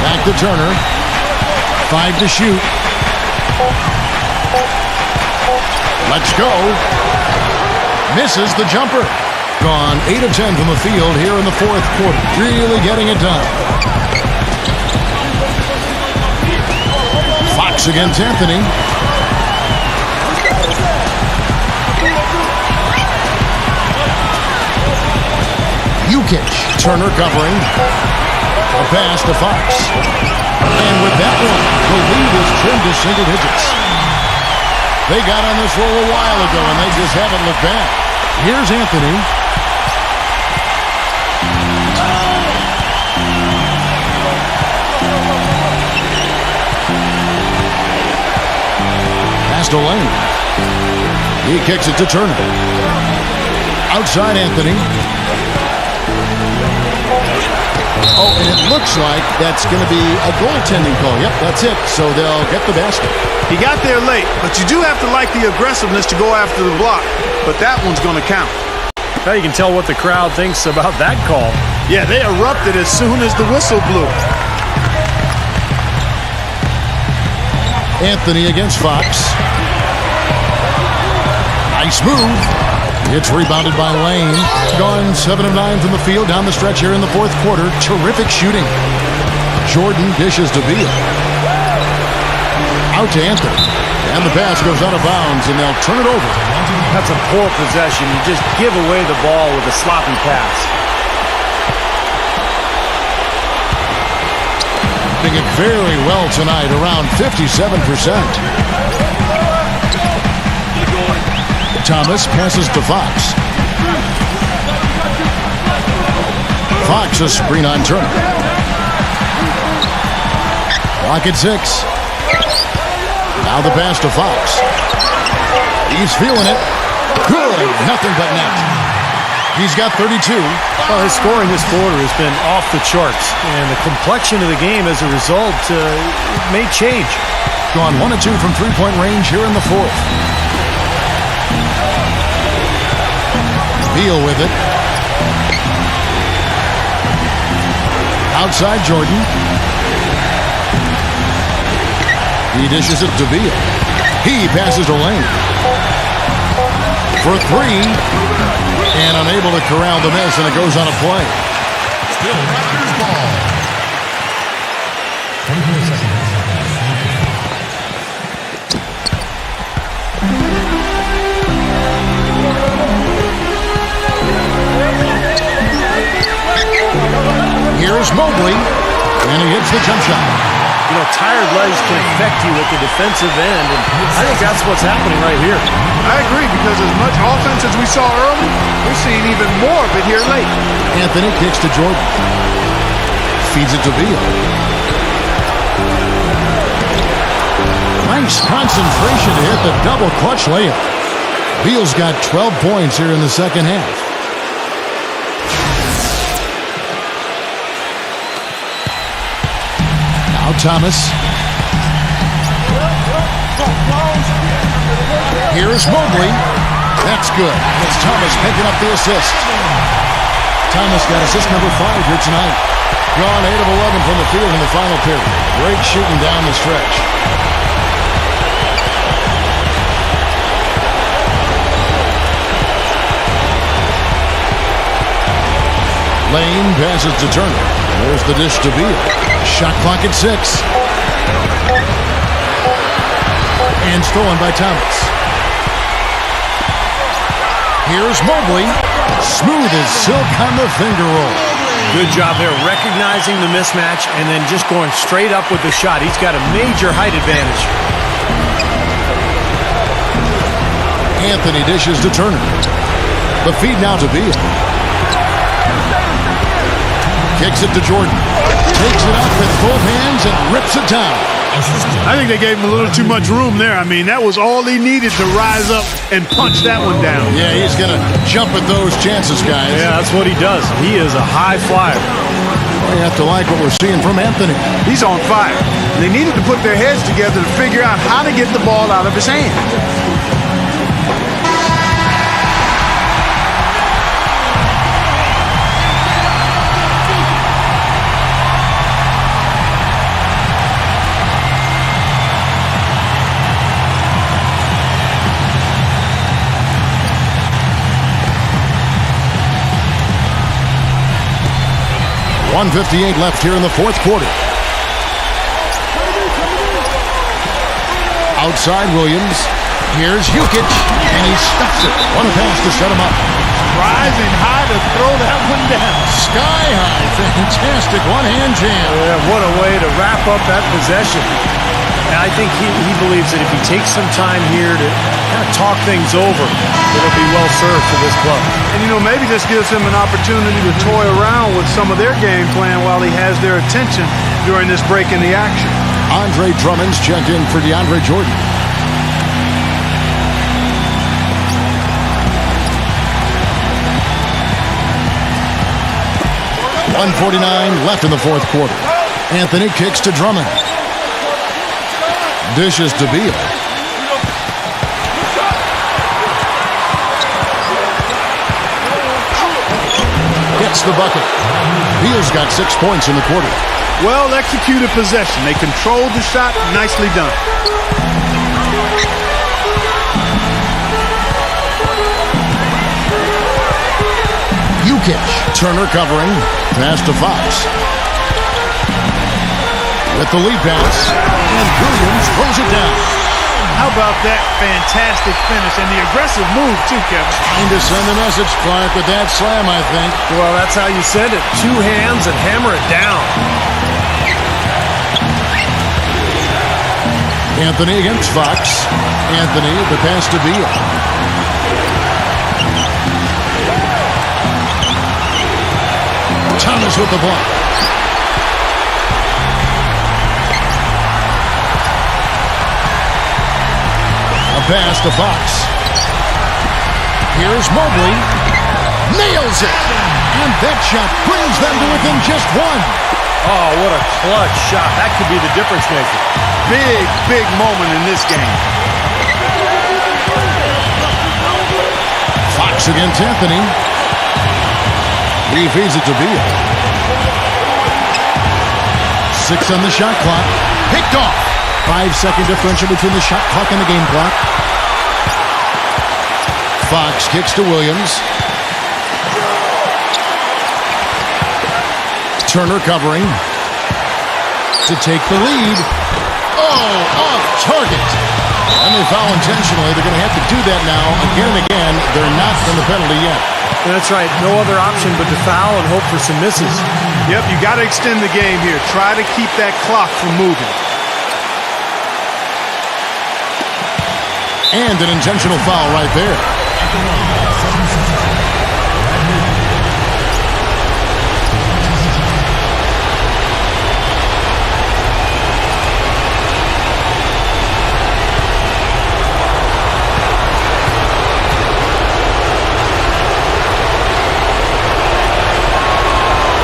Back to Turner. 5 to shoot. Let's go. Misses the jumper. Gone 8 of 10 from the field here in the fourth quarter. Really getting it done. Fox against Anthony. Jukic. Turner covering. A pass to Fox. And with that one, the lead is trimmed to single digits. They got on this roll a while ago, and they just haven't looked back. Here's Anthony. Pass to Lane. He kicks it to Turner. Outside Anthony. Oh, and it looks like that's going to be a goaltending call. Yep, that's it. So they'll get the basket. He got there late, but you do have to like the aggressiveness to go after the block. But that one's going to count. Now you can tell what the crowd thinks about that call. Yeah, they erupted as soon as the whistle blew. Anthony against Fox. Nice move. It's rebounded by Lane. Gone 7 of 9 from the field down the stretch here in the fourth quarter. Terrific shooting. Jordan dishes to Beal. Out to Anthony. And the pass goes out of bounds, and they'll turn it over. That's a poor possession. You just give away the ball with a sloppy pass. Doing it very well tonight, around 57%. Thomas passes to Fox. Fox a screen on Turner. Clock at 6. Now the pass to Fox. He's feeling it. Good. Nothing but net. He's got 32. Well, his scoring this quarter has been off the charts, and the complexion of the game as a result may change. Gone 1 of 2 from three-point range here in the fourth. Beal with it. Outside Jordan. He dishes it to Beal. He passes to Lane. For 3. And unable to corral the miss, and it goes on a play. Still Raptors ball. 24 seconds. Here's Mobley, and he hits the jump shot. You know, tired legs can affect you at the defensive end, and I think that's what's happening right here. I agree, because as much offense as we saw early, we're seeing even more of it here late. Anthony kicks to Jordan. Feeds it to Beal. Nice concentration to hit the double clutch layup. Beal's got 12 points here in the second half. Now Thomas. Here's Mobley. That's good. It's Thomas picking up the assist. Thomas got assist number 5 here tonight. Gone 8 of 11 from the field in the final period. Great shooting down the stretch. Lane passes to Turner. There's the dish to Beal. Shot clock at 6. And stolen by Thomas. Here's Mobley. Smooth as silk on the finger roll. Good job there recognizing the mismatch and then just going straight up with the shot. He's got a major height advantage. Anthony dishes to Turner. The feed now to Beal. Kicks it to Jordan. Takes it up with both hands and rips it down. I think they gave him a little too much room there. I mean, that was all he needed to rise up and punch that one down. Yeah, he's going to jump at those chances, guys. Yeah, that's what he does. He is a high flyer. We have to like what we're seeing from Anthony. He's on fire. They needed to put their heads together to figure out how to get the ball out of his hand. .158 left here in the fourth quarter. Outside Williams. Here's Jokic, and he stuffs it. One pass to set him up. Rising high to throw that one down. Sky high. Fantastic one-hand jam. Yeah, what a way to wrap up that possession. And I think he believes that if he takes some time here to kind of talk things over, it'll be well served for this club. And, you know, maybe this gives him an opportunity to toy around with some of their game plan while he has their attention during this break in the action. Andre Drummond's checked in for DeAndre Jordan. .149 left in the fourth quarter. Anthony kicks to Drummond. Dishes to Beal. Gets the bucket. Beal's got 6 points in the quarter. Well executed possession. They controlled the shot. Nicely done. Jokic. Turner covering. Pass to Fox. With the lead pass. And Williams throws it down. How about that fantastic finish and the aggressive move too, Kevin? Trying to send a message, Clark, with that slam, I think. Well, that's how you send it. 2 hands and hammer it down. Anthony against Fox. Anthony, the pass to Beal. Thomas with the block. A pass to Fox. Here's Mobley. Nails it. And that shot brings them to within just 1. Oh, what a clutch shot. That could be the difference maker. Big moment in this game. Fox against Anthony. He feeds it to Beal. 6 on the shot clock. Picked off. 5-second differential between the shot clock and the game clock. Fox kicks to Williams. Turner covering to take the lead. Oh, off target. And they foul intentionally. They're going to have to do that now again and again. They're not in the penalty yet. That's right. No other option but to foul and hope for some misses. Yep, you got to extend the game here. Try to keep that clock from moving. And an intentional foul right there.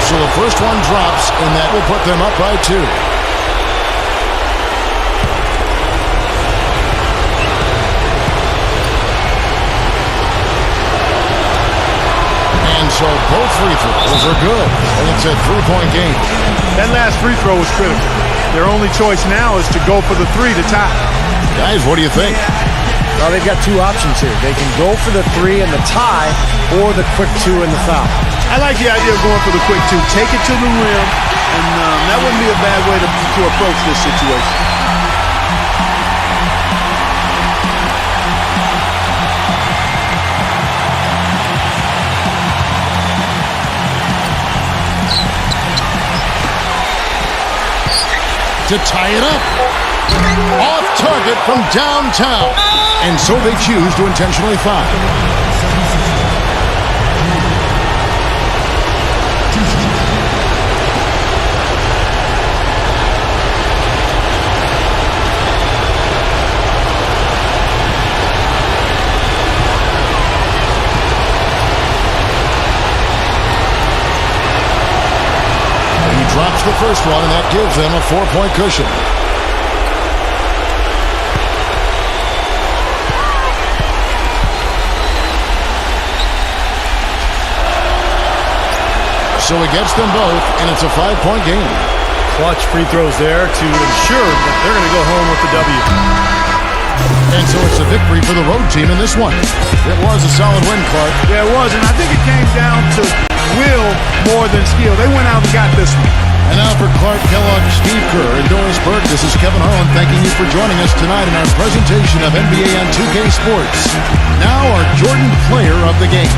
So the first one drops, and that will put them up by 2. free throws are good, and it's a 3-point game. That last free throw was critical. Their only choice now is to go for the 3 to tie. Guys, what do you think? Well, they've got two options here. They can go for the 3 and the tie, or the quick 2 and the foul. I like the idea of going for the quick 2. Take it to the rim, and that wouldn't be a bad way to approach this situation. To tie it up. Off target from downtown. And so they choose to intentionally foul. Drops the first one, and that gives them a 4-point cushion. So he gets them both, and it's a 5-point game. Clutch free throws there to ensure that they're going to go home with the W. And so it's a victory for the road team in this one. It was a solid win, Clark. Yeah, it was, and I think it came down to will more than skill. They went out and got this one. And now for Clark Kellogg, Steve Kerr, and Doris Burke, this is Kevin Harlan thanking you for joining us tonight in our presentation of NBA on 2K Sports. Now our Jordan Player of the Game.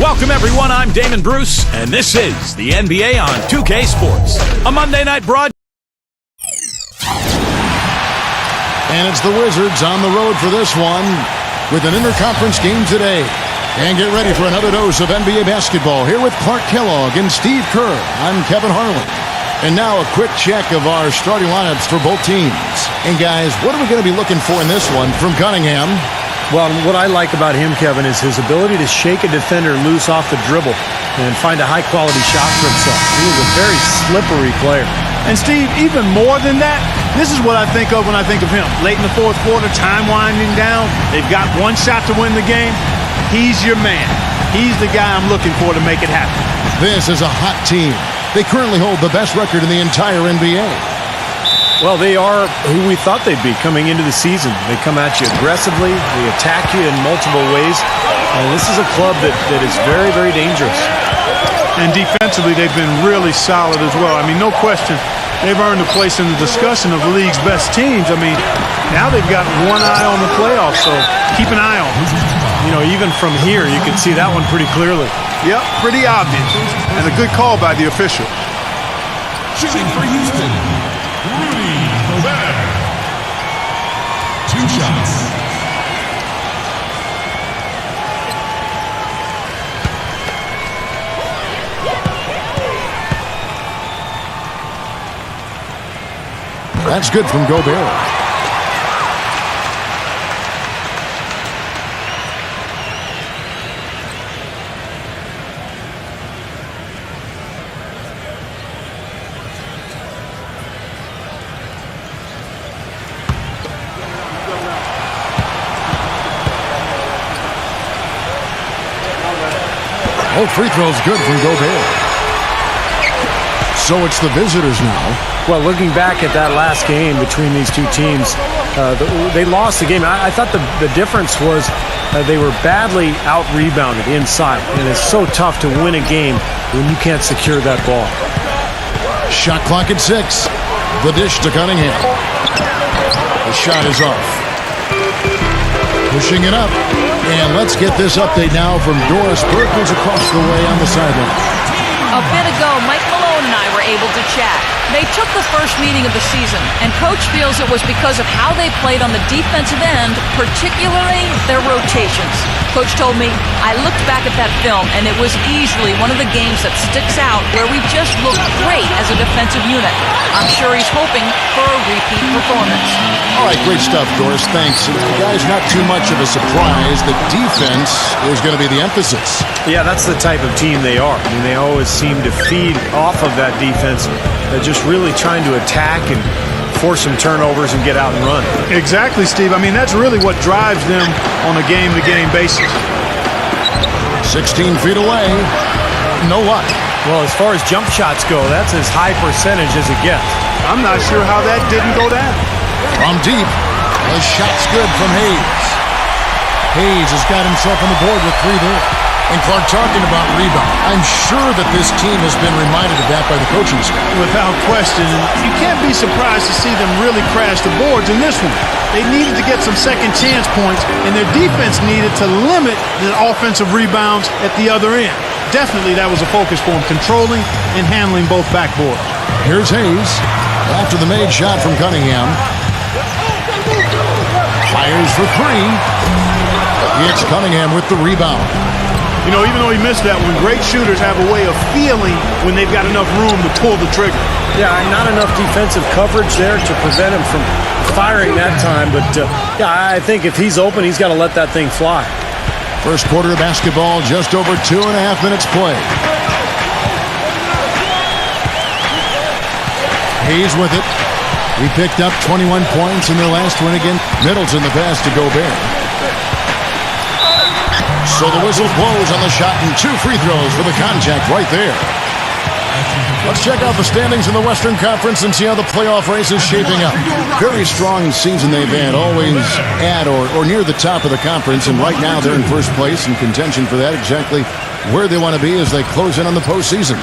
Welcome, everyone. I'm Damon Bruce, and this is the NBA on 2K Sports, a Monday night broadcast. And it's the Wizards on the road for this one with an interconference game today. And get ready for another dose of NBA basketball here with Clark Kellogg and Steve Kerr. I'm Kevin Harlan. And now a quick check of our starting lineups for both teams. And guys, what are we going to be looking for in this one from Cunningham? Well, what I like about him, Kevin, is his ability to shake a defender loose off the dribble and find a high-quality shot for himself. He is a very slippery player. And Steve, even more than that, this is what I think of when I think of him. Late in the fourth quarter, time winding down. They've got one shot to win the game. He's your man. He's the guy I'm looking for to make it happen. This is a hot team. They currently hold the best record in the entire NBA. Well, they are who we thought they'd be coming into the season. They come at you aggressively. They attack you in multiple ways. And this is a club that is very, very dangerous. And defensively, they've been really solid as well. I mean, no question, they've earned a place in the discussion of the league's best teams. I mean, now they've got one eye on the playoffs, so keep an eye on them. You know, even from here, you can see that one pretty clearly. Yep, pretty obvious. And a good call by the official. Shooting for Houston, Rudy Gobert. 2 shots. That's good from Gobert. Oh, free throw's good from Gobert. So it's the visitors now. Well, looking back at that last game between these two teams, they lost the game. I thought the difference was they were badly out-rebounded inside, and it's so tough to win a game when you can't secure that ball. Shot clock at 6. The dish to Cunningham. The shot is off. Pushing it up. And let's get this update now from Doris Burke, who's across the way on the sideline. A bit ago, Mike Malone and I were able to chat. They took the first meeting of the season, and Coach feels it was because of how they played on the defensive end, particularly their rotations. Coach told me, I looked back at that film, and it was easily one of the games that sticks out where we just looked great as a defensive unit. I'm sure he's hoping for a repeat performance. All right, great stuff, Doris. Thanks. Guys, not too much of a surprise that defense is going to be the emphasis. Yeah, that's the type of team they are. I mean, they always seem to feed off of that defense. They're just really trying to attack and force some turnovers and get out and run. Exactly, Steve. I mean, that's really what drives them on a game-to-game basis. 16 feet away. No luck. Well, as far as jump shots go, that's as high percentage as it gets. I'm not sure how that didn't go down. From deep. The shot's good from Hayes. Hayes has got himself on the board with 3 there. And Clark, talking about rebound, I'm sure that this team has been reminded of that by the coaching staff. Without question. And you can't be surprised to see them really crash the boards in this one. They needed to get some second chance points, and their defense needed to limit the offensive rebounds at the other end. Definitely that was a focus for them, controlling and handling both backboards. Here's Hayes after the made shot from Cunningham. Fires for 3. It's Cunningham with the rebound. You know, even though he missed that one, great shooters have a way of feeling when they've got enough room to pull the trigger. Yeah, not enough defensive coverage there to prevent him from firing that time. But, yeah, I think if he's open, he's got to let that thing fly. First quarter of basketball, just over 2.5 minutes play. Hayes with it. He picked up 21 points in their last win again. Middleton the pass to Gobert. So the whistle blows on the shot and 2 free throws for the contact right there. Let's check out the standings in the Western Conference and see how the playoff race is shaping up. Very strong season they've had, always at or near the top of the conference, and right now they're in first place in contention for that, exactly where they want to be as they close in on the postseason.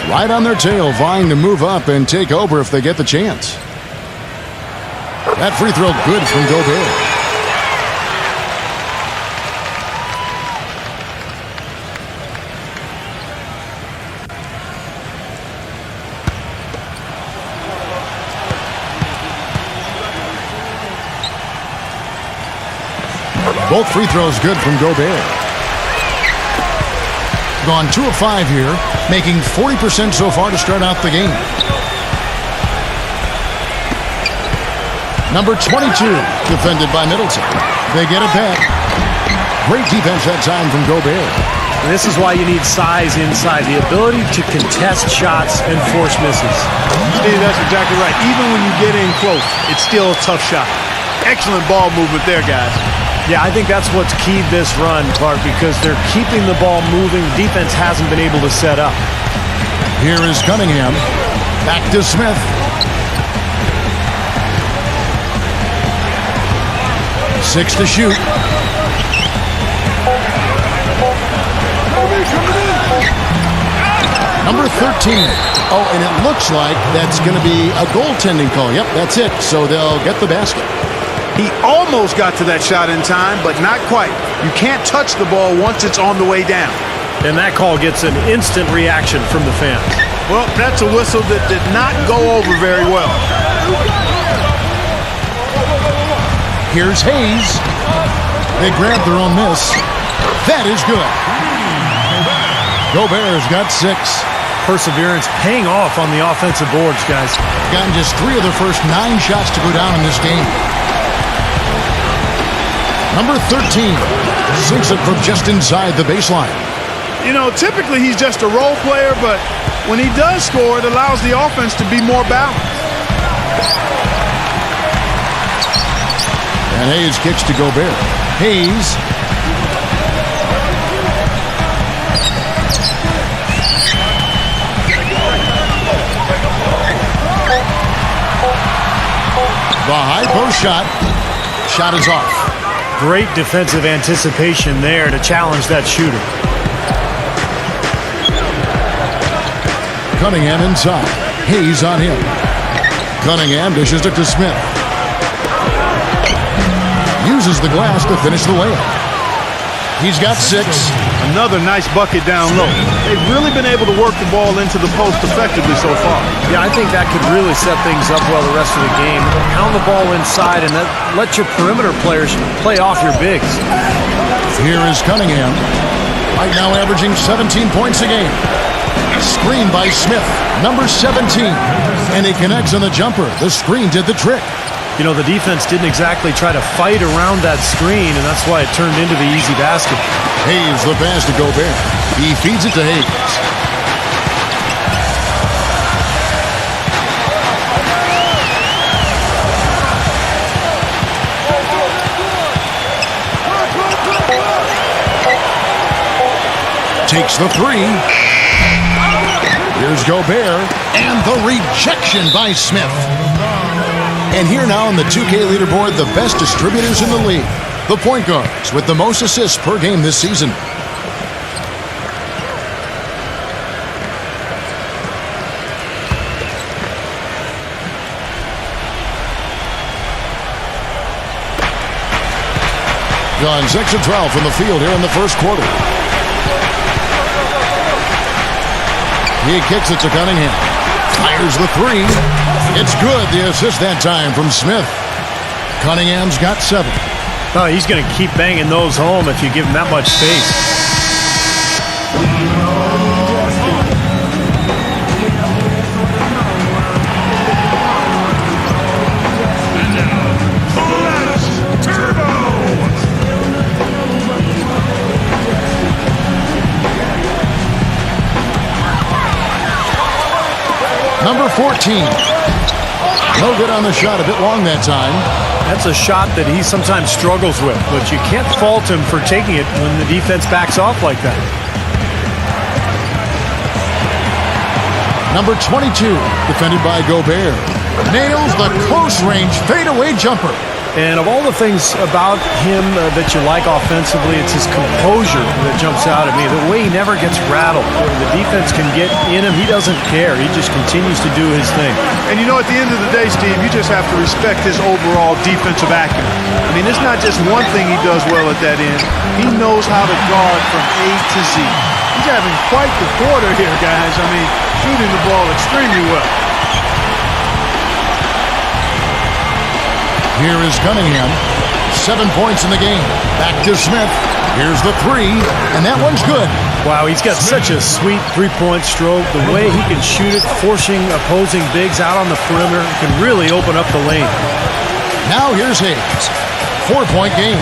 Right on their tail, vying to move up and take over if they get the chance. That free throw good from Gobert. Both free throws good from Gobert. Gone 2 of 5 here, making 40% so far to start out the game. Number 22, defended by Middleton. They get it back. Great defense that time from Gobert. And this is why you need size inside, the ability to contest shots and force misses. Steve, that's exactly right. Even when you get in close, it's still a tough shot. Excellent ball movement there, guys. Yeah, I think that's what's keyed this run, Clark, because they're keeping the ball moving. Defense hasn't been able to set up. Here is Cunningham. Back to Smith. Six to shoot. Number 13. Oh, and it looks like that's going to be a goaltending call. Yep, that's it. So they'll get the basket. He almost got to that shot in time, but not quite. You can't touch the ball once it's on the way down. And that call gets an instant reaction from the fans. Well, that's a whistle that did not go over very well. Here's Hayes. They grab their own miss. That is good. Gobert's got 6. Perseverance paying off on the offensive boards, guys. Gotten just 3 of their first 9 shots to go down in this game. Number 13 sinks it from just inside the baseline. You know, typically he's just a role player, but when he does score, it allows the offense to be more balanced. And Hayes kicks to Gobert. Hayes. The high post shot. Shot is off. Great defensive anticipation there to challenge that shooter. Cunningham inside. Hayes on him. Cunningham dishes it to Smith. Uses the glass to finish the layup. He's got 6. Another nice bucket down low. They've really been able to work the ball into the post effectively so far. Yeah, I think that could really set things up well the rest of the game. Pound the ball inside and let your perimeter players play off your bigs. Here is Cunningham. Right now averaging 17 points a game. Screen by Smith, number 17. And he connects on the jumper. The screen did the trick. You know, the defense didn't exactly try to fight around that screen, and that's why it turned into the easy basket. Hayes the pass to Gobert. He feeds it to Hayes. Takes the 3. Here's Gobert, and the rejection by Smith. And here now on the 2K leaderboard, the best distributors in the league. The point guards with the most assists per game this season. Gone 6 of 12 from the field here in the first quarter. He kicks it to Cunningham. Fires the 3. It's good. The assist that time from Smith. Cunningham's got 7. Oh, he's going to keep banging those home if you give him that much space. Number 14. No good on the shot. A bit long that time. That's a shot that he sometimes struggles with, but you can't fault him for taking it when the defense backs off like that. Number 22, defended by Gobert. Nails the close-range fadeaway jumper. And of all the things about him that you like offensively, it's his composure that jumps out at me. The way he never gets rattled. The defense can get in him. He doesn't care. He just continues to do his thing. And you know, at the end of the day, Steve, you just have to respect his overall defensive acumen. I mean, it's not just one thing he does well at that end. He knows how to guard from A to Z. He's having quite the quarter here, guys. I mean, shooting the ball extremely well. Here is Cunningham. 7 points in the game. Back to Smith. Here's the three, and that one's good. Wow, he's got such a sweet three-point stroke. The way he can shoot it, forcing opposing bigs out on the perimeter, can really open up the lane. Now here's Hayes. 4-point game.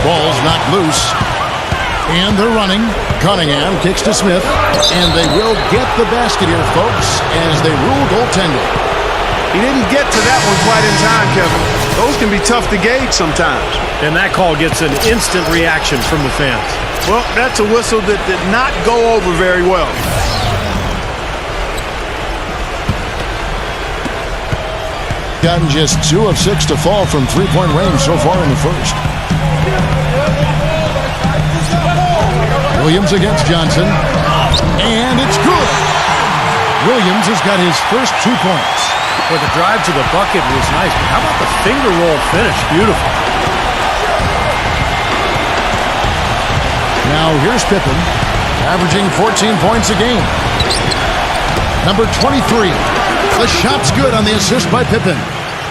Ball's knocked loose. And they're running. Cunningham kicks to Smith. And they will get the basket here, folks, as they rule goaltending. He didn't get to that one quite in time, Kevin. Those can be tough to gauge sometimes. And that call gets an instant reaction from the fans. Well, that's a whistle that did not go over very well. Gotten just 2 of 6 to fall from three-point range so far in the first. Williams against Johnson. And it's good. Williams has got his first 2 points. Well, the drive to the bucket was nice, but how about the finger roll finish? Beautiful. Now here's Pippen, averaging 14 points a game. Number 23. The shot's good on the assist by Pippen.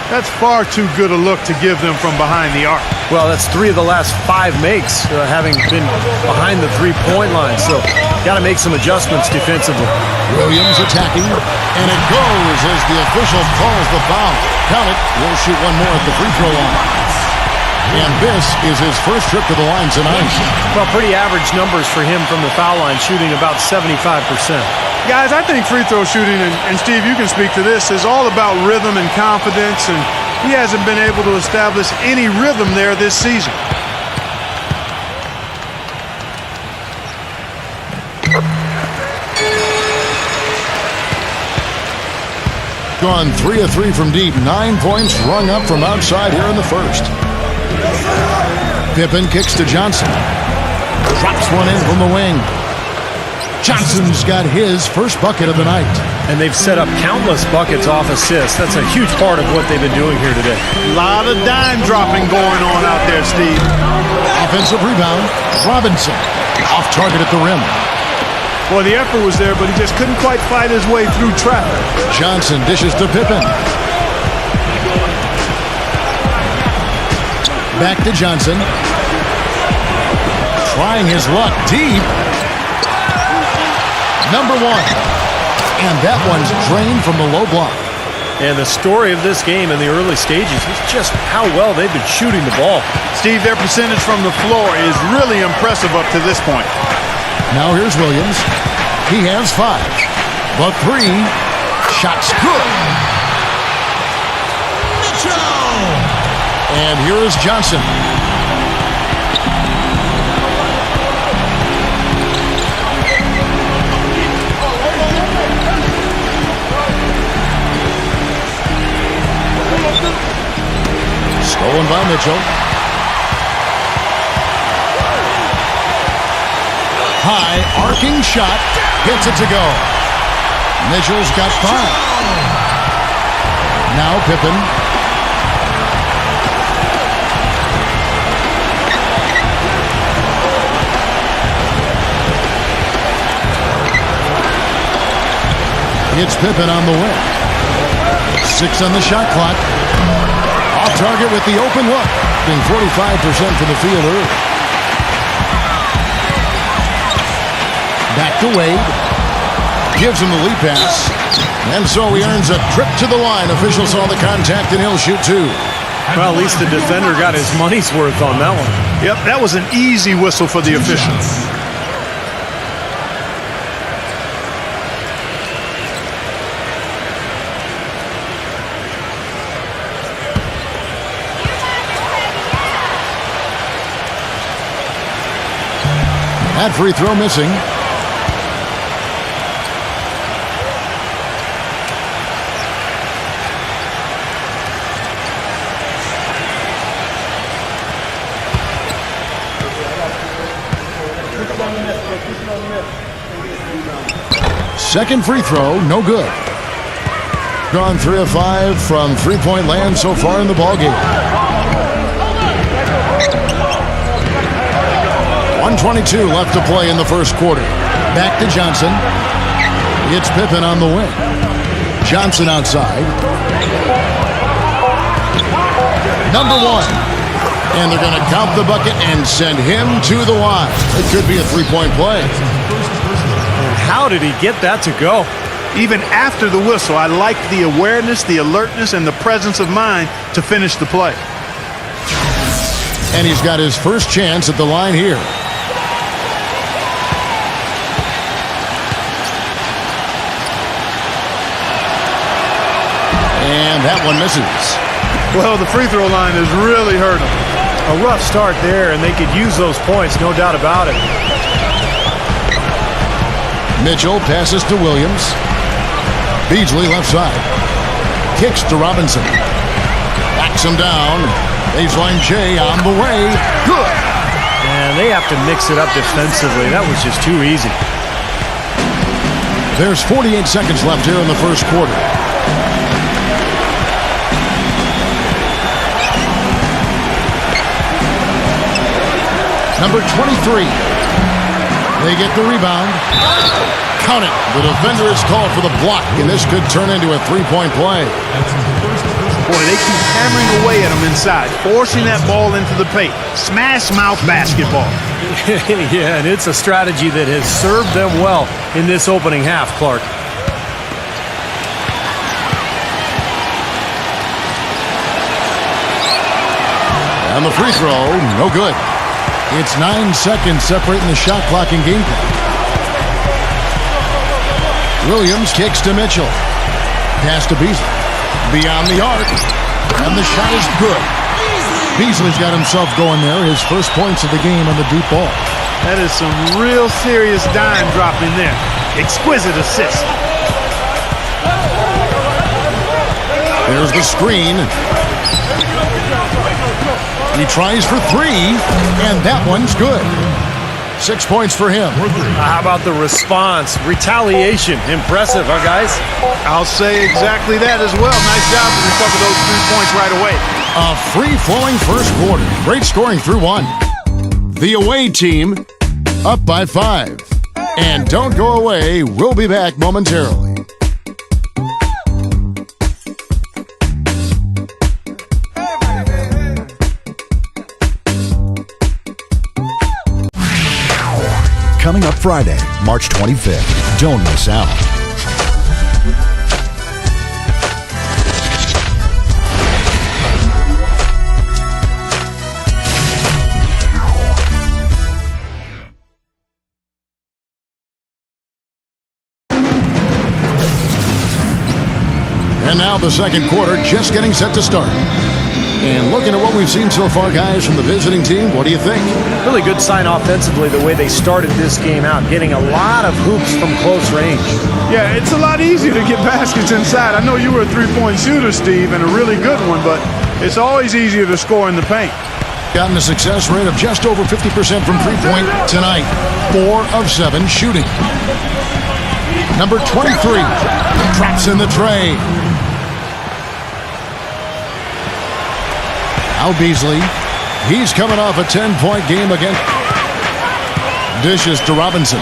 That's far too good a look to give them from behind the arc. Well, that's 3 of the last 5 makes, having been behind the three-point line. So, got to make some adjustments defensively. Williams attacking, and it goes as the official calls the foul. Count it. We'll shoot one more at the free throw line. And this is his first trip to the line tonight. Well, pretty average numbers for him from the foul line, shooting about 75%. Guys, I think free throw shooting, and Steve, you can speak to this, is all about rhythm and confidence, and he hasn't been able to establish any rhythm there this season. Gone 3 of 3 from deep. 9 points rung up from outside here in the first. Pippen kicks to Johnson. Drops one in from the wing. Johnson's got his first bucket of the night. And they've set up countless buckets off assists. That's a huge part of what they've been doing here today. A lot of dime dropping going on out there, Steve. Offensive rebound. Robinson off target at the rim. Well, the effort was there, but he just couldn't quite fight his way through traffic. Johnson dishes to Pippen. Back to Johnson. Trying his luck deep. Number 1. And that one's drained from the low block. And the story of this game in the early stages is just how well they've been shooting the ball. Steve, their percentage from the floor is really impressive up to this point. Now here's Williams. He has 5. The 3. Shot's good. And here is Johnson. Stolen by Mitchell. High, arcing shot. Gets it to go. Mitchell's got 5. Now Pippen. It's Pippen on the wing. 6 on the shot clock. Off target with the open look. Being 45% from the field early. Back to Wade. Gives him the lead pass. And so he earns a trip to the line. Official saw the contact and he'll shoot 2. Well, at least the defender got his money's worth on that one. Yep, that was an easy whistle for the official. That free throw missing. Second free throw, no good. Gone 3 of 5 from three-point land so far in the ballgame. 1:22 left to play in the first quarter. Back to Johnson. It's Pippen on the wing. Johnson outside. Number one. And they're going to count the bucket and send him to the line. It could be a three-point play. And how did he get that to go? Even after the whistle, I like the awareness, the alertness, and the presence of mind to finish the play. And he's got his first chance at the line here. And that one misses. Well, the free throw line has really hurt him. A rough start there, and they could use those points, no doubt about it. Mitchell passes to Williams. Beasley left side. Kicks to Robinson. Backs him down. Baseline J on the way. Good. And they have to mix it up defensively. That was just too easy. There's 48 seconds left here in the first quarter. Number 23. They get the rebound. Count it. The defender is called for the block, and this could turn into a three-point play. Boy, they keep hammering away at him inside, forcing that ball into the paint. Smash mouth basketball. Yeah, and it's a strategy that has served them well in this opening half, Clark. And the free throw, no good. It's 9 seconds separating the shot clock and game clock. Williams kicks to Mitchell. Pass to Beasley. Beyond the arc. And the shot is good. Beasley's got himself going there. His first points of the game on the deep ball. That is some real serious dime dropping there. Exquisite assist. There's the screen. He tries for three, and that one's good. 6 points for him. How about the response? Retaliation. Impressive, huh, guys? I'll say exactly that as well. Nice job to recover those 3 points right away. A free-flowing first quarter. Great scoring through one. The away team up by 5. And don't go away. We'll be back momentarily. Coming up Friday, March 25th. Don't miss out. And now the second quarter just getting set to start. And looking at what we've seen so far, guys, from the visiting team, what do you think? Really good sign offensively the way they started this game out, getting a lot of hoops from close range. Yeah, it's a lot easier to get baskets inside. I know you were a three-point shooter, Steve, and a really good one, but it's always easier to score in the paint. Gotten a success rate of just over 50% from three-point tonight. 4 of 7 shooting. Number 23, traps in the tray. Now Beasley. He's coming off a 10-point game again. Dishes to Robinson.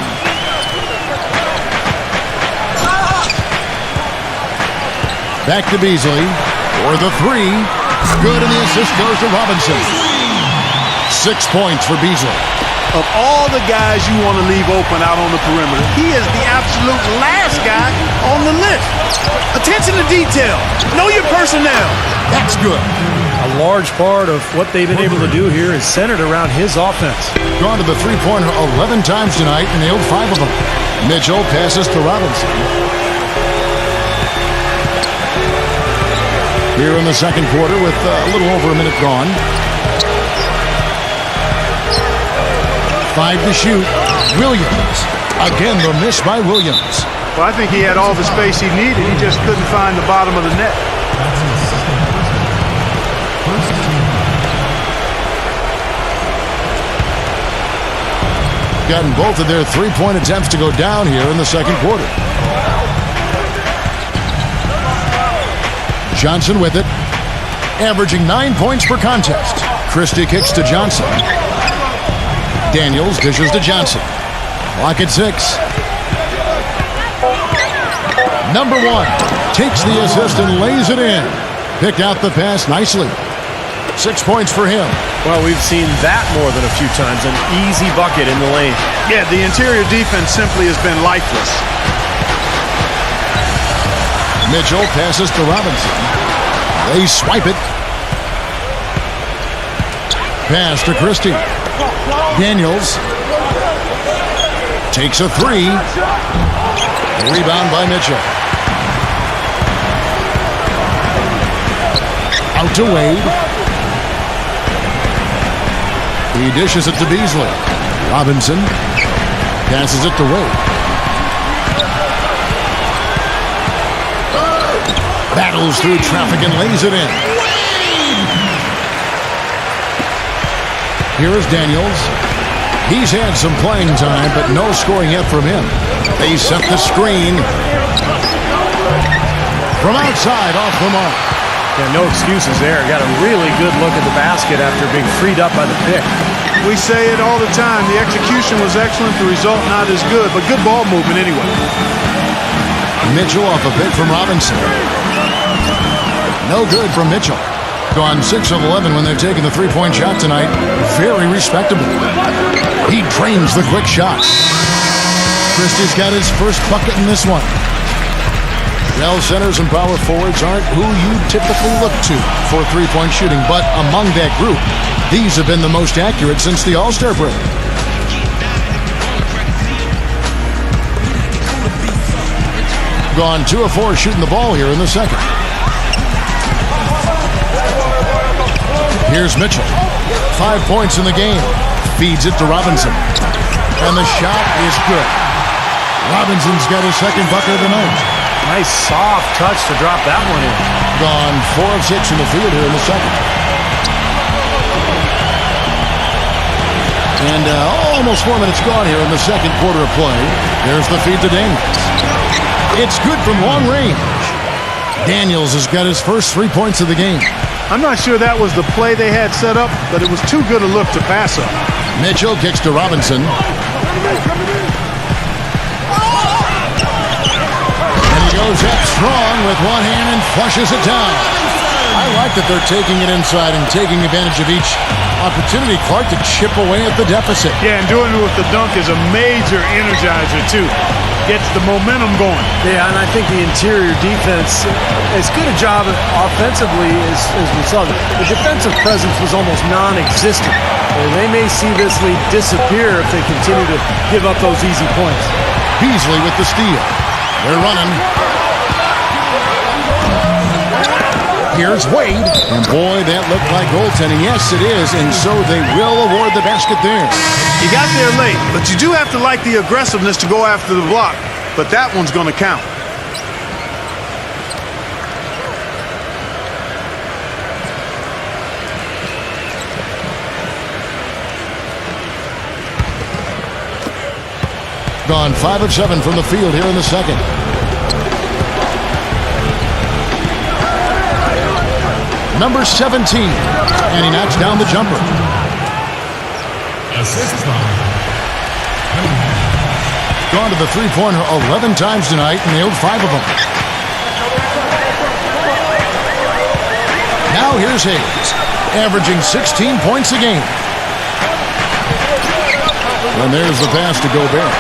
Back to Beasley for the 3. Good, and the assist goes to Robinson. 6 points for Beasley. Of all the guys you want to leave open out on the perimeter, he is the absolute last guy on the list. Attention to detail. Know your personnel. That's good. A large part of what they've been able to do here is centered around his offense. Gone to the three-pointer 11 times tonight and nailed 5 of them. Mitchell passes to Robinson. Here in the second quarter with a little over a minute gone. 5 to shoot. Williams. Again, the miss by Williams. Well, I think he had all the space he needed. He just couldn't find the bottom of the net. Gotten both of their three-point attempts to go down here in the second quarter. Johnson with it. Averaging 9 points per contest. Christie kicks to Johnson. Daniels dishes to Johnson. Clock at 6. Number 1 takes the assist and lays it in. Picked out the pass nicely. 6 points for him. Well, we've seen that more than a few times. An easy bucket in the lane. Yeah, the interior defense simply has been lifeless. Mitchell passes to Robinson. They swipe it. Pass to Christie. Daniels takes a three. Rebound by Mitchell. Out to Wade. He dishes it to Beasley. Robinson passes it to Wade. Battles through traffic and lays it in. Here is Daniels. He's had some playing time, but no scoring yet from him. They set the screen. From outside, off the mark. Yeah, no excuses there. Got a really good look at the basket after being freed up by the pick. We say it all the time. The execution was excellent. The result not as good, but good ball movement anyway. Mitchell off a pick from Robinson. No good from Mitchell. Gone 6 of 11 when they're taking the three-point shot tonight. Very respectable. He drains the quick shot. Christie's got his first bucket in this one. Well, centers and power forwards aren't who you typically look to for three-point shooting, but among that group, these have been the most accurate since the All-Star break. Gone 2 of 4 shooting the ball here in the second. Here's Mitchell. 5 points in the game. Feeds it to Robinson. And the shot is good. Robinson's got his second bucket of the night. Nice soft touch to drop that one in. Gone 4 of 6 in the field here in the second. And almost 4 minutes gone here in the second quarter of play. There's the feed to Daniels. It's good from long range. Daniels has got his first 3 points of the game. I'm not sure that was the play they had set up, but it was too good a look to pass up. Mitchell kicks to Robinson. And he goes up strong with one hand and flushes it down. I like that they're taking it inside and taking advantage of each opportunity, Clark, to chip away at the deficit. Yeah, and doing it with the dunk is a major energizer, too. Gets the momentum going. Yeah, and I think the interior defense, as good a job offensively as we saw, the defensive presence was almost non-existent. They may see this lead disappear if they continue to give up those easy points. Beasley with the steal. They're running. Here's Wade. And boy, that looked like goaltending. Yes, it is. And so they will award the basket there. You got there late, but you do have to like the aggressiveness to go after the block. But that one's going to count. Gone 5 of 7 from the field here in the second. Number 17. And he knocks down the jumper. Assist by Gone to the three-pointer 11 times tonight and nailed 5 of them. Now here's Hayes, averaging 16 points a game. And there's the pass to Gobert.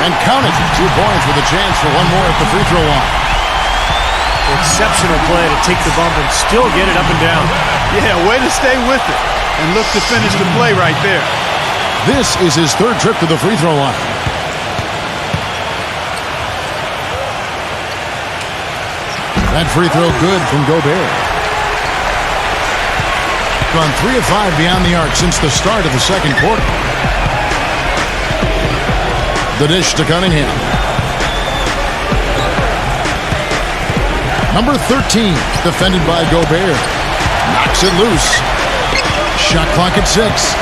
And count it, 2 points with a chance for one more at the free throw line. Exceptional play to take the bump and still get it up and down. Yeah, way to stay with it and look to finish the play right there. This is his 3rd trip to the free throw line. That free throw good from Gobert. Gone 3 of 5 beyond the arc since the start of the second quarter. The dish to Cunningham. Number 13, defended by Gobert. Knocks it loose. Shot clock at 6.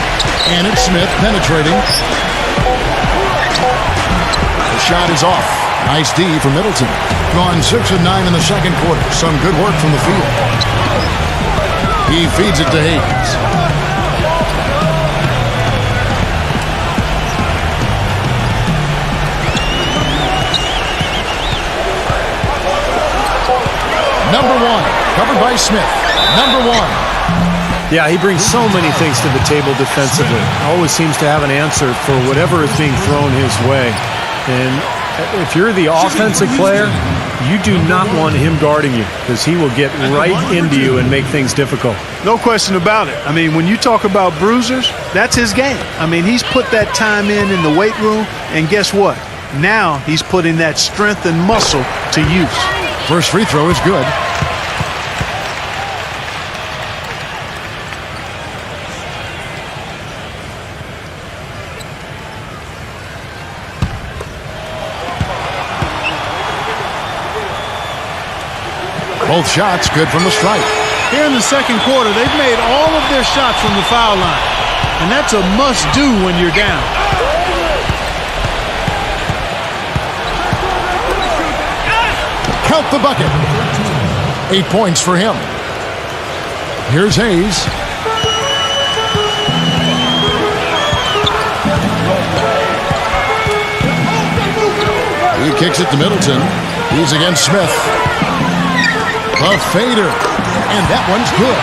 And it's Smith penetrating. The shot is off. Nice D for Middleton. Gone 6 of 9 in the second quarter. Some good work from the field. He feeds it to Hayes. Number 1, covered by Smith. Number 1. Yeah, he brings so many things to the table defensively. Always seems to have an answer for whatever is being thrown his way. And if you're the offensive player, you do not want him guarding you because he will get right into you and make things difficult. No question about it. I mean, when you talk about bruisers, that's his game. I mean, he's put that time in the weight room, and guess what? Now he's putting that strength and muscle to use. First free throw is good. Both shots good from the stripe. Here in the second quarter, they've made all of their shots from the foul line. And that's a must-do when you're down. Count the bucket. 8 points for him. Here's Hayes. He kicks it to Middleton. He's against Smith. A fader, and that one's good.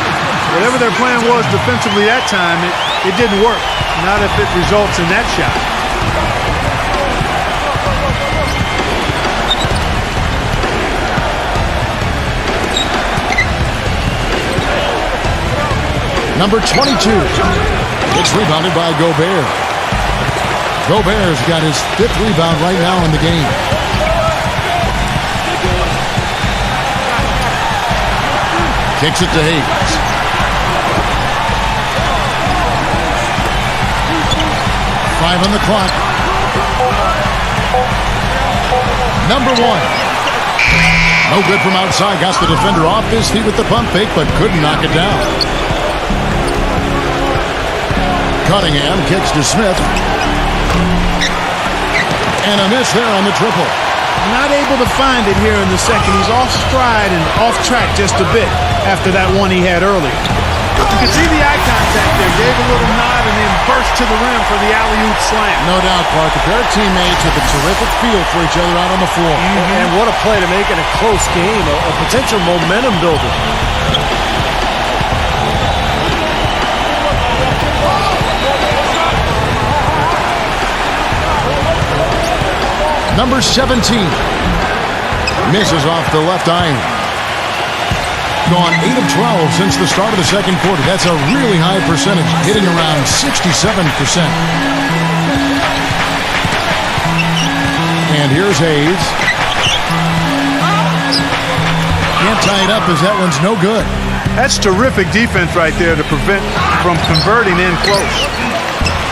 Whatever their plan was defensively that time, it didn't work. Not if it results in that shot. Number 22. It's rebounded by Gobert. Gobert's got his 5th rebound right now in the game. Kicks it to Hayes. Five on the clock. Number 1. No good from outside. Got the defender off his feet with the pump fake, but couldn't knock it down. Cunningham kicks to Smith. And a miss there on the triple. Not able to find it here in the second. He's off stride and off track just a bit after that one he had earlier. You can see the eye contact there. Gave a little nod and then burst to the rim for the alley-oop slam. No doubt, Parker. Their teammates with a terrific feel for each other out on the floor. And what a play to make it a close game, a potential momentum builder. Number 17. Misses off the left iron. Gone 8 of 12 since the start of the second quarter. That's a really high percentage, hitting around 67%. And here's Hayes. Can't tie it up as that one's no good. That's terrific defense right there to prevent from converting in close.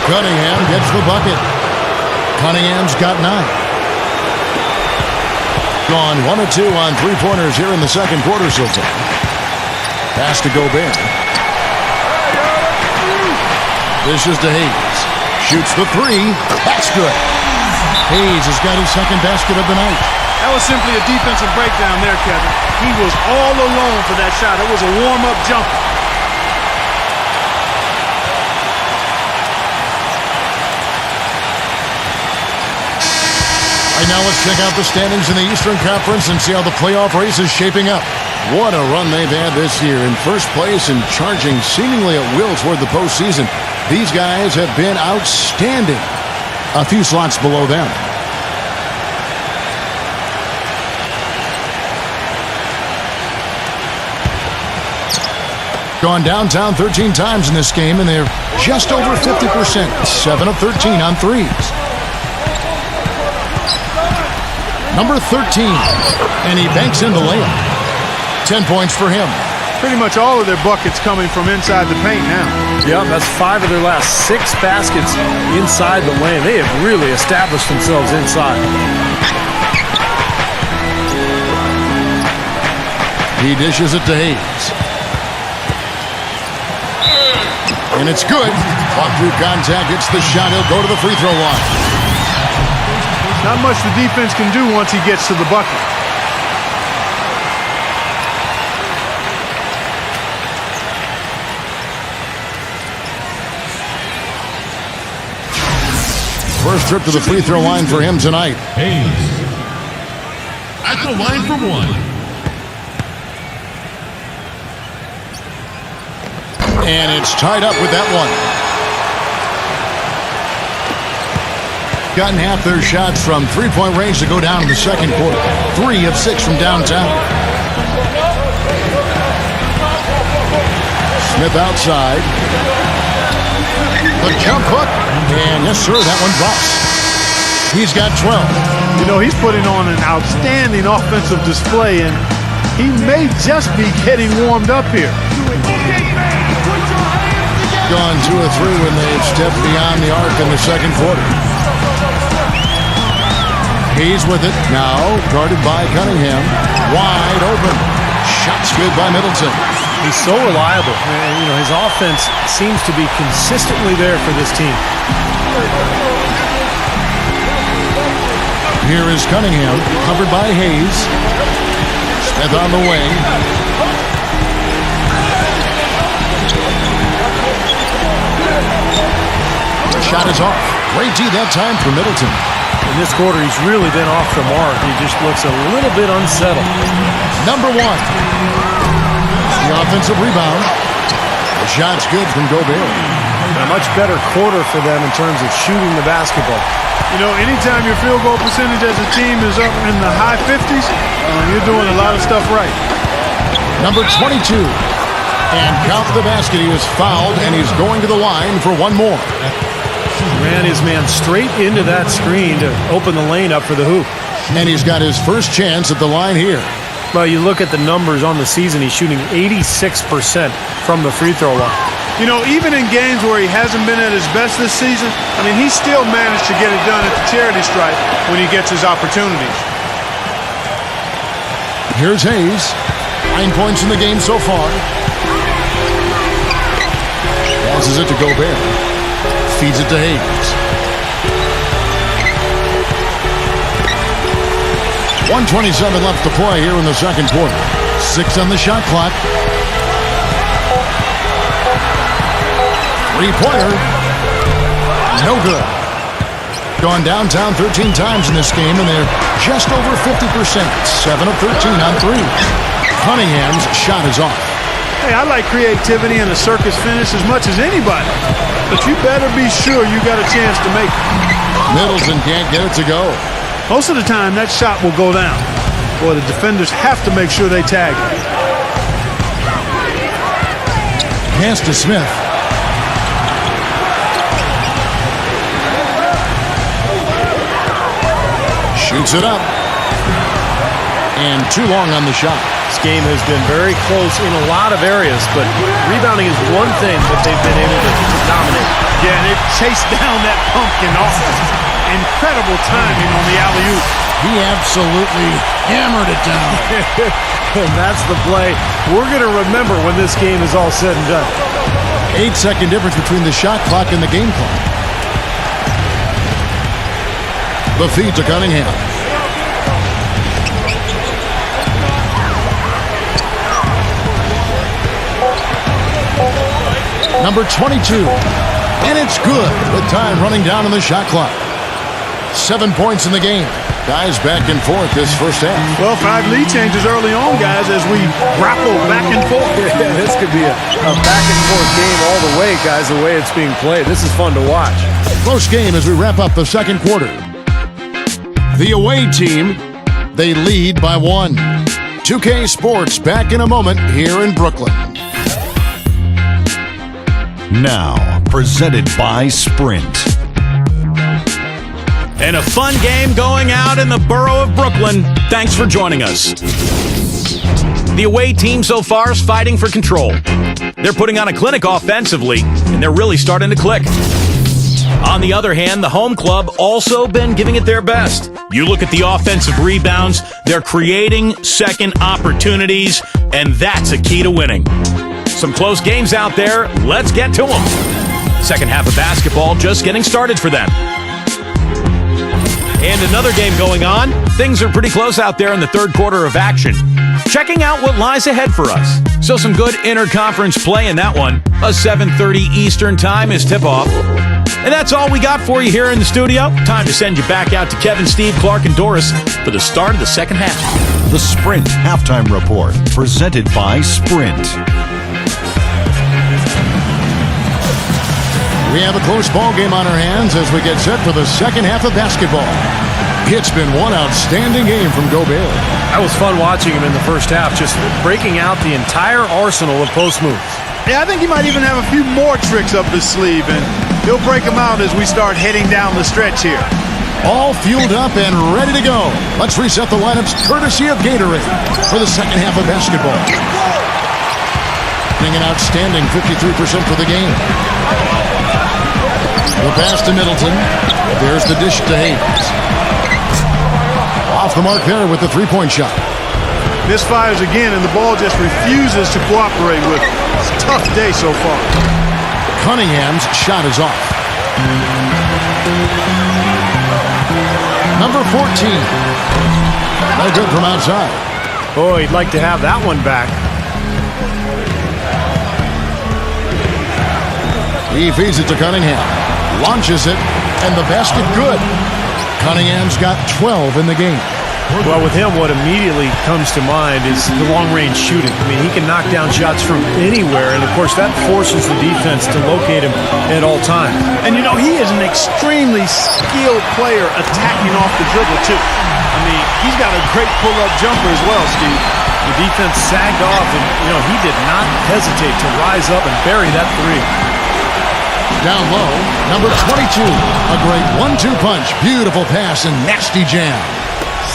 Cunningham gets the bucket. Cunningham's got 9. Gone 1 of 2 on 3-pointers here in the second quarter so far. Pass to Gobert. This is to Hayes. Shoots the 3. That's good. Hayes has got his second basket of the night. That was simply a defensive breakdown there, Kevin. He was all alone for that shot. It was a warm-up jumper. Right now, let's check out the standings in the Eastern Conference and see how the playoff race is shaping up. What a run they've had this year. In first place and charging seemingly at will toward the postseason. These guys have been outstanding. A few slots below them. Gone downtown 13 times in this game, and they're just over 50%. 7 of 13 on threes. Number 13, and he banks in the layup. 10 points for him. Pretty much all of their buckets coming from inside the paint now. Yeah, that's 5 of their last 6 baskets inside the lane. They have really established themselves inside. He dishes it to Hayes. And it's good. Fought through contact, gets the shot. He'll go to the free throw line. Not much the defense can do once he gets to the bucket. First trip to the free throw line for him tonight. Hayes at the line for 1. And it's tied up with that one. Gotten half their shots from three-point range to go down in the second quarter. 3 of 6 from downtown. Smith outside. The jump hook. And yes, sir, that one drops. He's got 12. You know, he's putting on an outstanding offensive display, and he may just be getting warmed up here. Gone 2 of 3 when they've stepped beyond the arc in the second quarter. He's with it now, guarded by Cunningham. Wide open. Shot's good by Middleton. He's so reliable. You know, his offense seems to be consistently there for this team. Here is Cunningham, covered by Hayes. Smith on the wing. The shot is off. Great D that time for Middleton. In this quarter, he's really been off the mark. He just looks a little bit unsettled. Number 1. The offensive rebound. The shot's good from Gobert. A much better quarter for them in terms of shooting the basketball. You know, anytime your field goal percentage as a team is up in the high 50s, you're doing a lot of stuff right. Number 22. And count the basket. He was fouled, and he's going to the line for one more. Ran his man straight into that screen to open the lane up for the hoop. And he's got his first chance at the line here. Well, you look at the numbers on the season, he's shooting 86% from the free throw line. You know, even in games where he hasn't been at his best this season, I mean, he still managed to get it done at the charity stripe when he gets his opportunities. Here's Hayes. 9 points in the game so far. Passes it to Gobert. Feeds it to Hayes. 1:27 left to play here in the second quarter. 6 on the shot clock. Three-pointer. No good. Gone downtown 13 times in this game, and they're just over 50%. 7 of 13 on 3. Cunningham's shot is off. Hey, I like creativity and a circus finish as much as anybody. But you better be sure you got a chance to make it. Middleton can't get it to go. Most of the time, that shot will go down. Boy, the defenders have to make sure they tag it. Pass to Smith. Shoots it up. And too long on the shot. This game has been very close in a lot of areas, but rebounding is one thing that they've been able to dominate. Yeah, they've chased down that pumpkin Austin. Incredible timing on the alley-oop. He absolutely hammered it down. And that's the play we're going to remember when this game is all said and done. 8-second difference between the shot clock and the game clock. The feed to Cunningham. Number 22. And it's good with time running down on the shot clock. 7 points in the game. Guys back and forth this first half. Well, 5 lead changes early on, guys, as we grapple back and forth. Yeah, this could be a back and forth game all the way, guys, the way it's being played. This is fun to watch. Close game as we wrap up the second quarter. The away team, they lead by 1. 2K Sports back in a moment here in Brooklyn. Now, presented by Sprint. And a fun game going out in the borough of Brooklyn. Thanks for joining us. The away team so far is fighting for control. They're putting on a clinic offensively, and they're really starting to click. On the other hand, the home club also been giving it their best. You look at the offensive rebounds, they're creating second opportunities, and that's a key to winning. Some close games out there. Let's get to them. Second half of basketball just getting started for them. And another game going on. Things are pretty close out there in the third quarter of action. Checking out what lies ahead for us. So some good interconference play in that one. A 7:30 Eastern time is tip-off. And that's all we got for you here in the studio. Time to send you back out to Kevin, Steve, Clark, and Doris for the start of the second half. The Sprint Halftime Report, presented by Sprint. We have a close ball game on our hands as we get set for the second half of basketball. It's been one outstanding game from Gobert. That was fun watching him in the first half, just breaking out the entire arsenal of post moves. Yeah, I think he might even have a few more tricks up his sleeve, and he'll break them out as we start heading down the stretch here. All fueled up and ready to go. Let's reset the lineups courtesy of Gatorade for the second half of basketball. An outstanding 53% for the game. The pass to Middleton. There's the dish to Hayes. Off the mark there with the three-point shot. Misfires again, and the ball just refuses to cooperate with him. It's a tough day so far. Cunningham's shot is off. Number 14. No good from outside. Boy, he'd like to have that one back. He feeds it to Cunningham. Launches it, and the basket good. Cunningham's got 12 in the game. Well, with him, what immediately comes to mind is the long-range shooting. I mean, he can knock down shots from anywhere, and of course that forces the defense to locate him at all times. And you know, he is an extremely skilled player attacking off the dribble, too. I mean, he's got a great pull-up jumper as well, Steve. The defense sagged off, and, you know, he did not hesitate to rise up and bury that three. Down low, number 22. A great 1-2 punch. Beautiful pass and nasty jam.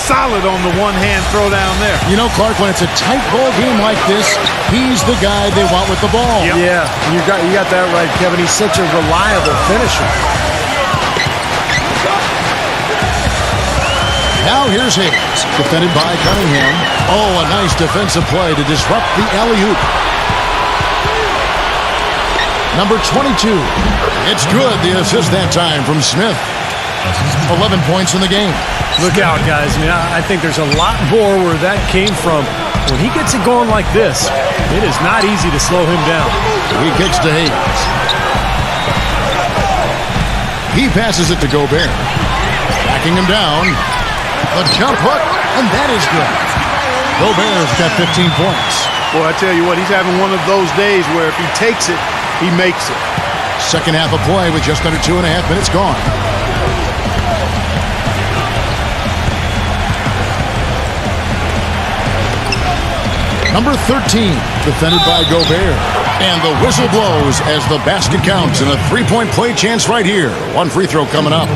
Solid on the one-hand throw down there. You know, Clark, when it's a tight ball game like this, he's the guy they want with the ball. Yep. Yeah, you got that right, Kevin. He's such a reliable finisher. Now here's Hayes, defended by Cunningham. Oh, a nice defensive play to disrupt the alley-oop. Number 22. It's good. The assist that time from Smith. 11 points in the game. Look out, guys. I mean, I think there's a lot more where that came from. When he gets it going like this, it is not easy to slow him down. He kicks to Hayes. He passes it to Gobert. Backing him down. A jump hook, and that is good. Gobert's got 15 points. Boy, I tell you what, he's having one of those days where if he takes it, he makes it. Second half of play with just under 2.5 minutes gone. Number 13, defended by Gobert. And the whistle blows as the basket counts and a three-point play chance right here. One free throw coming up.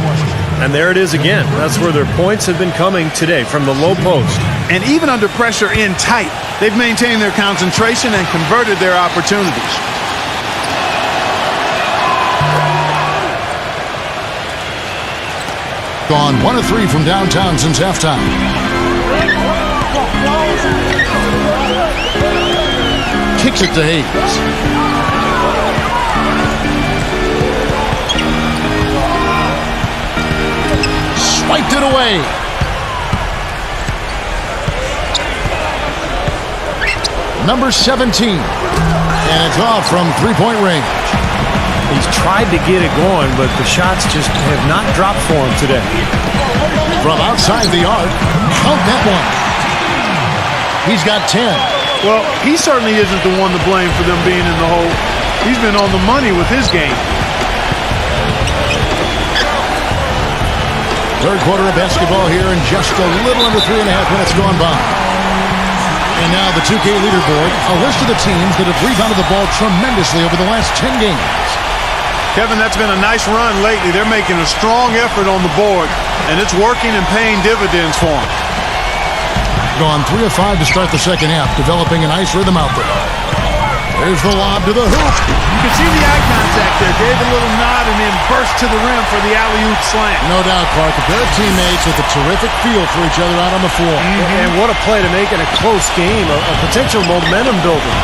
And there it is again. That's where their points have been coming today, from the low post. And even under pressure in tight, they've maintained their concentration and converted their opportunities. Gone 1 of 3 from downtown since halftime. Kicks it to Hayes. Swiped it away. Number 17. And it's off from three-point range. He's tried to get it going, but the shots just have not dropped for him today. From outside the arc, count that one. He's got 10. Well, he certainly isn't the one to blame for them being in the hole. He's been on the money with his game. Third quarter of basketball here, and just a little under 3.5 minutes gone by. And now the 2K leaderboard, a list of the teams that have rebounded the ball tremendously over the last 10 games. Kevin, that's been a nice run lately. They're making a strong effort on the board, and it's working and paying dividends for them. Gone 3 of 5 to start the second half, developing a nice rhythm out there. There's the lob to the hoop. You can see the eye contact there. Gave a little nod and then burst to the rim for the alley-oop slam. No doubt, Clark. Their teammates with a terrific feel for each other out on the floor. And what a play to make in a close game, a potential momentum builder.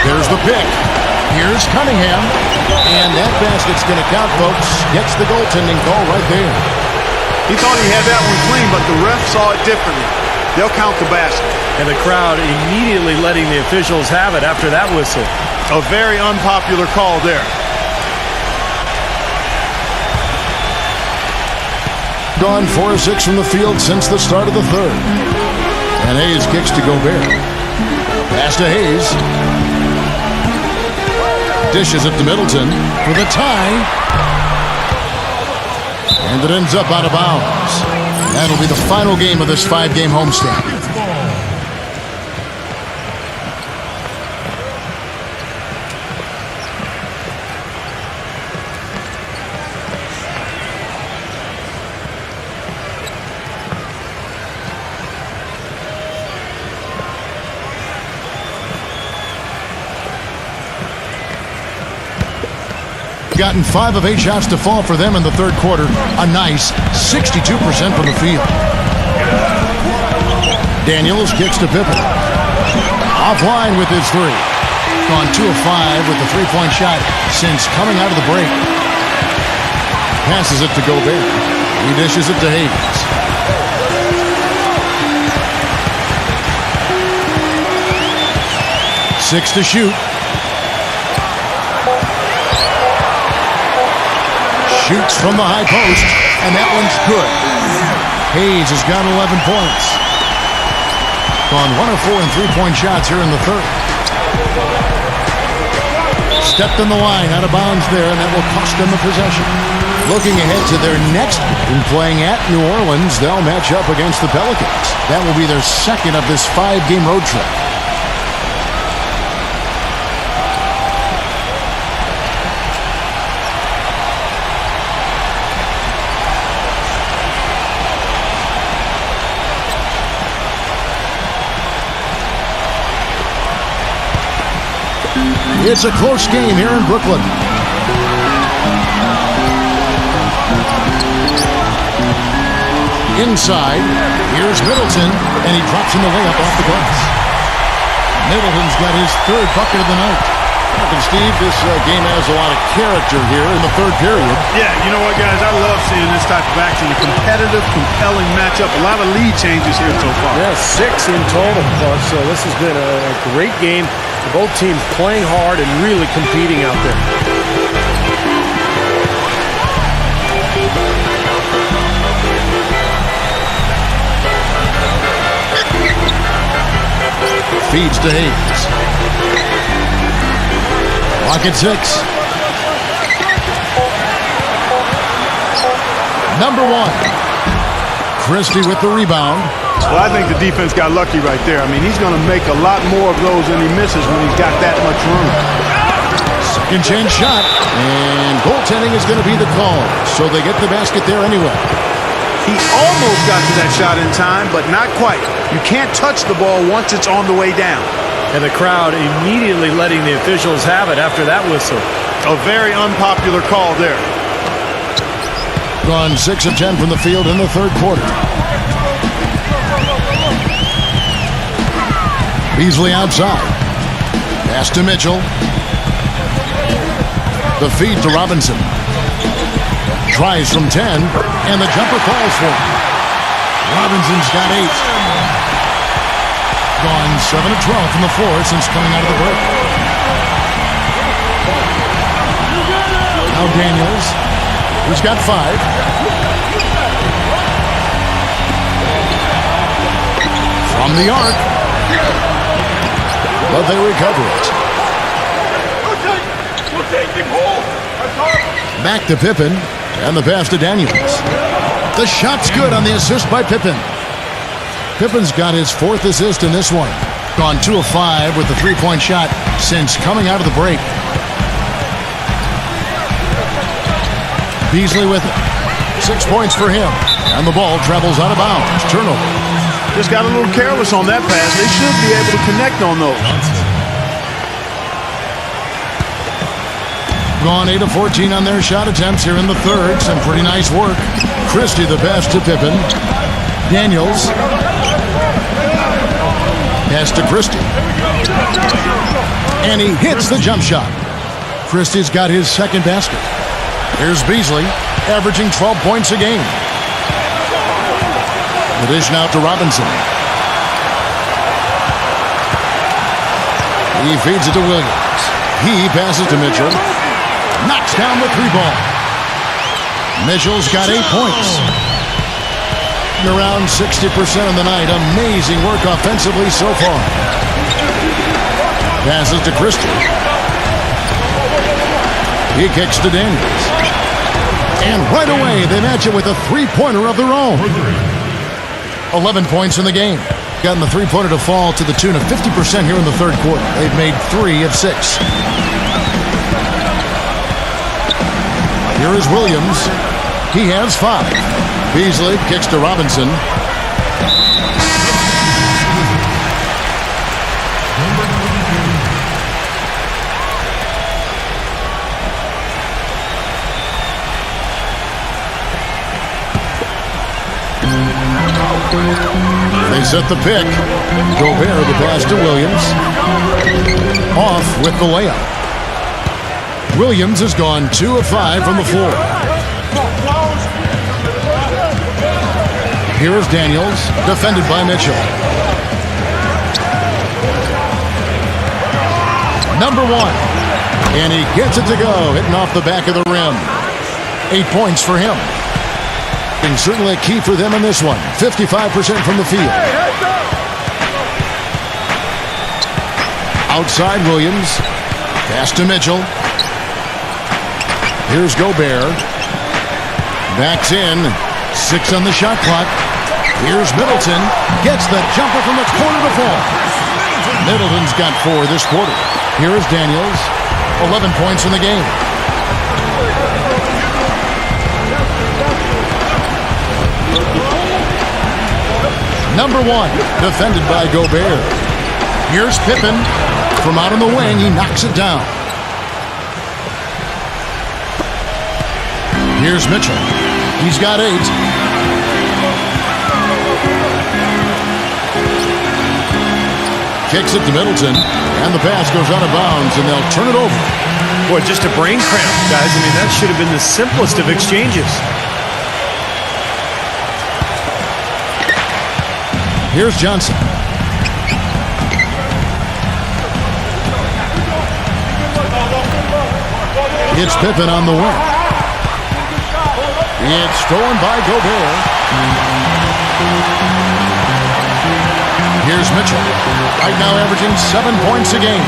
There's the pick. Here's Cunningham. And that basket's going to count, folks. Gets the goaltending call right there. He thought he had that one clean, but the ref saw it differently. They'll count the basket. And the crowd immediately letting the officials have it after that whistle. A very unpopular call there. Gone 4 of 6 from the field since the start of the third. And Hayes kicks to Gobert. Pass to Hayes. dishes it to Middleton for the tie. And it ends up out of bounds. That'll be the final game of this 5-game homestand. Gotten 5 of 8 shots to fall for them in the third quarter. A nice 62% from the field. Daniels kicks to Pippen. Offline with his 3. Gone 2 of 5 with the 3-point shot since coming out of the break. Passes it to Gobert. He dishes it to Hayes. Six to shoot. Shoots from the high post, and that one's good. Hayes has got 11 points. Gone 1 of 4 in 3-point shots here in the third. Stepped in the line, out of bounds there, and that will cost them a possession. Looking ahead to their next game, playing at New Orleans, they'll match up against the Pelicans. That will be their second of this 5-game road trip. It's a close game here in Brooklyn. Inside, here's Middleton, and he drops in the layup off the glass. Middleton's got his 3rd bucket of the night. And Steve, this game has a lot of character here in the third period. Yeah, you know what, guys? I love seeing this type of action. A competitive, compelling matchup. A lot of lead changes here so far. Yeah, 6 in total, Clark. So this has been a great game. Both teams playing hard and really competing out there. Feeds to Hayes. Lock at 6. Number 1. Christie with the rebound. Well, I think the defense got lucky right there. I mean, he's going to make a lot more of those than he misses when he's got that much room. Second chance shot, and goaltending is going to be the call. So they get the basket there anyway. He almost got to that shot in time, but not quite. You can't touch the ball once it's on the way down. And the crowd immediately letting the officials have it after that whistle. A very unpopular call there. Gone 6 of 10 from the field in the third quarter. Beasley outside. Pass to Mitchell. The feed to Robinson. Tries from 10, and the jumper falls for him. Robinson's got 8. Gone 7 of 12 from the floor since coming out of the break. Now Daniels, who's got 5. From the arc. But they recover it. Back to Pippen, and the pass to Daniels. The shot's good on the assist by Pippen. Pippen's got his 4th assist in this one. Gone 2 of 5 with the 3-point shot since coming out of the break. Beasley with it. 6 points for him, and the ball travels out of bounds. Turnover. Just got a little careless on that pass. They should be able to connect on those. Gone 8 of 14 on their shot attempts here in the third. Some pretty nice work. Christie the pass to Pippen. Daniels. Pass to Christie. And he hits the jump shot. Christie's got his 2nd basket. Here's Beasley, averaging 12 points a game. The dish now to Robinson. He feeds it to Williams. He passes to Mitchell. Knocks down the 3-ball. Mitchell's got 8 points. Around 60% of the night. Amazing work offensively so far. Passes to Christie. He kicks to Daniels. And right away, they match it with a three-pointer of their own. 11 points in the game. Gotten the three-pointer to fall to the tune of 50% here in the third quarter. They've made 3 of 6. Here is Williams. He has 5. Beasley kicks to Robinson. They set the pick. Gobert the pass to Williams. Off with the layup. Williams has gone 2 of 5 from the floor. Here is Daniels, defended by Mitchell. Number 1. And he gets it to go, hitting off the back of the rim. 8 points for him. And certainly a key for them in this one. 55% from the field. Outside Williams. Pass to Mitchell. Here's Gobert. Backs in. 6 on the shot clock. Here's Middleton. Gets the jumper from the corner to fall. Middleton's got 4 this quarter. Here is Daniels. 11 points in the game. Number 1, defended by Gobert. Here's Pippen. From out on the wing, he knocks it down. Here's Mitchell. He's got 8. Kicks it to Middleton, and the pass goes out of bounds, and they'll turn it over. Boy, just a brain cramp, guys. I mean, that should have been the simplest of exchanges. Here's Johnson. It's Pippen on the wing. It's stolen by Gobert. Here's Mitchell. Right now averaging 7 points a game.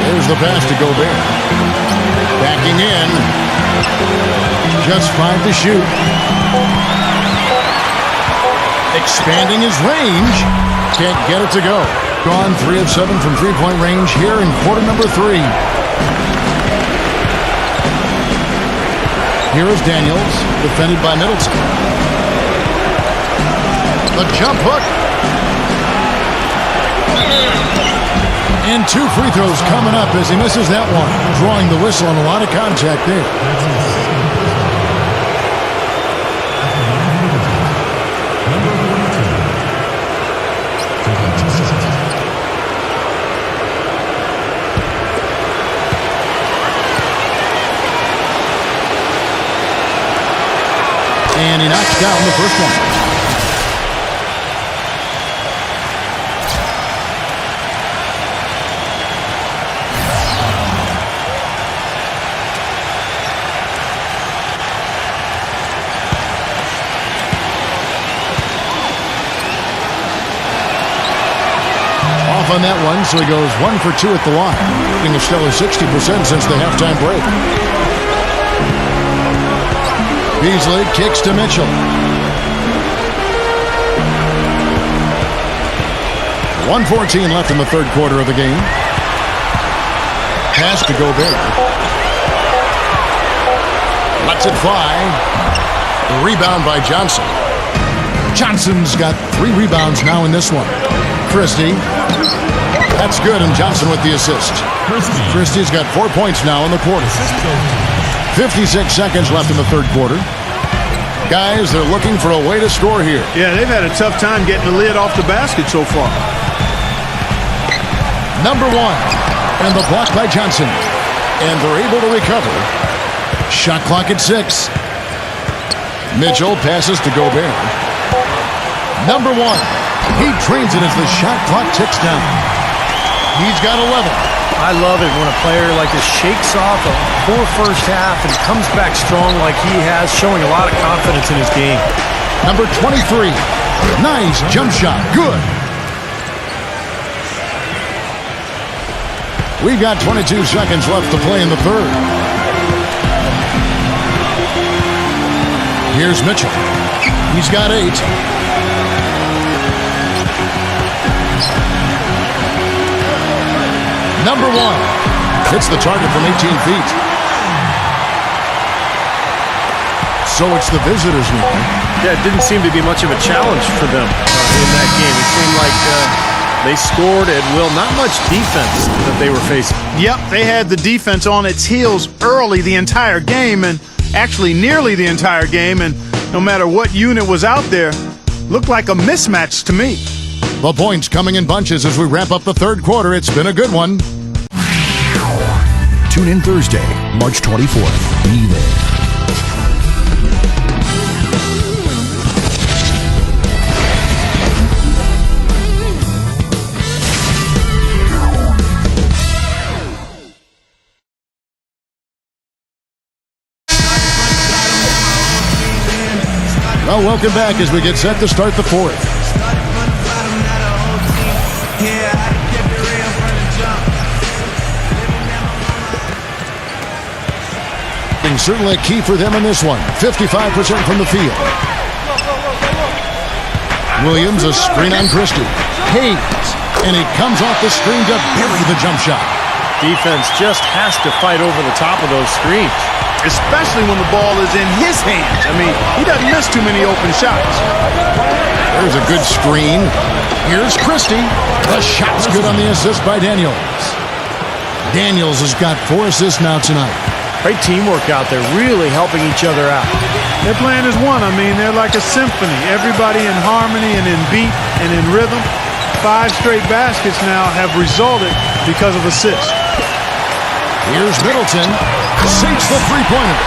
There's the pass to Gobert. Backing in. Just 5 to shoot. Expanding his range. Can't get it to go. Gone 3 of 7 from three-point range here in quarter number 3. Here is Daniels, defended by Middleton. The jump hook. And 2 free throws coming up as he misses that one. Drawing the whistle on a lot of contact there. And he knocks down the first one. Off on that one, so he goes 1 for 2 at the line. Getting a stellar 60% since the halftime break. Beasley kicks to Mitchell. 1:14 left in the third quarter of the game. Pass to Gobert. Lets it fly. Rebound by Johnson. Johnson's got 3 rebounds now in this one. Christie. That's good, and Johnson with the assist. Christie's got 4 points now in the quarter. 56 seconds left in the third quarter. Guys, they're looking for a way to score here. Yeah, they've had a tough time getting the lid off the basket so far. Number 1, and the block by Johnson. And they're able to recover. Shot clock at 6. Mitchell passes to Gobert. Number 1, he trains it as the shot clock ticks down. He's got 11. I love it when a player like this shakes off a poor first half and comes back strong like he has, showing a lot of confidence in his game. Number 23. Nice jump shot. Good. We've got 22 seconds left to play in the third. Here's Mitchell. He's got 8. Number 1 hits the target from 18 feet. So it's the visitors now. Yeah, it didn't seem to be much of a challenge for them in that game. It seemed like they scored at will. Not much defense that they were facing. Yep, they had the defense on its heels early the entire game, and actually nearly the entire game, and no matter what unit was out there, looked like a mismatch to me. The points coming in bunches as we wrap up the third quarter. It's been a good one. Tune in Thursday, March 24th. Be there. Well, welcome back as we get set to start the fourth. Certainly a key for them in this one. 55% from the field. Williams, a screen on Christie. Hayes, and he comes off the screen to bury the jump shot. Defense just has to fight over the top of those screens. Especially when the ball is in his hands. I mean, he doesn't miss too many open shots. There's a good screen. Here's Christie. The shot's good on the assist by Daniels. Daniels has got 4 assists now tonight. Great teamwork out there, really helping each other out. Their plan is one. I mean, they're like a symphony. Everybody in harmony and in beat and in rhythm. 5 straight baskets now have resulted because of assists. Here's Middleton. Sinks the three-pointer.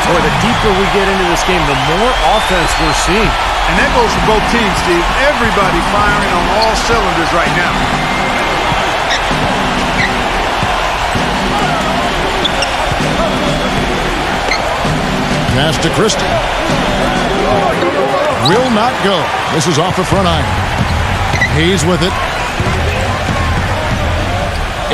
Boy, the deeper we get into this game, the more offense we're seeing. And that goes for both teams, Steve. Everybody firing on all cylinders right now. Pass to Christie. Will not go. This is off the front iron. He's with it.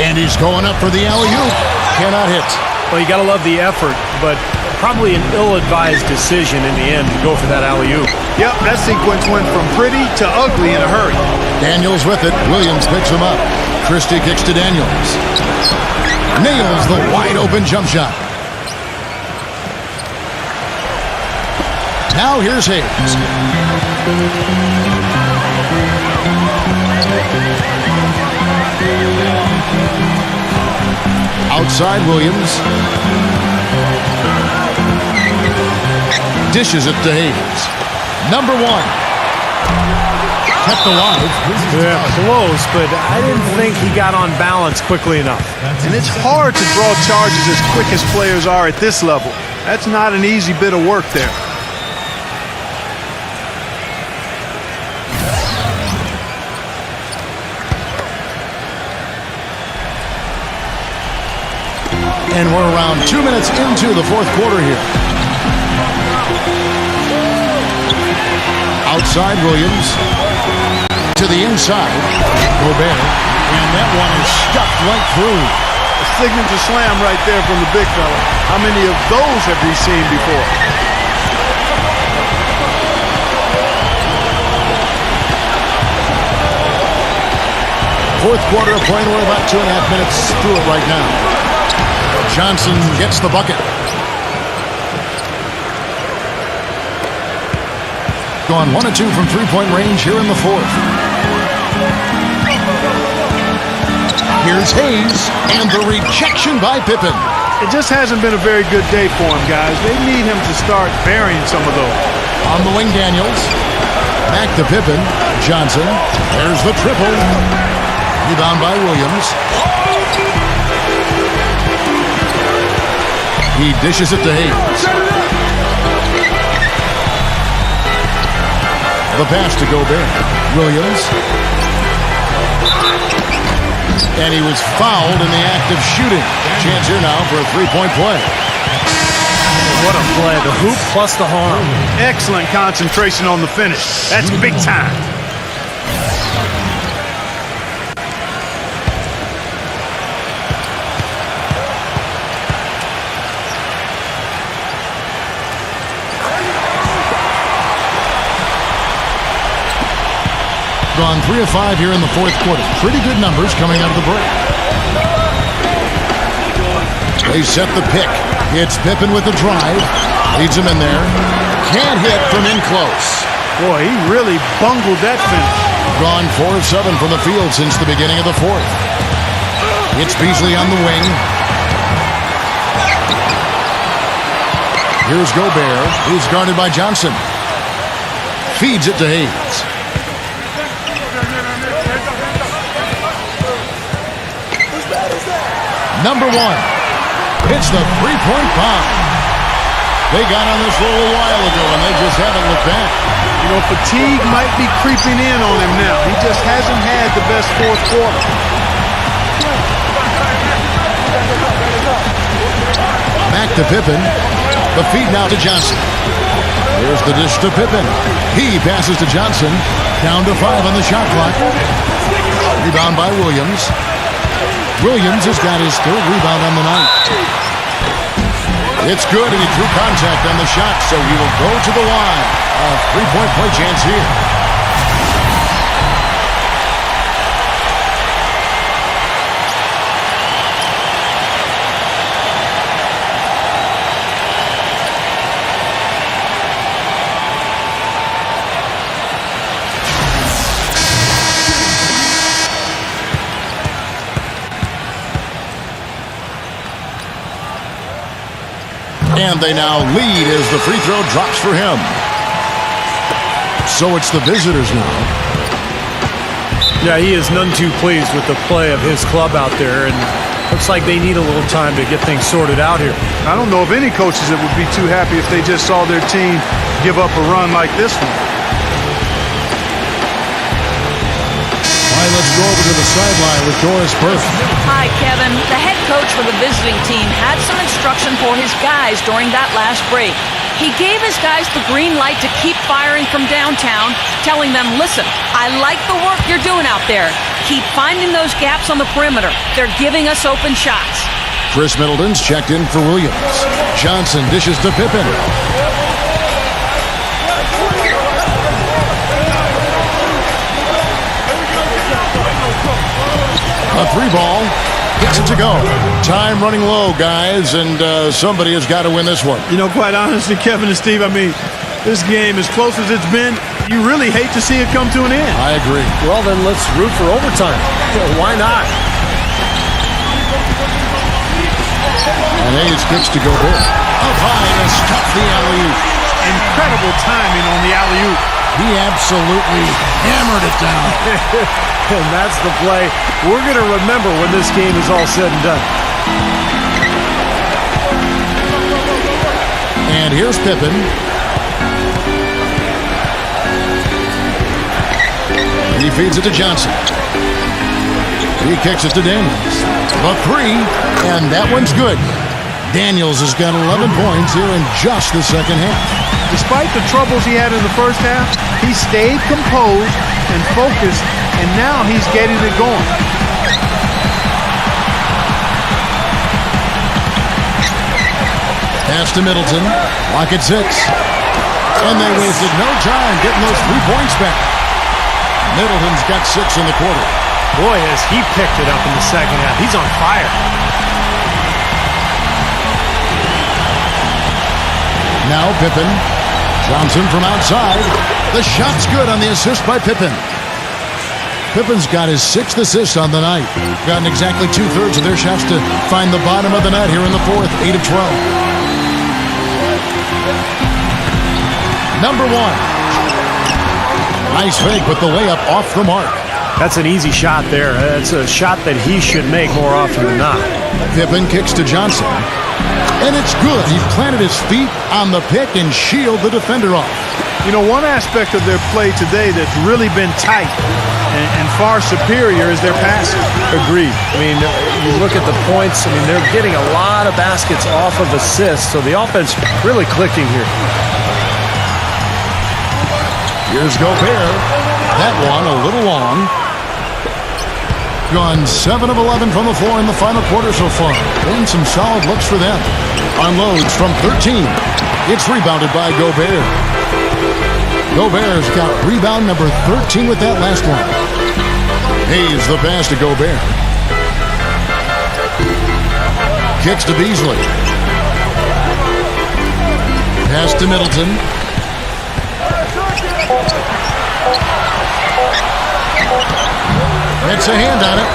And he's going up for the alley-oop. Cannot hit. Well, you got to love the effort, but probably an ill-advised decision in the end to go for that alley-oop. Yep, that sequence went from pretty to ugly in a hurry. Daniels with it. Williams picks him up. Christie kicks to Daniels. Nails the wide-open jump shot. Now here's Hayes. Outside Williams. Dishes it to Hayes. Number 1. Kept alive. Yeah, close, but I didn't think he got on balance quickly enough. And it's hard to draw charges as quick as players are at this level. That's not an easy bit of work there. And we're around 2 minutes into the fourth quarter here. Outside Williams. To the inside. Gobert. And that one is stuffed right through. A signature slam right there from the big fella. How many of those have we seen before? Fourth quarter of play. We're about 2.5 minutes through it right now. Johnson gets the bucket. Gone 1 of 2 from three-point range here in the fourth. Here's Hayes, and the rejection by Pippen. It just hasn't been a very good day for him, guys. They need him to start burying some of those. On the wing, Daniels. Back to Pippen. Johnson. There's the triple. Rebound by Williams. He dishes it to Hayes. The pass to Gobert. Williams. And he was fouled in the act of shooting. Chance here now for a three-point play. What a play. The hoop plus the harm. Excellent concentration on the finish. That's big time. gone 3 of 5 here in the fourth quarter. Pretty good numbers coming out of the break. They set the pick. It's Pippen with the drive. Leads him in there. Can't hit from in close. Boy, he really bungled that finish. Gone 4 of 7 from the field since the beginning of the fourth. It's Beasley on the wing. Here's Gobert. He's guarded by Johnson. Feeds it to Hayes. Number 1. Hits the three-point bomb. They got on this roll a while ago, and they just haven't looked back. You know, fatigue might be creeping in on him now. He just hasn't had the best fourth quarter. Back to Pippen. The feed now to Johnson. Here's the dish to Pippen. He passes to Johnson. Down to 5 on the shot clock. Rebound by Williams. Williams has got his 3rd rebound on the night. It's good, and he drew contact on the shot, so he will go to the line. A 3-point play chance here. And they now lead as the free throw drops for him. So it's the visitors now. Yeah, he is none too pleased with the play of his club out there, and looks like they need a little time to get things sorted out here. I don't know of any coaches that would be too happy if they just saw their team give up a run like this one. All right, let's go over to the sideline with Doris Burke. Hi, Kevin. The head coach for the visiting team had some instruction for his guys during that last break. He gave his guys the green light to keep firing from downtown, telling them, listen, I like the work you're doing out there. Keep finding those gaps on the perimeter. They're giving us open shots. Chris Middleton's checked in for Williams. Johnson dishes to Pippen. A 3-ball. Gets it to go. Time running low, guys, and somebody has got to win this one. You know, quite honestly, Kevin and Steve, I mean, this game, as close as it's been, you really hate to see it come to an end. I agree. Well, then let's root for overtime. Why not? And Hayes kicks to Gobert. Up high to stuff the alley-oop. Incredible timing on the alley-oop. He absolutely hammered it down. And that's the play we're going to remember when this game is all said and done. And here's Pippen. He feeds it to Johnson. He kicks it to Daniels. The 3, and that one's good. Daniels has got 11 points here in just the second half. Despite the troubles he had in the first half, he stayed composed and focused, and now he's getting it going. Pass to Middleton. Clock at 6. And they wasted no time getting those 3 points back. Middleton's got 6 in the quarter. Boy, has he picked it up in the second half. He's on fire. Now Pippen. Johnson from outside. The shot's good on the assist by Pippen. Pippen's got his 6th assist on the night. Gotten exactly 2/3 of their shots to find the bottom of the net here in the fourth. 8 of 12. Number 1. Nice fake, but the layup off the mark. That's an easy shot there. That's a shot that he should make more often than not. Pippen kicks to Johnson. And it's good. He planted his feet on the pick and shielded the defender off. You know, one aspect of their play today that's really been tight and far superior is their passing. Agreed. I mean, you look at the points, I mean, they're getting a lot of baskets off of assists, so the offense really clicking here. Here's Gobert. That one a little long. Gone 7 of 11 from the floor in the final quarter so far. Been some solid looks for them. Unloads from 13. It's rebounded by Gobert. Gobert's got rebound number 13 with that last one. Hayes the pass to Gobert. Kicks to Beasley. Pass to Middleton. Gets a hand on it.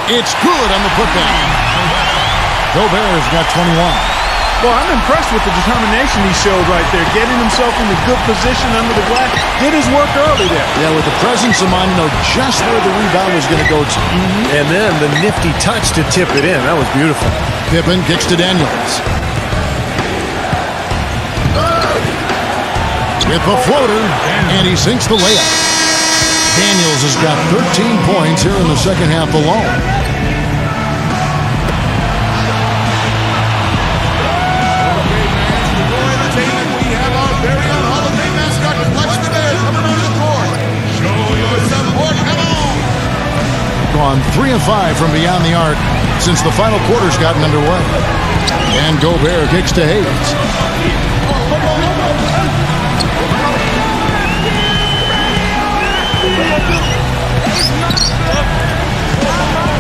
It's good on the putback. Gobert's got 21. Well, I'm impressed with the determination he showed right there, getting himself in a good position under the glass. Did his work early there. Yeah, with the presence of mind, just where the rebound was going to go to. And then the nifty touch to tip it in. That was beautiful. Pippen kicks to Daniels. With the floater, and he sinks the layup. Daniels has got 13 points here in the second half alone. Gone 3 of 5 from beyond the arc since the final quarter's gotten underway. And Gobert kicks to Hayes.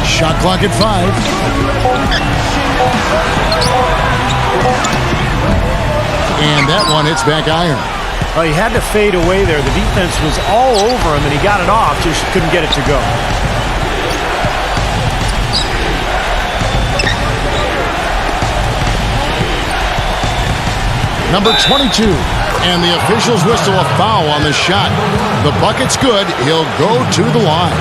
Shot clock at 5. And that one hits back iron. Well, he had to fade away there. The defense was all over him, and he got it off, just couldn't get it to go. Number 22, and the officials whistle a foul on the shot. The bucket's good. He'll go to the line.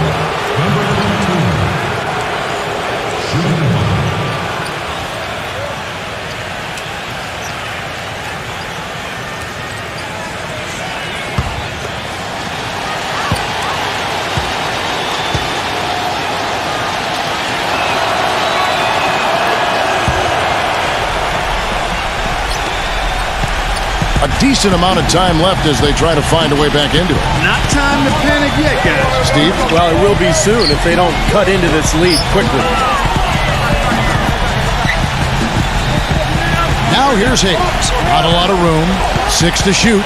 A decent amount of time left as they try to find a way back into it. Not time to panic yet, guys. Steve? Well, it will be soon if they don't cut into this lead quickly. Now here's Hayes. Not a lot of room. 6 to shoot.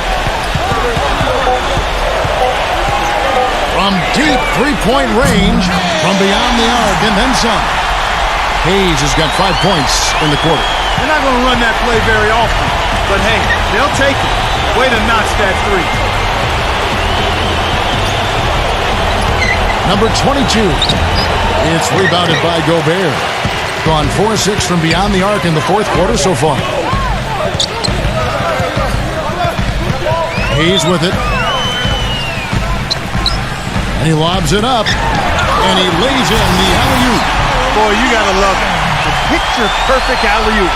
From deep three-point range, from beyond the arc, and then some. Hayes has got 5 points in the quarter. They're not going to run that play very often, but hey, they'll take it. Way to notch that three. Number 22. It's rebounded by Gobert. Gone 4-6 from beyond the arc in the fourth quarter so far. Hayes with it. And he lobs it up. And he lays in the alley-oop. Boy, you got to love it. The picture-perfect alley-oop.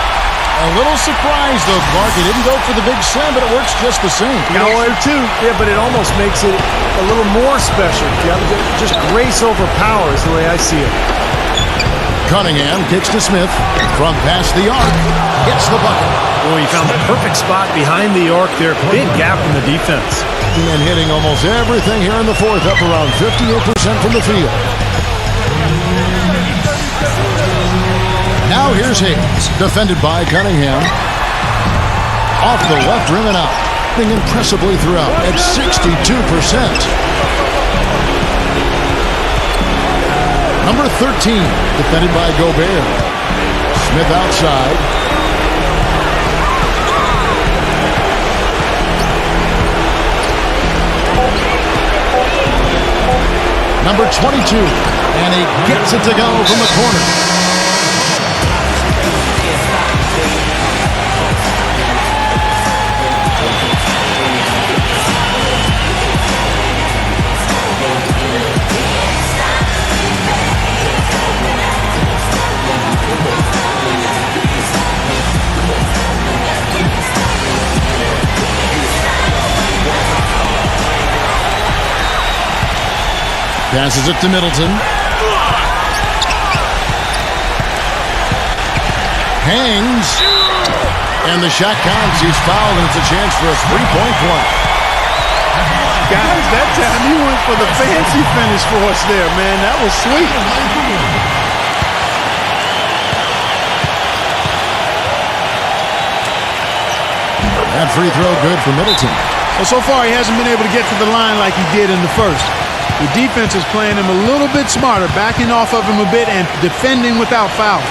A little surprised, though, Clark. He didn't go for the big slam, but it works just the same. You know what? Yeah, but it almost makes it a little more special. Yeah, just grace over power is the way I see it. Cunningham kicks to Smith. From past the arc. Hits the bucket. Boy, he found the perfect spot behind the arc there. Big gap in the defense. And hitting almost everything here in the fourth, up around 58% from the field. Now here's Hayes, defended by Cunningham. Off the left rim and out. Being impressively throughout at 62%. Number 13, defended by Gobert. Smith outside. Number 22, and he gets it to go from the corner. Passes it to Middleton. Hangs. And the shot counts. He's fouled, and it's a chance for a three-point play. Guys, that time he went for the fancy finish for us there, man. That was sweet. That free throw good for Middleton. Well, so far he hasn't been able to get to the line like he did in the first. The defense is playing him a little bit smarter, backing off of him a bit and defending without foul.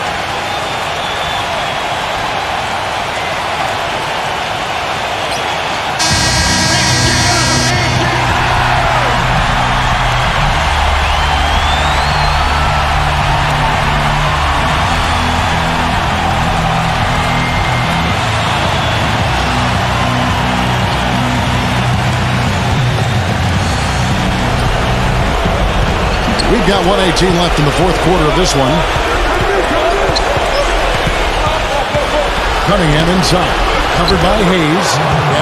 We've got 1:18 left in the fourth quarter of this one. Cunningham inside, covered by Hayes,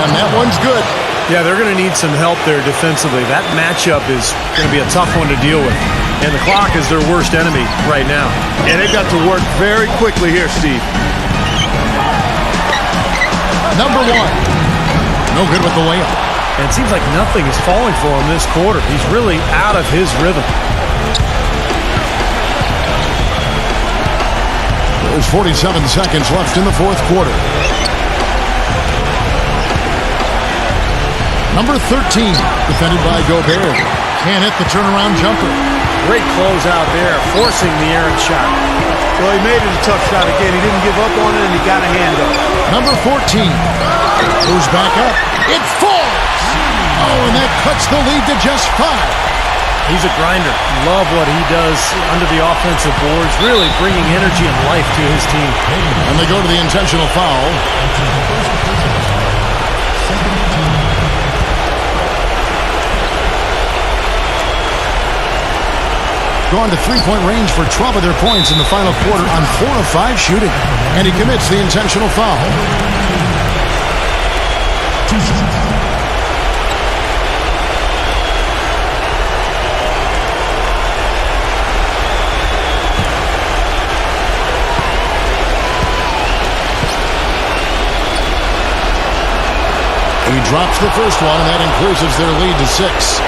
and that one's good. Yeah, they're going to need some help there defensively. That matchup is going to be a tough one to deal with. And the clock is their worst enemy right now. And they've got to work very quickly here, Steve. Number one. No good with the layup. And it seems like nothing is falling for him this quarter. He's really out of his rhythm. There's 47 seconds left in the fourth quarter. Number 13, defended by Gobert. Can't hit the turnaround jumper. Great close out there, forcing the errant shot. Well, he made it a tough shot again. He didn't give up on it, and he got a hand up. Number 14 goes back up. It falls. Oh, and that cuts the lead to just 5. He's a grinder. Love what he does under the offensive boards, really bringing energy and life to his team. And they go to the intentional foul. Gone to three-point range for 12 of their points in the final quarter on 4 of 5 shooting. And he commits the intentional foul. He drops the first one, and that increases their lead to 6.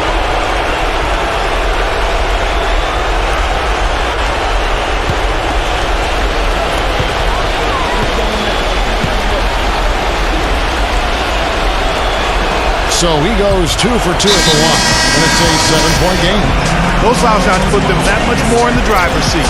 So he goes 2 for 2 at the line, and it's a 7-point game. Those foul shots put them that much more in the driver's seat.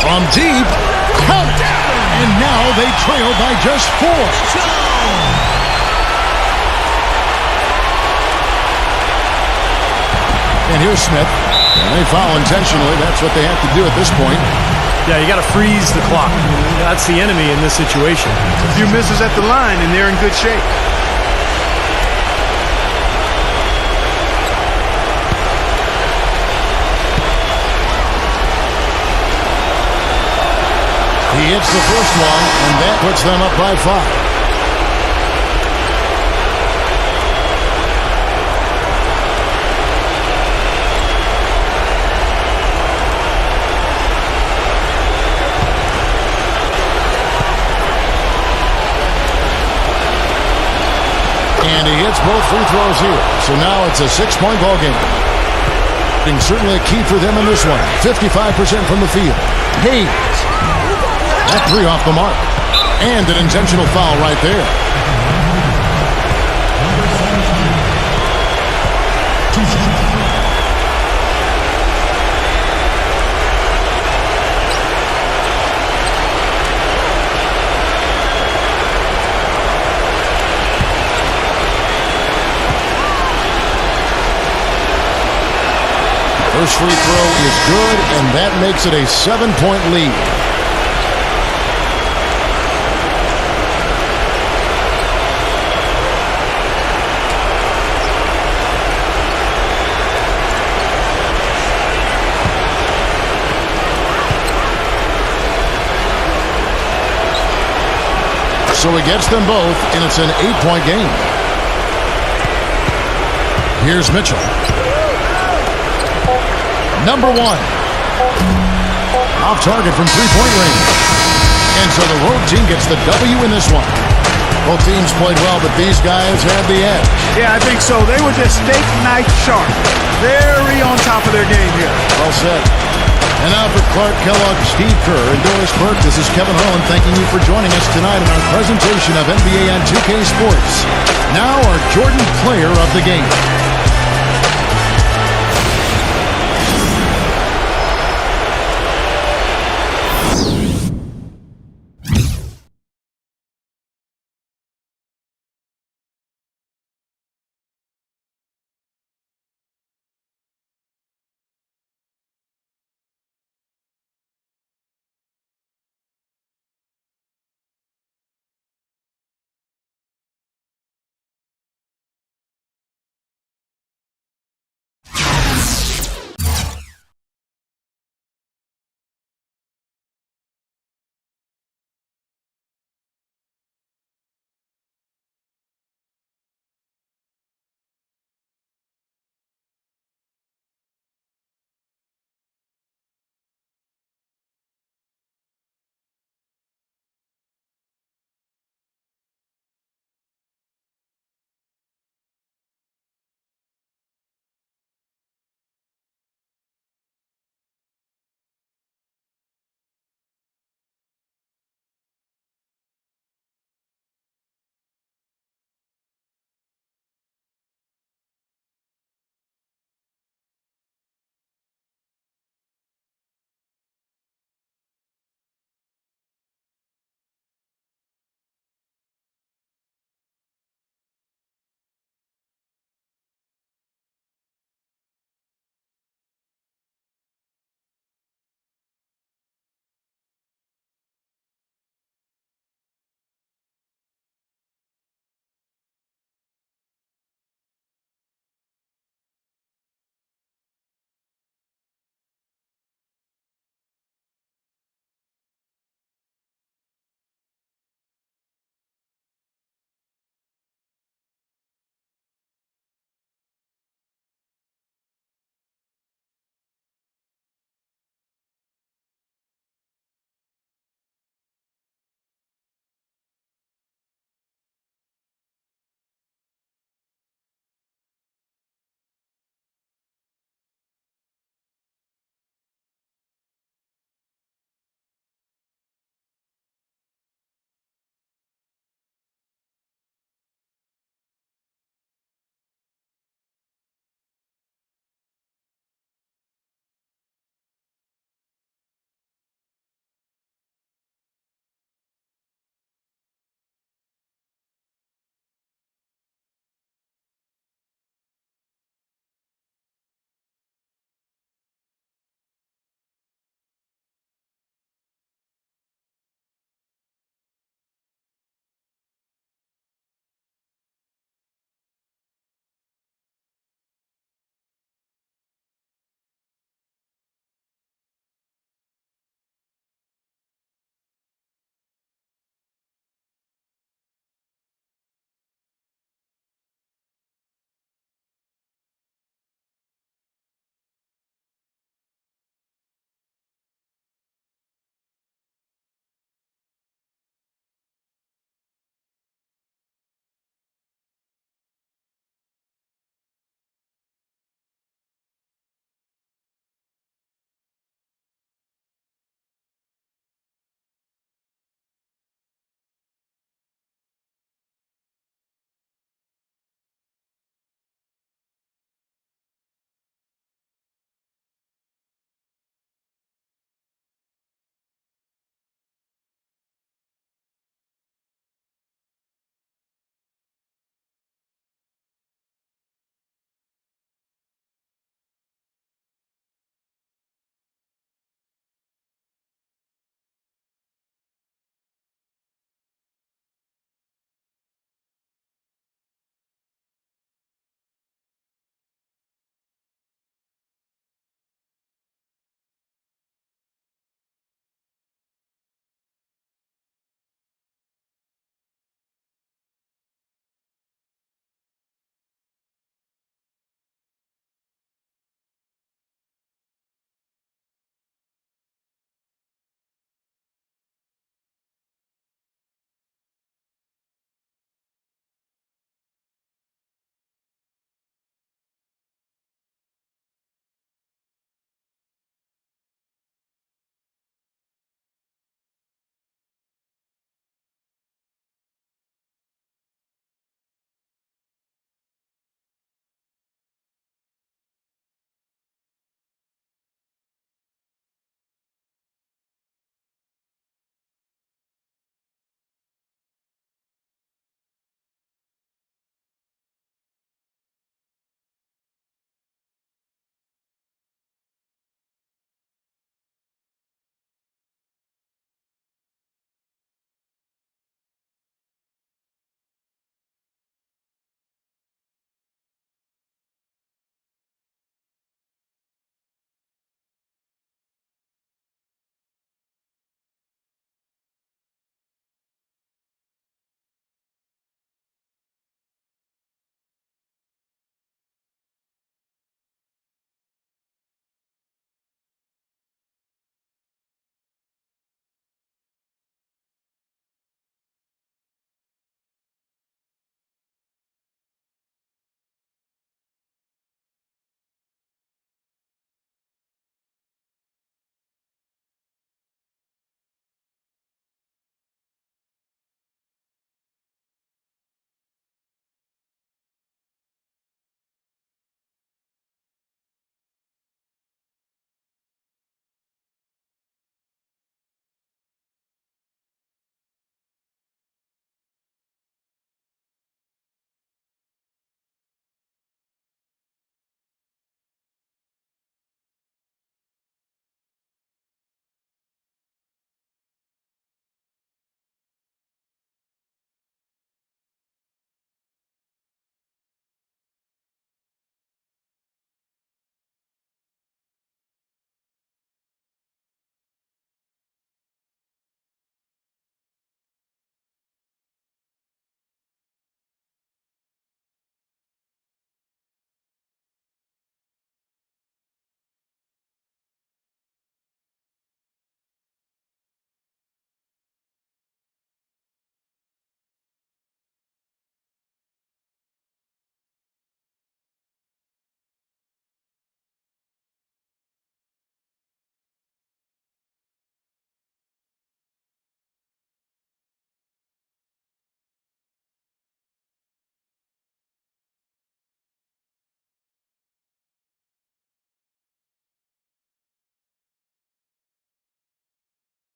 From deep, count! And now they trail by just 4. And here's Smith. And they foul intentionally. That's what they have to do at this point. Yeah, you got to freeze the clock. That's the enemy in this situation. A few misses at the line, and they're in good shape. He hits the first one, and that puts them up by 5. And he hits both free throws here. So now it's a 6-point ball game. Being certainly a key for them in this one. 55% from the field. Hayes. That 3 off the mark. And an intentional foul right there. First free throw is good, and that makes it a 7-point lead. So he gets them both, and it's an 8-point game. Here's Mitchell. Number 1. Off target from 3-point range. And so the road team gets the W in this one. Both teams played well, but these guys had the edge. Yeah, I think so. They were just steak knife sharp. Very on top of their game here. Well said. And now for Clark Kellogg, Steve Kerr, and Doris Burke, this is Kevin Harlan thanking you for joining us tonight in our presentation of NBA and 2K Sports. Now our Jordan Player of the Game.